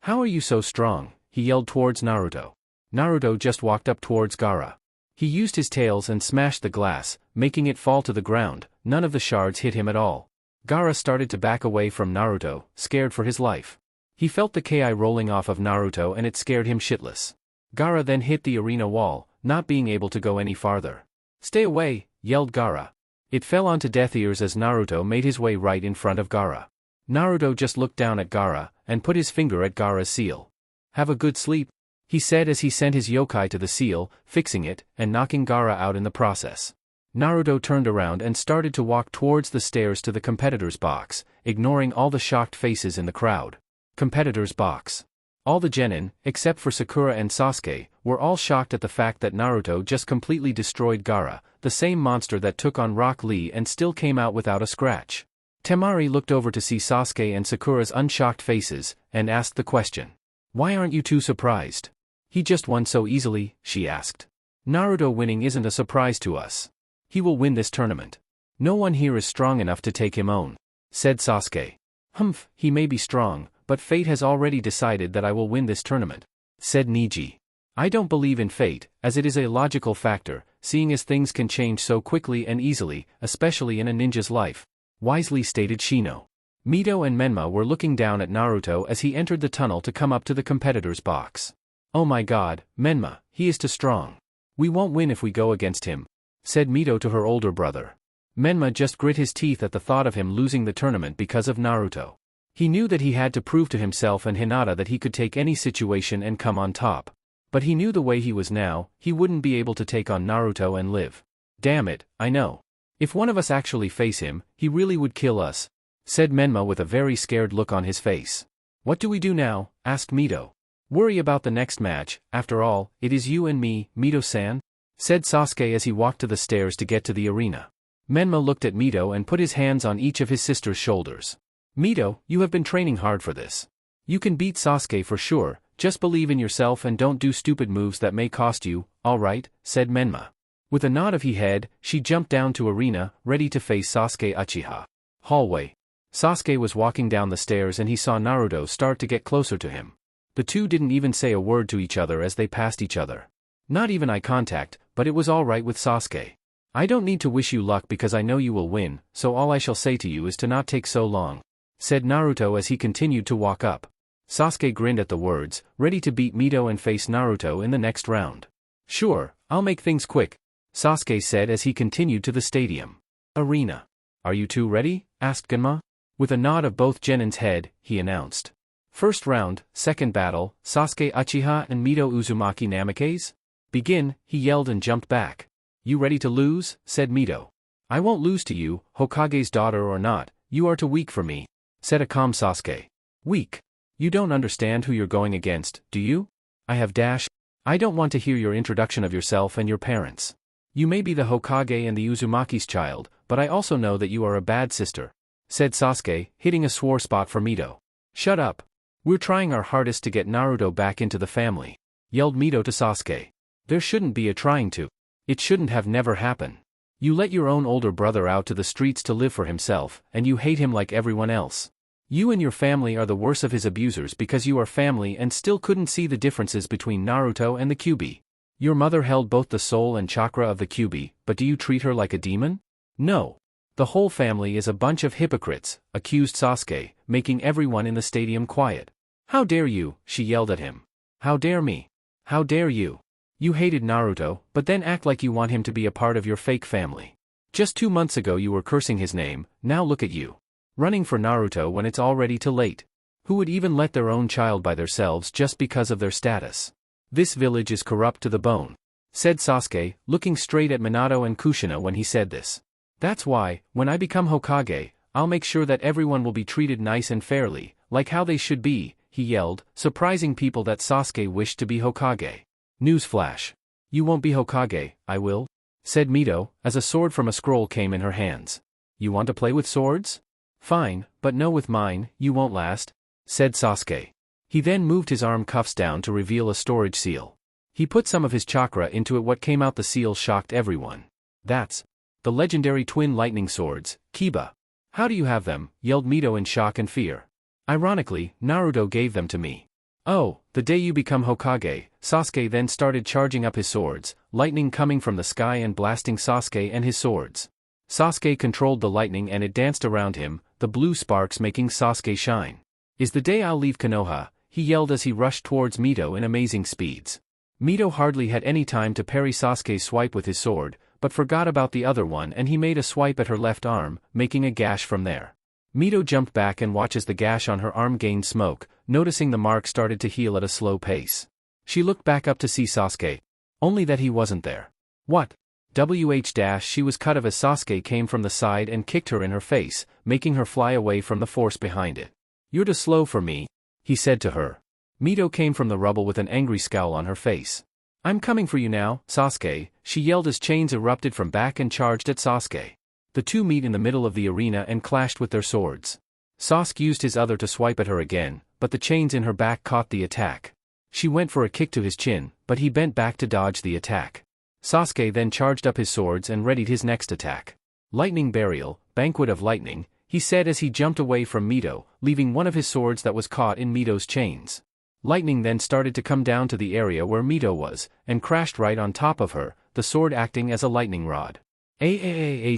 How are you so strong? He yelled towards Naruto. Naruto just walked up towards Gaara. He used his tails and smashed the glass, making it fall to the ground. None of the shards hit him at all. Gaara started to back away from Naruto, scared for his life. He felt the ki rolling off of Naruto and it scared him shitless. Gaara then hit the arena wall, not being able to go any farther. "Stay away," yelled Gaara. It fell onto deaf ears as Naruto made his way right in front of Gaara. Naruto just looked down at Gaara, and put his finger at Gaara's seal. "Have a good sleep," he said as he sent his yokai to the seal, fixing it, and knocking Gaara out in the process. Naruto turned around and started to walk towards the stairs to the competitor's box, ignoring all the shocked faces in the crowd. Competitor's box. All the genin, except for Sakura and Sasuke, were all shocked at the fact that Naruto just completely destroyed Gaara, the same monster that took on Rock Lee and still came out without a scratch. Temari looked over to see Sasuke and Sakura's unshocked faces, and asked the question. "Why aren't you too surprised? He just won so easily," she asked. "Naruto winning isn't a surprise to us. He will win this tournament. No one here is strong enough to take him on," said Sasuke. "Humph, he may be strong, but fate has already decided that I will win this tournament," said Neji. "I don't believe in fate, as it is a logical factor, seeing as things can change so quickly and easily, especially in a ninja's life," wisely stated Shino. Mito and Menma were looking down at Naruto as he entered the tunnel to come up to the competitor's box. "Oh my god, Menma, he is too strong. We won't win if we go against him," said Mito to her older brother. Menma just grit his teeth at the thought of him losing the tournament because of Naruto. He knew that he had to prove to himself and Hinata that he could take any situation and come on top. But he knew the way he was now, he wouldn't be able to take on Naruto and live. "Damn it, I know. If one of us actually face him, he really would kill us," said Menma with a very scared look on his face. "What do we do now?" asked Mito. "Worry about the next match, after all, it is you and me, Mito-san," said Sasuke as he walked to the stairs to get to the arena. Menma looked at Mito and put his hands on each of his sister's shoulders. "Mito, you have been training hard for this. You can beat Sasuke for sure, just believe in yourself and don't do stupid moves that may cost you, alright," said Menma. With a nod of his head, she jumped down to arena, ready to face Sasuke Uchiha. Hallway. Sasuke was walking down the stairs and he saw Naruto start to get closer to him. The two didn't even say a word to each other as they passed each other. Not even eye contact, but it was alright with Sasuke. "I don't need to wish you luck because I know you will win, so all I shall say to you is to not take so long," said Naruto as he continued to walk up. Sasuke grinned at the words, ready to beat Mito and face Naruto in the next round. "Sure, I'll make things quick," Sasuke said as he continued to the stadium. Arena. "Are you two ready?" asked Genma. With a nod of both Genin's head, he announced. "First round, second battle, Sasuke Uchiha and Mito Uzumaki Namikaze? Begin," he yelled and jumped back. "You ready to lose?" said Mito. "I won't lose to you, Hokage's daughter or not, you are too weak for me," said a calm Sasuke. "Weak? You don't understand who you're going against, do you? I have dash. I don't want to hear your introduction of yourself and your parents. You may be the Hokage and the Uzumaki's child, but I also know that you are a bad sister," said Sasuke, hitting a sore spot for Mito. "Shut up. We're trying our hardest to get Naruto back into the family," yelled Mito to Sasuke. "There shouldn't be a trying to. It shouldn't have never happened. You let your own older brother out to the streets to live for himself, and you hate him like everyone else. You and your family are the worst of his abusers because you are family and still couldn't see the differences between Naruto and the Kyuubi. Your mother held both the soul and chakra of the Kyuubi, but do you treat her like a demon? No. The whole family is a bunch of hypocrites," accused Sasuke, making everyone in the stadium quiet. "How dare you," she yelled at him. "How dare me? How dare you? You hated Naruto, but then act like you want him to be a part of your fake family. Just 2 months ago you were cursing his name, now look at you. Running for Naruto when it's already too late. Who would even let their own child by themselves just because of their status? This village is corrupt to the bone," said Sasuke, looking straight at Minato and Kushina when he said this. "That's why, when I become Hokage, I'll make sure that everyone will be treated nice and fairly, like how they should be," he yelled, surprising people that Sasuke wished to be Hokage. Newsflash. "You won't be Hokage, I will," said Mito, as a sword from a scroll came in her hands. "You want to play with swords? Fine, but no with mine, you won't last," said Sasuke. He then moved his arm cuffs down to reveal a storage seal. He put some of his chakra into it. What came out the seal shocked everyone. "That's the legendary twin lightning swords, Kiba. How do you have them?" yelled Mito in shock and fear. "Ironically, Naruto gave them to me." Oh, the day you become Hokage. Sasuke then started charging up his swords, lightning coming from the sky and blasting Sasuke and his swords. Sasuke controlled the lightning and it danced around him, the blue sparks making Sasuke shine. Is the day I'll leave Konoha, he yelled as he rushed towards Mito in amazing speeds. Mito hardly had any time to parry Sasuke's swipe with his sword, but forgot about the other one and he made a swipe at her left arm, making a gash from there. Mito jumped back and watched as the gash on her arm gained smoke, noticing the mark started to heal at a slow pace. She looked back up to see Sasuke. Only that he wasn't there. What? She was cut off as Sasuke came from the side and kicked her in her face, making her fly away from the force behind it. You're too slow for me, he said to her. Mito came from the rubble with an angry scowl on her face. I'm coming for you now, Sasuke, she yelled as chains erupted from back and charged at Sasuke. The two meet in the middle of the arena and clashed with their swords. Sasuke used his other to swipe at her again, but the chains in her back caught the attack. She went for a kick to his chin, but he bent back to dodge the attack. Sasuke then charged up his swords and readied his next attack. Lightning burial, banquet of lightning, he said as he jumped away from Mito, leaving one of his swords that was caught in Mito's chains. Lightning then started to come down to the area where Mito was, and crashed right on top of her, the sword acting as a lightning rod. She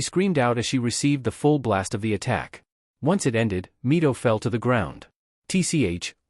screamed out as she received the full blast of the attack. Once it ended, Mito fell to the ground.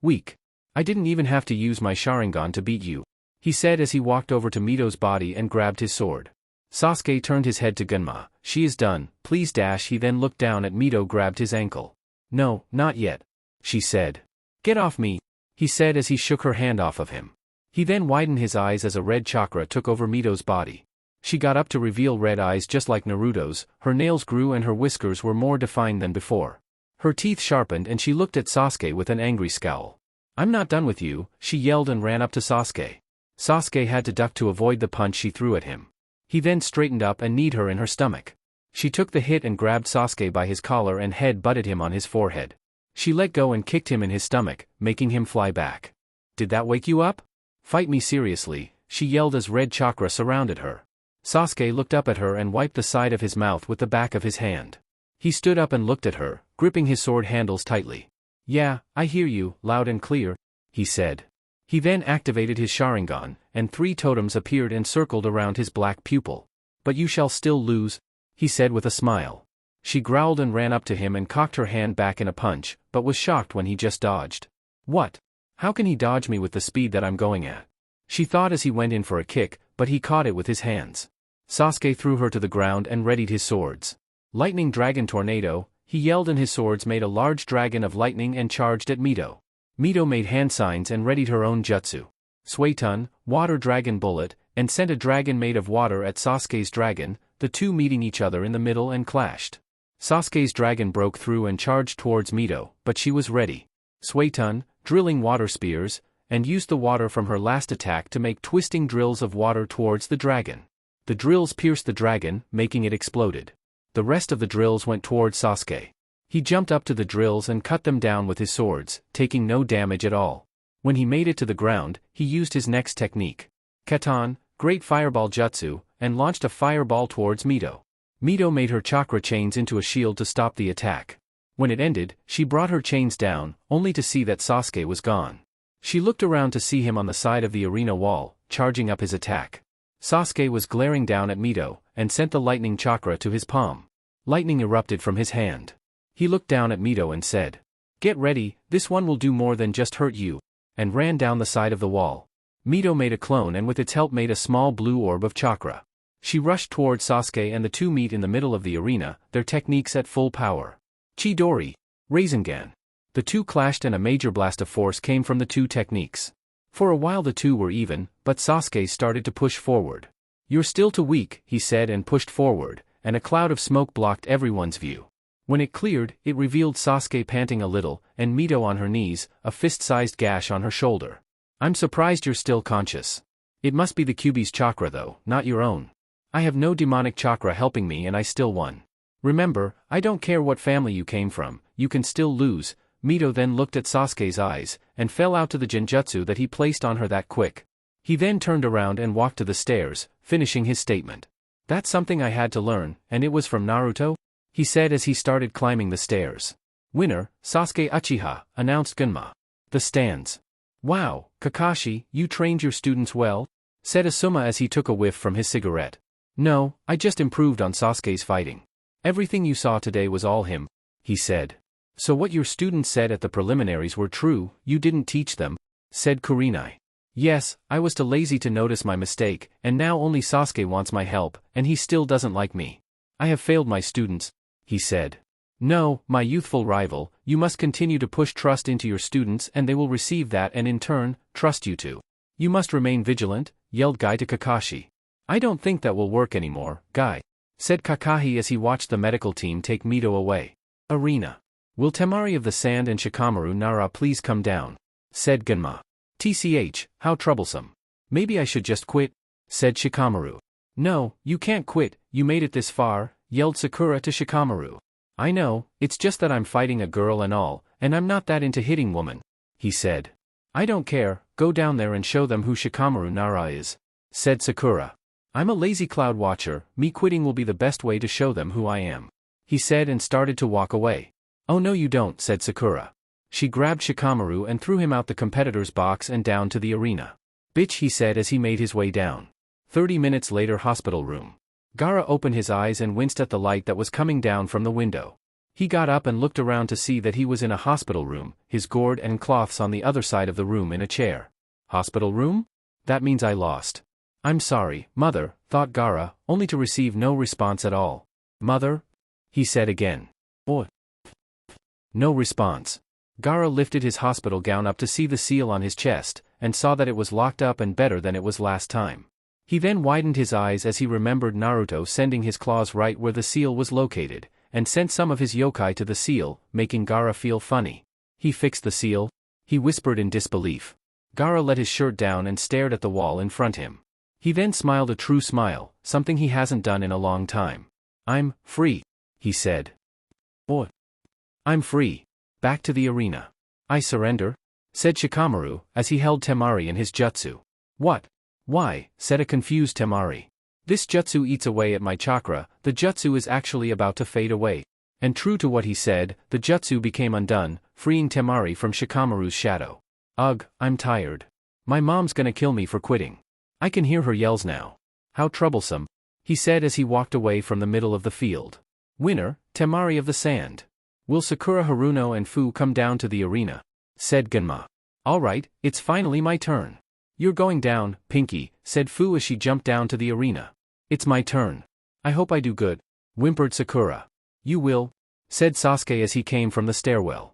Weak. I didn't even have to use my Sharingan to beat you, he said as he walked over to Mito's body and grabbed his sword. Sasuke turned his head to Gunma. She is done, please. He then looked down at Mito, grabbed his ankle. No, not yet, she said. Get off me, he said as he shook her hand off of him. He then widened his eyes as a red chakra took over Mito's body. She got up to reveal red eyes just like Naruto's, her nails grew and her whiskers were more defined than before. Her teeth sharpened and she looked at Sasuke with an angry scowl. I'm not done with you, she yelled and ran up to Sasuke. Sasuke had to duck to avoid the punch she threw at him. He then straightened up and kneed her in her stomach. She took the hit and grabbed Sasuke by his collar and head butted him on his forehead. She let go and kicked him in his stomach, making him fly back. Did that wake you up? Fight me seriously, she yelled as red chakra surrounded her. Sasuke looked up at her and wiped the side of his mouth with the back of his hand. He stood up and looked at her, gripping his sword handles tightly. Yeah, I hear you, loud and clear, he said. He then activated his Sharingan, and 3 totems appeared and circled around his black pupil. But you shall still lose, he said with a smile. She growled and ran up to him and cocked her hand back in a punch, but was shocked when he just dodged. What? How can he dodge me with the speed that I'm going at? She thought as he went in for a kick, but he caught it with his hands. Sasuke threw her to the ground and readied his swords. Lightning Dragon Tornado, he yelled and his swords made a large dragon of lightning and charged at Mito. Mito made hand signs and readied her own jutsu. Suetun, Water Dragon Bullet, and sent a dragon made of water at Sasuke's dragon, the two meeting each other in the middle and clashed. Sasuke's dragon broke through and charged towards Mito, but she was ready. Suetun, drilling water spears, and used the water from her last attack to make twisting drills of water towards the dragon. The drills pierced the dragon, making it exploded. The rest of the drills went towards Sasuke. He jumped up to the drills and cut them down with his swords, taking no damage at all. When he made it to the ground, he used his next technique. Katan, Great Fireball Jutsu, and launched a fireball towards Mito. Mito made her chakra chains into a shield to stop the attack. When it ended, she brought her chains down, only to see that Sasuke was gone. She looked around to see him on the side of the arena wall, charging up his attack. Sasuke was glaring down at Mito, and sent the lightning chakra to his palm. Lightning erupted from his hand. He looked down at Mito and said, "Get ready, this one will do more than just hurt you," and ran down the side of the wall. Mito made a clone and with its help made a small blue orb of chakra. She rushed towards Sasuke and the two meet in the middle of the arena, their techniques at full power. Chidori, Rasengan. The two clashed and a major blast of force came from the two techniques. For a while the two were even, but Sasuke started to push forward. "You're still too weak," he said and pushed forward, and a cloud of smoke blocked everyone's view. When it cleared, it revealed Sasuke panting a little, and Mito on her knees, a fist-sized gash on her shoulder. "I'm surprised you're still conscious. It must be the Kyuubi's chakra though, not your own. I have no demonic chakra helping me and I still won. Remember, I don't care what family you came from, you can still lose." Mito then looked at Sasuke's eyes, and fell out to the genjutsu that he placed on her that quick. He then turned around and walked to the stairs, finishing his statement. "That's something I had to learn, and it was from Naruto?" he said as he started climbing the stairs. "Winner, Sasuke Uchiha," announced Gunma. The stands. Wow, Kakashi, you trained your students well? Said Asuma as he took a whiff from his cigarette. No, I just improved on Sasuke's fighting. Everything you saw today was all him, he said. So what your students said at the preliminaries were true, you didn't teach them? Said Kurenai. Yes, I was too lazy to notice my mistake, and now only Sasuke wants my help, and he still doesn't like me. I have failed my students, he said. No, my youthful rival, you must continue to push trust into your students and they will receive that and in turn, trust you too. You must remain vigilant, yelled Guy to Kakashi. I don't think that will work anymore, Guy, said Kakashi as he watched the medical team take Mito away. Arena. Will Temari of the Sand and Shikamaru Nara please come down? Said Ganma. TCH, how troublesome. Maybe I should just quit, said Shikamaru. No, you can't quit, you made it this far, yelled Sakura to Shikamaru. I know, it's just that I'm fighting a girl and all, and I'm not that into hitting women, he said. I don't care, go down there and show them who Shikamaru Nara is, said Sakura. I'm a lazy cloud watcher, me quitting will be the best way to show them who I am, he said and started to walk away. Oh no you don't, said Sakura. She grabbed Shikamaru and threw him out the competitor's box and down to the arena. Bitch, he said as he made his way down. 30 minutes later, hospital room. Gaara opened his eyes and winced at the light that was coming down from the window. He got up and looked around to see that he was in a hospital room, his gourd and cloths on the other side of the room in a chair. Hospital room? That means I lost. I'm sorry, mother, thought Gaara, only to receive no response at all. Mother? He said again. What? No response. Gaara lifted his hospital gown up to see the seal on his chest, and saw that it was locked up and better than it was last time. He then widened his eyes as he remembered Naruto sending his claws right where the seal was located, and sent some of his yokai to the seal, making Gaara feel funny. He fixed the seal? He whispered in disbelief. Gaara let his shirt down and stared at the wall in front him. He then smiled a true smile, something he hasn't done in a long time. I'm free, he said. What? I'm free. Back to the arena. I surrender, said Shikamaru, as he held Temari in his jutsu. What? Why, said a confused Temari. This jutsu eats away at my chakra, the jutsu is actually about to fade away. And true to what he said, the jutsu became undone, freeing Temari from Shikamaru's shadow. Ugh, I'm tired. My mom's gonna kill me for quitting. I can hear her yells now. How troublesome, he said as he walked away from the middle of the field. Winner, Temari of the Sand. Will Sakura Haruno and Fu come down to the arena? Said Ganma. Alright, it's finally my turn. You're going down, Pinky, said Fu as she jumped down to the arena. It's my turn. I hope I do good, whimpered Sakura. You will, said Sasuke as he came from the stairwell.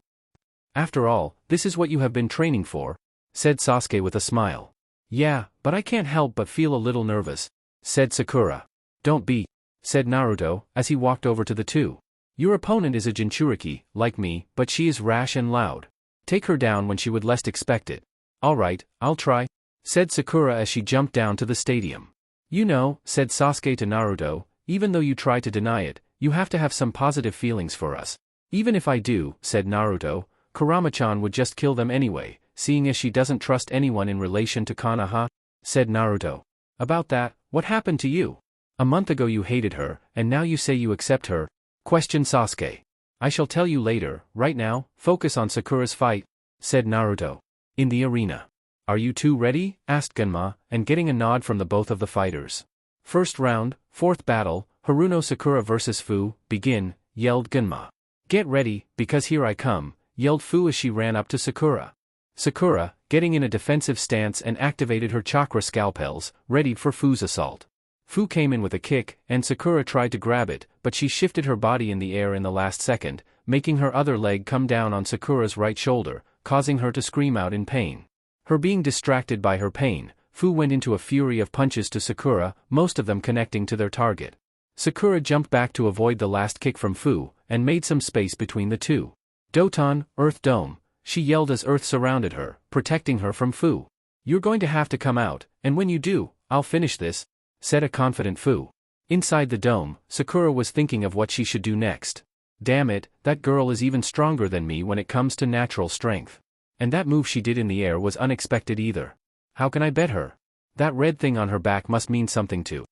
After all, this is what you have been training for, said Sasuke with a smile. Yeah, but I can't help but feel a little nervous, said Sakura. Don't be, said Naruto, as he walked over to the two. Your opponent is a Jinchuriki, like me, but she is rash and loud. Take her down when she would least expect it. Alright, I'll try, said Sakura as she jumped down to the stadium. You know, said Sasuke to Naruto, even though you try to deny it, you have to have some positive feelings for us. Even if I do, said Naruto, Kurama-chan would just kill them anyway, seeing as she doesn't trust anyone in relation to Konaha, said Naruto. About that, what happened to you? A month ago you hated her, and now you say you accept her, questioned Sasuke. I shall tell you later, right now, focus on Sakura's fight, said Naruto. In the arena. Are you two ready? Asked Ganma, and getting a nod from the both of the fighters. First round, fourth battle, Haruno Sakura vs Fu, begin, yelled Ganma. Get ready, because here I come, yelled Fu as she ran up to Sakura. Sakura, getting in a defensive stance and activated her chakra scalpels, ready for Fu's assault. Fu came in with a kick, and Sakura tried to grab it, but she shifted her body in the air in the last second, making her other leg come down on Sakura's right shoulder, causing her to scream out in pain. Her being distracted by her pain, Fu went into a fury of punches to Sakura, most of them connecting to their target. Sakura jumped back to avoid the last kick from Fu, and made some space between the two. Doton, Earth Dome, she yelled as Earth surrounded her, protecting her from Fu. You're going to have to come out, and when you do, I'll finish this, said a confident Fu. Inside the dome, Sakura was thinking of what she should do next. Damn it, that girl is even stronger than me when it comes to natural strength. And that move she did in the air was unexpected either. How can I bet her? That red thing on her back must mean something too.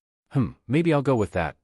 Maybe I'll go with that,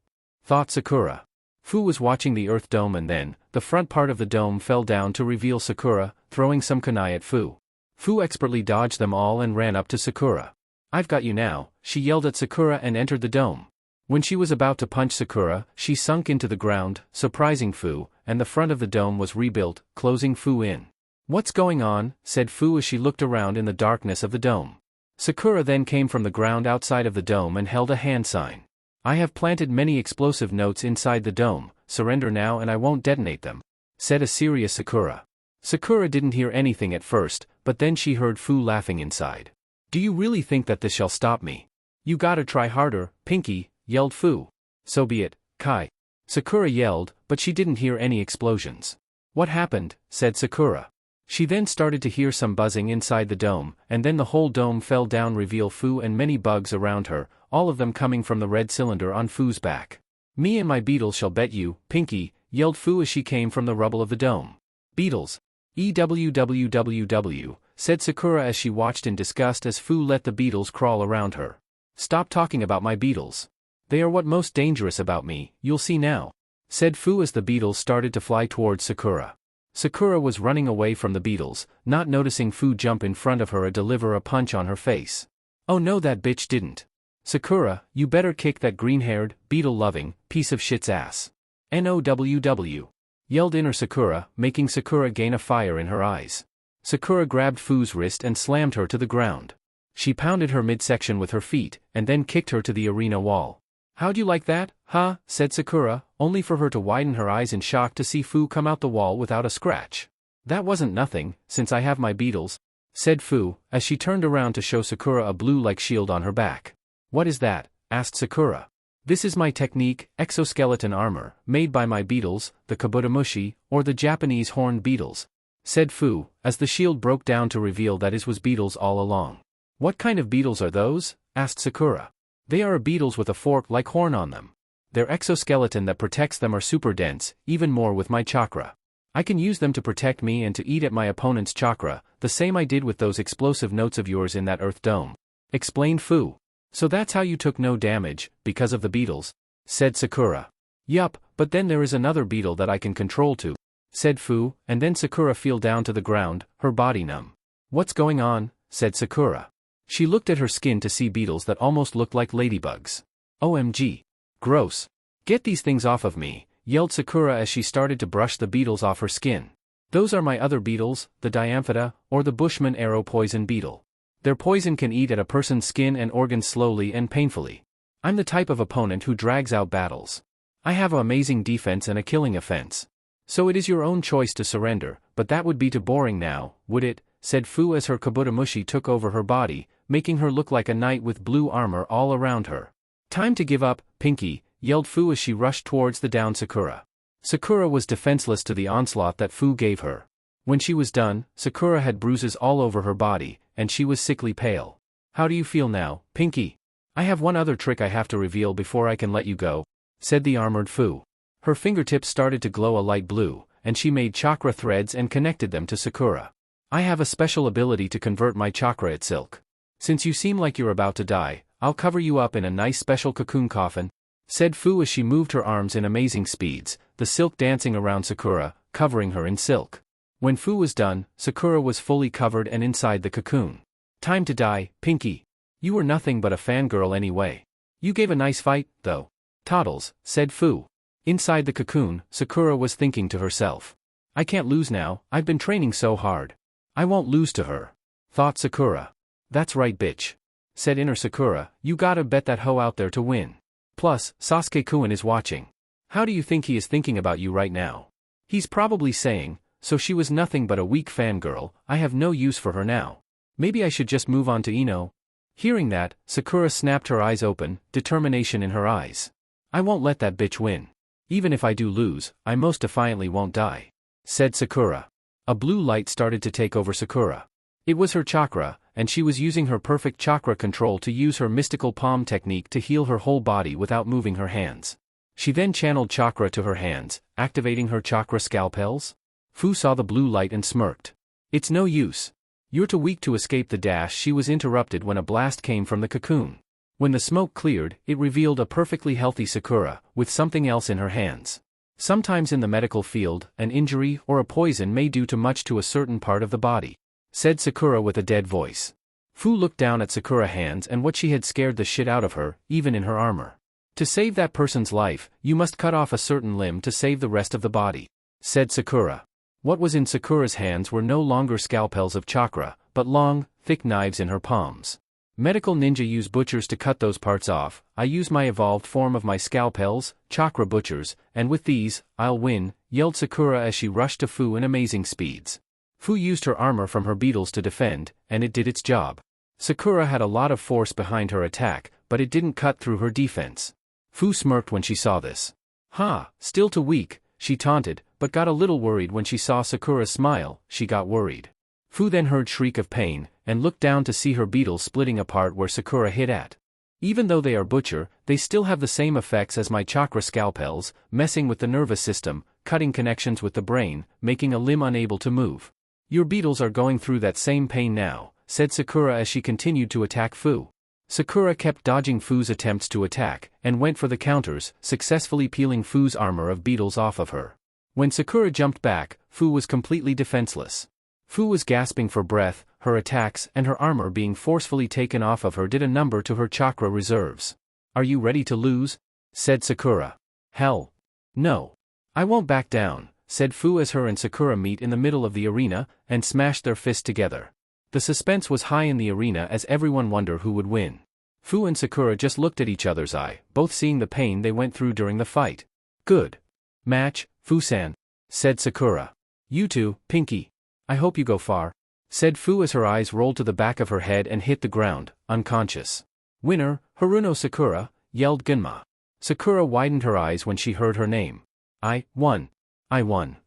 thought Sakura. Fu was watching the Earth Dome and then, the front part of the dome fell down to reveal Sakura, throwing some kunai at Fu. Fu expertly dodged them all and ran up to Sakura. "I've got you now," she yelled at Sakura and entered the dome. When she was about to punch Sakura, she sunk into the ground, surprising Fu, and the front of the dome was rebuilt, closing Fu in. "What's going on?" said Fu as she looked around in the darkness of the dome. Sakura then came from the ground outside of the dome and held a hand sign. "I have planted many explosive notes inside the dome, surrender now and I won't detonate them," said a serious Sakura. Sakura didn't hear anything at first, but then she heard Fu laughing inside. "Do you really think that this shall stop me? You gotta try harder, Pinky," yelled Fu. "So be it, Kai." Sakura yelled, but she didn't hear any explosions. "What happened?" said Sakura. She then started to hear some buzzing inside the dome, and then the whole dome fell down, reveal Fu and many bugs around her, all of them coming from the red cylinder on Fu's back. "Me and my beetles shall bet you, Pinky," yelled Fu as she came from the rubble of the dome. "Beetles. EWWWW," said Sakura as she watched in disgust as Fu let the beetles crawl around her. "Stop talking about my beetles. They are what most dangerous about me, you'll see now," said Fu as the beetles started to fly towards Sakura. Sakura was running away from the beetles, not noticing Fu jump in front of her and deliver a punch on her face. "Oh no, that bitch didn't. Sakura, you better kick that green-haired, beetle-loving, piece of shit's ass. NOWW. Yelled inner Sakura, making Sakura gain a fire in her eyes. Sakura grabbed Fu's wrist and slammed her to the ground. She pounded her midsection with her feet, and then kicked her to the arena wall. "How'd you like that, huh?" said Sakura, only for her to widen her eyes in shock to see Fu come out the wall without a scratch. "That wasn't nothing, since I have my beetles," said Fu, as she turned around to show Sakura a blue-like shield on her back. "What is that?" asked Sakura. "This is my technique, exoskeleton armor, made by my beetles, the kabutomushi, or the Japanese horned beetles," said Fu, as the shield broke down to reveal that it was beetles all along. "What kind of beetles are those?" asked Sakura. "They are beetles with a fork-like horn on them. Their exoskeleton that protects them are super dense, even more with my chakra. I can use them to protect me and to eat at my opponent's chakra, the same I did with those explosive notes of yours in that earth dome," explained Fu. "So that's how you took no damage, because of the beetles?" said Sakura. "Yup, but then there is another beetle that I can control too," said Fu, and then Sakura fell down to the ground, her body numb. "What's going on?" said Sakura. She looked at her skin to see beetles that almost looked like ladybugs. "OMG. Gross. Get these things off of me," yelled Sakura as she started to brush the beetles off her skin. "Those are my other beetles, the Diamphida, or the Bushman arrow poison beetle. Their poison can eat at a person's skin and organs slowly and painfully. I'm the type of opponent who drags out battles. I have an amazing defense and a killing offense. So it is your own choice to surrender, but that would be too boring now, would it?" said Fu as her kabutomushi took over her body, making her look like a knight with blue armor all around her. "Time to give up, Pinky," yelled Fu as she rushed towards the down Sakura. Sakura was defenseless to the onslaught that Fu gave her. When she was done, Sakura had bruises all over her body, and she was sickly pale. "How do you feel now, Pinky?" "I have one other trick I have to reveal before I can let you go," said the armored Fu. Her fingertips started to glow a light blue, and she made chakra threads and connected them to Sakura. "I have a special ability to convert my chakra at silk. Since you seem like you're about to die, I'll cover you up in a nice special cocoon coffin," said Fu as she moved her arms in amazing speeds, the silk dancing around Sakura, covering her in silk. When Fu was done, Sakura was fully covered and inside the cocoon. "Time to die, Pinky. You were nothing but a fangirl anyway. You gave a nice fight, though." "Toddles," said Fu. Inside the cocoon, Sakura was thinking to herself. "I can't lose now, I've been training so hard. I won't lose to her," thought Sakura. "That's right, bitch," said inner Sakura, "you gotta bet that hoe out there to win. Plus, Sasuke-kun is watching. How do you think he is thinking about you right now? He's probably saying, so she was nothing but a weak fangirl, I have no use for her now. Maybe I should just move on to Ino." Hearing that, Sakura snapped her eyes open, determination in her eyes. "I won't let that bitch win. Even if I do lose, I most defiantly won't die," said Sakura. A blue light started to take over Sakura. It was her chakra, and she was using her perfect chakra control to use her mystical palm technique to heal her whole body without moving her hands. She then channeled chakra to her hands, activating her chakra scalpels. Fu saw the blue light and smirked. "It's no use. You're too weak to escape the dash." She was interrupted when a blast came from the cocoon. When the smoke cleared, it revealed a perfectly healthy Sakura, with something else in her hands. Sometimes in the medical field, an injury or a poison may do too much to a certain part of the body. said Sakura with a dead voice. Fu looked down at Sakura's hands and what she had scared the shit out of her, even in her armor. To save that person's life, you must cut off a certain limb to save the rest of the body, said Sakura. What was in Sakura's hands were no longer scalpels of chakra, but long, thick knives in her palms. Medical ninja use butchers to cut those parts off. I use my evolved form of my scalpels, chakra butchers, and with these, I'll win, yelled Sakura as she rushed to Fu in amazing speeds. Fu used her armor from her beetles to defend, and it did its job. Sakura had a lot of force behind her attack, but it didn't cut through her defense. Fu smirked when she saw this. Ha, still too weak, she taunted, but got a little worried when she saw Sakura's smile. She got worried. Fu then heard shriek of pain, and looked down to see her beetles splitting apart where Sakura hit at. Even though they are butcher, they still have the same effects as my chakra scalpels, messing with the nervous system, cutting connections with the brain, making a limb unable to move. Your beetles are going through that same pain now, said Sakura as she continued to attack Fu. Sakura kept dodging Fu's attempts to attack, and went for the counters, successfully peeling Fu's armor of beetles off of her. When Sakura jumped back, Fu was completely defenseless. Fu was gasping for breath, her attacks and her armor being forcefully taken off of her did a number to her chakra reserves. Are you ready to lose? Said Sakura. Hell. No. I won't back down, said Fu as her and Sakura meet in the middle of the arena, and smash their fists together. The suspense was high in the arena as everyone wondered who would win. Fu and Sakura just looked at each other's eye, both seeing the pain they went through during the fight. Good match, Fu-san, said Sakura. You too, Pinky. I hope you go far, said Fu as her eyes rolled to the back of her head and hit the ground, unconscious. Winner, Haruno Sakura, yelled Gunma. Sakura widened her eyes when she heard her name. I won. I won.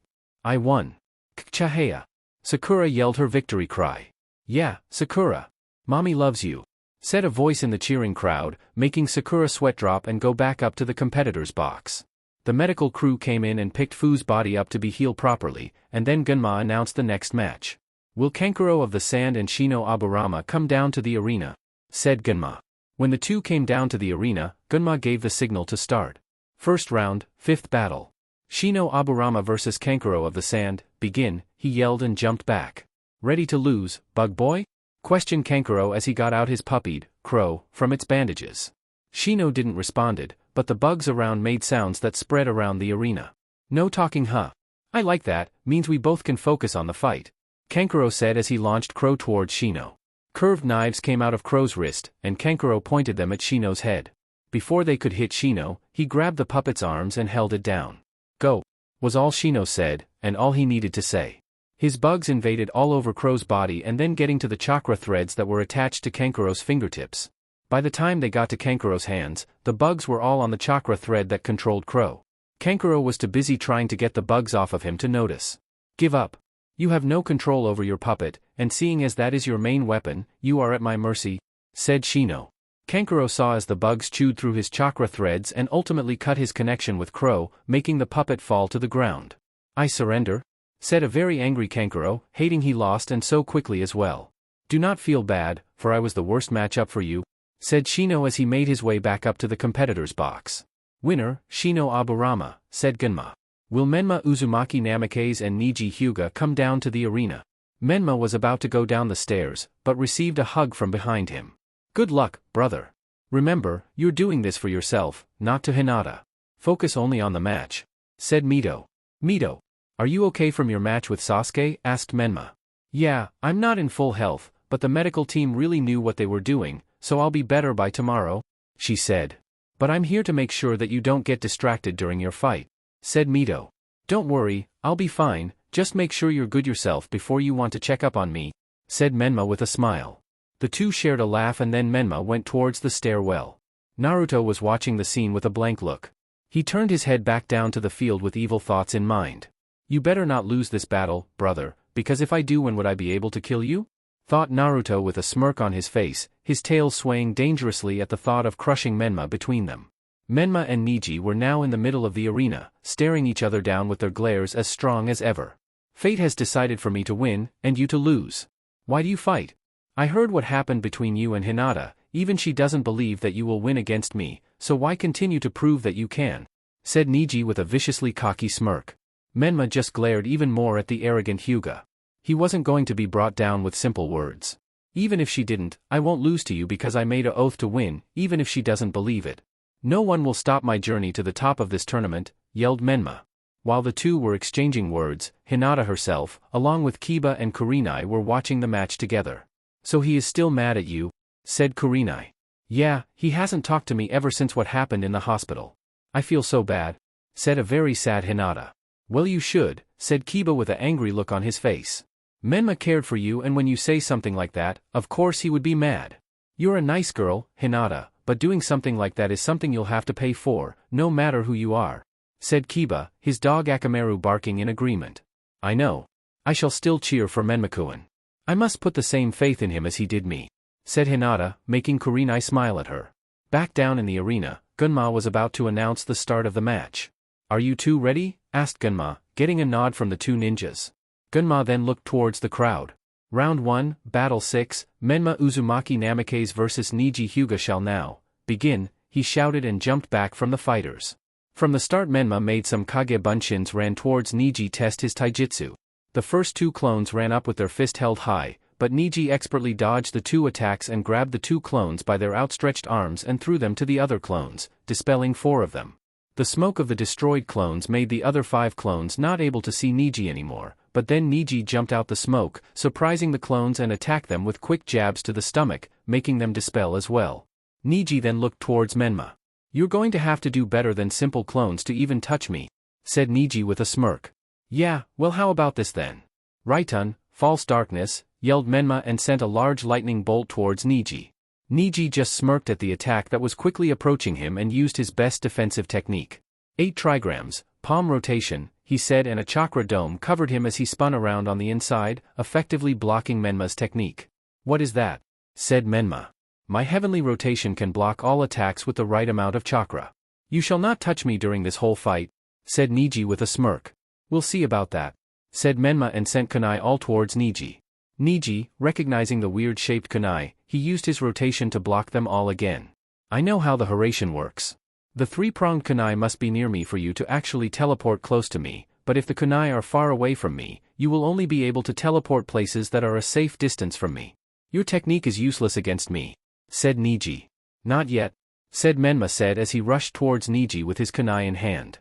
I won. Kchahaya. Sakura yelled her victory cry. Yeah, Sakura. Mommy loves you, said a voice in the cheering crowd, making Sakura sweat drop and go back up to the competitor's box. The medical crew came in and picked Fu's body up to be healed properly, and then Gunma announced the next match. Will Kankuro of the Sand and Shino Aburama come down to the arena? Said Gunma. When the two came down to the arena, Gunma gave the signal to start. First round, fifth battle. Shino Aburama vs Kankuro of the Sand, begin, he yelled and jumped back. Ready to lose, bug boy? Questioned Kankuro as he got out his puppied crow from its bandages. Shino didn't responded, but the bugs around made sounds that spread around the arena. No talking, huh? I like that, means we both can focus on the fight, Kankuro said as he launched Crow towards Shino. Curved knives came out of Crow's wrist, and Kankuro pointed them at Shino's head. Before they could hit Shino, he grabbed the puppet's arms and held it down. Go, was all Shino said, and all he needed to say. His bugs invaded all over Crow's body and then getting to the chakra threads that were attached to Kankuro's fingertips. By the time they got to Kankuro's hands, the bugs were all on the chakra thread that controlled Crow. Kankuro was too busy trying to get the bugs off of him to notice. Give up. You have no control over your puppet, and seeing as that is your main weapon, you are at my mercy, said Shino. Kankuro saw as the bugs chewed through his chakra threads and ultimately cut his connection with Crow, making the puppet fall to the ground. I surrender, said a very angry Kankuro, hating he lost and so quickly as well. Do not feel bad, for I was the worst matchup for you, said Shino as he made his way back up to the competitor's box. Winner, Shino Aburama, said Gunma. Will Menma Uzumaki Namikaze and Niji Hyuga come down to the arena? Menma was about to go down the stairs, but received a hug from behind him. Good luck, brother. Remember, you're doing this for yourself, not to Hinata. Focus only on the match, said Mito. Mito, are you okay from your match with Sasuke? Asked Menma. Yeah, I'm not in full health, but the medical team really knew what they were doing, so I'll be better by tomorrow, she said. But I'm here to make sure that you don't get distracted during your fight, said Mito. Don't worry, I'll be fine, just make sure you're good yourself before you want to check up on me, said Menma with a smile. The two shared a laugh and then Menma went towards the stairwell. Naruto was watching the scene with a blank look. He turned his head back down to the field with evil thoughts in mind. You better not lose this battle, brother, because if I do, when would I be able to kill you? Thought Naruto with a smirk on his face, his tail swaying dangerously at the thought of crushing Menma between them. Menma and Niji were now in the middle of the arena, staring each other down with their glares as strong as ever. Fate has decided for me to win, and you to lose. Why do you fight? I heard what happened between you and Hinata, even she doesn't believe that you will win against me, so why continue to prove that you can? Said Niji with a viciously cocky smirk. Menma just glared even more at the arrogant Hyuga. He wasn't going to be brought down with simple words. Even if she didn't, I won't lose to you because I made an oath to win, even if she doesn't believe it. No one will stop my journey to the top of this tournament, yelled Menma. While the two were exchanging words, Hinata herself, along with Kiba and Kurenai, were watching the match together. So he is still mad at you? Said Kurenai. Yeah, he hasn't talked to me ever since what happened in the hospital. I feel so bad, said a very sad Hinata. Well, you should, said Kiba with an angry look on his face. Menma cared for you, and when you say something like that, of course he would be mad. You're a nice girl, Hinata, but doing something like that is something you'll have to pay for, no matter who you are, said Kiba, his dog Akamaru barking in agreement. I know. I shall still cheer for Menma-kun. I must put the same faith in him as he did me, said Hinata, making Kurenai smile at her. Back down in the arena, Gunma was about to announce the start of the match. Are you two ready? Asked Gunma, getting a nod from the two ninjas. Gunma then looked towards the crowd. Round 1, Battle 6, Menma Uzumaki Namikaze vs Niji Hyuga shall now begin, he shouted and jumped back from the fighters. From the start, Menma made some Kage Bunshins, ran towards Niji test his taijutsu. The first two clones ran up with their fist held high, but Niji expertly dodged the two attacks and grabbed the two clones by their outstretched arms and threw them to the other clones, dispelling 4 of them. The smoke of the destroyed clones made the other 5 clones not able to see Niji anymore, but then Niji jumped out the smoke, surprising the clones and attacked them with quick jabs to the stomach, making them dispel as well. Niji then looked towards Menma. You're going to have to do better than simple clones to even touch me, said Niji with a smirk. Yeah, well, how about this then? Raitun, false darkness, yelled Menma and sent a large lightning bolt towards Niji. Niji just smirked at the attack that was quickly approaching him and used his best defensive technique. 8 trigrams, palm rotation, he said, and a chakra dome covered him as he spun around on the inside, effectively blocking Menma's technique. What is that? Said Menma. My heavenly rotation can block all attacks with the right amount of chakra. You shall not touch me during this whole fight, said Niji with a smirk. We'll see about that, said Menma and sent kunai all towards Niji. Niji, recognizing the weird-shaped kunai, he used his rotation to block them all again. I know how the Haration works. The 3-pronged kunai must be near me for you to actually teleport close to me, but if the kunai are far away from me, you will only be able to teleport places that are a safe distance from me. Your technique is useless against me, said Niji. Not yet, said Menma as he rushed towards Niji with his kunai in hand.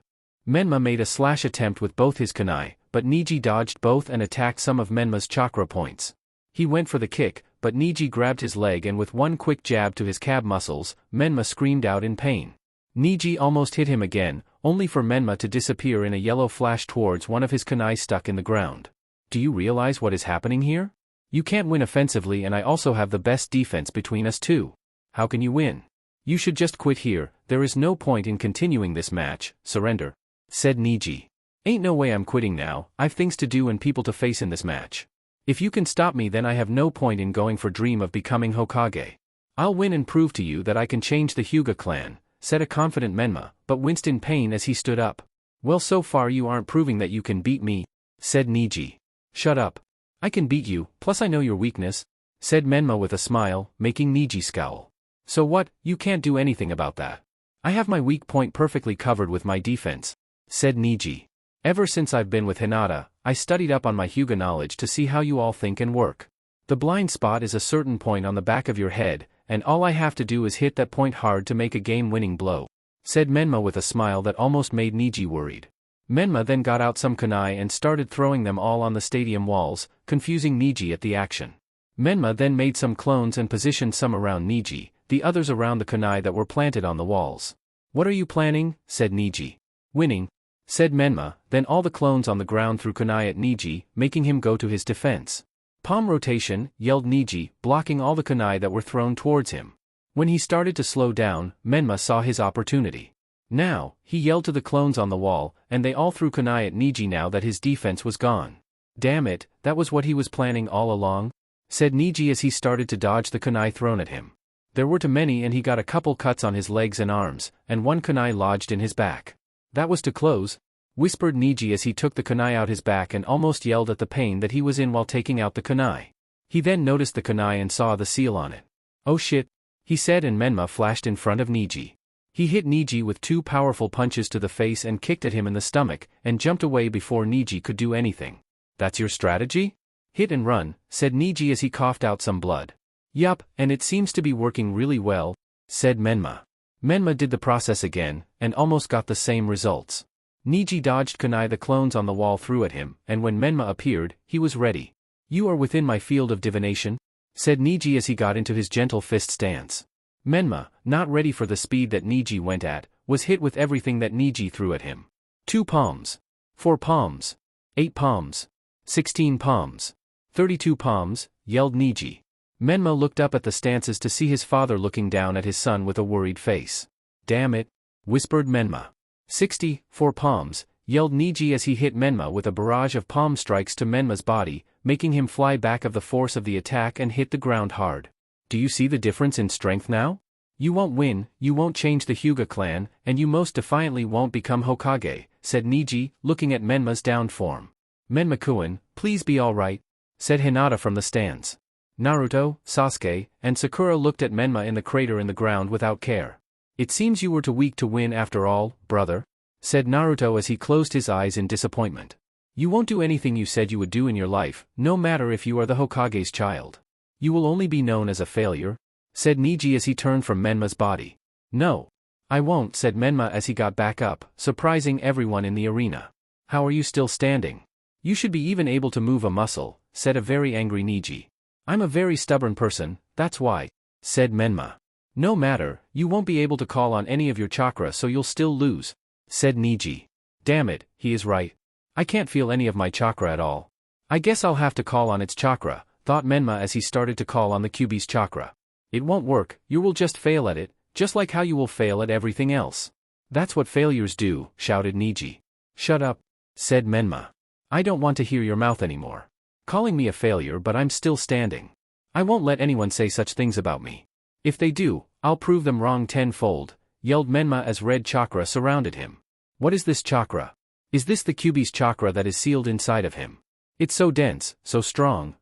Menma made a slash attempt with both his kunai, but Niji dodged both and attacked some of Menma's chakra points. He went for the kick, but Niji grabbed his leg and with one quick jab to his calf muscles, Menma screamed out in pain. Niji almost hit him again, only for Menma to disappear in a yellow flash towards one of his kunai stuck in the ground. Do you realize what is happening here? You can't win offensively and I also have the best defense between us two. How can you win? You should just quit here, there is no point in continuing this match, surrender, said Niji. Ain't no way I'm quitting now, I've things to do and people to face in this match. If you can stop me then I have no point in going for dream of becoming Hokage. I'll win and prove to you that I can change the Hyuga clan, said a confident Menma, but winced in pain as he stood up. Well, so far you aren't proving that you can beat me, said Niji. Shut up. I can beat you, plus I know your weakness, said Menma with a smile, making Niji scowl. So what, you can't do anything about that. I have my weak point perfectly covered with my defense, said Niji. Ever since I've been with Hinata, I studied up on my Hyuga knowledge to see how you all think and work. The blind spot is a certain point on the back of your head, and all I have to do is hit that point hard to make a game-winning blow, said Menma with a smile that almost made Niji worried. Menma then got out some kunai and started throwing them all on the stadium walls, confusing Niji at the action. Menma then made some clones and positioned some around Niji, the others around the kunai that were planted on the walls. What are you planning? Said Niji. Winning, said Menma, then all the clones on the ground threw kunai at Niji, making him go to his defense. Palm rotation, yelled Niji, blocking all the kunai that were thrown towards him. When he started to slow down, Menma saw his opportunity. Now, he yelled to the clones on the wall, and they all threw kunai at Niji now that his defense was gone. Damn it, that was what he was planning all along? Said Niji as he started to dodge the kunai thrown at him. There were too many and he got a couple cuts on his legs and arms, and one kunai lodged in his back. That was too close, whispered Niji as he took the kunai out his back and almost yelled at the pain that he was in while taking out the kunai. He then noticed the kunai and saw the seal on it. Oh shit, he said, and Menma flashed in front of Niji. He hit Niji with 2 powerful punches to the face and kicked at him in the stomach, and jumped away before Niji could do anything. That's your strategy? Hit and run, said Niji as he coughed out some blood. Yup, and it seems to be working really well, said Menma. Menma did the process again, and almost got the same results. Niji dodged kunai the clones on the wall threw at him, and when Menma appeared, he was ready. You are within my field of divination? Said Niji as he got into his gentle fist stance. Menma, not ready for the speed that Niji went at, was hit with everything that Niji threw at him. 2 palms. 4 palms. 8 palms. 16 palms. 32 palms, yelled Niji. Menma looked up at the stances to see his father looking down at his son with a worried face. Damn it, whispered Menma. 64 palms, yelled Niji as he hit Menma with a barrage of palm strikes to Menma's body, making him fly back of the force of the attack and hit the ground hard. Do you see the difference in strength now? You won't win, you won't change the Hyuga clan, and you most defiantly won't become Hokage, said Niji, looking at Menma's downed form. Menma-kun, please be alright, said Hinata from the stands. Naruto, Sasuke, and Sakura looked at Menma in the crater in the ground without care. It seems you were too weak to win after all, brother, said Naruto as he closed his eyes in disappointment. You won't do anything you said you would do in your life, no matter if you are the Hokage's child. You will only be known as a failure, said Niji as he turned from Menma's body. No. I won't, said Menma as he got back up, surprising everyone in the arena. How are you still standing? You should be even able to move a muscle, said a very angry Niji. I'm a very stubborn person, that's why, said Menma. No matter, you won't be able to call on any of your chakra so you'll still lose, said Niji. Damn it, he is right. I can't feel any of my chakra at all. I guess I'll have to call on its chakra, thought Menma as he started to call on the Kyuubi's chakra. It won't work, you will just fail at it, just like how you will fail at everything else. That's what failures do, shouted Niji. Shut up, said Menma. I don't want to hear your mouth anymore. Calling me a failure, but I'm still standing. I won't let anyone say such things about me. If they do, I'll prove them wrong tenfold, yelled Menma as red chakra surrounded him. What is this chakra? Is this the Kyuubi's chakra that is sealed inside of him? It's so dense, so strong,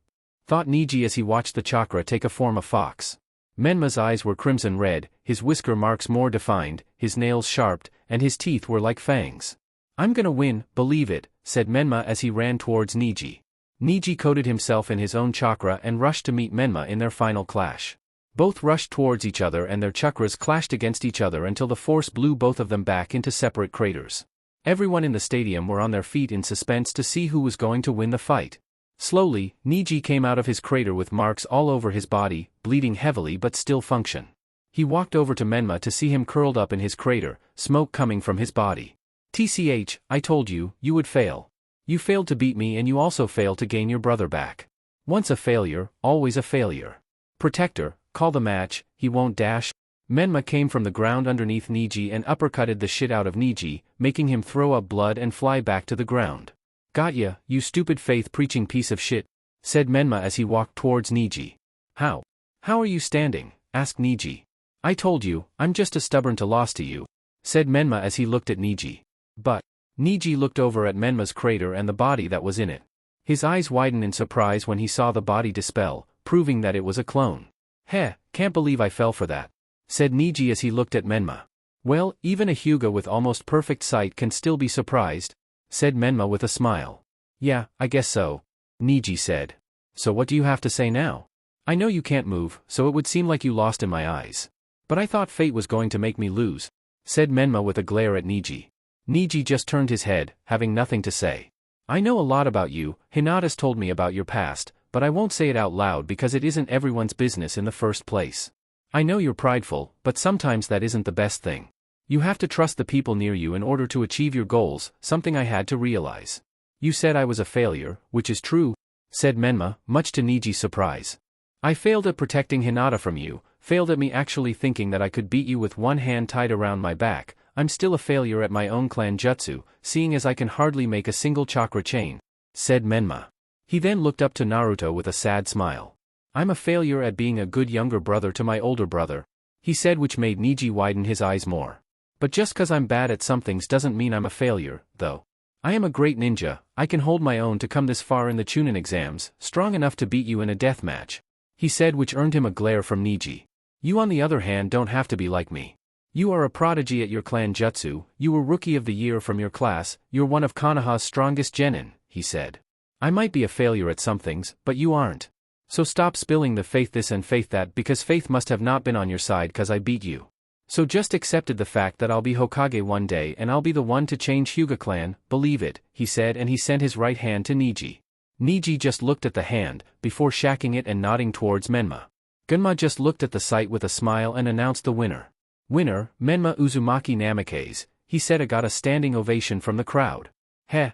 thought Niji as he watched the chakra take a form of fox. Menma's eyes were crimson red, his whisker marks more defined, his nails sharp, and his teeth were like fangs. I'm gonna win, believe it, said Menma as he ran towards Niji. Niji coated himself in his own chakra and rushed to meet Menma in their final clash. Both rushed towards each other and their chakras clashed against each other until the force blew both of them back into separate craters. Everyone in the stadium were on their feet in suspense to see who was going to win the fight. Slowly, Niji came out of his crater with marks all over his body, bleeding heavily but still function. He walked over to Menma to see him curled up in his crater, smoke coming from his body. TCH, I told you, you would fail. You failed to beat me and you also failed to gain your brother back. Once a failure, always a failure. Protector, call the match, he won't dash. Menma came from the ground underneath Niji and uppercutted the shit out of Niji, making him throw up blood and fly back to the ground. Got ya, you stupid faith-preaching piece of shit, said Menma as he walked towards Niji. How are you standing? Asked Niji. I told you, I'm just a stubborn to loss to you, said Menma as he looked at Niji. But, Niji looked over at Menma's crater and the body that was in it. His eyes widened in surprise when he saw the body dispel, proving that it was a clone. Heh, can't believe I fell for that, said Niji as he looked at Menma. Well, even a Hyuga with almost perfect sight can still be surprised, said Menma with a smile. Yeah, I guess so, Niji said. So what do you have to say now? I know you can't move, so it would seem like you lost in my eyes. But I thought fate was going to make me lose, said Menma with a glare at Niji. Niji just turned his head, having nothing to say. I know a lot about you, Hinata's told me about your past, but I won't say it out loud because it isn't everyone's business in the first place. I know you're prideful, but sometimes that isn't the best thing. You have to trust the people near you in order to achieve your goals, something I had to realize. You said I was a failure, which is true, said Menma, much to Niji's surprise. I failed at protecting Hinata from you, failed at me actually thinking that I could beat you with one hand tied around my back. I'm still a failure at my own clan jutsu, seeing as I can hardly make a single chakra chain, said Menma. He then looked up to Naruto with a sad smile. I'm a failure at being a good younger brother to my older brother, he said, which made Niji widen his eyes more. But just cause I'm bad at some things doesn't mean I'm a failure, though. I am a great ninja, I can hold my own to come this far in the Chunin exams, strong enough to beat you in a death match, he said, which earned him a glare from Niji. You on the other hand don't have to be like me. You are a prodigy at your clan jutsu, you were rookie of the year from your class, you're one of Konoha's strongest genin, he said. I might be a failure at some things, but you aren't. So stop spilling the faith this and faith that because faith must have not been on your side cause I beat you. So just accepted the fact that I'll be Hokage one day and I'll be the one to change Hyuga clan, believe it, he said, and he sent his right hand to Niji. Niji just looked at the hand, before shacking it and nodding towards Menma. Gunma just looked at the sight with a smile and announced the winner. Winner, Menma Uzumaki Namikaze, he said. I got a standing ovation from the crowd. Heh,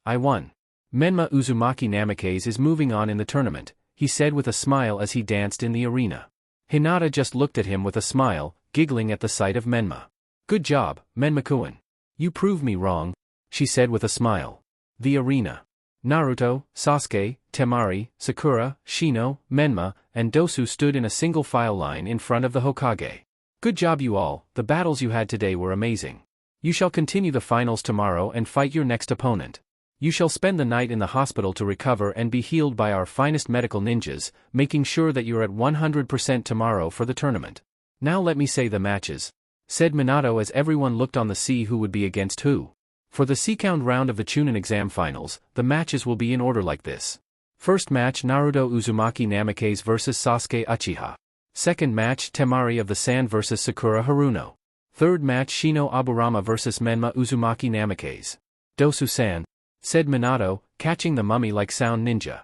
I won. Menma Uzumaki Namikaze is moving on in the tournament, he said with a smile as he danced in the arena. Hinata just looked at him with a smile, giggling at the sight of Menma. Good job, Menma-kun. You prove me wrong, she said with a smile. The arena. Naruto, Sasuke, Temari, Sakura, Shino, Menma, and Dosu stood in a single file line in front of the Hokage. Good job you all, the battles you had today were amazing. You shall continue the finals tomorrow and fight your next opponent. You shall spend the night in the hospital to recover and be healed by our finest medical ninjas, making sure that you're at 100% tomorrow for the tournament. Now let me say the matches, said Minato as everyone looked on to see who would be against who. For the second round of the Chunin exam finals, the matches will be in order like this. First match Naruto Uzumaki Namikaze vs Sasuke Uchiha. Second match Temari of the Sand vs Sakura Haruno. Third match Shino Aburama vs Menma Uzumaki Namikaze. Dosu-san, said Minato, catching the mummy-like sound ninja.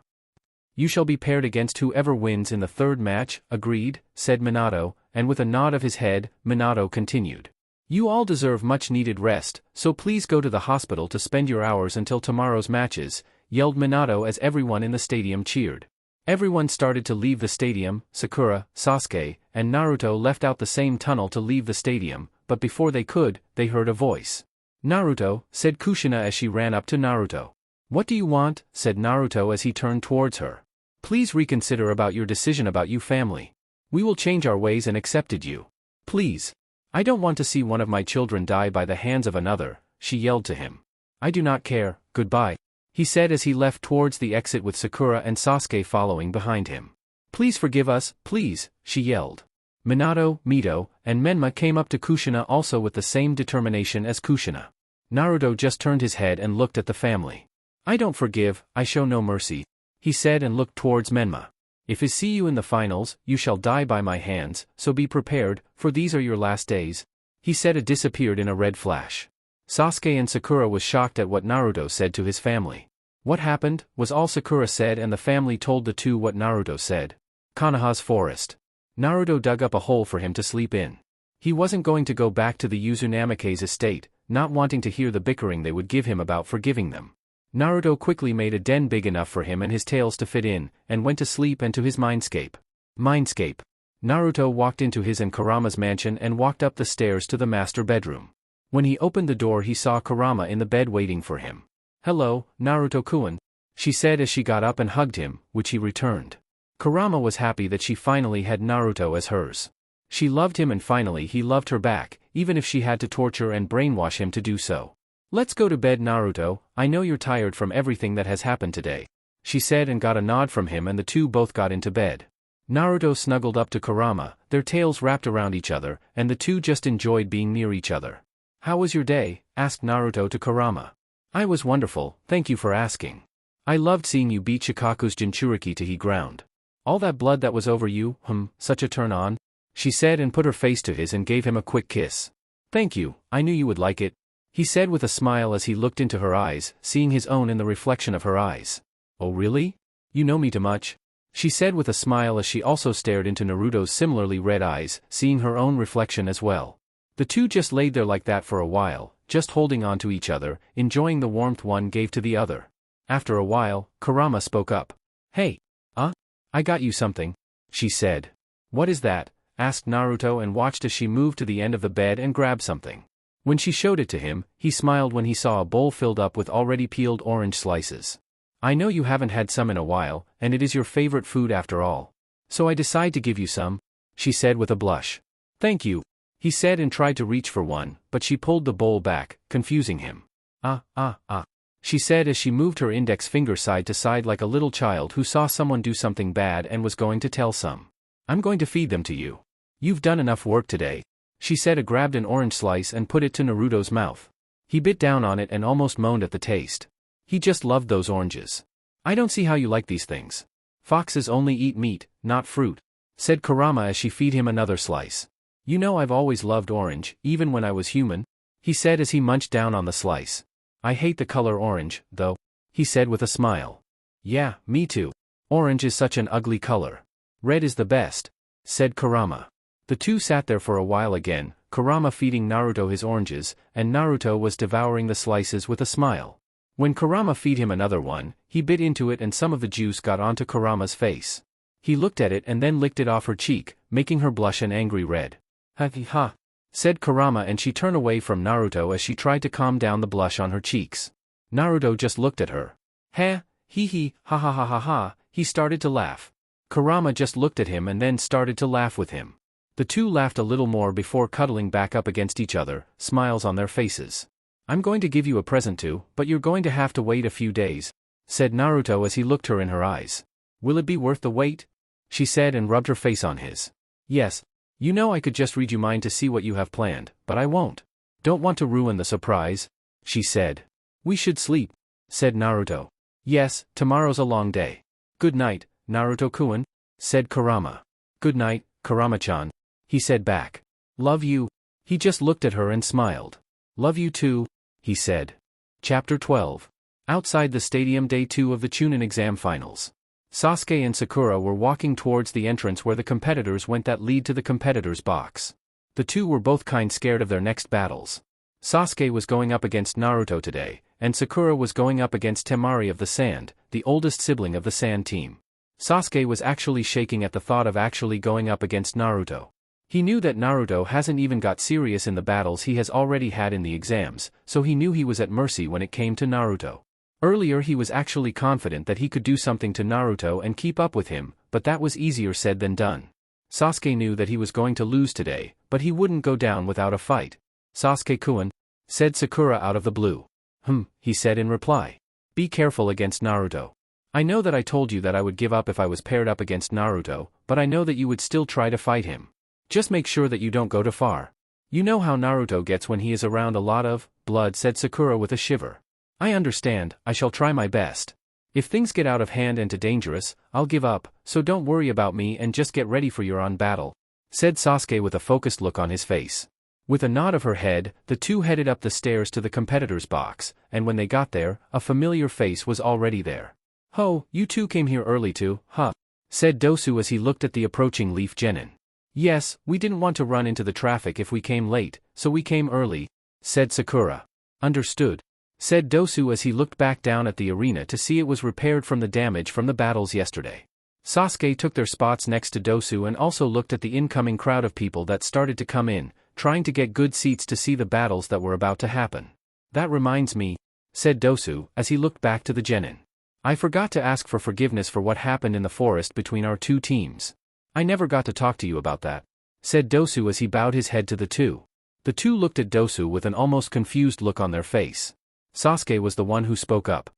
You shall be paired against whoever wins in the third match, agreed, said Minato, and with a nod of his head, Minato continued. You all deserve much-needed rest, so please go to the hospital to spend your hours until tomorrow's matches, yelled Minato as everyone in the stadium cheered. Everyone started to leave the stadium. Sakura, Sasuke, and Naruto left out the same tunnel to leave the stadium, but before they could, they heard a voice. Naruto, said Kushina as she ran up to Naruto. What do you want? Said Naruto as he turned towards her. Please reconsider about your decision about you family. We will change our ways and accepted you. Please. I don't want to see one of my children die by the hands of another, she yelled to him. I do not care, goodbye, he said as he left towards the exit with Sakura and Sasuke following behind him. Please forgive us, please, she yelled. Minato, Mito, and Menma came up to Kushina also with the same determination as Kushina. Naruto just turned his head and looked at the family. I don't forgive, I show no mercy, he said and looked towards Menma. If I see you in the finals, you shall die by my hands, so be prepared, for these are your last days, he said and disappeared in a red flash. Sasuke and Sakura was shocked at what Naruto said to his family. What happened, was all Sakura said, and the family told the two what Naruto said. Konoha's forest. Naruto dug up a hole for him to sleep in. He wasn't going to go back to the Uzumaka's estate, not wanting to hear the bickering they would give him about forgiving them. Naruto quickly made a den big enough for him and his tails to fit in, and went to sleep and to his mindscape. Naruto walked into his and Kurama's mansion and walked up the stairs to the master bedroom. When he opened the door he saw Kurama in the bed waiting for him. Hello, Naruto-kun, she said as she got up and hugged him, which he returned. Kurama was happy that she finally had Naruto as hers. She loved him and finally he loved her back, even if she had to torture and brainwash him to do so. Let's go to bed Naruto, I know you're tired from everything that has happened today, she said and got a nod from him and the two both got into bed. Naruto snuggled up to Kurama, their tails wrapped around each other, and the two just enjoyed being near each other. How was your day? Asked Naruto to Kurama. I was wonderful, thank you for asking. I loved seeing you beat Shikaku's Jinchuriki to he ground. All that blood that was over you, such a turn on, she said and put her face to his and gave him a quick kiss. Thank you, I knew you would like it, he said with a smile as he looked into her eyes, seeing his own in the reflection of her eyes. Oh really? You know me too much? She said with a smile as she also stared into Naruto's similarly red eyes, seeing her own reflection as well. The two just laid there like that for a while, just holding on to each other, enjoying the warmth one gave to the other. After a while, Kurama spoke up. Hey. I got you something, she said. What is that? Asked Naruto and watched as she moved to the end of the bed and grabbed something. When she showed it to him, he smiled when he saw a bowl filled up with already peeled orange slices. I know you haven't had some in a while, and it is your favorite food after all. So I decide to give you some, she said with a blush. Thank you, he said and tried to reach for one, but she pulled the bowl back, confusing him. She said as she moved her index finger side to side like a little child who saw someone do something bad and was going to tell some. I'm going to feed them to you. You've done enough work today, she said and grabbed an orange slice and put it to Naruto's mouth. He bit down on it and almost moaned at the taste. He just loved those oranges. I don't see how you like these things. Foxes only eat meat, not fruit, said Kurama as she feed him another slice. You know I've always loved orange, even when I was human, he said as he munched down on the slice. I hate the color orange, though, he said with a smile. Yeah, me too. Orange is such an ugly color. Red is the best, said Kurama. The two sat there for a while again, Kurama feeding Naruto his oranges, and Naruto was devouring the slices with a smile. When Kurama feed him another one, he bit into it and some of the juice got onto Kurama's face. He looked at it and then licked it off her cheek, making her blush an angry red. Ha, said Kurama and she turned away from Naruto as she tried to calm down the blush on her cheeks. Naruto just looked at her. Ha, hee, ha ha ha ha ha, he started to laugh. Kurama just looked at him and then started to laugh with him. The two laughed a little more before cuddling back up against each other, smiles on their faces. I'm going to give you a present too, but you're going to have to wait a few days, said Naruto as he looked her in her eyes. Will it be worth the wait? She said and rubbed her face on his. Yes. You know I could just read you mine to see what you have planned, but I won't. Don't want to ruin the surprise, she said. We should sleep, said Naruto. Yes, tomorrow's a long day. Good night, Naruto-kun, said Kurama. Good night, Kurama-chan, he said back. Love you. He just looked at her and smiled. Love you too, he said. Chapter 12. Outside the stadium, day 2 of the Chunin exam finals. Sasuke and Sakura were walking towards the entrance where the competitors went that lead to the competitors' box. The two were both kind scared of their next battles. Sasuke was going up against Naruto today, and Sakura was going up against Temari of the Sand, the oldest sibling of the Sand team. Sasuke was actually shaking at the thought of actually going up against Naruto. He knew that Naruto hasn't even got serious in the battles he has already had in the exams, so he knew he was at mercy when it came to Naruto. Earlier he was actually confident that he could do something to Naruto and keep up with him, but that was easier said than done. Sasuke knew that he was going to lose today, but he wouldn't go down without a fight. Sasuke-kun, said Sakura out of the blue. He said in reply. Be careful against Naruto. I know that I told you that I would give up if I was paired up against Naruto, but I know that you would still try to fight him. Just make sure that you don't go too far. You know how Naruto gets when he is around a lot of blood, said Sakura with a shiver. I understand, I shall try my best. If things get out of hand and too dangerous, I'll give up, so don't worry about me and just get ready for your own battle, said Sasuke with a focused look on his face. With a nod of her head, the two headed up the stairs to the competitors' box, and when they got there, a familiar face was already there. Ho, you two came here early too, huh? Said Dosu as he looked at the approaching Leaf Genin. Yes, we didn't want to run into the traffic if we came late, so we came early, said Sakura. Understood, said Dosu as he looked back down at the arena to see it was repaired from the damage from the battles yesterday. Sasuke took their spots next to Dosu and also looked at the incoming crowd of people that started to come in, trying to get good seats to see the battles that were about to happen. That reminds me, said Dosu as he looked back to the Genin. I forgot to ask for forgiveness for what happened in the forest between our two teams. I never got to talk to you about that, said Dosu as he bowed his head to the two. The two looked at Dosu with an almost confused look on their face. Sasuke was the one who spoke up.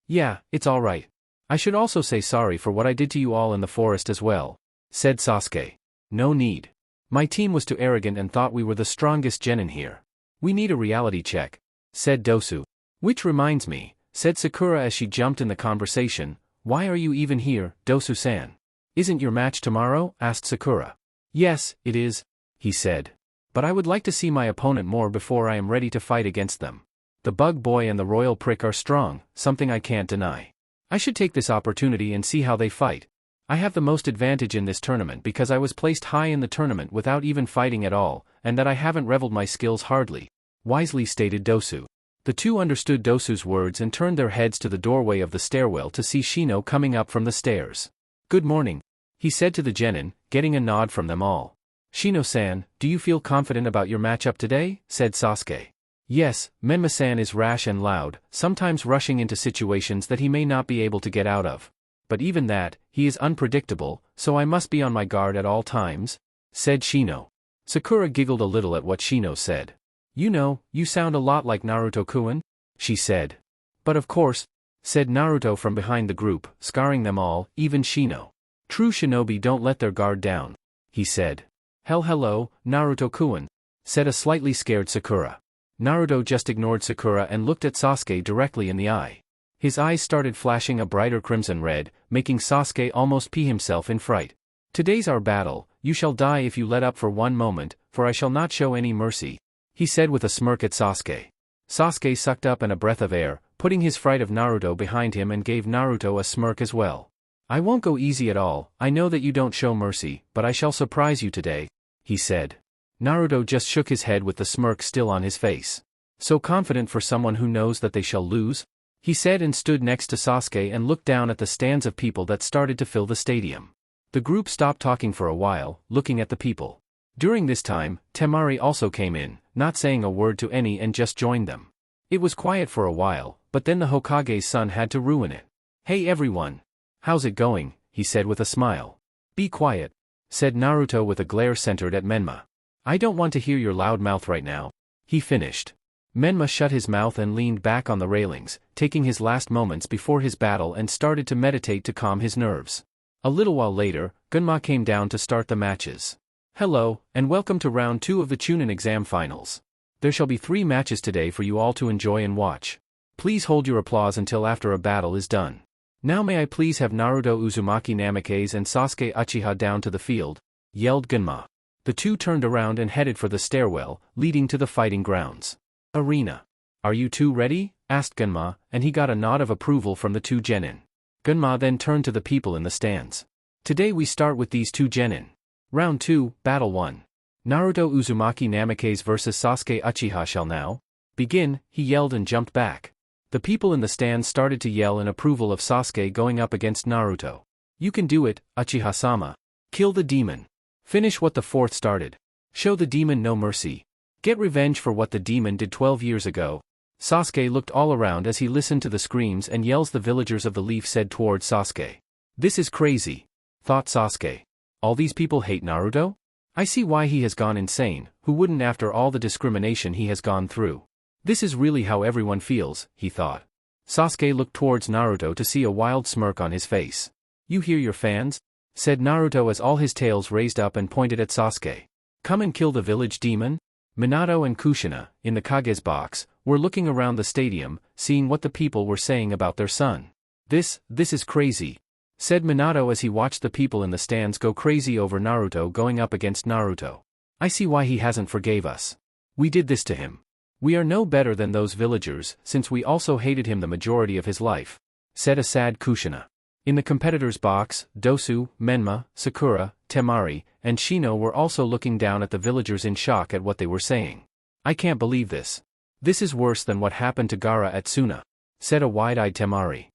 Yeah, it's alright. I should also say sorry for what I did to you all in the forest as well, said Sasuke. No need. My team was too arrogant and thought we were the strongest genin here. We need a reality check, said Dosu. Which reminds me, said Sakura as she jumped in the conversation, why are you even here, Dosu-san? Isn't your match tomorrow? Asked Sakura. Yes, it is, he said. But I would like to see my opponent more before I am ready to fight against them. The Bug Boy and the Royal Prick are strong, something I can't deny. I should take this opportunity and see how they fight. I have the most advantage in this tournament because I was placed high in the tournament without even fighting at all, and that I haven't reveled my skills hardly, wisely stated Dosu. The two understood Dosu's words and turned their heads to the doorway of the stairwell to see Shino coming up from the stairs. Good morning, he said to the genin, getting a nod from them all. Shino-san, do you feel confident about your matchup today? Said Sasuke. Yes, Menma-san is rash and loud, sometimes rushing into situations that he may not be able to get out of. But even that, he is unpredictable, so I must be on my guard at all times, said Shino. Sakura giggled a little at what Shino said. You know, you sound a lot like Naruto-kun, she said. But of course, said Naruto from behind the group, scarring them all, even Shino. True shinobi don't let their guard down, he said. Hello, Naruto-kun, said a slightly scared Sakura. Naruto just ignored Sakura and looked at Sasuke directly in the eye. His eyes started flashing a brighter crimson red, making Sasuke almost pee himself in fright. "Today's our battle, you shall die if you let up for one moment, for I shall not show any mercy," he said with a smirk at Sasuke. Sasuke sucked up a breath of air, putting his fright of Naruto behind him and gave Naruto a smirk as well. "I won't go easy at all, I know that you don't show mercy, but I shall surprise you today," he said. Naruto just shook his head with the smirk still on his face. "So confident for someone who knows that they shall lose?" he said and stood next to Sasuke and looked down at the stands of people that started to fill the stadium. The group stopped talking for a while, looking at the people. During this time, Temari also came in, not saying a word to any and just joined them. It was quiet for a while, but then the Hokage's son had to ruin it. "Hey everyone! How's it going?" he said with a smile. "Be quiet," said Naruto with a glare centered at Menma. "I don't want to hear your loud mouth right now," he finished. Menma shut his mouth and leaned back on the railings, taking his last moments before his battle and started to meditate to calm his nerves. A little while later, Gunma came down to start the matches. "Hello, and welcome to round 2 of the Chunin exam finals. There shall be 3 matches today for you all to enjoy and watch. Please hold your applause until after a battle is done. Now may I please have Naruto Uzumaki Namikaze and Sasuke Uchiha down to the field," yelled Gunma. The two turned around and headed for the stairwell, leading to the fighting grounds. "Arena. Are you two ready?" asked Gunma, and he got a nod of approval from the 2 genin. Gunma then turned to the people in the stands. "Today we start with these 2 genin. Round 2, Battle 1. Naruto Uzumaki Namikaze vs Sasuke Uchiha shall now begin," he yelled and jumped back. The people in the stands started to yell in approval of Sasuke going up against Naruto. "You can do it, Uchiha-sama. Kill the demon. Finish what the 4th started. Show the demon no mercy. Get revenge for what the demon did 12 years ago." Sasuke looked all around as he listened to the screams and yells the villagers of the leaf said toward Sasuke. "This is crazy," thought Sasuke. "All these people hate Naruto? I see why he has gone insane, who wouldn't after all the discrimination he has gone through. This is really how everyone feels," he thought. Sasuke looked towards Naruto to see a wild smirk on his face. "You hear your fans?" said Naruto as all his tails raised up and pointed at Sasuke. "Come and kill the village demon?" Minato and Kushina, in the Kage's box, were looking around the stadium, seeing what the people were saying about their son. This is crazy," said Minato as he watched the people in the stands go crazy over Naruto going up against Naruto. "I see why he hasn't forgave us. We did this to him. We are no better than those villagers, since we also hated him the majority of his life," said a sad Kushina. In the competitors' box, Dosu, Menma, Sakura, Temari, and Shino were also looking down at the villagers in shock at what they were saying. "I can't believe this. This is worse than what happened to Gaara at Suna," said a wide-eyed Temari.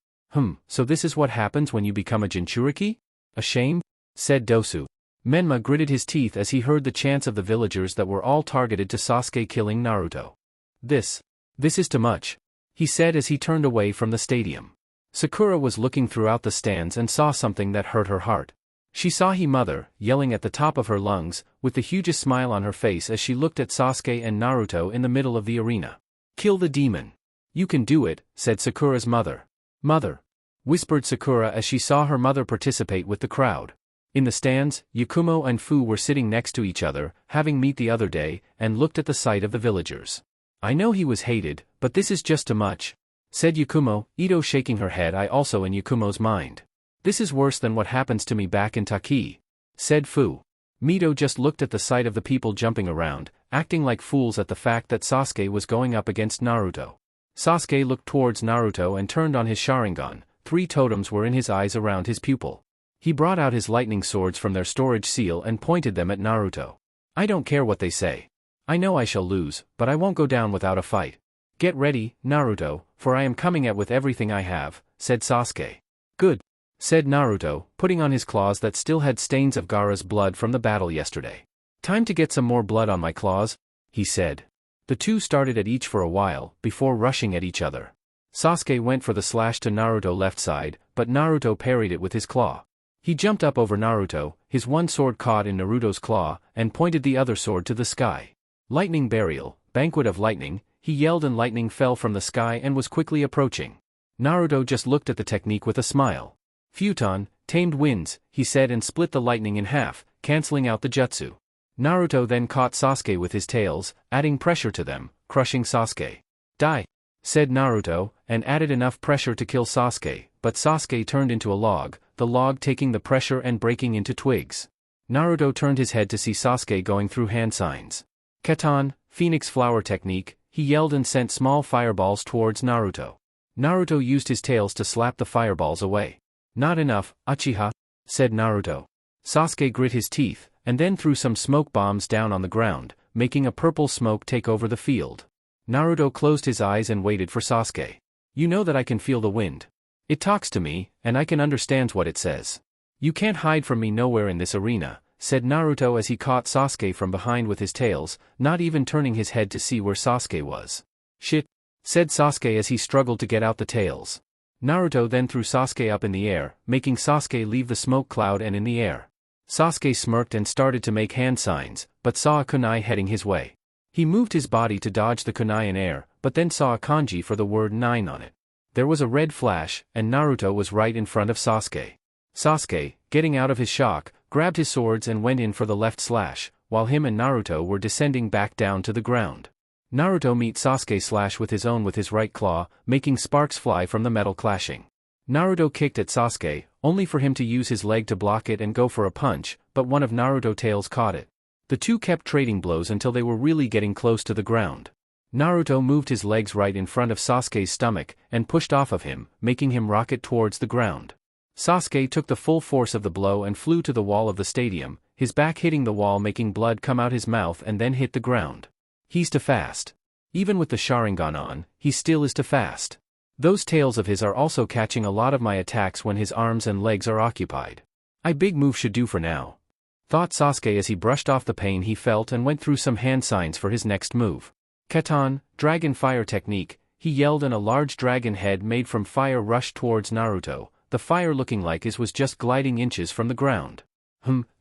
So this is what happens when you become a Jinchuriki? Ashamed?" said Dosu. Menma gritted his teeth as he heard the chants of the villagers that were all targeted to Sasuke killing Naruto. This is too much," he said as he turned away from the stadium. Sakura was looking throughout the stands and saw something that hurt her heart. She saw her mother, yelling at the top of her lungs, with the hugest smile on her face as she looked at Sasuke and Naruto in the middle of the arena. "Kill the demon. You can do it," said Sakura's mother. "Mother," whispered Sakura as she saw her mother participate with the crowd. In the stands, Yakumo and Fu were sitting next to each other, having met the other day, and looked at the sight of the villagers. "I know he was hated, but this is just too much," said Yakumo, Ito shaking her head. "I also in Yakumo's mind. This is worse than what happens to me back in Taki," said Fu. Mito just looked at the sight of the people jumping around, acting like fools at the fact that Sasuke was going up against Naruto. Sasuke looked towards Naruto and turned on his Sharingan. 3 totems were in his eyes around his pupil. He brought out his lightning swords from their storage seal and pointed them at Naruto. "I don't care what they say. I know I shall lose, but I won't go down without a fight. Get ready, Naruto, for I am coming at with everything I have," said Sasuke. "Good," said Naruto, putting on his claws that still had stains of Gaara's blood from the battle yesterday. "Time to get some more blood on my claws," he said. The two started at each for a while, before rushing at each other. Sasuke went for the slash to Naruto left side, but Naruto parried it with his claw. He jumped up over Naruto, his one sword caught in Naruto's claw, and pointed the other sword to the sky. "Lightning burial, banquet of lightning," he yelled and lightning fell from the sky and was quickly approaching. Naruto just looked at the technique with a smile. "Futon, tamed winds," he said and split the lightning in half, cancelling out the jutsu. Naruto then caught Sasuke with his tails, adding pressure to them, crushing Sasuke. "Die!" said Naruto, and added enough pressure to kill Sasuke, but Sasuke turned into a log, the log taking the pressure and breaking into twigs. Naruto turned his head to see Sasuke going through hand signs. Katon, Phoenix Flower Technique, he yelled and sent small fireballs towards Naruto. Naruto used his tails to slap the fireballs away. Not enough, Uchiha, said Naruto. Sasuke grit his teeth, and then threw some smoke bombs down on the ground, making a purple smoke take over the field. Naruto closed his eyes and waited for Sasuke. You know that I can feel the wind. It talks to me, and I can understand what it says. You can't hide from me nowhere in this arena, said Naruto as he caught Sasuke from behind with his tails, not even turning his head to see where Sasuke was. Shit, said Sasuke as he struggled to get out the tails. Naruto then threw Sasuke up in the air, making Sasuke leave the smoke cloud and in the air. Sasuke smirked and started to make hand signs, but saw a kunai heading his way. He moved his body to dodge the kunai in air, but then saw a kanji for the word 9 on it. There was a red flash, and Naruto was right in front of Sasuke. Sasuke, getting out of his shock, grabbed his swords and went in for the left slash, while him and Naruto were descending back down to the ground. Naruto met Sasuke slash with his right claw, making sparks fly from the metal clashing. Naruto kicked at Sasuke, only for him to use his leg to block it and go for a punch, but one of Naruto's tails caught it. The two kept trading blows until they were really getting close to the ground. Naruto moved his legs right in front of Sasuke's stomach, and pushed off of him, making him rocket towards the ground. Sasuke took the full force of the blow and flew to the wall of the stadium, his back hitting the wall making blood come out his mouth and then hit the ground. He's too fast. Even with the Sharingan on, he still is too fast. Those tails of his are also catching a lot of my attacks when his arms and legs are occupied. I big move should do for now, thought Sasuke as he brushed off the pain he felt and went through some hand signs for his next move. Katon, Dragon Fire Technique, he yelled and a large dragon head made from fire rushed towards Naruto, the fire looking like his was just gliding inches from the ground.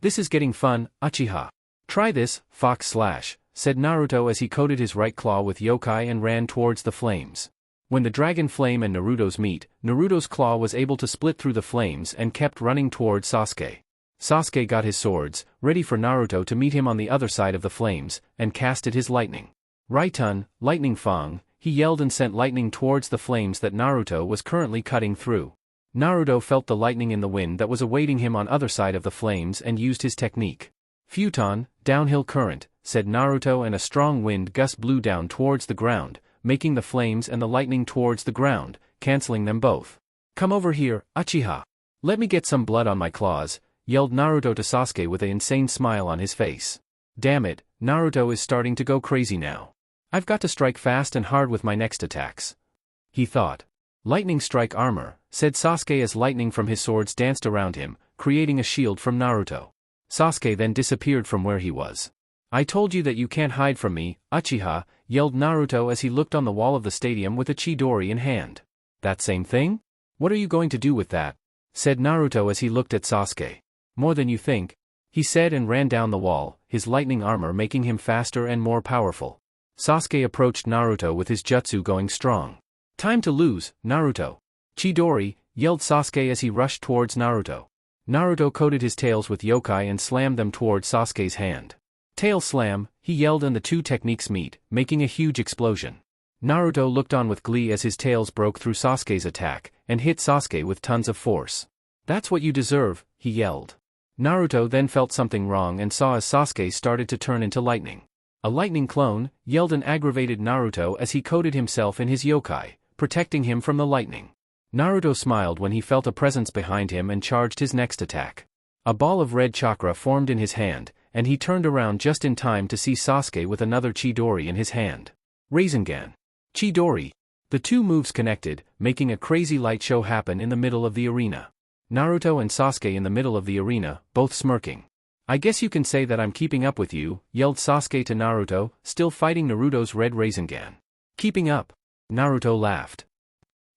This is getting fun, Uchiha. Try this, Fox Slash, said Naruto as he coated his right claw with yokai and ran towards the flames. When the dragon flame and Naruto's meet, Naruto's claw was able to split through the flames and kept running towards Sasuke. Sasuke got his swords, ready for Naruto to meet him on the other side of the flames, and casted his lightning. Raitun, Lightning Fang, he yelled and sent lightning towards the flames that Naruto was currently cutting through. Naruto felt the lightning in the wind that was awaiting him on other side of the flames and used his technique. Futon, Downhill Current, said Naruto and a strong wind gust blew down towards the ground, making the flames and the lightning towards the ground, canceling them both. Come over here, Uchiha. Let me get some blood on my claws, yelled Naruto to Sasuke with an insane smile on his face. Damn it, Naruto is starting to go crazy now. I've got to strike fast and hard with my next attacks, he thought. Lightning strike armor, said Sasuke as lightning from his swords danced around him, creating a shield from Naruto. Sasuke then disappeared from where he was. I told you that you can't hide from me, Uchiha, yelled Naruto as he looked on the wall of the stadium with a Chidori in hand. That same thing? What are you going to do with that? Said Naruto as he looked at Sasuke. More than you think, he said and ran down the wall, his lightning armor making him faster and more powerful. Sasuke approached Naruto with his jutsu going strong. Time to lose, Naruto. Chidori, yelled Sasuke as he rushed towards Naruto. Naruto coated his tails with yokai and slammed them towards Sasuke's hand. Tail slam, he yelled and the two techniques meet, making a huge explosion. Naruto looked on with glee as his tails broke through Sasuke's attack, and hit Sasuke with tons of force. That's what you deserve, he yelled. Naruto then felt something wrong and saw as Sasuke started to turn into lightning. A lightning clone, yelled an aggravated Naruto as he coated himself in his yokai, protecting him from the lightning. Naruto smiled when he felt a presence behind him and charged his next attack. A ball of red chakra formed in his hand, and he turned around just in time to see Sasuke with another Chidori in his hand. Rasengan. Chidori. The two moves connected, making a crazy light show happen in the middle of the arena. Naruto and Sasuke in the middle of the arena, both smirking. I guess you can say that I'm keeping up with you, yelled Sasuke to Naruto, still fighting Naruto's red Rasengan. Keeping up? Naruto laughed.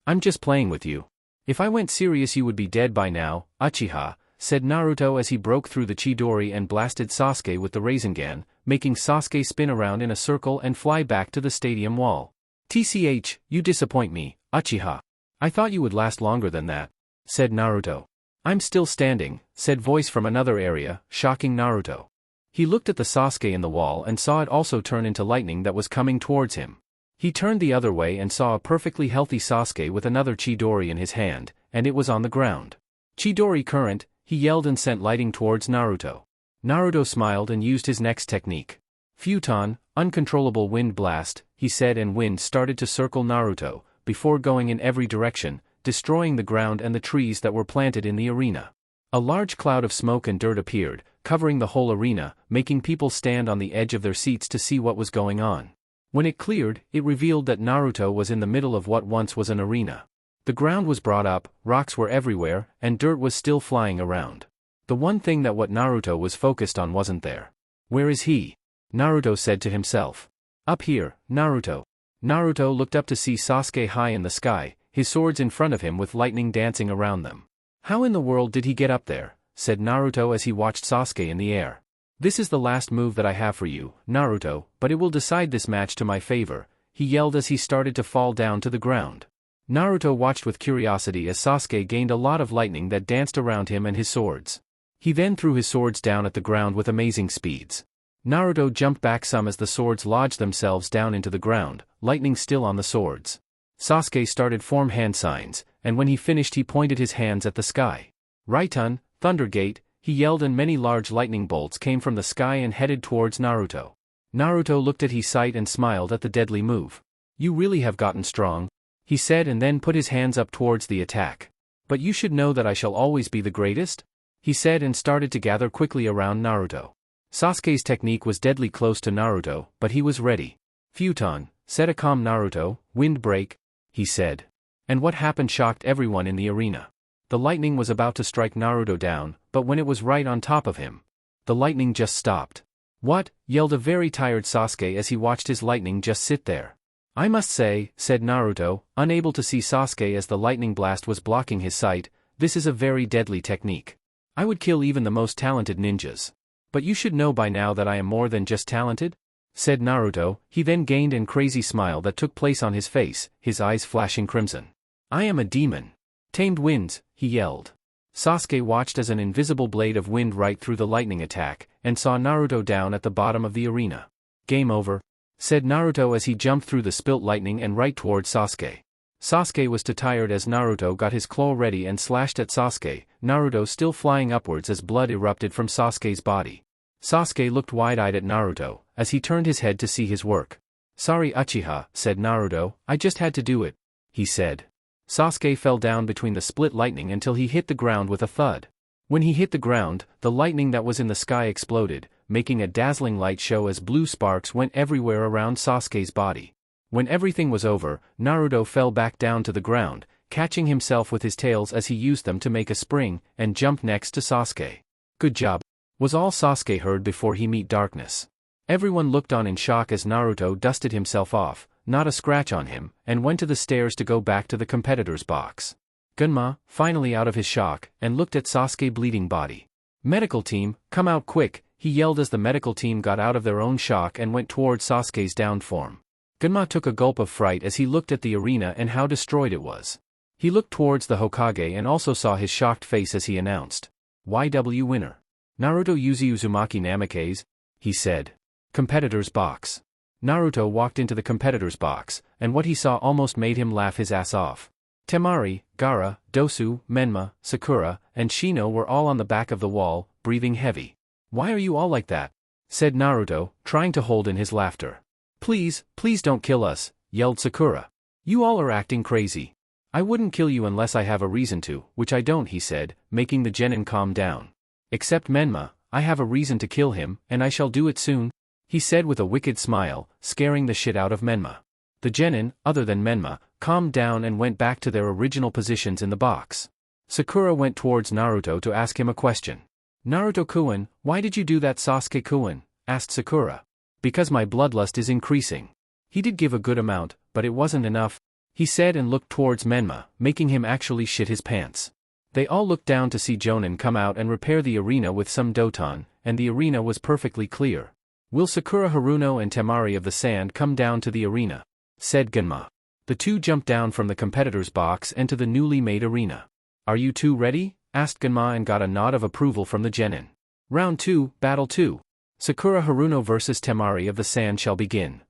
I'm just playing with you. If I went serious you would be dead by now, Uchiha, said Naruto as he broke through the Chidori and blasted Sasuke with the Rasengan, making Sasuke spin around in a circle and fly back to the stadium wall. TCH, you disappoint me, Uchiha. I thought you would last longer than that, said Naruto. I'm still standing, said voice from another area, shocking Naruto. He looked at the Sasuke in the wall and saw it also turn into lightning that was coming towards him. He turned the other way and saw a perfectly healthy Sasuke with another Chidori in his hand, and it was on the ground. Chidori current, he yelled and sent lightning towards Naruto. Naruto smiled and used his next technique. Futon, uncontrollable wind blast, he said, and wind started to circle Naruto, before going in every direction, destroying the ground and the trees that were planted in the arena. A large cloud of smoke and dirt appeared, covering the whole arena, making people stand on the edge of their seats to see what was going on. When it cleared, it revealed that Naruto was in the middle of what once was an arena. The ground was brought up, rocks were everywhere, and dirt was still flying around. The one thing that what Naruto was focused on wasn't there. Where is he? Naruto said to himself. Up here, Naruto. Naruto looked up to see Sasuke high in the sky, his swords in front of him with lightning dancing around them. How in the world did he get up there? Said Naruto as he watched Sasuke in the air. This is the last move that I have for you, Naruto, but it will decide this match to my favor, he yelled as he started to fall down to the ground. Naruto watched with curiosity as Sasuke gained a lot of lightning that danced around him and his swords. He then threw his swords down at the ground with amazing speeds. Naruto jumped back some as the swords lodged themselves down into the ground, lightning still on the swords. Sasuke started form hand signs, and when he finished he pointed his hands at the sky. Raitun, Thundergate, he yelled, and many large lightning bolts came from the sky and headed towards Naruto. Naruto looked at his sight and smiled at the deadly move. You really have gotten strong, he said, and then put his hands up towards the attack. But you should know that I shall always be the greatest, he said, and started to gather quickly around Naruto. Sasuke's technique was deadly close to Naruto, but he was ready. Futon, set a calm Naruto, wind break, he said. And what happened shocked everyone in the arena. The lightning was about to strike Naruto down, but when it was right on top of him, the lightning just stopped. What? Yelled a very tired Sasuke as he watched his lightning just sit there. I must say, said Naruto, unable to see Sasuke as the lightning blast was blocking his sight, this is a very deadly technique. I would kill even the most talented ninjas. But you should know by now that I am more than just talented, said Naruto. He then gained a crazy smile that took place on his face, his eyes flashing crimson. I am a demon. Tamed winds, he yelled. Sasuke watched as an invisible blade of wind right through the lightning attack, and saw Naruto down at the bottom of the arena. Game over, said Naruto as he jumped through the spilt lightning and right towards Sasuke. Sasuke was too tired as Naruto got his claw ready and slashed at Sasuke, Naruto still flying upwards as blood erupted from Sasuke's body. Sasuke looked wide-eyed at Naruto, as he turned his head to see his work. Sorry Uchiha, said Naruto, I just had to do it, he said. Sasuke fell down between the split lightning until he hit the ground with a thud. When he hit the ground, the lightning that was in the sky exploded, making a dazzling light show as blue sparks went everywhere around Sasuke's body. When everything was over, Naruto fell back down to the ground, catching himself with his tails as he used them to make a spring, and jumped next to Sasuke. Good job, was all Sasuke heard before he met darkness. Everyone looked on in shock as Naruto dusted himself off, not a scratch on him, and went to the stairs to go back to the competitor's box. Gunma, finally out of his shock, and looked at Sasuke's bleeding body. Medical team, come out quick, he yelled as the medical team got out of their own shock and went towards Sasuke's downed form. Gunma took a gulp of fright as he looked at the arena and how destroyed it was. He looked towards the Hokage and also saw his shocked face as he announced. YW winner. Naruto Yuzi Uzumaki Namikaze, he said. Competitor's box. Naruto walked into the competitor's box, and what he saw almost made him laugh his ass off. Temari, Gaara, Dosu, Menma, Sakura, and Shino were all on the back of the wall, breathing heavy. Why are you all like that? Said Naruto, trying to hold in his laughter. Please, please don't kill us, yelled Sakura. You all are acting crazy. I wouldn't kill you unless I have a reason to, which I don't, he said, making the genin calm down. Except Menma, I have a reason to kill him, and I shall do it soon, he said with a wicked smile, scaring the shit out of Menma. The genin, other than Menma, calmed down and went back to their original positions in the box. Sakura went towards Naruto to ask him a question. Naruto-kun, why did you do that? Sasuke-kun, asked Sakura. Because my bloodlust is increasing. He did give a good amount, but it wasn't enough, he said, and looked towards Menma, making him actually shit his pants. They all looked down to see Jonin come out and repair the arena with some Doton, and the arena was perfectly clear. Will Sakura, Haruno and Temari of the sand come down to the arena? Said Gunma. The two jumped down from the competitor's box and to the newly made arena. Are you two ready? Asked Gunma and got a nod of approval from the genin. Round 2, Battle 2. Sakura Haruno vs Temari of the sand shall begin.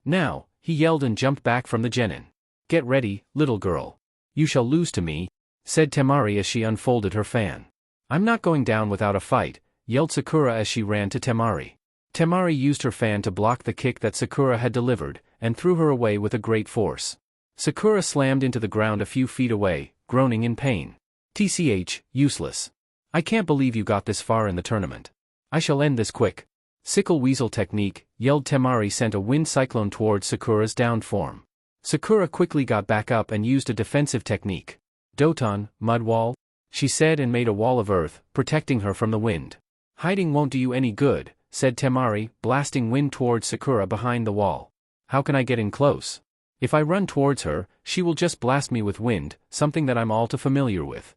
Now, he yelled and jumped back from the genin. Get ready, little girl. You shall lose to me, said Temari as she unfolded her fan. I'm not going down without a fight, yelled Sakura as she ran to Temari. Temari used her fan to block the kick that Sakura had delivered, and threw her away with a great force. Sakura slammed into the ground a few feet away, groaning in pain. TCH, useless. I can't believe you got this far in the tournament. I shall end this quick. Sickle weasel technique, yelled Temari, sent a wind cyclone towards Sakura's downed form. Sakura quickly got back up and used a defensive technique. Doton, mud wall? She said, and made a wall of earth, protecting her from the wind. Hiding won't do you any good, said Temari, blasting wind towards Sakura behind the wall. How can I get in close? If I run towards her, she will just blast me with wind, something that I'm all too familiar with.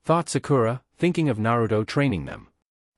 Thought Sakura, thinking of Naruto training them.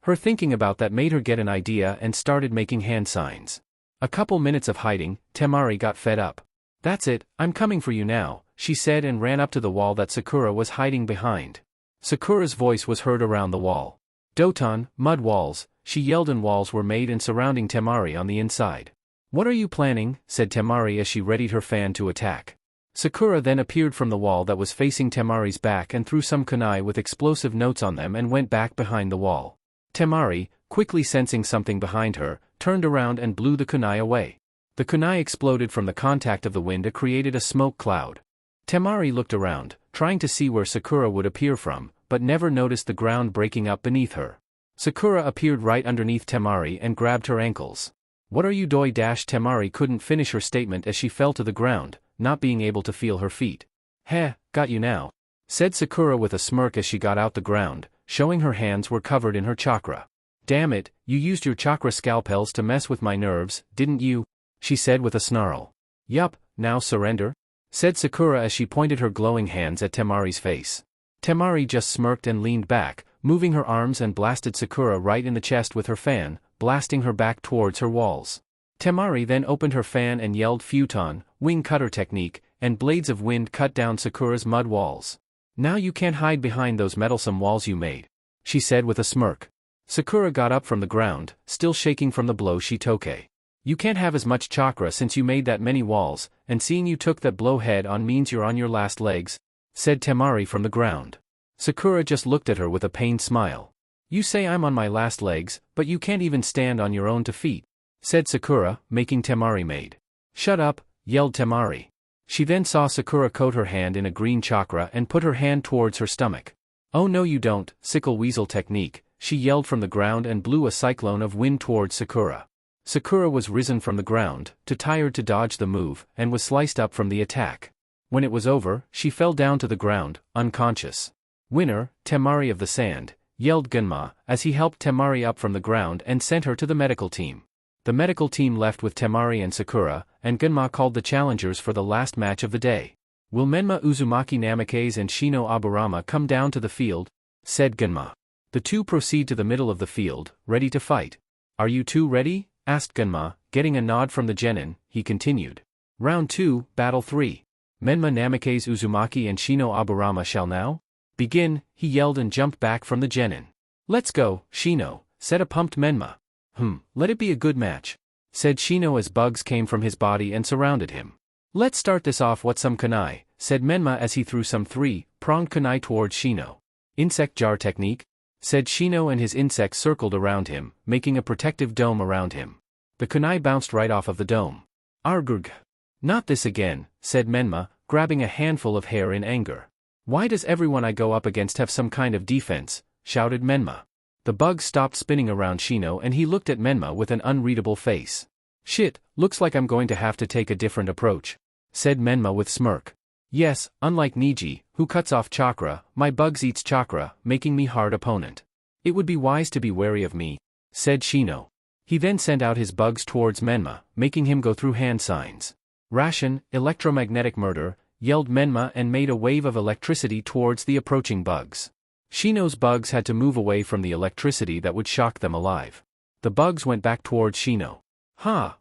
Her thinking about that made her get an idea and started making hand signs. A couple minutes of hiding, Temari got fed up. That's it, I'm coming for you now, she said, and ran up to the wall that Sakura was hiding behind. Sakura's voice was heard around the wall. Doton, mud walls, she yelled, and walls were made and surrounding Temari on the inside. What are you planning? Said Temari as she readied her fan to attack. Sakura then appeared from the wall that was facing Temari's back and threw some kunai with explosive notes on them and went back behind the wall. Temari, quickly sensing something behind her, turned around and blew the kunai away. The kunai exploded from the contact of the wind and created a smoke cloud. Temari looked around, trying to see where Sakura would appear from, but never noticed the ground breaking up beneath her. Sakura appeared right underneath Temari and grabbed her ankles. What are you doing? Temari couldn't finish her statement as she fell to the ground, not being able to feel her feet. Heh, got you now, said Sakura with a smirk as she got out the ground, showing her hands were covered in her chakra. Damn it, you used your chakra scalpels to mess with my nerves, didn't you? She said with a snarl. Yup, now surrender? Said Sakura as she pointed her glowing hands at Temari's face. Temari just smirked and leaned back, moving her arms, and blasted Sakura right in the chest with her fan, blasting her back towards her walls. Temari then opened her fan and yelled Futon, wing cutter technique, and blades of wind cut down Sakura's mud walls. Now you can't hide behind those meddlesome walls you made, she said with a smirk. Sakura got up from the ground, still shaking from the blow she took. You can't have as much chakra since you made that many walls, and seeing you took that blow head on means you're on your last legs, said Temari from the ground. Sakura just looked at her with a pained smile. You say I'm on my last legs, but you can't even stand on your own 2 feet, said Sakura, making Temari mad. Shut up, yelled Temari. She then saw Sakura coat her hand in a green chakra and put her hand towards her stomach. Oh no you don't, sickle weasel technique, she yelled from the ground and blew a cyclone of wind towards Sakura. Sakura was risen from the ground, too tired to dodge the move, and was sliced up from the attack. When it was over, she fell down to the ground, unconscious. Winner, Temari of the Sand, yelled Gunma, as he helped Temari up from the ground and sent her to the medical team. The medical team left with Temari and Sakura, and Gunma called the challengers for the last match of the day. Will Menma Uzumaki Namikaze and Shino Aburama come down to the field? Said Gunma. The two proceed to the middle of the field, ready to fight. Are you two ready? Asked Gunma, getting a nod from the genin. He continued. Round 2, Battle 3. Menma Namikaze Uzumaki and Shino Aburama shall now begin, he yelled and jumped back from the genin. Let's go, Shino, said a pumped Menma. Let it be a good match, said Shino as bugs came from his body and surrounded him. Let's start this off with some kunai, said Menma as he threw some 3-pronged kunai towards Shino. Insect jar technique, said Shino, and his insects circled around him, making a protective dome around him. The kunai bounced right off of the dome. Argurg. Not this again, said Menma, grabbing a handful of hair in anger. Why does everyone I go up against have some kind of defense? Shouted Menma. The bugs stopped spinning around Shino and he looked at Menma with an unreadable face. Shit, looks like I'm going to have to take a different approach, said Menma with smirk. Yes, unlike Niji, who cuts off chakra, my bugs eats chakra, making me hard opponent. It would be wise to be wary of me, said Shino. He then sent out his bugs towards Menma, making him go through hand signs. Ration, electromagnetic murder, yelled Menma and made a wave of electricity towards the approaching bugs. Shino's bugs had to move away from the electricity that would shock them alive. The bugs went back towards Shino.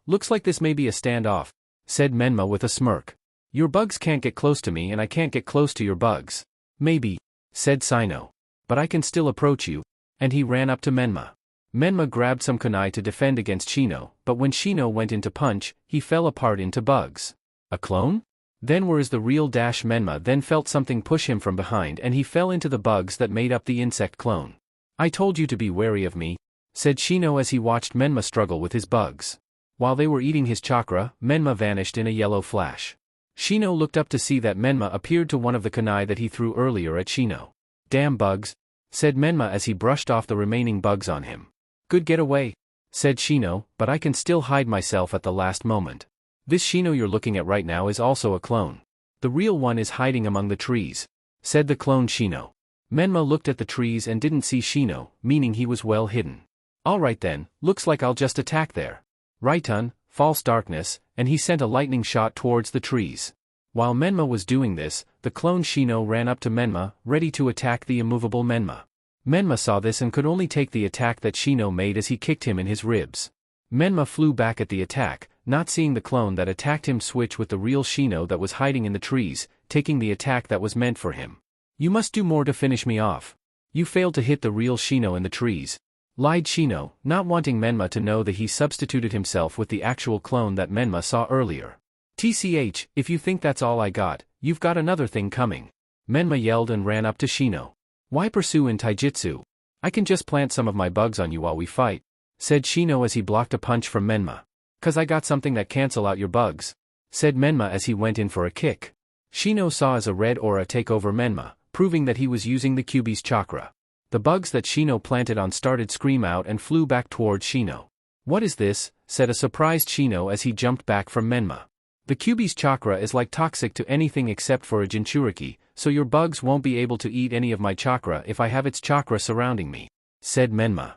Looks like this may be a standoff, said Menma with a smirk. Your bugs can't get close to me and I can't get close to your bugs. Maybe, said Sino. But I can still approach you. And he ran up to Menma. Menma grabbed some kunai to defend against Shino, but when Shino went in to punch, he fell apart into bugs. A clone? Then where is the real dash? Menma then felt something push him from behind and he fell into the bugs that made up the insect clone. I told you to be wary of me, said Shino as he watched Menma struggle with his bugs. While they were eating his chakra, Menma vanished in a yellow flash. Shino looked up to see that Menma appeared to one of the kunai that he threw earlier at Shino. Damn bugs, said Menma as he brushed off the remaining bugs on him. Good getaway, said Shino, but I can still hide myself at the last moment. This Shino you're looking at right now is also a clone. The real one is hiding among the trees, said the clone Shino. Menma looked at the trees and didn't see Shino, meaning he was well hidden. Alright then, looks like I'll just attack there. Right-un, false darkness, and he sent a lightning shot towards the trees. While Menma was doing this, the clone Shino ran up to Menma, ready to attack the immovable Menma. Menma saw this and could only take the attack that Shino made as he kicked him in his ribs. Menma flew back at the attack, not seeing the clone that attacked him switch with the real Shino that was hiding in the trees, taking the attack that was meant for him. You must do more to finish me off. You failed to hit the real Shino in the trees, lied Shino, not wanting Menma to know that he substituted himself with the actual clone that Menma saw earlier. TCH, if you think that's all I got, you've got another thing coming. Menma yelled and ran up to Shino. Why pursue in taijutsu? I can just plant some of my bugs on you while we fight, said Shino as he blocked a punch from Menma. Cause I got something that cancel out your bugs, said Menma as he went in for a kick. Shino saw as a red aura take over Menma, proving that he was using the Kyuubi's chakra. The bugs that Shino planted on started scream out and flew back towards Shino. What is this? Said a surprised Shino as he jumped back from Menma. The Kyuubi's chakra is like toxic to anything except for a Jinchuriki, so your bugs won't be able to eat any of my chakra if I have its chakra surrounding me, said Menma.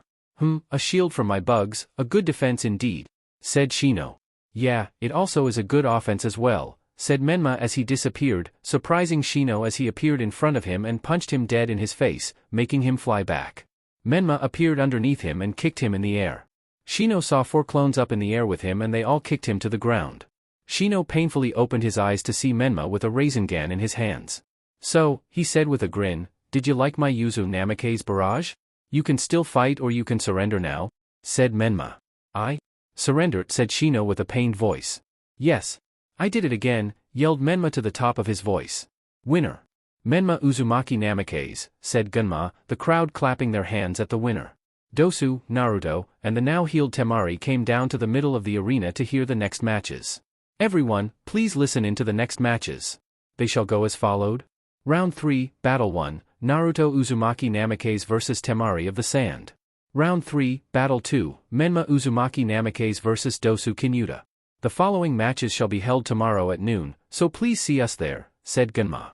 A shield from my bugs, a good defense indeed, said Shino. Yeah, it also is a good offense as well, said Menma as he disappeared, surprising Shino as he appeared in front of him and punched him dead in his face, making him fly back. Menma appeared underneath him and kicked him in the air. Shino saw 4 clones up in the air with him and they all kicked him to the ground. Shino painfully opened his eyes to see Menma with a Rasengan in his hands. So, he said with a grin, did you like my Yuzu Namake's barrage? You can still fight or you can surrender now, said Menma. I surrendered, said Shino with a pained voice. Yes. I did it again, yelled Menma to the top of his voice. Winner. Menma Uzumaki Namake's, said Gunma, the crowd clapping their hands at the winner. Dosu, Naruto, and the now healed Temari came down to the middle of the arena to hear the next matches. Everyone, please listen in to the next matches. They shall go as followed. Round 3, Battle 1, Naruto Uzumaki Namake's vs Temari of the Sand. Round 3, Battle 2, Menma Uzumaki Namake's vs Dosu Kinyuta. The following matches shall be held tomorrow at noon, so please see us there, said Gunma.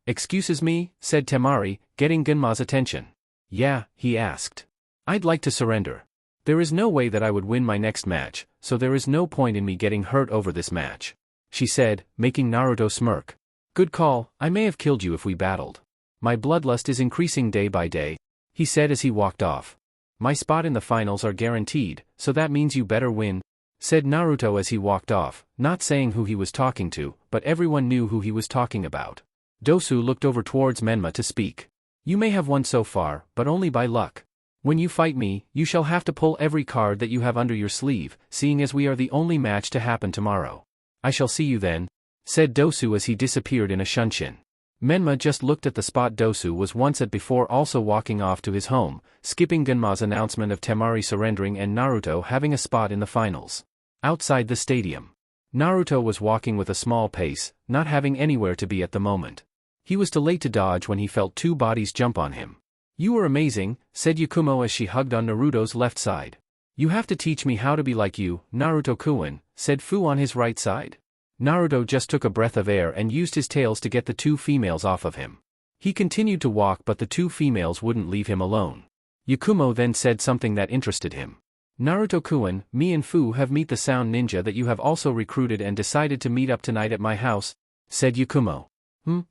Excuses me, said Temari, getting Gunma's attention. Yeah, he asked. I'd like to surrender. There is no way that I would win my next match, so there is no point in me getting hurt over this match, she said, making Naruto smirk. Good call, I may have killed you if we battled. My bloodlust is increasing day by day, he said as he walked off. My spot in the finals are guaranteed, so that means you better win, said Naruto as he walked off, not saying who he was talking to, but everyone knew who he was talking about. Dosu looked over towards Menma to speak. You may have won so far, but only by luck. When you fight me, you shall have to pull every card that you have under your sleeve, seeing as we are the only match to happen tomorrow. I shall see you then, said Dosu as he disappeared in a shunshin. Menma just looked at the spot Dosu was once at before also walking off to his home, skipping Gunma's announcement of Temari surrendering and Naruto having a spot in the finals. Outside the stadium. Naruto was walking with a small pace, not having anywhere to be at the moment. He was too late to dodge when he felt 2 bodies jump on him. You were amazing, said Yakumo as she hugged on Naruto's left side. You have to teach me how to be like you, Naruto-kun, said Fu on his right side. Naruto just took a breath of air and used his tails to get the 2 females off of him. He continued to walk but the 2 females wouldn't leave him alone. Yakumo then said something that interested him. Naruto-kun, me and Fu have met the sound ninja that you have also recruited and decided to meet up tonight at my house, said Yakumo.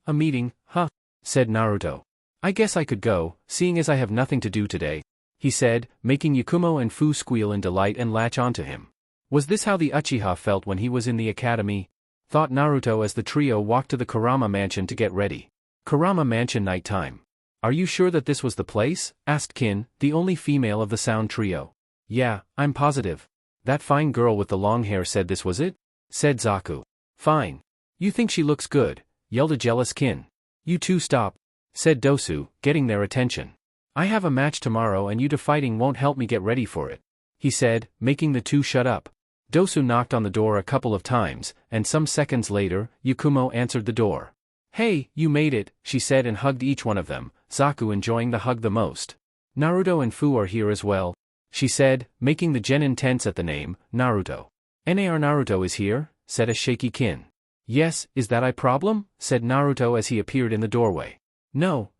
A meeting, huh? Said Naruto. I guess I could go, seeing as I have nothing to do today, he said, making Yakumo and Fu squeal in delight and latch onto him. Was this how the Uchiha felt when he was in the academy? Thought Naruto as the trio walked to the Kurama mansion to get ready. Kurama mansion night time. Are you sure that this was the place? Asked Kin, the only female of the sound trio. Yeah, I'm positive. That fine girl with the long hair said this was it? Said Zaku. Fine. You think she looks good? Yelled a jealous Kin. You two stop, said Dosu, getting their attention. I have a match tomorrow and you two fighting won't help me get ready for it, he said, making the two shut up. Dosu knocked on the door a couple of times, and some seconds later, Yakumo answered the door. Hey, you made it, she said and hugged each one of them, Zaku enjoying the hug the most. Naruto and Fu are here as well, she said, making the genin tense at the name, Naruto. Nar Naruto is here, said a shaky Kin. Yes, is that a problem? Said Naruto as he appeared in the doorway. No.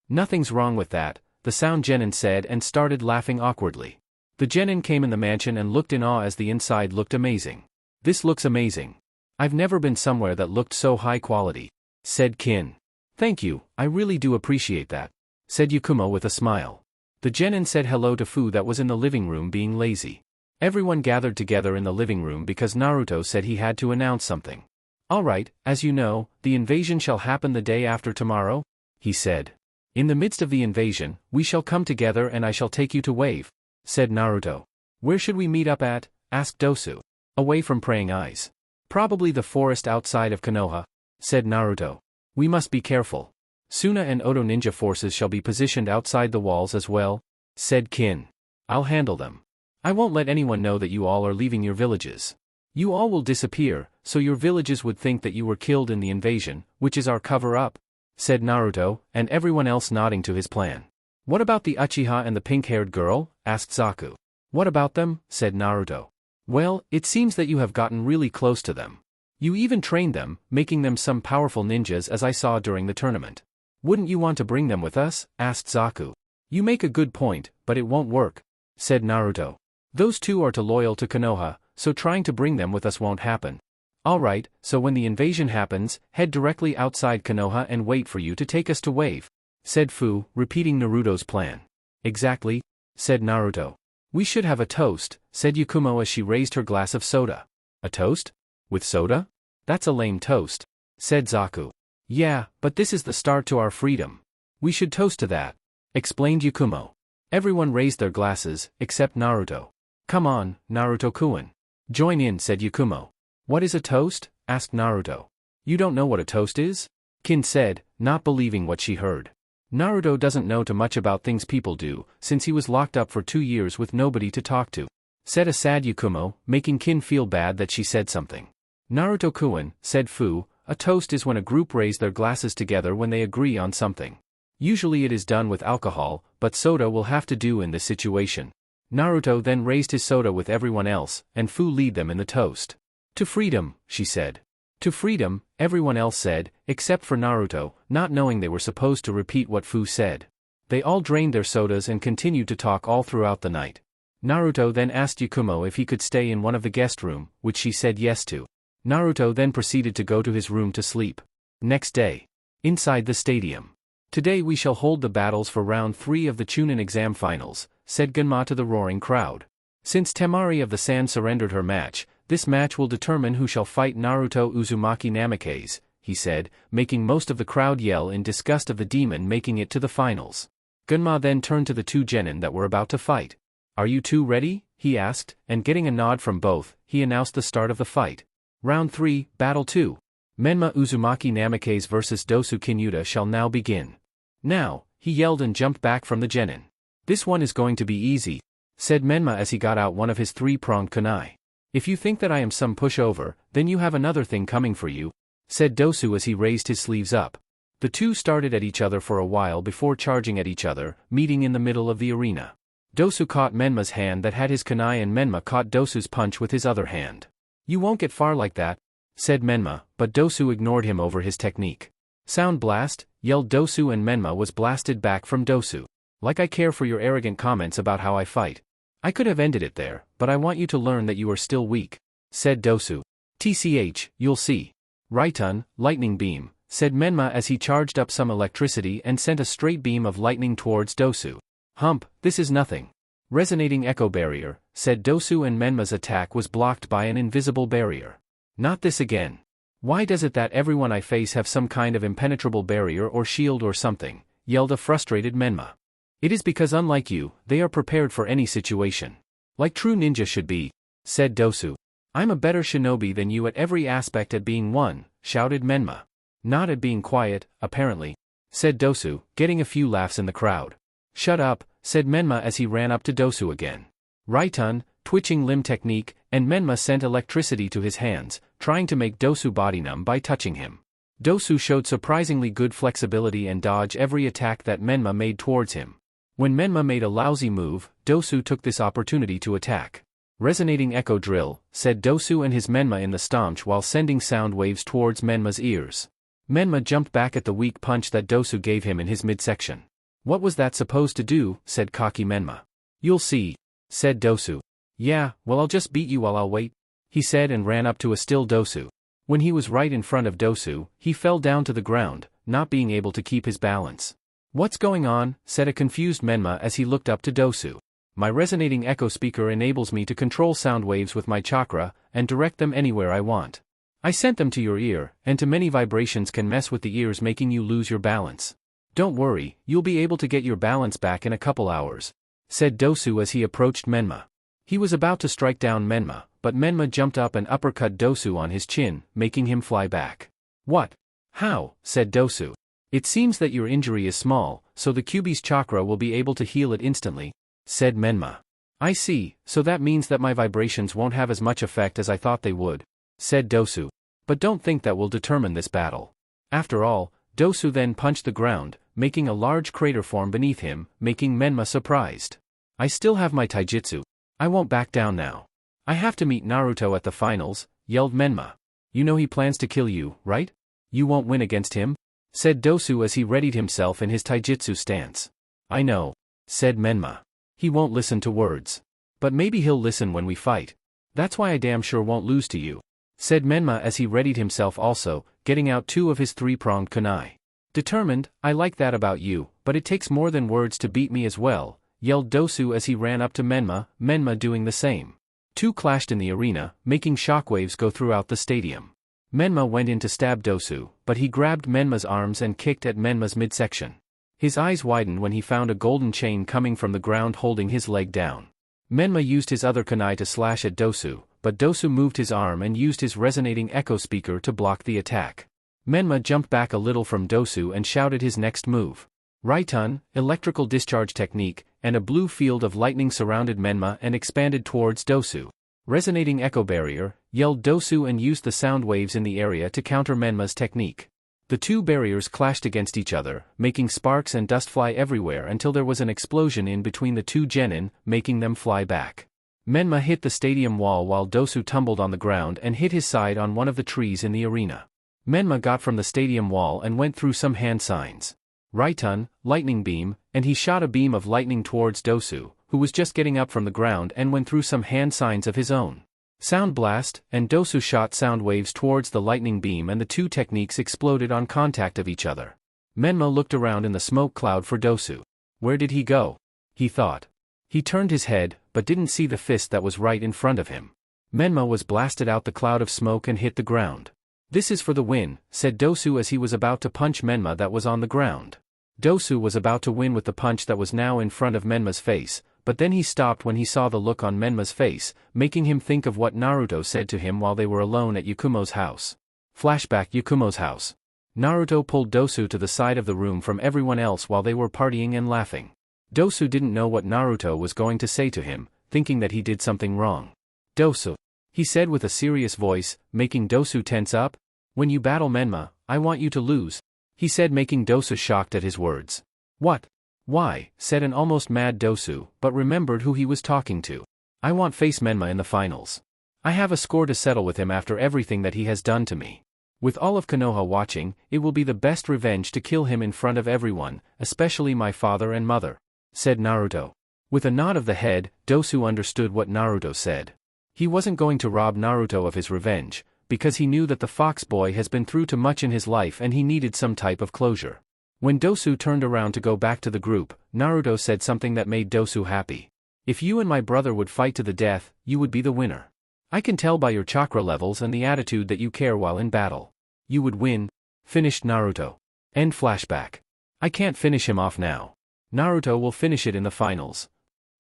Nothing's wrong with that, the sound genin said and started laughing awkwardly. The genin came in the mansion and looked in awe as the inside looked amazing. This looks amazing. I've never been somewhere that looked so high quality, said Kin. Thank you, I really do appreciate that, said Yakumo with a smile. The genin said hello to Fu that was in the living room being lazy. Everyone gathered together in the living room because Naruto said he had to announce something. Alright, as you know, the invasion shall happen the day after tomorrow, he said. In the midst of the invasion, we shall come together and I shall take you to Wave, said Naruto. Where should we meet up at? Asked Dosu. Away from praying eyes. Probably the forest outside of Konoha, said Naruto. We must be careful. Suna and Oto ninja forces shall be positioned outside the walls as well, said Kin. I'll handle them. I won't let anyone know that you all are leaving your villages. You all will disappear, so your villages would think that you were killed in the invasion, which is our cover-up, said Naruto, and everyone else nodding to his plan. What about the Uchiha and the pink-haired girl? Asked Zaku. What about them? Said Naruto. Well, it seems that you have gotten really close to them. You even trained them, making them some powerful ninjas as I saw during the tournament. Wouldn't you want to bring them with us? Asked Zaku. You make a good point, but it won't work, said Naruto. Those two are too loyal to Konoha, so trying to bring them with us won't happen. Alright, so when the invasion happens, head directly outside Konoha and wait for you to take us to Wave, said Fu, repeating Naruto's plan. Exactly, said Naruto. We should have a toast, said Yakumo as she raised her glass of soda. A toast? With soda? That's a lame toast, said Zaku. Yeah, but this is the start to our freedom. We should toast to that, explained Yakumo. Everyone raised their glasses, except Naruto. Come on, Naruto-kun. Join in, said Yakumo. What is a toast? Asked Naruto. You don't know what a toast is? Kin said, not believing what she heard. Naruto doesn't know too much about things people do, since he was locked up for 2 years with nobody to talk to, said a sad Yakumo, making Kin feel bad that she said something. Naruto-kun, said Fu, a toast is when a group raise their glasses together when they agree on something. Usually it is done with alcohol, but soda will have to do in this situation. Naruto then raised his soda with everyone else, and Fu led them in the toast. To freedom, she said. To freedom, everyone else said, except for Naruto, not knowing they were supposed to repeat what Fu said. They all drained their sodas and continued to talk all throughout the night. Naruto then asked Yakumo if he could stay in one of the guest room, which she said yes to. Naruto then proceeded to go to his room to sleep. Next day. Inside the stadium. Today we shall hold the battles for round 3 of the Chunin exam finals, said Gunma to the roaring crowd. Since Temari of the Sand surrendered her match, this match will determine who shall fight Naruto Uzumaki Namikaze, he said, making most of the crowd yell in disgust of the demon making it to the finals. Gunma then turned to the two genin that were about to fight. Are you two ready? He asked, and getting a nod from both, he announced the start of the fight. Round 3, Battle 2. Menma Uzumaki Namikaze vs Dosu Kinyuta shall now begin. Now, he yelled and jumped back from the genin. This one is going to be easy, said Menma as he got out one of his 3-pronged kunai. If you think that I am some pushover, then you have another thing coming for you, said Dosu as he raised his sleeves up. The two started at each other for a while before charging at each other, meeting in the middle of the arena. Dosu caught Menma's hand that had his kunai and Menma caught Dosu's punch with his other hand. You won't get far like that, said Menma, but Dosu ignored him over his technique. Sound blast, yelled Dosu and Menma was blasted back from Dosu. Like I care for your arrogant comments about how I fight. I could have ended it there, but I want you to learn that you are still weak, said Dosu. TCH, you'll see. Raitun, lightning beam, said Menma as he charged up some electricity and sent a straight beam of lightning towards Dosu. Hump, this is nothing. Resonating echo barrier, said Dosu and Menma's attack was blocked by an invisible barrier. Not this again. Why does it that everyone I face have some kind of impenetrable barrier or shield or something? yelled a frustrated Menma. It is because unlike you, they are prepared for any situation. Like true ninja should be, said Dosu. I'm a better shinobi than you at every aspect at being one, shouted Menma. Not at being quiet, apparently, said Dosu, getting a few laughs in the crowd. Shut up, said Menma as he ran up to Dosu again. Right-on, twitching limb technique, and Menma sent electricity to his hands, trying to make Dosu body numb by touching him. Dosu showed surprisingly good flexibility and dodged every attack that Menma made towards him. When Menma made a lousy move, Dosu took this opportunity to attack. Resonating echo drill, said Dosu and his Menma in the staunch while sending sound waves towards Menma's ears. Menma jumped back at the weak punch that Dosu gave him in his midsection. What was that supposed to do, said cocky Menma. You'll see, said Dosu. Yeah, well I'll just beat you while I'll wait, he said and ran up to a still Dosu. When he was right in front of Dosu, he fell down to the ground, not being able to keep his balance. What's going on, said a confused Menma as he looked up to Dosu. My resonating echo speaker enables me to control sound waves with my chakra, and direct them anywhere I want. I sent them to your ear, and too many vibrations can mess with the ears making you lose your balance. Don't worry, you'll be able to get your balance back in a couple hours, said Dosu as he approached Menma. He was about to strike down Menma, but Menma jumped up and uppercut Dosu on his chin, making him fly back. What? How? Said Dosu. It seems that your injury is small, so the Kyuubi's chakra will be able to heal it instantly, said Menma. I see, so that means that my vibrations won't have as much effect as I thought they would, said Dosu. But don't think that will determine this battle. After all, Dosu then punched the ground, making a large crater form beneath him, making Menma surprised. I still have my taijutsu. I won't back down now. I have to meet Naruto at the finals, yelled Menma. You know he plans to kill you, right? You won't win against him? Said Dosu as he readied himself in his taijutsu stance. I know, said Menma. He won't listen to words. But maybe he'll listen when we fight. That's why I damn sure won't lose to you, said Menma as he readied himself also, getting out 2 of his 3-pronged kunai. Determined, I like that about you, but it takes more than words to beat me as well, yelled Dosu as he ran up to Menma, Menma doing the same. 2 clashed in the arena, making shockwaves go throughout the stadium. Menma went in to stab Dosu, but he grabbed Menma's arms and kicked at Menma's midsection. His eyes widened when he found a golden chain coming from the ground holding his leg down. Menma used his other kunai to slash at Dosu, but Dosu moved his arm and used his resonating echo speaker to block the attack. Menma jumped back a little from Dosu and shouted his next move. Right-on, electrical discharge technique, and a blue field of lightning surrounded Menma and expanded towards Dosu. Resonating echo barrier, yelled Dosu and used the sound waves in the area to counter Menma's technique. The 2 barriers clashed against each other, making sparks and dust fly everywhere until there was an explosion in between the 2 genin, making them fly back. Menma hit the stadium wall while Dosu tumbled on the ground and hit his side on one of the trees in the arena. Menma got from the stadium wall and went through some hand signs. Right-on, lightning beam, and he shot a beam of lightning towards Dosu, who was just getting up from the ground and went through some hand signs of his own. Sound blast, and Dosu shot sound waves towards the lightning beam and the 2 techniques exploded on contact of each other. Menma looked around in the smoke cloud for Dosu. Where did he go? He thought. He turned his head, but didn't see the fist that was right in front of him. Menma was blasted out the cloud of smoke and hit the ground. This is for the win, said Dosu as he was about to punch Menma that was on the ground. Dosu was about to win with the punch that was now in front of Menma's face, but then he stopped when he saw the look on Menma's face, making him think of what Naruto said to him while they were alone at Yakumo's house. Flashback: Yakumo's house. Naruto pulled Dosu to the side of the room from everyone else while they were partying and laughing. Dosu didn't know what Naruto was going to say to him, thinking that he did something wrong. Dosu, he said with a serious voice, making Dosu tense up. When you battle Menma, I want you to lose, he said, making Dosu shocked at his words. What? Why? Said an almost mad Dosu, but remembered who he was talking to. I want face Menma in the finals. I have a score to settle with him after everything that he has done to me. With all of Konoha watching, it will be the best revenge to kill him in front of everyone, especially my father and mother, said Naruto. With a nod of the head, Dosu understood what Naruto said. He wasn't going to rob Naruto of his revenge, because he knew that the fox boy has been through too much in his life and he needed some type of closure. When Dosu turned around to go back to the group, Naruto said something that made Dosu happy. If you and my brother would fight to the death, you would be the winner. I can tell by your chakra levels and the attitude that you care while in battle. You would win, finished Naruto. End flashback. I can't finish him off now. Naruto will finish it in the finals,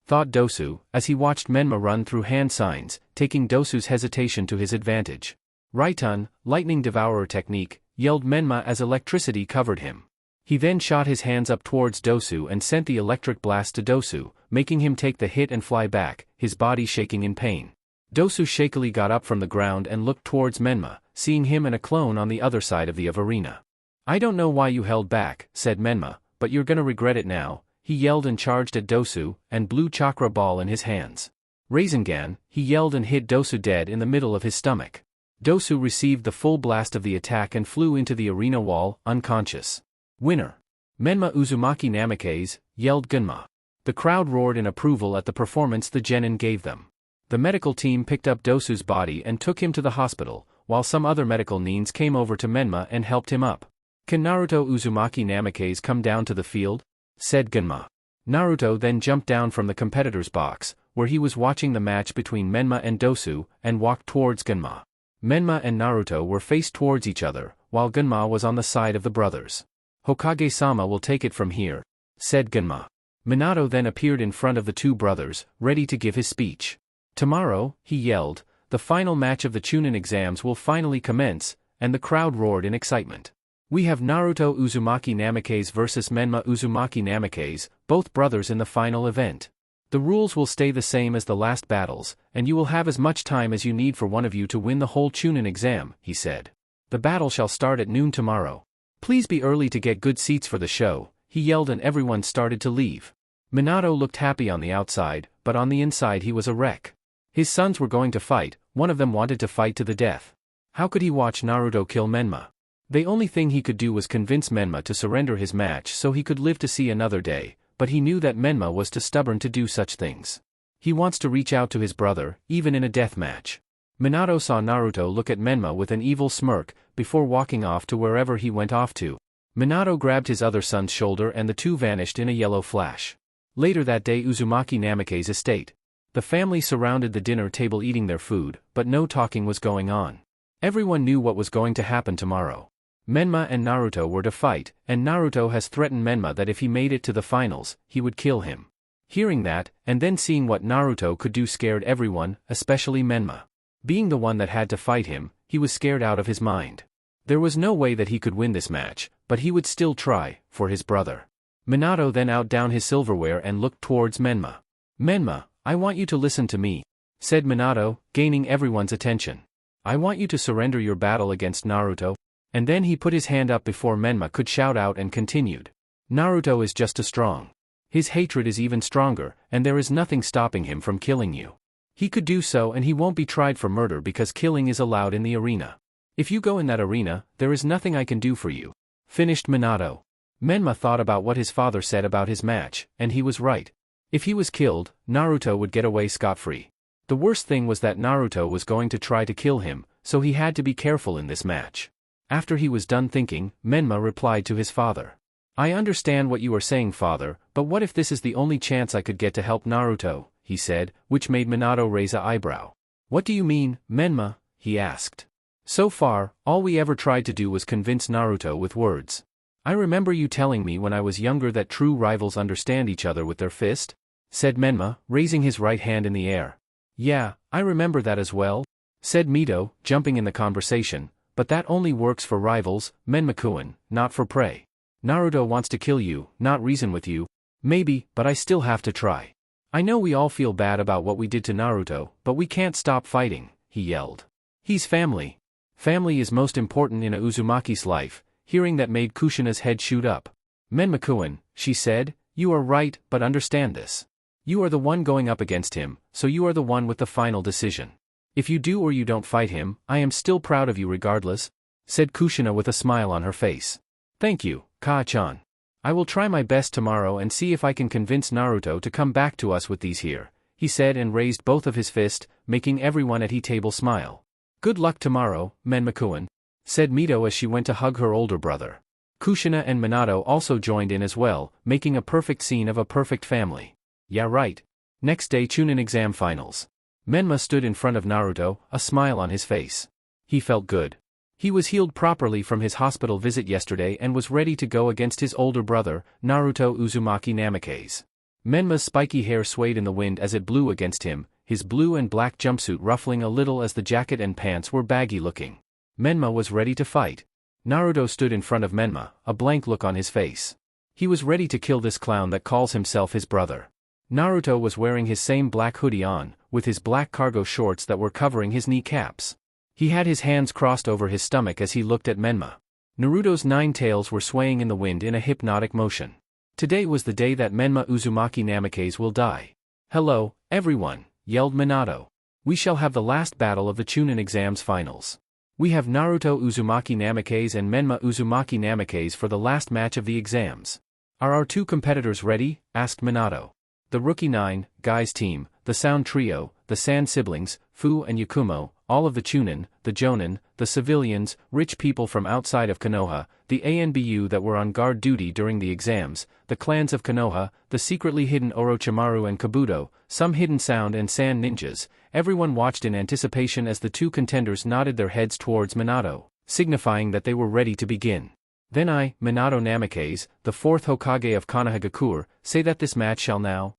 thought Dosu, as he watched Menma run through hand signs, taking Dosu's hesitation to his advantage. Raitun, lightning devourer technique, yelled Menma as electricity covered him. He then shot his hands up towards Dosu and sent the electric blast to Dosu, making him take the hit and fly back, his body shaking in pain. Dosu shakily got up from the ground and looked towards Menma, seeing him and a clone on the other side of the arena. I don't know why you held back, said Menma, but you're gonna regret it now. He yelled and charged at Dosu, and blue chakra ball in his hands. Rasengan, he yelled and hit Dosu dead in the middle of his stomach. Dosu received the full blast of the attack and flew into the arena wall, unconscious. Winner. Menma Uzumaki Namikaze, yelled Gunma. The crowd roared in approval at the performance the genin gave them. The medical team picked up Dosu's body and took him to the hospital, while some other medical neens came over to Menma and helped him up. Can Naruto Uzumaki Namikaze come down to the field? Said Gunma. Naruto then jumped down from the competitor's box, where he was watching the match between Menma and Dosu, and walked towards Gunma. Menma and Naruto were faced towards each other, while Gunma was on the side of the brothers. Hokage-sama will take it from here, said Gunma. Minato then appeared in front of the two brothers, ready to give his speech. Tomorrow, he yelled, the final match of the Chunin exams will finally commence, and the crowd roared in excitement. We have Naruto Uzumaki Namikaze versus Menma Uzumaki Namikaze, both brothers in the final event. The rules will stay the same as the last battles, and you will have as much time as you need for one of you to win the whole Chunin exam, he said. The battle shall start at noon tomorrow. Please be early to get good seats for the show, he yelled, and everyone started to leave. Minato looked happy on the outside, but on the inside he was a wreck. His sons were going to fight, one of them wanted to fight to the death. How could he watch Naruto kill Menma? The only thing he could do was convince Menma to surrender his match so he could live to see another day, but he knew that Menma was too stubborn to do such things. He wants to reach out to his brother, even in a death match. Minato saw Naruto look at Menma with an evil smirk, before walking off to wherever he went off to. Minato grabbed his other son's shoulder and the two vanished in a yellow flash. Later that day, Uzumaki Namikaze's estate. The family surrounded the dinner table eating their food, but no talking was going on. Everyone knew what was going to happen tomorrow. Menma and Naruto were to fight, and Naruto has threatened Menma that if he made it to the finals, he would kill him. Hearing that, and then seeing what Naruto could do scared everyone, especially Menma. Being the one that had to fight him, he was scared out of his mind. There was no way that he could win this match, but he would still try, for his brother. Minato then out down his silverware and looked towards Menma. Menma, I want you to listen to me, said Minato, gaining everyone's attention. I want you to surrender your battle against Naruto. And then he put his hand up before Menma could shout out and continued. Naruto is just as strong. His hatred is even stronger, and there is nothing stopping him from killing you. He could do so and he won't be tried for murder because killing is allowed in the arena. If you go in that arena, there is nothing I can do for you. Finished Minato. Menma thought about what his father said about his match, and he was right. If he was killed, Naruto would get away scot-free. The worst thing was that Naruto was going to try to kill him, so he had to be careful in this match. After he was done thinking, Menma replied to his father. I understand what you are saying, father, but what if this is the only chance I could get to help Naruto, he said, which made Minato raise an eyebrow. What do you mean, Menma? He asked. So far, all we ever tried to do was convince Naruto with words. I remember you telling me when I was younger that true rivals understand each other with their fist, said Menma, raising his right hand in the air. Yeah, I remember that as well, said Mito, jumping in the conversation, but that only works for rivals, Menma-kun, not for prey. Naruto wants to kill you, not reason with you. Maybe, but I still have to try. I know we all feel bad about what we did to Naruto, but we can't stop fighting, he yelled. He's family. Family is most important in a Uzumaki's life. Hearing that made Kushina's head shoot up. Menma-kun, she said, you are right, but understand this. You are the one going up against him, so you are the one with the final decision. If you do or you don't fight him, I am still proud of you regardless, said Kushina with a smile on her face. Thank you, Kaa-chan. I will try my best tomorrow and see if I can convince Naruto to come back to us with these here, he said and raised both of his fists, making everyone at his table smile. Good luck tomorrow, Menma-kun, said Mito as she went to hug her older brother. Kushina and Minato also joined in as well, making a perfect scene of a perfect family. Yeah, right. Next day, Chunin exam finals. Menma stood in front of Naruto, a smile on his face. He felt good. He was healed properly from his hospital visit yesterday and was ready to go against his older brother, Naruto Uzumaki Namikaze. Menma's spiky hair swayed in the wind as it blew against him, his blue and black jumpsuit ruffling a little as the jacket and pants were baggy looking. Menma was ready to fight. Naruto stood in front of Menma, a blank look on his face. He was ready to kill this clown that calls himself his brother. Naruto was wearing his same black hoodie on, with his black cargo shorts that were covering his kneecaps. He had his hands crossed over his stomach as he looked at Menma. Naruto's 9 tails were swaying in the wind in a hypnotic motion. Today was the day that Menma Uzumaki Namikaze will die. "Hello, everyone," yelled Minato. "We shall have the last battle of the Chunin exams finals. We have Naruto Uzumaki Namikaze and Menma Uzumaki Namikaze for the last match of the exams. Are our 2 competitors ready?" asked Minato. The Rookie 9, guys team, the Sound Trio, the Sand siblings, Fu and Yakumo, all of the Chunin, the Jonin, the civilians, rich people from outside of Konoha, the ANBU that were on guard duty during the exams, the clans of Konoha, the secretly hidden Orochimaru and Kabuto, some hidden Sound and Sand ninjas, everyone watched in anticipation as the 2 contenders nodded their heads towards Minato, signifying that they were ready to begin. "Then I, Minato Namikaze, the 4th Hokage of Konoha, say that this match shall now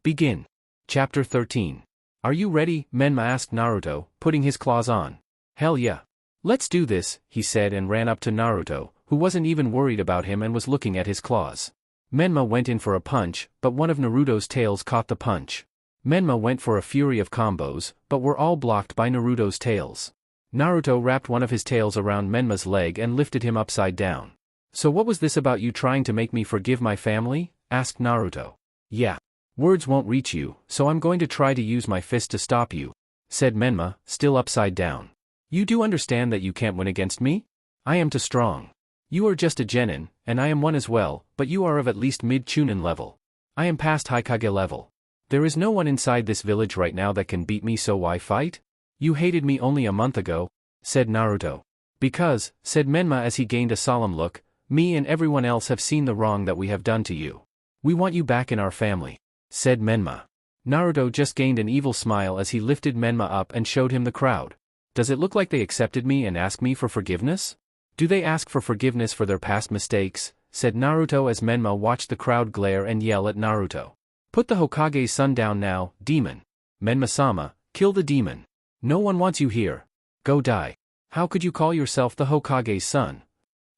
begin." Chapter 13. "Are you ready?" Menma asked Naruto, putting his claws on. "Hell yeah. Let's do this," he said and ran up to Naruto, who wasn't even worried about him and was looking at his claws. Menma went in for a punch, but one of Naruto's tails caught the punch. Menma went for a fury of combos, but were all blocked by Naruto's tails. Naruto wrapped one of his tails around Menma's leg and lifted him upside down. "So what was this about you trying to make me forgive my family?" asked Naruto. "Yeah. Words won't reach you, so I'm going to try to use my fist to stop you," said Menma, still upside down. "You do understand that you can't win against me? I am too strong. You are just a genin, and I am one as well, but you are of at least mid-Chunin level. I am past Hokage level. There is no one inside this village right now that can beat me, so why fight? You hated me only a month ago," said Naruto. "Because," said Menma as he gained a solemn look, "me and everyone else have seen the wrong that we have done to you. We want you back in our family," said Menma. Naruto just gained an evil smile as he lifted Menma up and showed him the crowd. "Does it look like they accepted me and asked me for forgiveness? Do they ask for forgiveness for their past mistakes?" said Naruto as Menma watched the crowd glare and yell at Naruto. "Put the Hokage's son down now, demon. Menma-sama, kill the demon. No one wants you here. Go die. How could you call yourself the Hokage's son?"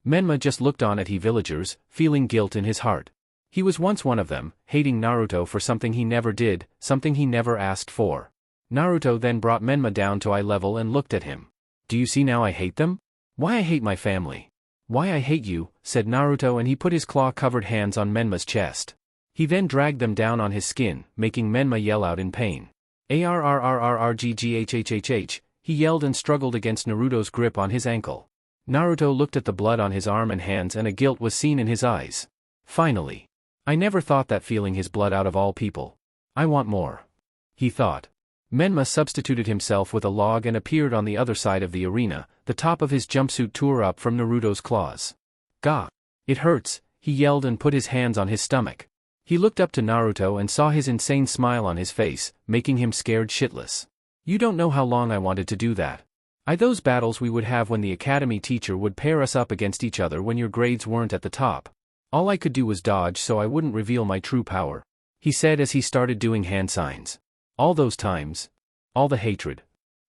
Menma just looked on at he villagers, feeling guilt in his heart. He was once one of them, hating Naruto for something he never did, something he never asked for. Naruto then brought Menma down to eye level and looked at him. "Do you see now I hate them? Why I hate my family? Why I hate you," said Naruto, and he put his claw-covered hands on Menma's chest. He then dragged them down on his skin, making Menma yell out in pain. "Arrrrrrrgghhhhh," he yelled and struggled against Naruto's grip on his ankle. Naruto looked at the blood on his arm and hands, and a guilt was seen in his eyes. Finally. "I never thought that, feeling his blood out of all people. I want more," he thought. Menma substituted himself with a log and appeared on the other side of the arena, the top of his jumpsuit tore up from Naruto's claws. "Gah! It hurts," he yelled and put his hands on his stomach. He looked up to Naruto and saw his insane smile on his face, making him scared shitless. "You don't know how long I wanted to do that. Those battles we would have when the academy teacher would pair us up against each other when your grades weren't at the top. All I could do was dodge so I wouldn't reveal my true power," he said as he started doing hand signs. "All those times. All the hatred.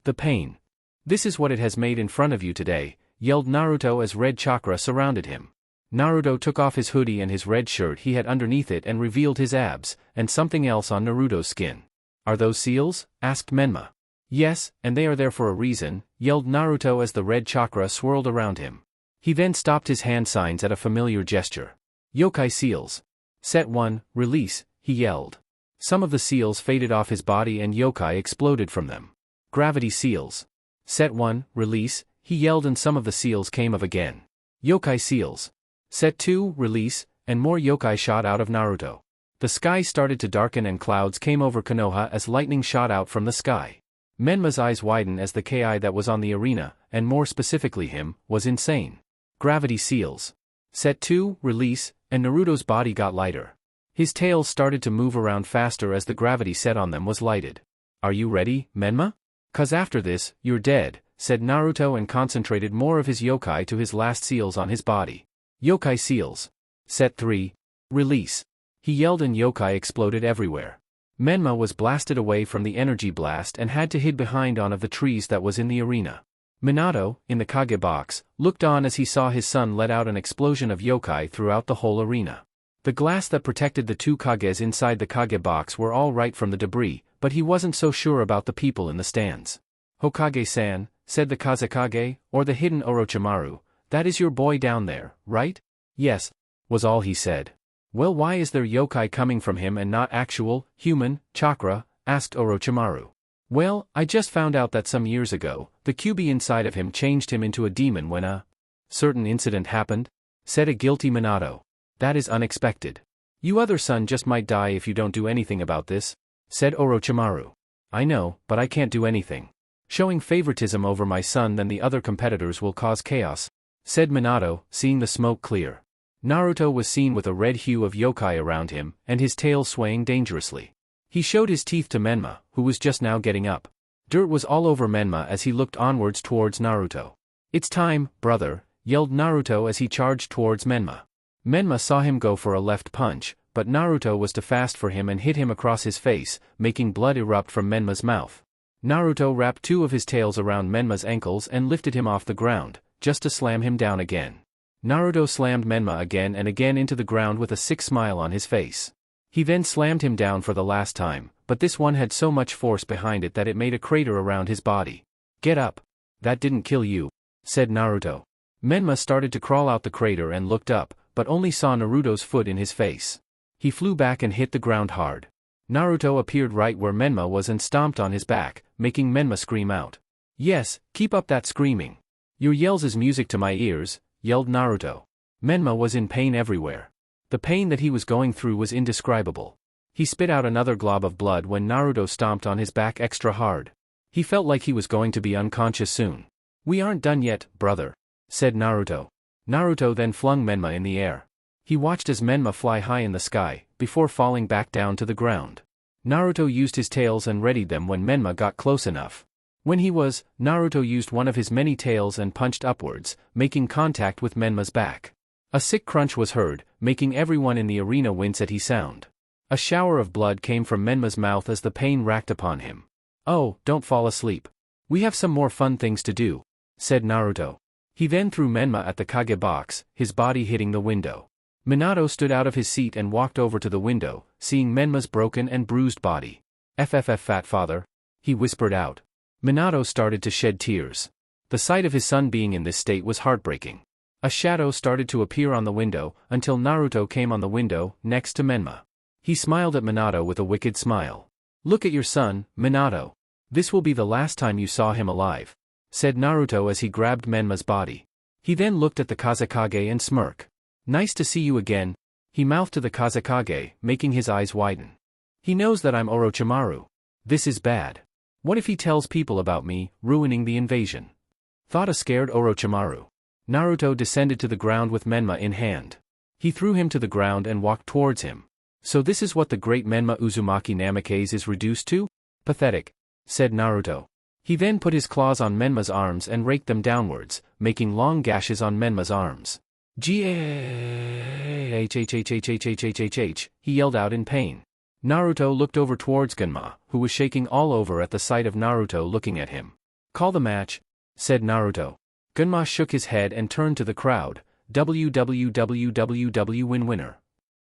The pain. This is what it has made in front of you today," yelled Naruto as red chakra surrounded him. Naruto took off his hoodie and his red shirt he had underneath it and revealed his abs, and something else on Naruto's skin. "Are those seals?" asked Menma. "Yes, and they are there for a reason," yelled Naruto as the red chakra swirled around him. He then stopped his hand signs at a familiar gesture. "Yokai seals. Set 1, release," he yelled. Some of the seals faded off his body and yokai exploded from them. "Gravity seals. Set 1, release," he yelled, and some of the seals came of again. "Yokai seals. Set 2, release," and more yokai shot out of Naruto. The sky started to darken and clouds came over Konoha as lightning shot out from the sky. Menma's eyes widened as the Ki that was on the arena, and more specifically him, was insane. Gravity seals. Set 2, release, and Naruto's body got lighter. His tails started to move around faster as the gravity set on them was lighted. "Are you ready, Menma?" "'Cause after this, you're dead," said Naruto and concentrated more of his yokai to his last seals on his body. Yokai seals. Set 3. Release. He yelled and yokai exploded everywhere. Menma was blasted away from the energy blast and had to hide behind one of the trees that was in the arena. Minato, in the Kage box, looked on as he saw his son let out an explosion of yokai throughout the whole arena. The glass that protected the two Kages inside the Kage box were all right from the debris, but he wasn't so sure about the people in the stands. "Hokage-san," said the Kazekage, or the hidden Orochimaru, "that is your boy down there, right?" "Yes," was all he said. "Well, why is there yokai coming from him and not actual, human, chakra?" asked Orochimaru. "Well, I just found out that some years ago, the Kyuubi inside of him changed him into a demon when a certain incident happened," said a guilty Minato. "That is unexpected. You other son just might die if you don't do anything about this," said Orochimaru. "I know, but I can't do anything. Showing favoritism over my son than the other competitors will cause chaos," said Minato, seeing the smoke clear. Naruto was seen with a red hue of yokai around him, and his tail swaying dangerously. He showed his teeth to Menma, who was just now getting up. Dirt was all over Menma as he looked onwards towards Naruto. "It's time, brother," yelled Naruto as he charged towards Menma. Menma saw him go for a left punch, but Naruto was too fast for him and hit him across his face, making blood erupt from Menma's mouth. Naruto wrapped two of his tails around Menma's ankles and lifted him off the ground, just to slam him down again. Naruto slammed Menma again and again into the ground with a sick smile on his face. He then slammed him down for the last time, but this one had so much force behind it that it made a crater around his body. "Get up. That didn't kill you," said Naruto. Menma started to crawl out the crater and looked up, but only saw Naruto's foot in his face. He flew back and hit the ground hard. Naruto appeared right where Menma was and stomped on his back, making Menma scream out. "Yes, keep up that screaming. Your yells is music to my ears," yelled Naruto. Menma was in pain everywhere. The pain that he was going through was indescribable. He spit out another glob of blood when Naruto stomped on his back extra hard. He felt like he was going to be unconscious soon. "We aren't done yet, brother," said Naruto. Naruto then flung Menma in the air. He watched as Menma fly high in the sky, before falling back down to the ground. Naruto used his tails and readied them when Menma got close enough. Naruto used one of his many tails and punched upwards, making contact with Menma's back. A sick crunch was heard, making everyone in the arena wince at the sound. A shower of blood came from Menma's mouth as the pain racked upon him. "Oh, don't fall asleep. We have some more fun things to do," said Naruto. He then threw Menma at the Kage box, his body hitting the window. Minato stood out of his seat and walked over to the window, seeing Menma's broken and bruised body. "FFF fat father," he whispered out. Minato started to shed tears. The sight of his son being in this state was heartbreaking. A shadow started to appear on the window, until Naruto came on the window, next to Menma. He smiled at Minato with a wicked smile. "Look at your son, Minato. This will be the last time you saw him alive," said Naruto as he grabbed Menma's body. He then looked at the Kazekage and smirked. "Nice to see you again," he mouthed to the Kazekage, making his eyes widen. "He knows that I'm Orochimaru. This is bad. What if he tells people about me, ruining the invasion?" thought a scared Orochimaru. Naruto descended to the ground with Menma in hand. He threw him to the ground and walked towards him. "So this is what the great Menma Uzumaki Namikaze is reduced to? Pathetic," said Naruto. He then put his claws on Menma's arms and raked them downwards, making long gashes on Menma's arms. "G-A-H-H-H-H-H-H-H-H-H-H," he yelled out in pain. Naruto looked over towards Gunma, who was shaking all over at the sight of Naruto looking at him. "Call the match," said Naruto. Gunma shook his head and turned to the crowd. "WWWWW win winner.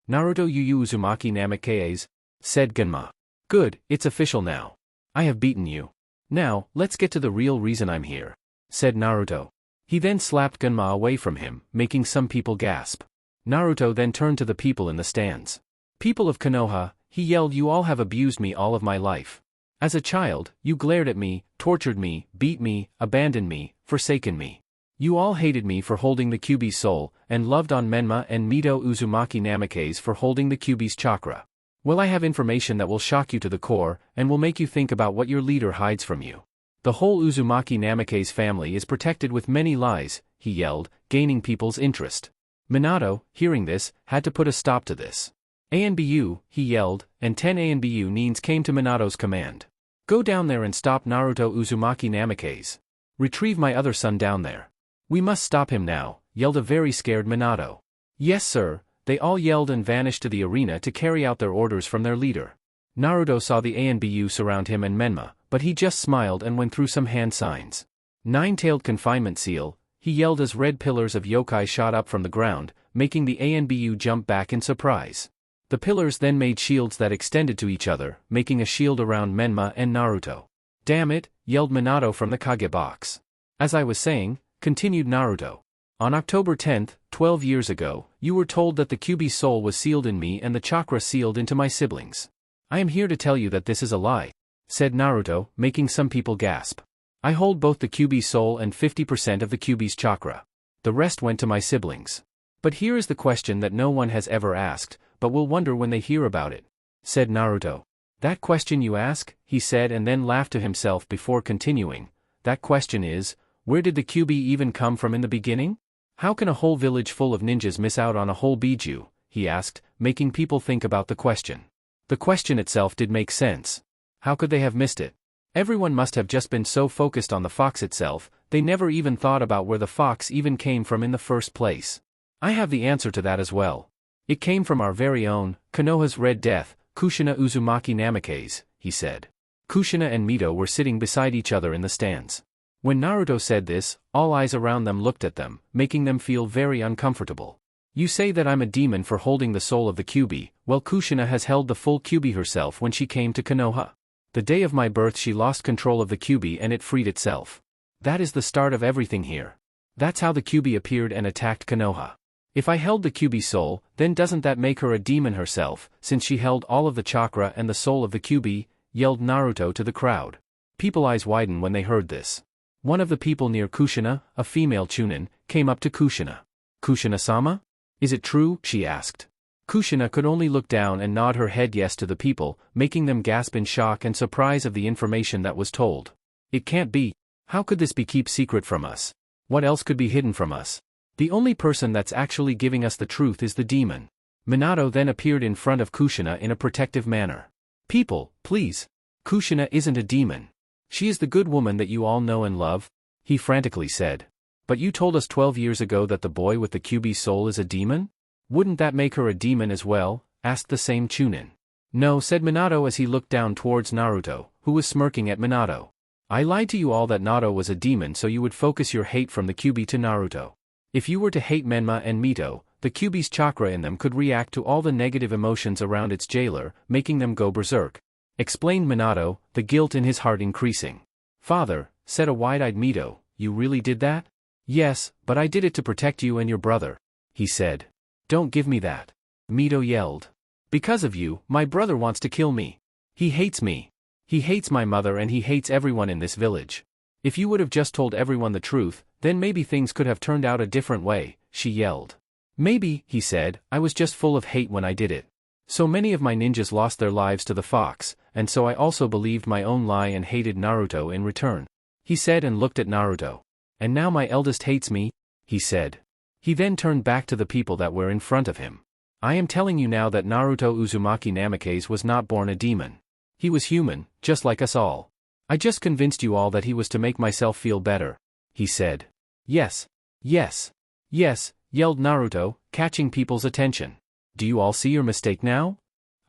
Naruto Yu Uzumaki Namikaze," said Gunma. "Good, it's official now. I have beaten you. Now, let's get to the real reason I'm here," said Naruto. He then slapped Gunma away from him, making some people gasp. Naruto then turned to the people in the stands. "People of Konoha," he yelled, "you all have abused me all of my life. As a child, you glared at me, tortured me, beat me, abandoned me, forsaken me. You all hated me for holding the Kyuubi's soul, and loved on Menma and Mito Uzumaki Namikaze for holding the Kyuubi's chakra. Well, I have information that will shock you to the core, and will make you think about what your leader hides from you. The whole Uzumaki Namikaze family is protected with many lies," he yelled, gaining people's interest. Minato, hearing this, had to put a stop to this. "ANBU," he yelled, and 10 ANBU Nines came to Minato's command. Go down there and stop Naruto Uzumaki Namikaze. Retrieve my other son down there. We must stop him now, yelled a very scared Minato. Yes sir, they all yelled and vanished to the arena to carry out their orders from their leader. Naruto saw the ANBU surround him and Menma, but he just smiled and went through some hand signs. Nine-tailed confinement seal, he yelled as red pillars of yokai shot up from the ground, making the ANBU jump back in surprise. The pillars then made shields that extended to each other, making a shield around Menma and Naruto. Damn it, yelled Minato from the Kage box. As I was saying, continued Naruto. On October 10th, 12 years ago, you were told that the Kyuubi's soul was sealed in me and the chakra sealed into my siblings. I am here to tell you that this is a lie, said Naruto, making some people gasp. I hold both the Kyuubi's soul and 50% of the Kyuubi's chakra. The rest went to my siblings. But here is the question that no one has ever asked, but will wonder when they hear about it, said Naruto. That question you ask, he said and then laughed to himself before continuing. That question is, where did the Kyuubi even come from in the beginning? How can a whole village full of ninjas miss out on a whole biju? He asked, making people think about the question. The question itself did make sense. How could they have missed it? Everyone must have just been so focused on the fox itself, they never even thought about where the fox even came from in the first place. I have the answer to that as well. It came from our very own, Konoha's Red Death, Kushina Uzumaki Namikaze, he said. Kushina and Mito were sitting beside each other in the stands. When Naruto said this, all eyes around them looked at them, making them feel very uncomfortable. You say that I'm a demon for holding the soul of the Kyuubi, well Kushina has held the full Kyuubi herself when she came to Konoha. The day of my birth she lost control of the Kyuubi and it freed itself. That is the start of everything here. That's how the Kyuubi appeared and attacked Konoha. If I held the Kyuubi's soul, then doesn't that make her a demon herself, since she held all of the chakra and the soul of the Kyuubi, yelled Naruto to the crowd. People's eyes widened when they heard this. One of the people near Kushina, a female Chunin, came up to Kushina. Kushina-sama? Is it true? She asked. Kushina could only look down and nod her head yes to the people, making them gasp in shock and surprise of the information that was told. It can't be. How could this be kept secret from us? What else could be hidden from us? The only person that's actually giving us the truth is the demon. Minato then appeared in front of Kushina in a protective manner. People, please. Kushina isn't a demon. She is the good woman that you all know and love, he frantically said. But you told us 12 years ago that the boy with the Kyuubi's soul is a demon? Wouldn't that make her a demon as well? Asked the same Chunin. No, said Minato as he looked down towards Naruto, who was smirking at Minato. I lied to you all that Naruto was a demon so you would focus your hate from the Kyuubi to Naruto. If you were to hate Menma and Mito, the Kyuubi's chakra in them could react to all the negative emotions around its jailer, making them go berserk. Explained Minato, the guilt in his heart increasing. Father, said a wide-eyed Mito, you really did that? Yes, but I did it to protect you and your brother, he said. Don't give me that. Mito yelled. Because of you, my brother wants to kill me. He hates me. He hates my mother and he hates everyone in this village. If you would have just told everyone the truth, then maybe things could have turned out a different way, she yelled. Maybe, he said, I was just full of hate when I did it. So many of my ninjas lost their lives to the fox, and so I also believed my own lie and hated Naruto in return. He said and looked at Naruto. And now my eldest hates me, he said. He then turned back to the people that were in front of him. I am telling you now that Naruto Uzumaki Namikaze was not born a demon. He was human, just like us all. I just convinced you all that he was to make myself feel better, he said. Yes. Yes. Yes, yelled Naruto, catching people's attention. Do you all see your mistake now?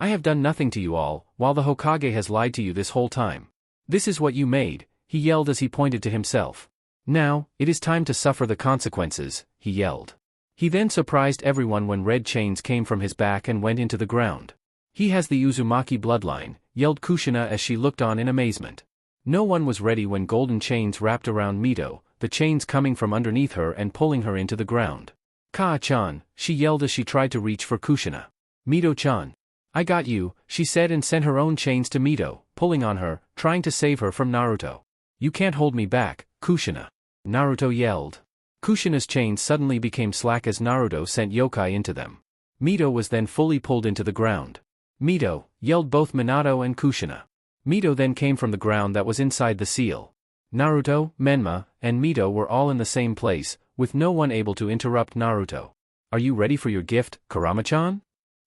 I have done nothing to you all, while the Hokage has lied to you this whole time. This is what you made, he yelled as he pointed to himself. Now, it is time to suffer the consequences, he yelled. He then surprised everyone when red chains came from his back and went into the ground. He has the Uzumaki bloodline, yelled Kushina as she looked on in amazement. No one was ready when golden chains wrapped around Mito, the chains coming from underneath her and pulling her into the ground. Kaa-chan, she yelled as she tried to reach for Kushina. Mito-chan. I got you, she said and sent her own chains to Mito, pulling on her, trying to save her from Naruto. You can't hold me back, Kushina. Naruto yelled. Kushina's chains suddenly became slack as Naruto sent yokai into them. Mito was then fully pulled into the ground. Mito, yelled both Minato and Kushina. Mito then came from the ground that was inside the seal. Naruto, Menma, and Mito were all in the same place, with no one able to interrupt Naruto. Are you ready for your gift, Kurama-chan?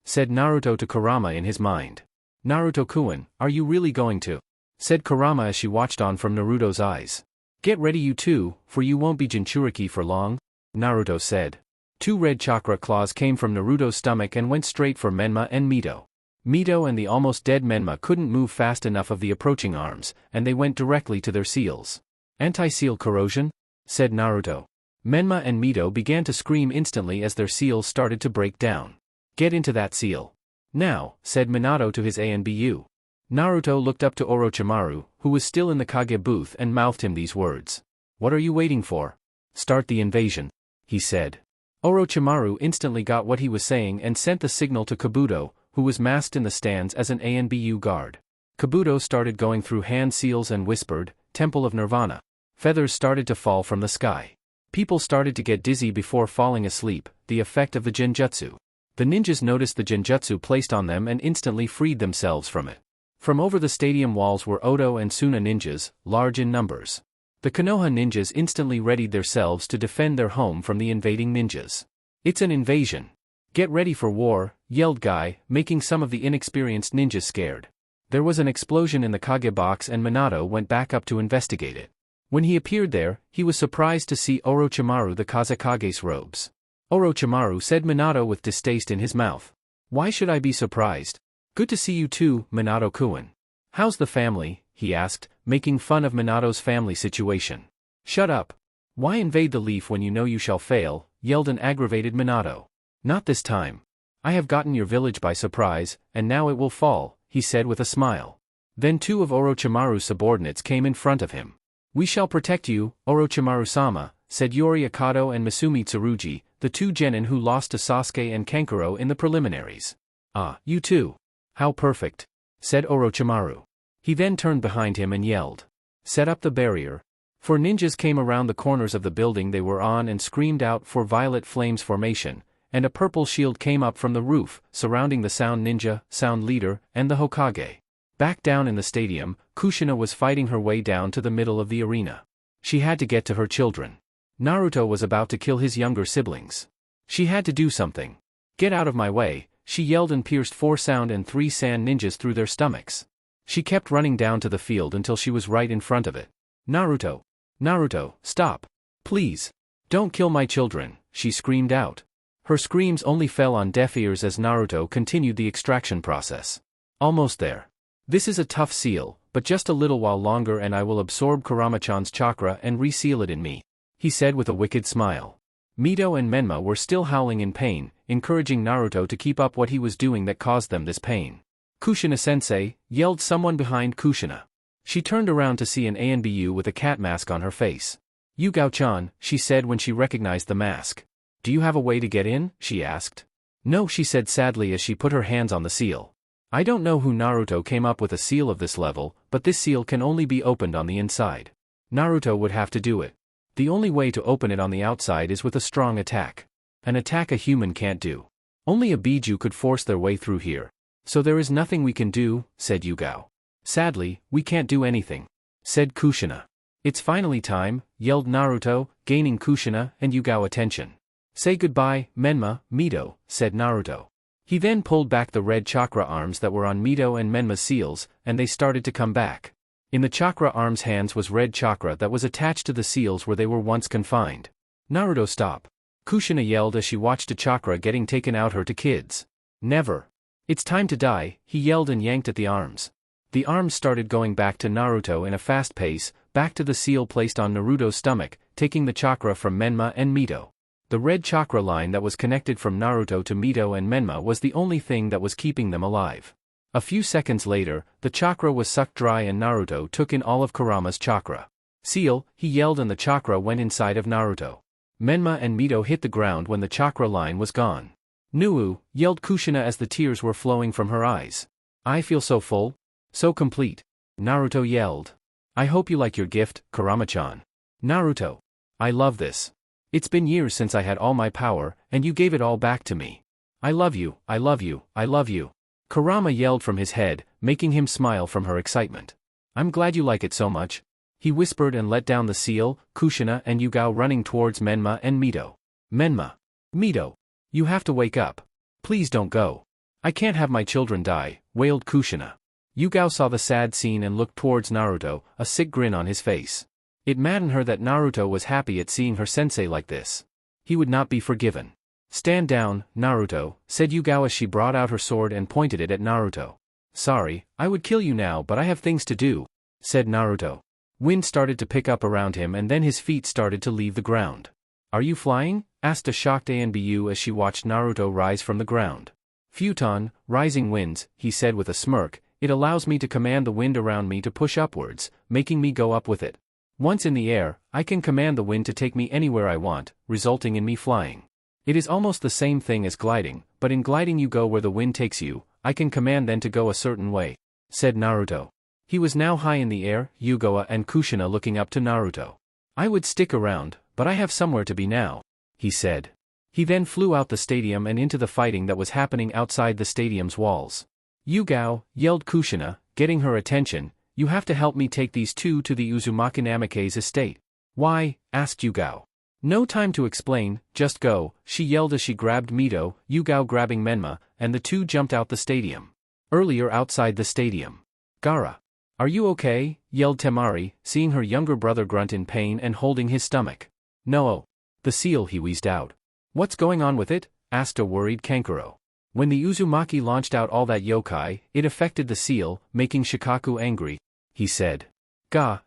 Said Naruto to Kurama in his mind. Naruto-kun, are you really going to? said Kurama as she watched on from Naruto's eyes. Get ready you two, for you won't be Jinchuriki for long, Naruto said. 2 red chakra claws came from Naruto's stomach and went straight for Menma and Mito. Mito and the almost dead Menma couldn't move fast enough of the approaching arms, and they went directly to their seals. Anti-seal corrosion? Said Naruto. Menma and Mito began to scream instantly as their seals started to break down. Get into that seal. Now, said Minato to his ANBU. Naruto looked up to Orochimaru, who was still in the Kage booth, and mouthed him these words. What are you waiting for? Start the invasion, he said. Orochimaru instantly got what he was saying and sent the signal to Kabuto, who was masked in the stands as an ANBU guard. Kabuto started going through hand seals and whispered, Temple of Nirvana. Feathers started to fall from the sky. People started to get dizzy before falling asleep, the effect of the genjutsu. The ninjas noticed the genjutsu placed on them and instantly freed themselves from it. From over the stadium walls were Oto and Suna ninjas, large in numbers. The Konoha ninjas instantly readied themselves to defend their home from the invading ninjas. It's an invasion. Get ready for war, yelled Guy, making some of the inexperienced ninjas scared. There was an explosion in the Kage box and Minato went back up to investigate it. When he appeared there, he was surprised to see Orochimaru the Kazekage's robes. Orochimaru said Minato with distaste in his mouth. Why should I be surprised? Good to see you too, Minato-kun. How's the family? He asked, making fun of Minato's family situation. Shut up. Why invade the leaf when you know you shall fail, yelled an aggravated Minato. Not this time. I have gotten your village by surprise, and now it will fall, he said with a smile. Then 2 of Orochimaru's subordinates came in front of him. We shall protect you, Orochimaru-sama, said Yori Akato and Masumi Tsurugi, the 2 genin who lost to Sasuke and Kankuro in the preliminaries. Ah, you too. How perfect, said Orochimaru. He then turned behind him and yelled. Set up the barrier. 4 ninjas came around the corners of the building they were on and screamed out for violet flames formation, and a purple shield came up from the roof, surrounding the sound ninja, sound leader, and the Hokage. Back down in the stadium, Kushina was fighting her way down to the middle of the arena. She had to get to her children. Naruto was about to kill his younger siblings. She had to do something. Get out of my way, she yelled and pierced 4 sound and 3 sand ninjas through their stomachs. She kept running down to the field until she was right in front of it. Naruto! Naruto, stop! Please! Don't kill my children, she screamed out. Her screams only fell on deaf ears as Naruto continued the extraction process. Almost there. This is a tough seal, but just a little while longer and I will absorb Kurama-chan's chakra and reseal it in me, he said with a wicked smile. Mito and Menma were still howling in pain, encouraging Naruto to keep up what he was doing that caused them this pain. Kushina-sensei, yelled someone behind Kushina. She turned around to see an ANBU with a cat mask on her face. Yugao-chan, she said when she recognized the mask. Do you have a way to get in? She asked. No, she said sadly as she put her hands on the seal. I don't know who Naruto came up with a seal of this level, but this seal can only be opened on the inside. Naruto would have to do it. The only way to open it on the outside is with a strong attack. An attack a human can't do. Only a Biju could force their way through here. So there is nothing we can do, said Yugao. Sadly, we can't do anything, said Kushina. It's finally time, yelled Naruto, gaining Kushina and Yugao attention. Say goodbye, Menma, Mito, said Naruto. He then pulled back the red chakra arms that were on Mito and Menma's seals, and they started to come back. In the chakra arms' hands was red chakra that was attached to the seals where they were once confined. Naruto, stop! Kushina yelled as she watched a chakra getting taken out her 2 kids. Never! It's time to die, he yelled and yanked at the arms. The arms started going back to Naruto in a fast pace, back to the seal placed on Naruto's stomach, taking the chakra from Menma and Mito. The red chakra line that was connected from Naruto to Mito and Menma was the only thing that was keeping them alive. A few seconds later, the chakra was sucked dry and Naruto took in all of Kurama's chakra. Seal, he yelled and the chakra went inside of Naruto. Menma and Mito hit the ground when the chakra line was gone. Nuu, yelled Kushina as the tears were flowing from her eyes. I feel so full. So complete. Naruto yelled. I hope you like your gift, Kurama-chan. Naruto. I love this. It's been years since I had all my power, and you gave it all back to me. I love you, I love you, I love you. Kurama yelled from his head, making him smile from her excitement. I'm glad you like it so much. He whispered and let down the seal, Kushina and Yugao running towards Menma and Mito. Menma. Mito. You have to wake up. Please don't go. I can't have my children die, wailed Kushina. Yugao saw the sad scene and looked towards Naruto, a sick grin on his face. It maddened her that Naruto was happy at seeing her sensei like this. He would not be forgiven. "Stand down, Naruto," said Yugao as she brought out her sword and pointed it at Naruto. "Sorry, I would kill you now but I have things to do," said Naruto. Wind started to pick up around him and then his feet started to leave the ground. "Are you flying?" asked a shocked Anbu as she watched Naruto rise from the ground. "Futon, rising winds," he said with a smirk, "it allows me to command the wind around me to push upwards, making me go up with it. Once in the air, I can command the wind to take me anywhere I want, resulting in me flying. It is almost the same thing as gliding, but in gliding you go where the wind takes you, I can command then to go a certain way," said Naruto. He was now high in the air, Yugao and Kushina looking up to Naruto. "I would stick around, but I have somewhere to be now," he said. He then flew out the stadium and into the fighting that was happening outside the stadium's walls. "Yugao," yelled Kushina, getting her attention, "you have to help me take these two to the Uzumaki Namake's estate." "Why?" asked Yugao. "No time to explain, just go," she yelled as she grabbed Mito, Yugao grabbing Menma, and the two jumped out the stadium. Earlier outside the stadium. "Gaara. Are you okay?" yelled Temari, seeing her younger brother grunt in pain and holding his stomach. "No. The seal," he wheezed out. "What's going on with it?" asked a worried Kankuro. "When the Uzumaki launched out all that yokai, it affected the seal, making Shikaku angry," he said.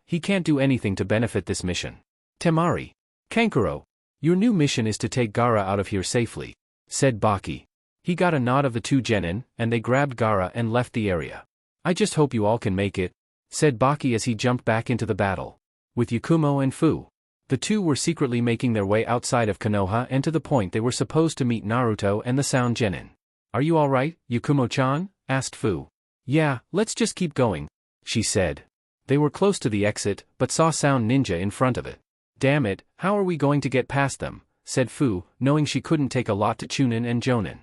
He can't do anything to benefit this mission." Temari. "Kankuro. Your new mission is to take Gaara out of here safely," said Baki. He got a nod of the two genin, and they grabbed Gaara and left the area. "I just hope you all can make it," said Baki as he jumped back into the battle. With Yakumo and Fu. The two were secretly making their way outside of Konoha and to the point they were supposed to meet Naruto and the Sound Genin. "Are you alright, Yakumo-chan?" asked Fu. "Yeah, let's just keep going," she said. They were close to the exit, but saw Sound Ninja in front of it. "Damn it, how are we going to get past them?" said Fu, knowing she couldn't take a lot to Chunin and Jonin.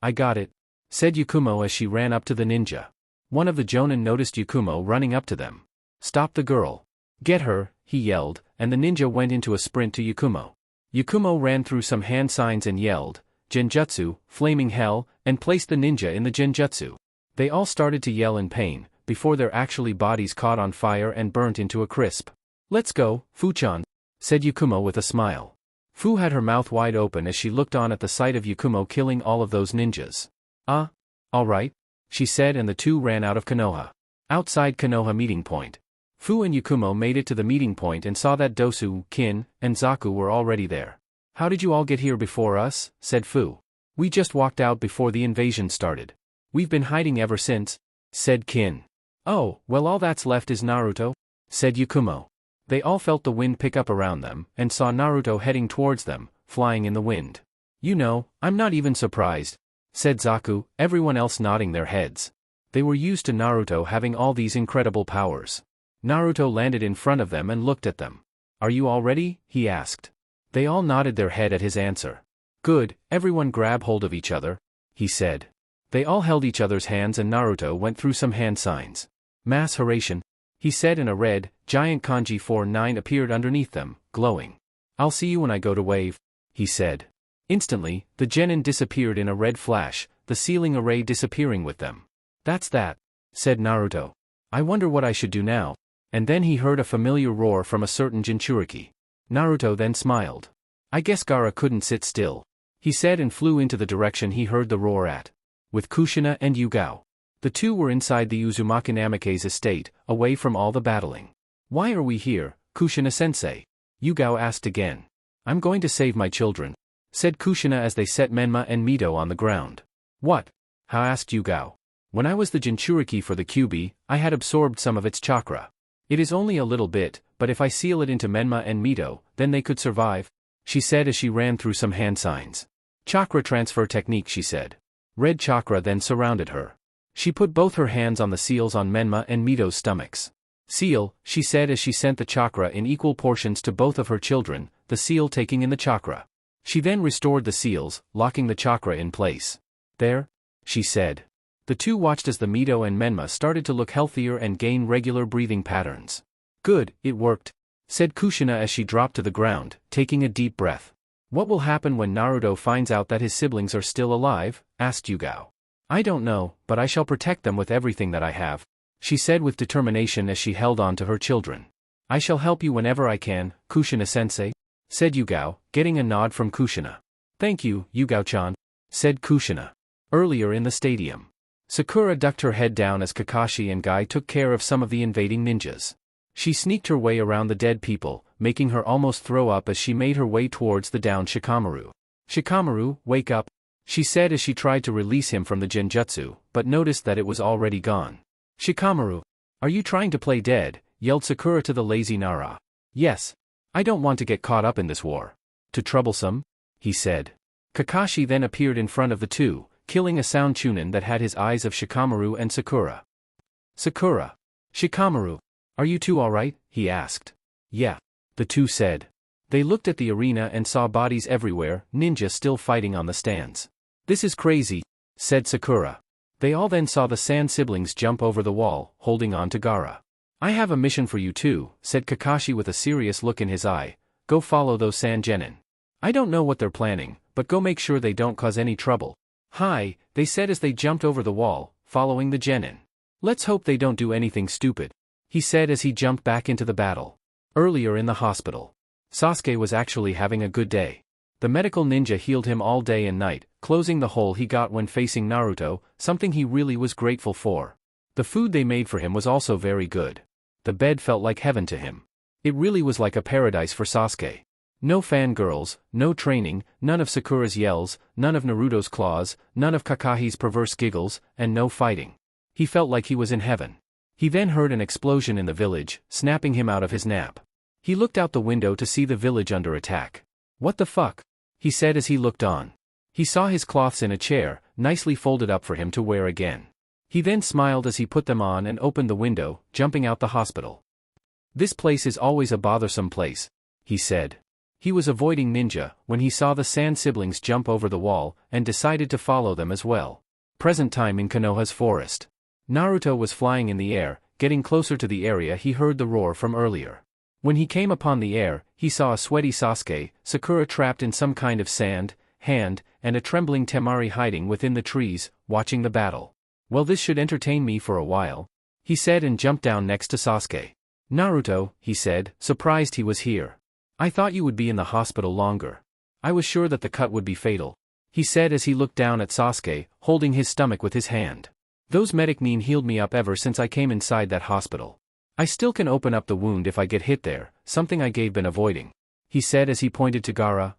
"I got it," said Yakumo as she ran up to the ninja. One of the Jonin noticed Yakumo running up to them. "Stop the girl. Get her," he yelled, and the ninja went into a sprint to Yakumo. Yakumo ran through some hand signs and yelled, "Genjutsu, flaming hell," and placed the ninja in the genjutsu. They all started to yell in pain, before their actually bodies caught on fire and burnt into a crisp. "Let's go, Fu-chan," said Yakumo with a smile. Fu had her mouth wide open as she looked on at the sight of Yakumo killing all of those ninjas. All right," she said, and the two ran out of Konoha. Outside Konoha meeting point. Fu and Yakumo made it to the meeting point and saw that Dosu, Kin, and Zaku were already there. "How did you all get here before us?" said Fu. "We just walked out before the invasion started. We've been hiding ever since," said Kin. "Oh, well all that's left is Naruto," said Yakumo. They all felt the wind pick up around them, and saw Naruto heading towards them, flying in the wind. "You know, I'm not even surprised," said Zaku, everyone else nodding their heads. They were used to Naruto having all these incredible powers. Naruto landed in front of them and looked at them. "Are you all ready?" he asked. They all nodded their head at his answer. "Good, everyone grab hold of each other," he said. They all held each other's hands and Naruto went through some hand signs. "Mass Haration," he said, and a red, giant kanji 49 appeared underneath them, glowing. "I'll see you when I go to wave," he said. Instantly, the genin disappeared in a red flash, the sealing array disappearing with them. "That's that," said Naruto. "I wonder what I should do now." And then he heard a familiar roar from a certain Jinchuriki. Naruto then smiled. "I guess Gaara couldn't sit still," he said, and flew into the direction he heard the roar at. With Kushina and Yugao. The two were inside the Uzumaki Namake's estate, away from all the battling. "Why are we here, Kushina-sensei?" Yugao asked again. "I'm going to save my children," said Kushina as they set Menma and Mito on the ground. "What? How?" asked Yugao. "When I was the Jinchuriki for the Kyuubi, I had absorbed some of its chakra. It is only a little bit, but if I seal it into Menma and Mito, then they could survive," she said as she ran through some hand signs. "Chakra transfer technique," she said. Red chakra then surrounded her. She put both her hands on the seals on Menma and Mito's stomachs. "Seal," she said as she sent the chakra in equal portions to both of her children, the seal taking in the chakra. She then restored the seals, locking the chakra in place. "There," she said. The two watched as the Mito and Menma started to look healthier and gain regular breathing patterns. "Good, it worked," said Kushina as she dropped to the ground, taking a deep breath. "What will happen when Naruto finds out that his siblings are still alive?" asked Yugao. "I don't know, but I shall protect them with everything that I have," she said with determination as she held on to her children. I shall help you whenever I can, Kushina-sensei, said Yugao, getting a nod from Kushina. Thank you, Yugao-chan, said Kushina. Earlier in the stadium, Sakura ducked her head down as Kakashi and Guy took care of some of the invading ninjas. She sneaked her way around the dead people, making her almost throw up as she made her way towards the downed Shikamaru. Shikamaru, wake up, she said as she tried to release him from the genjutsu, but noticed that it was already gone. Shikamaru, are you trying to play dead? Yelled Sakura to the lazy Nara. Yes. I don't want to get caught up in this war. Too troublesome? He said. Kakashi then appeared in front of the two, killing a sound Chunin that had his eyes of Shikamaru and Sakura. Sakura. Shikamaru. Are you two alright? He asked. Yeah. The two said. They looked at the arena and saw bodies everywhere, ninja still fighting on the stands. This is crazy, said Sakura. They all then saw the Sand siblings jump over the wall, holding on to Gaara. I have a mission for you too, said Kakashi with a serious look in his eye. Go follow those Sand genin. I don't know what they're planning, but go make sure they don't cause any trouble. Hi, they said as they jumped over the wall, following the genin. Let's hope they don't do anything stupid, he said as he jumped back into the battle. Earlier in the hospital, Sasuke was actually having a good day. The medical ninja healed him all day and night, closing the hole he got when facing Naruto, something he really was grateful for. The food they made for him was also very good. The bed felt like heaven to him. It really was like a paradise for Sasuke. No fangirls, no training, none of Sakura's yells, none of Naruto's claws, none of Kakashi's perverse giggles, and no fighting. He felt like he was in heaven. He then heard an explosion in the village, snapping him out of his nap. He looked out the window to see the village under attack. What the fuck? He said as he looked on. He saw his cloths in a chair, nicely folded up for him to wear again. He then smiled as he put them on and opened the window, jumping out the hospital. This place is always a bothersome place, he said. He was avoiding ninja when he saw the Sand siblings jump over the wall and decided to follow them as well. Present time in Konoha's forest. Naruto was flying in the air, getting closer to the area he heard the roar from earlier. When he came upon the air, he saw a sweaty Sasuke, Sakura trapped in some kind of sand, hand, and a trembling Temari hiding within the trees, watching the battle. Well, this should entertain me for a while, he said and jumped down next to Sasuke. Naruto, he said, surprised he was here. I thought you would be in the hospital longer. I was sure that the cut would be fatal, he said as he looked down at Sasuke, holding his stomach with his hand. Those medic nin healed me up ever since I came inside that hospital. I still can open up the wound if I get hit there, something I gave been avoiding, he said as he pointed to Gaara.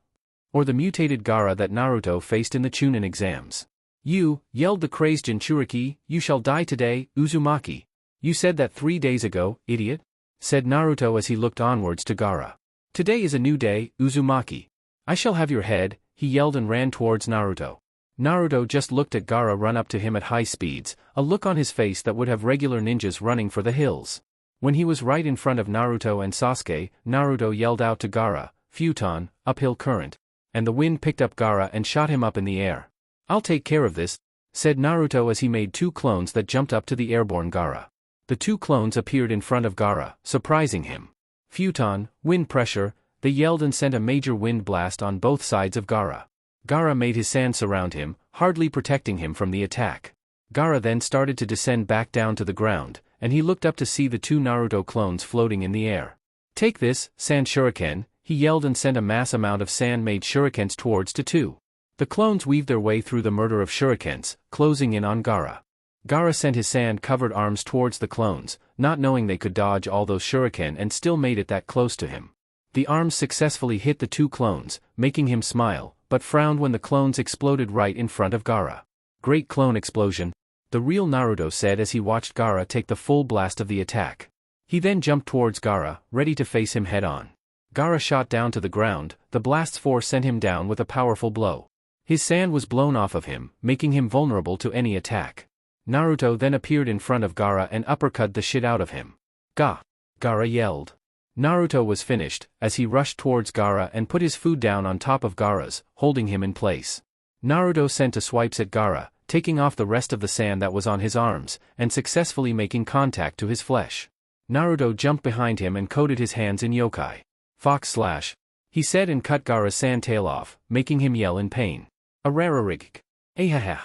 Or the mutated Gaara that Naruto faced in the Chunin exams. You, yelled the crazed Jinchuriki, you shall die today, Uzumaki. You said that 3 days ago, idiot? Said Naruto as he looked onwards to Gaara. Today is a new day, Uzumaki. I shall have your head, he yelled and ran towards Naruto. Naruto just looked at Gaara run up to him at high speeds, a look on his face that would have regular ninjas running for the hills. When he was right in front of Naruto and Sasuke, Naruto yelled out to Gaara, Futon, uphill current. And the wind picked up Gaara and shot him up in the air. I'll take care of this, said Naruto as he made 2 clones that jumped up to the airborne Gaara. The 2 clones appeared in front of Gaara, surprising him. Futon, wind pressure, they yelled and sent a major wind blast on both sides of Gaara. Gaara made his sand surround him, hardly protecting him from the attack. Gaara then started to descend back down to the ground, and he looked up to see the 2 Naruto clones floating in the air. Take this, sand shuriken, he yelled and sent a mass amount of sand-made shurikens towards the 2. The clones weaved their way through the murder of shurikens, closing in on Gaara. Gaara sent his sand-covered arms towards the clones, not knowing they could dodge all those shuriken and still made it that close to him. The arms successfully hit the 2 clones, making him smile, but frowned when the clones exploded right in front of Gaara. Great clone explosion, the real Naruto said as he watched Gaara take the full blast of the attack. He then jumped towards Gaara, ready to face him head-on. Gaara shot down to the ground, the blast's force sent him down with a powerful blow. His sand was blown off of him, making him vulnerable to any attack. Naruto then appeared in front of Gaara and uppercut the shit out of him. Ga! Gaara yelled. Naruto was finished, as he rushed towards Gaara and put his food down on top of Gaara's, holding him in place. Naruto sent a swipes at Gaara, taking off the rest of the sand that was on his arms, and successfully making contact to his flesh. Naruto jumped behind him and coated his hands in yokai. Fox slash, he said and cut Gaara's sand tail off, making him yell in pain. Arararig. Ahaha.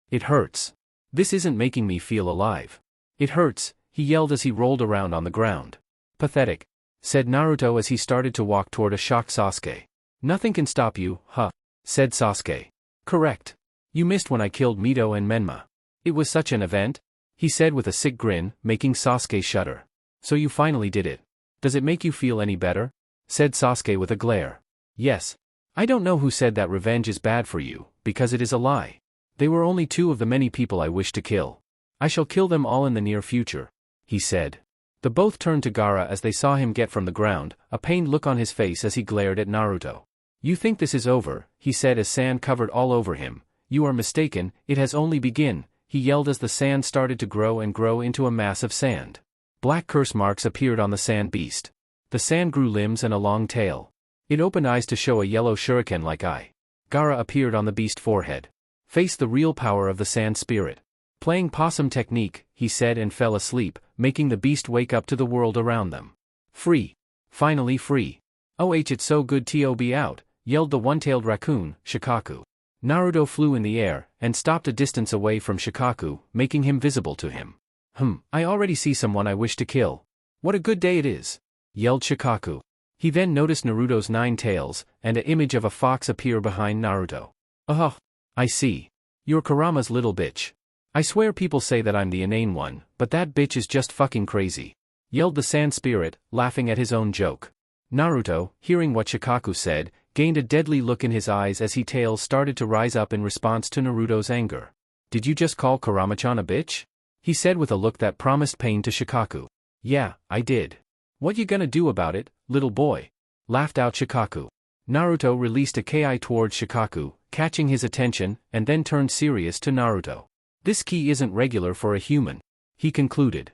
It hurts. This isn't making me feel alive. It hurts, he yelled as he rolled around on the ground. Pathetic, said Naruto as he started to walk toward a shocked Sasuke. Nothing can stop you, huh? Said Sasuke. Correct. You missed when I killed Mito and Menma. It was such an event, he said with a sick grin, making Sasuke shudder. So you finally did it. Does it make you feel any better? Said Sasuke with a glare. Yes. I don't know who said that revenge is bad for you, because it is a lie. They were only 2 of the many people I wish to kill. I shall kill them all in the near future, he said. The both turned to Gaara as they saw him get from the ground, a pained look on his face as he glared at Naruto. You think this is over, he said as sand covered all over him. You are mistaken, it has only begun, he yelled as the sand started to grow and grow into a mass of sand. Black curse marks appeared on the sand beast. The sand grew limbs and a long tail. It opened eyes to show a yellow shuriken-like eye. Gaara appeared on the beast's forehead. Face the real power of the sand spirit. Playing possum technique, he said and fell asleep, making the beast wake up to the world around them. Free. Finally free. Oh it's so good to be out, yelled the one-tailed raccoon, Shikaku. Naruto flew in the air, and stopped a distance away from Shikaku, making him visible to him. I already see someone I wish to kill. What a good day it is, yelled Shikaku. He then noticed Naruto's 9 tails, and an image of a fox appear behind Naruto. Oh, I see. You're Kurama's little bitch. I swear people say that I'm the inane one, but that bitch is just fucking crazy, yelled the sand spirit, laughing at his own joke. Naruto, hearing what Shikaku said, gained a deadly look in his eyes as his tails started to rise up in response to Naruto's anger. Did you just call Kurama-chan a bitch? He said with a look that promised pain to Shikaku. Yeah, I did. What you gonna do about it, little boy? Laughed out Shikaku. Naruto released a ki towards Shikaku, catching his attention, and then turned serious to Naruto. This ki isn't regular for a human, he concluded.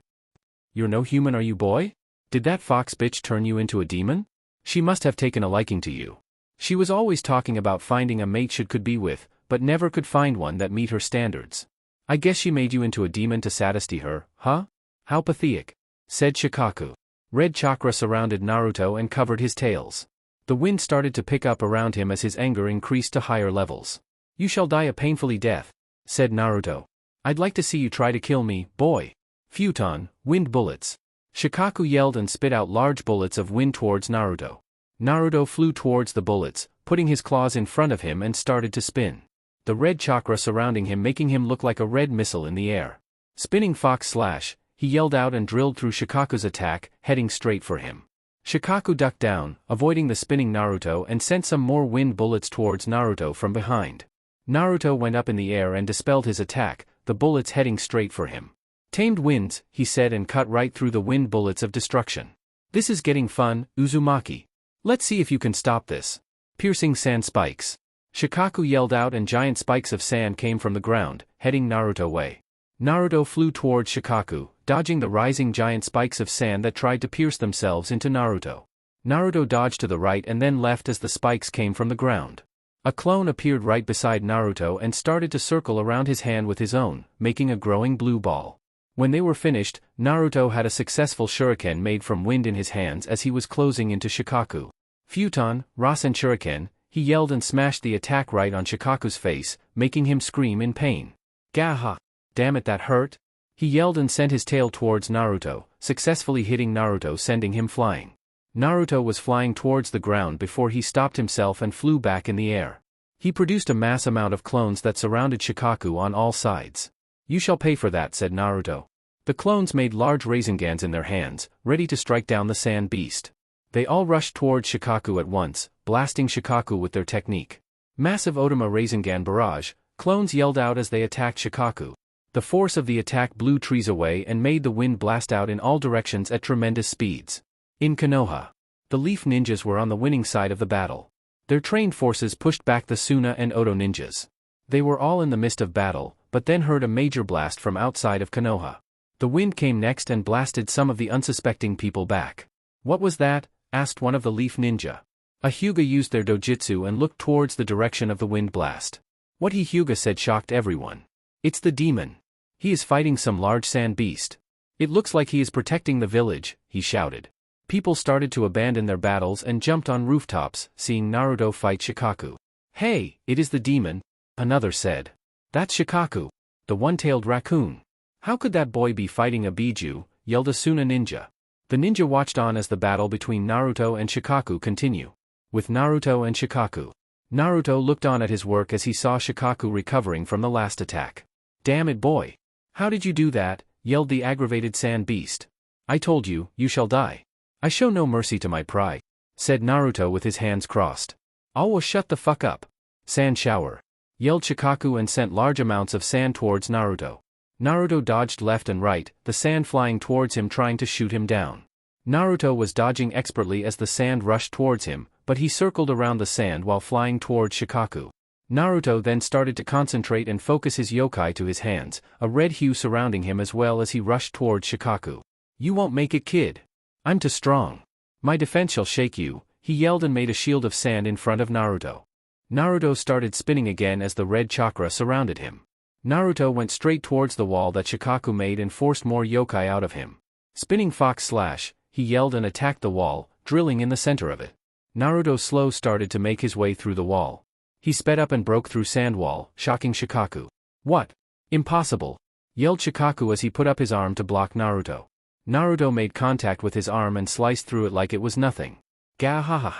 You're no human, are you, boy? Did that fox bitch turn you into a demon? She must have taken a liking to you. She was always talking about finding a mate she could be with, but never could find one that meet her standards. I guess she made you into a demon to satisfy her, huh? How pathetic, said Shikaku. Red chakra surrounded Naruto and covered his tails. The wind started to pick up around him as his anger increased to higher levels. You shall die a painfully death, said Naruto. I'd like to see you try to kill me, boy. Futon, wind bullets. Shikaku yelled and spit out large bullets of wind towards Naruto. Naruto flew towards the bullets, putting his claws in front of him and started to spin. The red chakra surrounding him making him look like a red missile in the air. Spinning fox slash, he yelled out and drilled through Shikaku's attack, heading straight for him. Shikaku ducked down, avoiding the spinning Naruto and sent some more wind bullets towards Naruto from behind. Naruto went up in the air and dispelled his attack, the bullets heading straight for him. Tamed winds, he said and cut right through the wind bullets of destruction. This is getting fun, Uzumaki. Let's see if you can stop this. Piercing sand spikes. Shikaku yelled out and giant spikes of sand came from the ground, heading Naruto way. Naruto flew towards Shikaku, dodging the rising giant spikes of sand that tried to pierce themselves into Naruto. Naruto dodged to the right and then left as the spikes came from the ground. A clone appeared right beside Naruto and started to circle around his hand with his own, making a growing blue ball. When they were finished, Naruto had a successful shuriken made from wind in his hands as he was closing into Shikaku. Futon, Rasen shuriken, he yelled and smashed the attack right on Shikaku's face, making him scream in pain. Gaha! Damn it, that hurt! He yelled and sent his tail towards Naruto, successfully hitting Naruto, sending him flying. Naruto was flying towards the ground before he stopped himself and flew back in the air. He produced a mass amount of clones that surrounded Shikaku on all sides. You shall pay for that, said Naruto. The clones made large Razengans in their hands, ready to strike down the sand beast. They all rushed towards Shikaku at once, blasting Shikaku with their technique. Massive Otama Rasengan barrage, clones yelled out as they attacked Shikaku. The force of the attack blew trees away and made the wind blast out in all directions at tremendous speeds. In Konoha, the Leaf Ninjas were on the winning side of the battle. Their trained forces pushed back the Suna and Oto ninjas. They were all in the midst of battle, but then heard a major blast from outside of Konoha. The wind came next and blasted some of the unsuspecting people back. What was that? Asked one of the Leaf Ninja. A Hyuga used their dojutsu and looked towards the direction of the wind blast. What Hyuga said shocked everyone. It's the demon. He is fighting some large sand beast. It looks like he is protecting the village, he shouted. People started to abandon their battles and jumped on rooftops, seeing Naruto fight Shikaku. Hey, it is the demon, another said. That's Shikaku, the one-tailed raccoon. How could that boy be fighting a Biju? yelled Asuna Ninja. The ninja watched on as the battle between Naruto and Shikaku continued. With Naruto and Shikaku. Naruto looked on at his work as he saw Shikaku recovering from the last attack. Damn it, boy. How did you do that? Yelled the aggravated sand beast. I told you, you shall die. I show no mercy to my pride, said Naruto with his hands crossed. Alwa, shut the fuck up. Sand shower. Yelled Shikaku and sent large amounts of sand towards Naruto. Naruto dodged left and right, the sand flying towards him trying to shoot him down. Naruto was dodging expertly as the sand rushed towards him, but he circled around the sand while flying towards Shikaku. Naruto then started to concentrate and focus his yokai to his hands, a red hue surrounding him as well as he rushed towards Shikaku. You won't make it, kid. I'm too strong. My defense shall shake you, he yelled and made a shield of sand in front of Naruto. Naruto started spinning again as the red chakra surrounded him. Naruto went straight towards the wall that Shikaku made and forced more yokai out of him. Spinning fox slash, he yelled and attacked the wall, drilling in the center of it. Naruto slow started to make his way through the wall. He sped up and broke through sand wall, shocking Shikaku. What? Impossible! Yelled Shikaku as he put up his arm to block Naruto. Naruto made contact with his arm and sliced through it like it was nothing. Gahaha.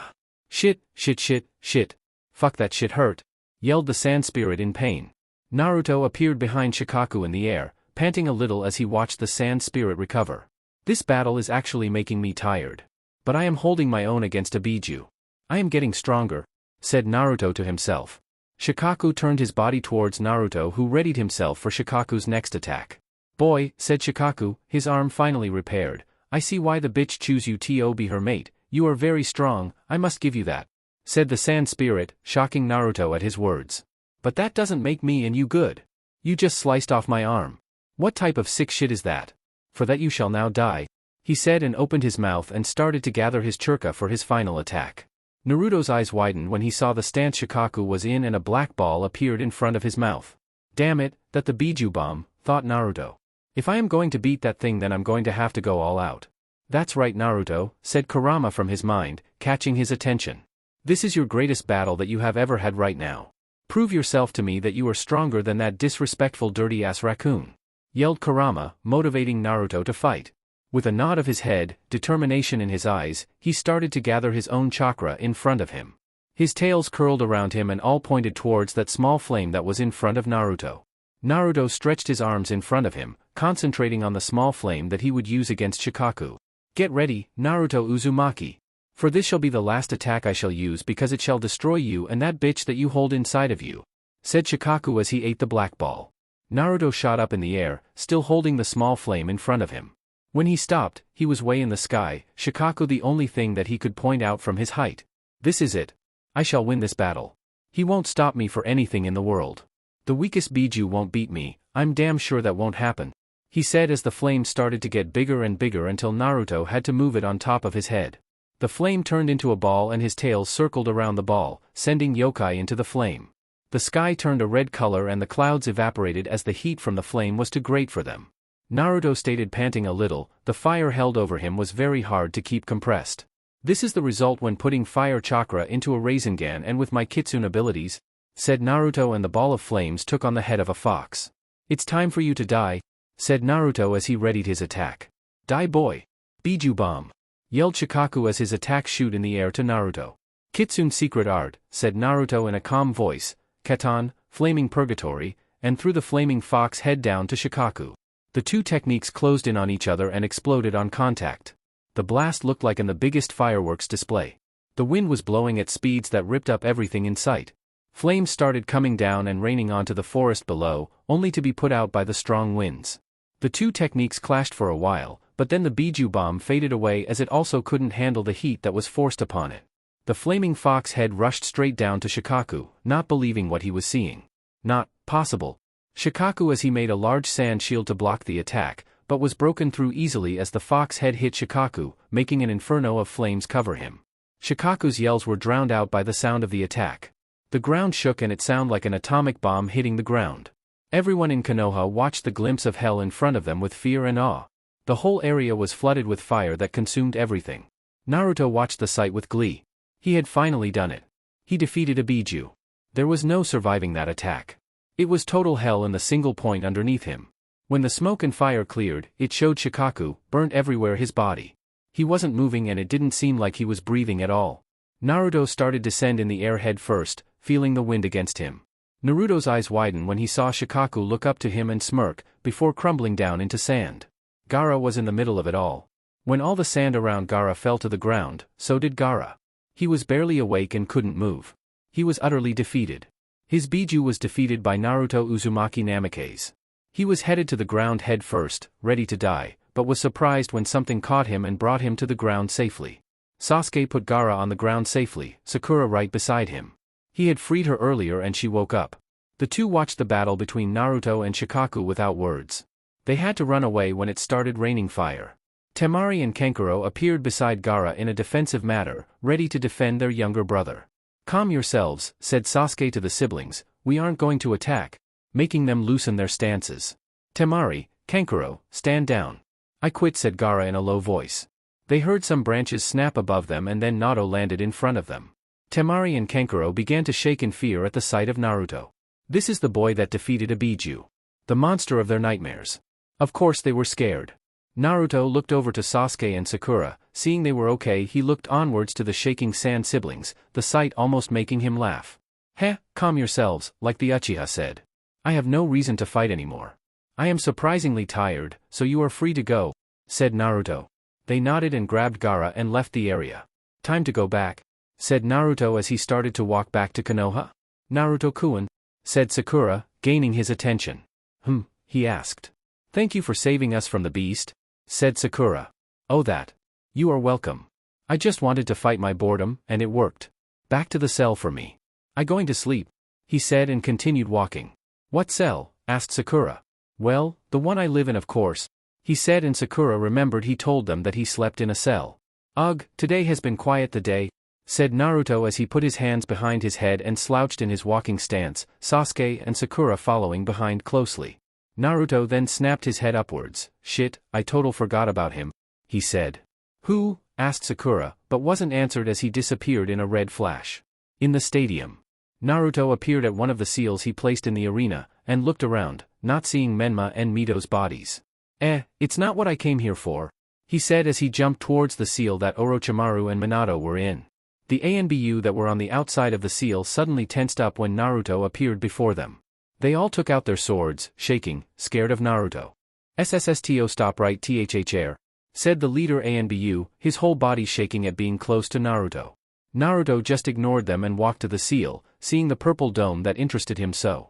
Shit, shit, shit, shit. Fuck, that shit hurt, yelled the sand spirit in pain. Naruto appeared behind Shikaku in the air, panting a little as he watched the sand spirit recover. This battle is actually making me tired. But I am holding my own against a Biju. I am getting stronger, said Naruto to himself. Shikaku turned his body towards Naruto, who readied himself for Shikaku's next attack. Boy, said Shikaku, his arm finally repaired, I see why the bitch choose you to be her mate, you are very strong, I must give you that, said the sand spirit, shocking Naruto at his words. But that doesn't make me and you good. You just sliced off my arm. What type of sick shit is that? For that you shall now die, he said and opened his mouth and started to gather his churka for his final attack. Naruto's eyes widened when he saw the stance Shikaku was in and a black ball appeared in front of his mouth. Damn it, that the Biju bomb, thought Naruto. If I am going to beat that thing then I'm going to have to go all out. That's right, Naruto, said Kurama from his mind, catching his attention. This is your greatest battle that you have ever had right now. Prove yourself to me that you are stronger than that disrespectful dirty-ass raccoon, yelled Kurama, motivating Naruto to fight. With a nod of his head, determination in his eyes, he started to gather his own chakra in front of him. His tails curled around him and all pointed towards that small flame that was in front of Naruto. Naruto stretched his arms in front of him, concentrating on the small flame that he would use against Shikaku. Get ready, Naruto Uzumaki. For this shall be the last attack I shall use because it shall destroy you and that bitch that you hold inside of you, said Shikaku as he ate the black ball. Naruto shot up in the air, still holding the small flame in front of him. When he stopped, he was way in the sky, Shikaku the only thing that he could point out from his height. This is it. I shall win this battle. He won't stop me for anything in the world. The weakest Biju won't beat me, I'm damn sure that won't happen, he said as the flame started to get bigger and bigger until Naruto had to move it on top of his head. The flame turned into a ball and his tail circled around the ball, sending yokai into the flame. The sky turned a red color and the clouds evaporated as the heat from the flame was too great for them. Naruto stated, panting a little, the fire held over him was very hard to keep compressed. This is the result when putting fire chakra into a Rasengan and with my Kitsune abilities, said Naruto, and the ball of flames took on the head of a fox. It's time for you to die, said Naruto as he readied his attack. Die, boy. Biju bomb, yelled Shikaku as his attack shoot in the air to Naruto. Kitsune secret art, said Naruto in a calm voice, Katan, flaming purgatory, and threw the flaming fox head down to Shikaku. The two techniques closed in on each other and exploded on contact. The blast looked like the biggest fireworks display. The wind was blowing at speeds that ripped up everything in sight. Flames started coming down and raining onto the forest below, only to be put out by the strong winds. The two techniques clashed for a while, but then the Biju bomb faded away as it also couldn't handle the heat that was forced upon it. The flaming fox head rushed straight down to Shikaku, not believing what he was seeing. Not possible. Shikaku as he made a large sand shield to block the attack, but was broken through easily as the fox head hit Shikaku, making an inferno of flames cover him. Shikaku's yells were drowned out by the sound of the attack. The ground shook and it sounded like an atomic bomb hitting the ground. Everyone in Konoha watched the glimpse of hell in front of them with fear and awe. The whole area was flooded with fire that consumed everything. Naruto watched the sight with glee. He had finally done it. He defeated a Biju. There was no surviving that attack. It was total hell in the single point underneath him. When the smoke and fire cleared, it showed Shikaku, burnt everywhere his body. He wasn't moving and it didn't seem like he was breathing at all. Naruto started to descend in the air head first, feeling the wind against him. Naruto's eyes widened when he saw Shikaku look up to him and smirk, before crumbling down into sand. Gaara was in the middle of it all. When all the sand around Gaara fell to the ground, so did Gaara. He was barely awake and couldn't move. He was utterly defeated. His Biju was defeated by Naruto Uzumaki Namikaze. He was headed to the ground head first, ready to die, but was surprised when something caught him and brought him to the ground safely. Sasuke put Gaara on the ground safely, Sakura right beside him. He had freed her earlier and she woke up. The two watched the battle between Naruto and Shikaku without words. They had to run away when it started raining fire. Temari and Kankuro appeared beside Gaara in a defensive manner, ready to defend their younger brother. "Calm yourselves," said Sasuke to the siblings, "we aren't going to attack," making them loosen their stances. "Temari, Kankuro, stand down." "I quit," said Gaara in a low voice. They heard some branches snap above them and then Naruto landed in front of them. Temari and Kankuro began to shake in fear at the sight of Naruto. This is the boy that defeated Ibiju. The monster of their nightmares. Of course they were scared. Naruto looked over to Sasuke and Sakura, seeing they were okay he looked onwards to the shaking sand siblings, the sight almost making him laugh. "Heh, calm yourselves," like the Uchiha said. "I have no reason to fight anymore. I am surprisingly tired, so you are free to go," said Naruto. They nodded and grabbed Gaara and left the area. "Time to go back," said Naruto as he started to walk back to Konoha. "Naruto-kun," said Sakura, gaining his attention. He asked. "Thank you for saving us from the beast," said Sakura. "Oh that. You are welcome. I just wanted to fight my boredom, and it worked. Back to the cell for me. I going to sleep," he said and continued walking. "What cell?" asked Sakura. "Well, the one I live in of course," he said and Sakura remembered he told them that he slept in a cell. "Ugh, today has been quiet the day," said Naruto as he put his hands behind his head and slouched in his walking stance, Sasuke and Sakura following behind closely. Naruto then snapped his head upwards. "Shit, I total forgot about him," he said. "Who?" asked Sakura, but wasn't answered as he disappeared in a red flash. In the stadium. Naruto appeared at one of the seals he placed in the arena, and looked around, not seeing Menma and Mito's bodies. It's not what I came here for," he said as he jumped towards the seal that Orochimaru and Minato were in. The ANBU that were on the outside of the seal suddenly tensed up when Naruto appeared before them. They all took out their swords, shaking, scared of Naruto. "SSSTO stop right THHR," said the leader ANBU, his whole body shaking at being close to Naruto. Naruto just ignored them and walked to the seal, seeing the purple dome that interested him so.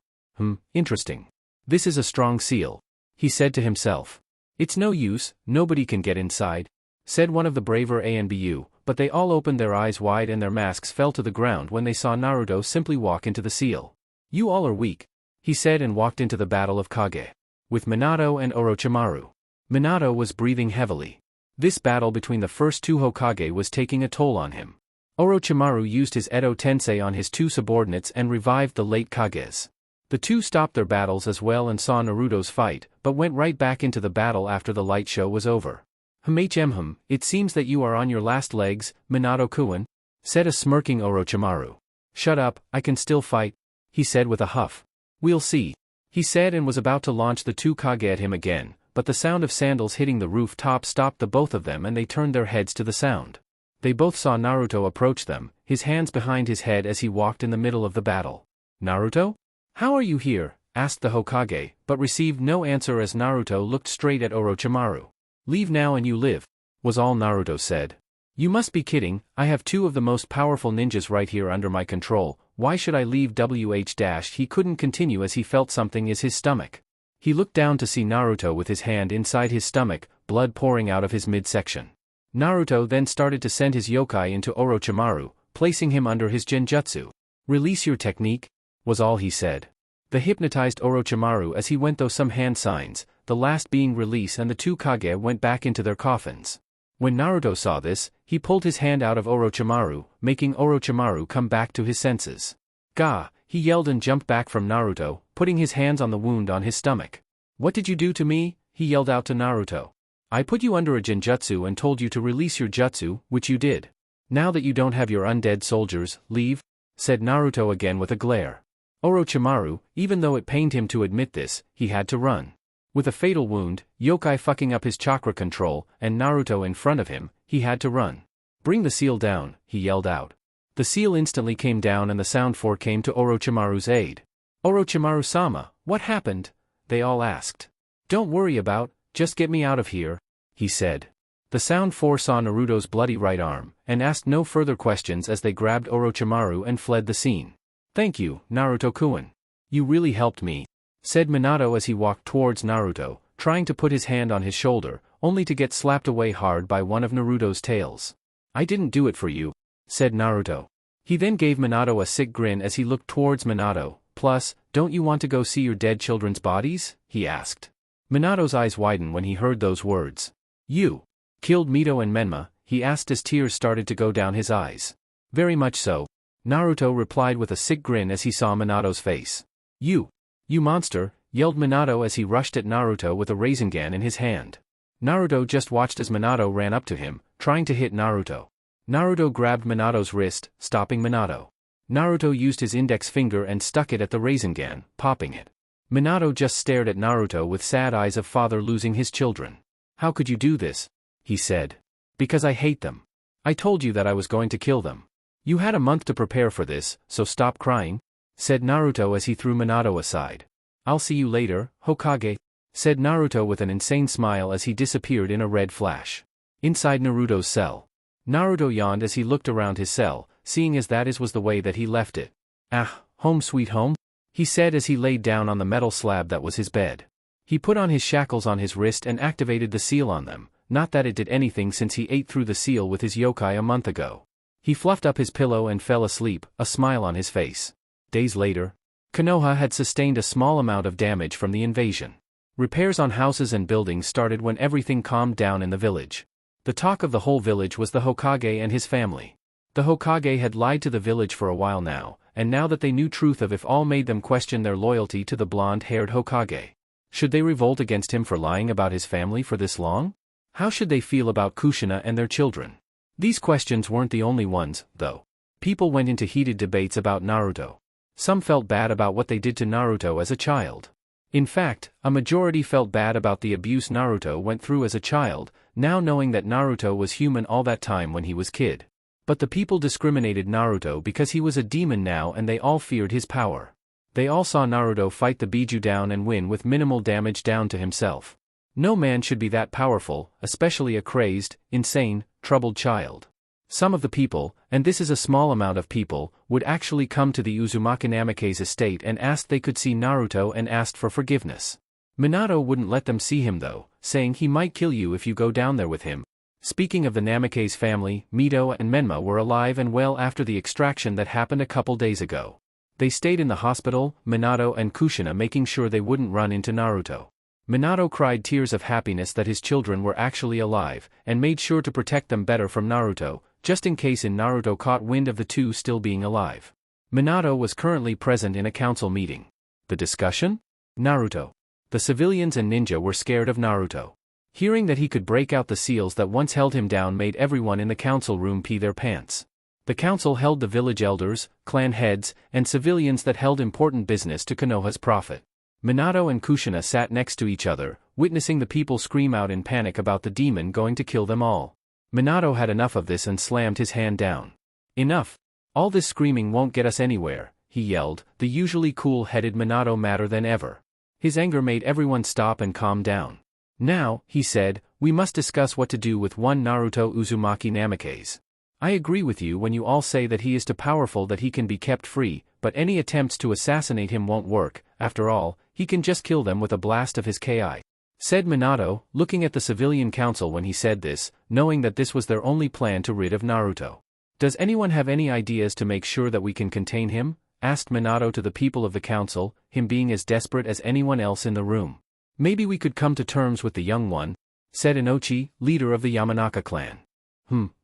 Interesting. This is a strong seal," he said to himself. "It's no use, nobody can get inside," said one of the braver ANBU, but they all opened their eyes wide and their masks fell to the ground when they saw Naruto simply walk into the seal. "You all are weak," he said and walked into the battle of Kage. With Minato and Orochimaru. Minato was breathing heavily. This battle between the first two Hokage was taking a toll on him. Orochimaru used his Edo Tensei on his two subordinates and revived the late Kages. The two stopped their battles as well and saw Naruto's fight, but went right back into the battle after the light show was over. It seems that you are on your last legs, Minato-kun," said a smirking Orochimaru. "Shut up, I can still fight," he said with a huff. "We'll see," he said and was about to launch the two Kage at him again, but the sound of sandals hitting the rooftop stopped the both of them and they turned their heads to the sound. They both saw Naruto approach them, his hands behind his head as he walked in the middle of the battle. "Naruto? How are you here?" asked the Hokage, but received no answer as Naruto looked straight at Orochimaru. "Leave now and you live," was all Naruto said. "You must be kidding, I have two of the most powerful ninjas right here under my control, why should I leave He couldn't continue as he felt something in his stomach. He looked down to see Naruto with his hand inside his stomach, blood pouring out of his midsection. Naruto then started to send his yokai into Orochimaru, placing him under his genjutsu. "Release your technique," was all he said. The hypnotized Orochimaru as he went through some hand signs, the last being release and the two Kage went back into their coffins. When Naruto saw this, he pulled his hand out of Orochimaru, making Orochimaru come back to his senses. "Gah!" he yelled and jumped back from Naruto, putting his hands on the wound on his stomach. "What did you do to me?" he yelled out to Naruto. "I put you under a genjutsu and told you to release your jutsu, which you did. Now that you don't have your undead soldiers, leave," said Naruto again with a glare. Orochimaru, even though it pained him to admit this, he had to run. With a fatal wound, yokai fucking up his chakra control, and Naruto in front of him, he had to run. "Bring the seal down," he yelled out. The seal instantly came down and the Sound Four came to Orochimaru's aid. "Orochimaru-sama, what happened?" they all asked. "Don't worry about, just get me out of here," he said. The Sound Four saw Naruto's bloody right arm, and asked no further questions as they grabbed Orochimaru and fled the scene. "Thank you, Naruto-kun. You really helped me," said Minato as he walked towards Naruto, trying to put his hand on his shoulder, only to get slapped away hard by one of Naruto's tails. "I didn't do it for you," said Naruto. He then gave Minato a sick grin as he looked towards Minato. "Plus, don't you want to go see your dead children's bodies?" he asked. Minato's eyes widened when he heard those words. "You killed Mito and Menma?" he asked as tears started to go down his eyes. "Very much so," Naruto replied with a sick grin as he saw Minato's face. You monster," yelled Minato as he rushed at Naruto with a Rasengan in his hand. Naruto just watched as Minato ran up to him, trying to hit Naruto. Naruto grabbed Minato's wrist, stopping Minato. Naruto used his index finger and stuck it at the Rasengan, popping it. Minato just stared at Naruto with sad eyes of father losing his children. "How could you do this?" he said. "Because I hate them. I told you that I was going to kill them. You had a month to prepare for this, so stop crying," said Naruto as he threw Minato aside. "I'll see you later, Hokage," said Naruto with an insane smile as he disappeared in a red flash. Inside Naruto's cell. Naruto yawned as he looked around his cell, seeing as that was the way that he left it. "Ah, home sweet home," he said as he laid down on the metal slab that was his bed. He put on his shackles on his wrist and activated the seal on them, not that it did anything since he ate through the seal with his yokai a month ago. He fluffed up his pillow and fell asleep, a smile on his face. Days later, Konoha had sustained a small amount of damage from the invasion. Repairs on houses and buildings started when everything calmed down in the village. The talk of the whole village was the Hokage and his family. The Hokage had lied to the village for a while now, and now that they knew truth of if all made them question their loyalty to the blonde-haired Hokage. Should they revolt against him for lying about his family for this long? How should they feel about Kushina and their children? These questions weren't the only ones, though. People went into heated debates about Naruto. Some felt bad about what they did to Naruto as a child. In fact, a majority felt bad about the abuse Naruto went through as a child, now knowing that Naruto was human all that time when he was kid. But the people discriminated Naruto because he was a demon now and they all feared his power. They all saw Naruto fight the Biju down and win with minimal damage down to himself. No man should be that powerful, especially a crazed, insane, troubled child. Some of the people, and this is a small amount of people, would actually come to the Uzumaki Namake's estate and asked they could see Naruto and asked for forgiveness. Minato wouldn't let them see him though, saying he might kill you if you go down there with him. Speaking of the Namake's family, Mito and Menma were alive and well after the extraction that happened a couple days ago. They stayed in the hospital, Minato and Kushina making sure they wouldn't run into Naruto. Minato cried tears of happiness that his children were actually alive, and made sure to protect them better from Naruto, just in case Naruto caught wind of the two still being alive. Minato was currently present in a council meeting. The discussion? Naruto. The civilians and ninja were scared of Naruto. Hearing that he could break out the seals that once held him down made everyone in the council room pee their pants. The council held the village elders, clan heads, and civilians that held important business to Konoha's profit. Minato and Kushina sat next to each other, witnessing the people scream out in panic about the demon going to kill them all. Minato had enough of this and slammed his hand down. "Enough. All this screaming won't get us anywhere," he yelled, the usually cool-headed Minato madder than ever. His anger made everyone stop and calm down. "Now," he said, "we must discuss what to do with one Naruto Uzumaki Namake's. I agree with you when you all say that he is too powerful that he can be kept free, but any attempts to assassinate him won't work. After all, he can just kill them with a blast of his ki," said Minato, looking at the civilian council when he said this, knowing that this was their only plan to rid of Naruto. "Does anyone have any ideas to make sure that we can contain him?" asked Minato to the people of the council, him being as desperate as anyone else in the room. "Maybe we could come to terms with the young one," said Inochi, leader of the Yamanaka clan.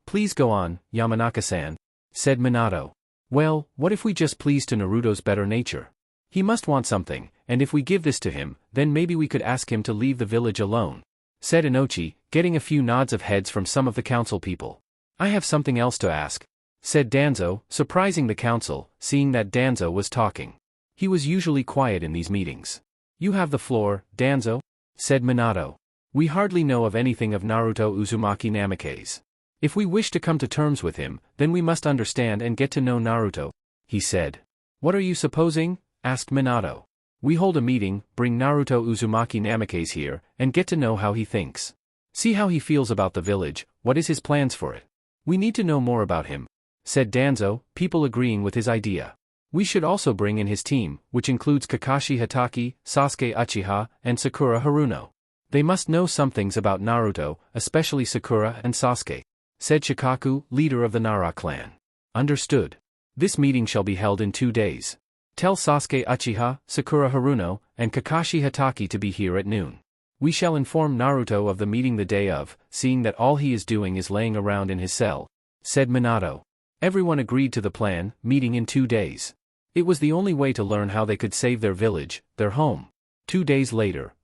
Please go on, Yamanaka-san," said Minato. "Well, what if we just please to Naruto's better nature? He must want something, and if we give this to him, then maybe we could ask him to leave the village alone," said Inochi, getting a few nods of heads from some of the council people. "I have something else to ask," said Danzo, surprising the council, seeing that Danzo was talking. He was usually quiet in these meetings. "You have the floor, Danzo," said Minato. We hardly know of anything of Naruto Uzumaki Namikaze. If we wish to come to terms with him, then we must understand and get to know Naruto, he said. What are you supposing? Asked Minato. We hold a meeting, bring Naruto Uzumaki Namikaze here, and get to know how he thinks. See how he feels about the village, what is his plans for it. We need to know more about him, said Danzo, people agreeing with his idea. We should also bring in his team, which includes Kakashi Hatake, Sasuke Uchiha, and Sakura Haruno. They must know some things about Naruto, especially Sakura and Sasuke, said Shikaku, leader of the Nara clan. Understood. This meeting shall be held in 2 days. Tell Sasuke Uchiha, Sakura Haruno, and Kakashi Hatake to be here at noon. We shall inform Naruto of the meeting the day of, seeing that all he is doing is laying around in his cell, said Minato. Everyone agreed to the plan, meeting in 2 days. It was the only way to learn how they could save their village, their home. 2 days later,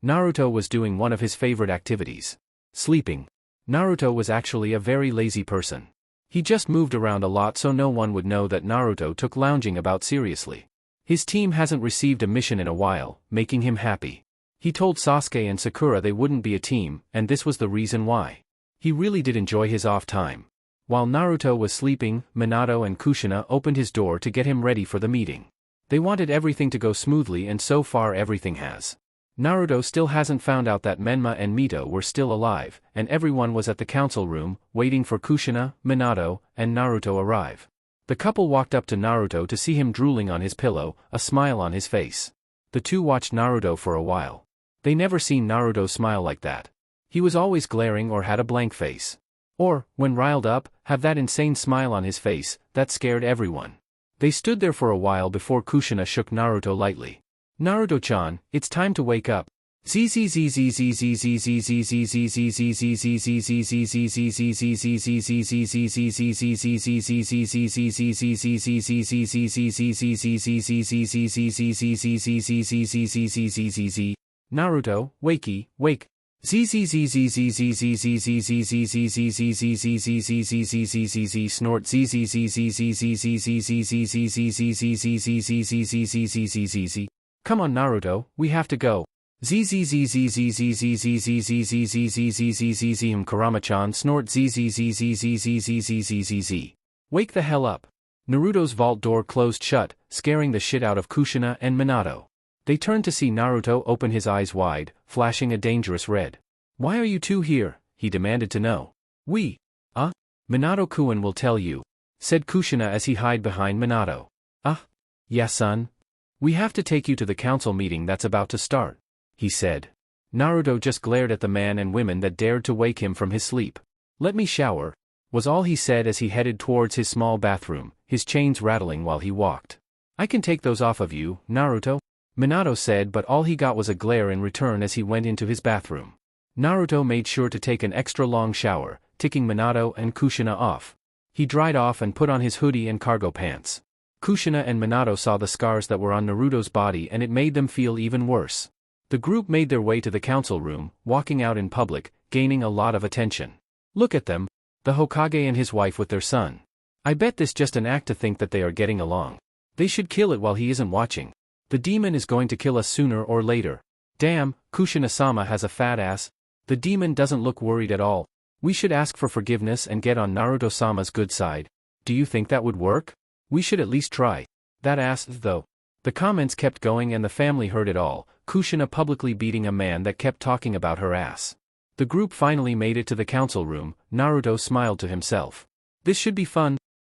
Naruto was doing one of his favorite activities. Sleeping. Naruto was actually a very lazy person. He just moved around a lot so no one would know that Naruto took lounging about seriously. His team hasn't received a mission in a while, making him happy. He told Sasuke and Sakura they wouldn't be a team, and this was the reason why. He really did enjoy his off time. While Naruto was sleeping, Minato and Kushina opened his door to get him ready for the meeting. They wanted everything to go smoothly and so far everything has. Naruto still hasn't found out that Menma and Mito were still alive, and everyone was at the council room, waiting for Kushina, Minato, and Naruto arrive. The couple walked up to Naruto to see him drooling on his pillow, a smile on his face. The two watched Naruto for a while. They never seen Naruto smile like that. He was always glaring or had a blank face. Or, when riled up, have that insane smile on his face, that scared everyone. They stood there for a while before Kushina shook Naruto lightly. Naruto-chan, it's time to wake up. Naruto, wakey, wake. Snort. Come on Naruto, we have to go. Kurama-chan snort. Wake the hell up. Naruto's vault door closed shut, scaring the shit out of Kushina and Minato. They turned to see Naruto open his eyes wide, flashing a dangerous red. Why are you two here? He demanded to know. Minato-kun will tell you, said Kushina as he hid behind Minato. Yeah son. We have to take you to the council meeting that's about to start, he said. Naruto just glared at the man and women that dared to wake him from his sleep. Let me shower, was all he said as he headed towards his small bathroom, his chains rattling while he walked. I can take those off of you, Naruto, Minato said, but all he got was a glare in return as he went into his bathroom. Naruto made sure to take an extra long shower, ticking Minato and Kushina off. He dried off and put on his hoodie and cargo pants. Kushina and Minato saw the scars that were on Naruto's body and it made them feel even worse. The group made their way to the council room, walking out in public, gaining a lot of attention. Look at them, the Hokage and his wife with their son. I bet this just an act to think that they are getting along. They should kill it while he isn't watching. The demon is going to kill us sooner or later. Damn, Kushina-sama has a fat ass. The demon doesn't look worried at all. We should ask for forgiveness and get on Naruto-sama's good side. Do you think that would work? We should at least try. That ass, though. The comments kept going and the family heard it all, Kushina publicly beating a man that kept talking about her ass. The group finally made it to the council room. Naruto smiled to himself. This should be fun,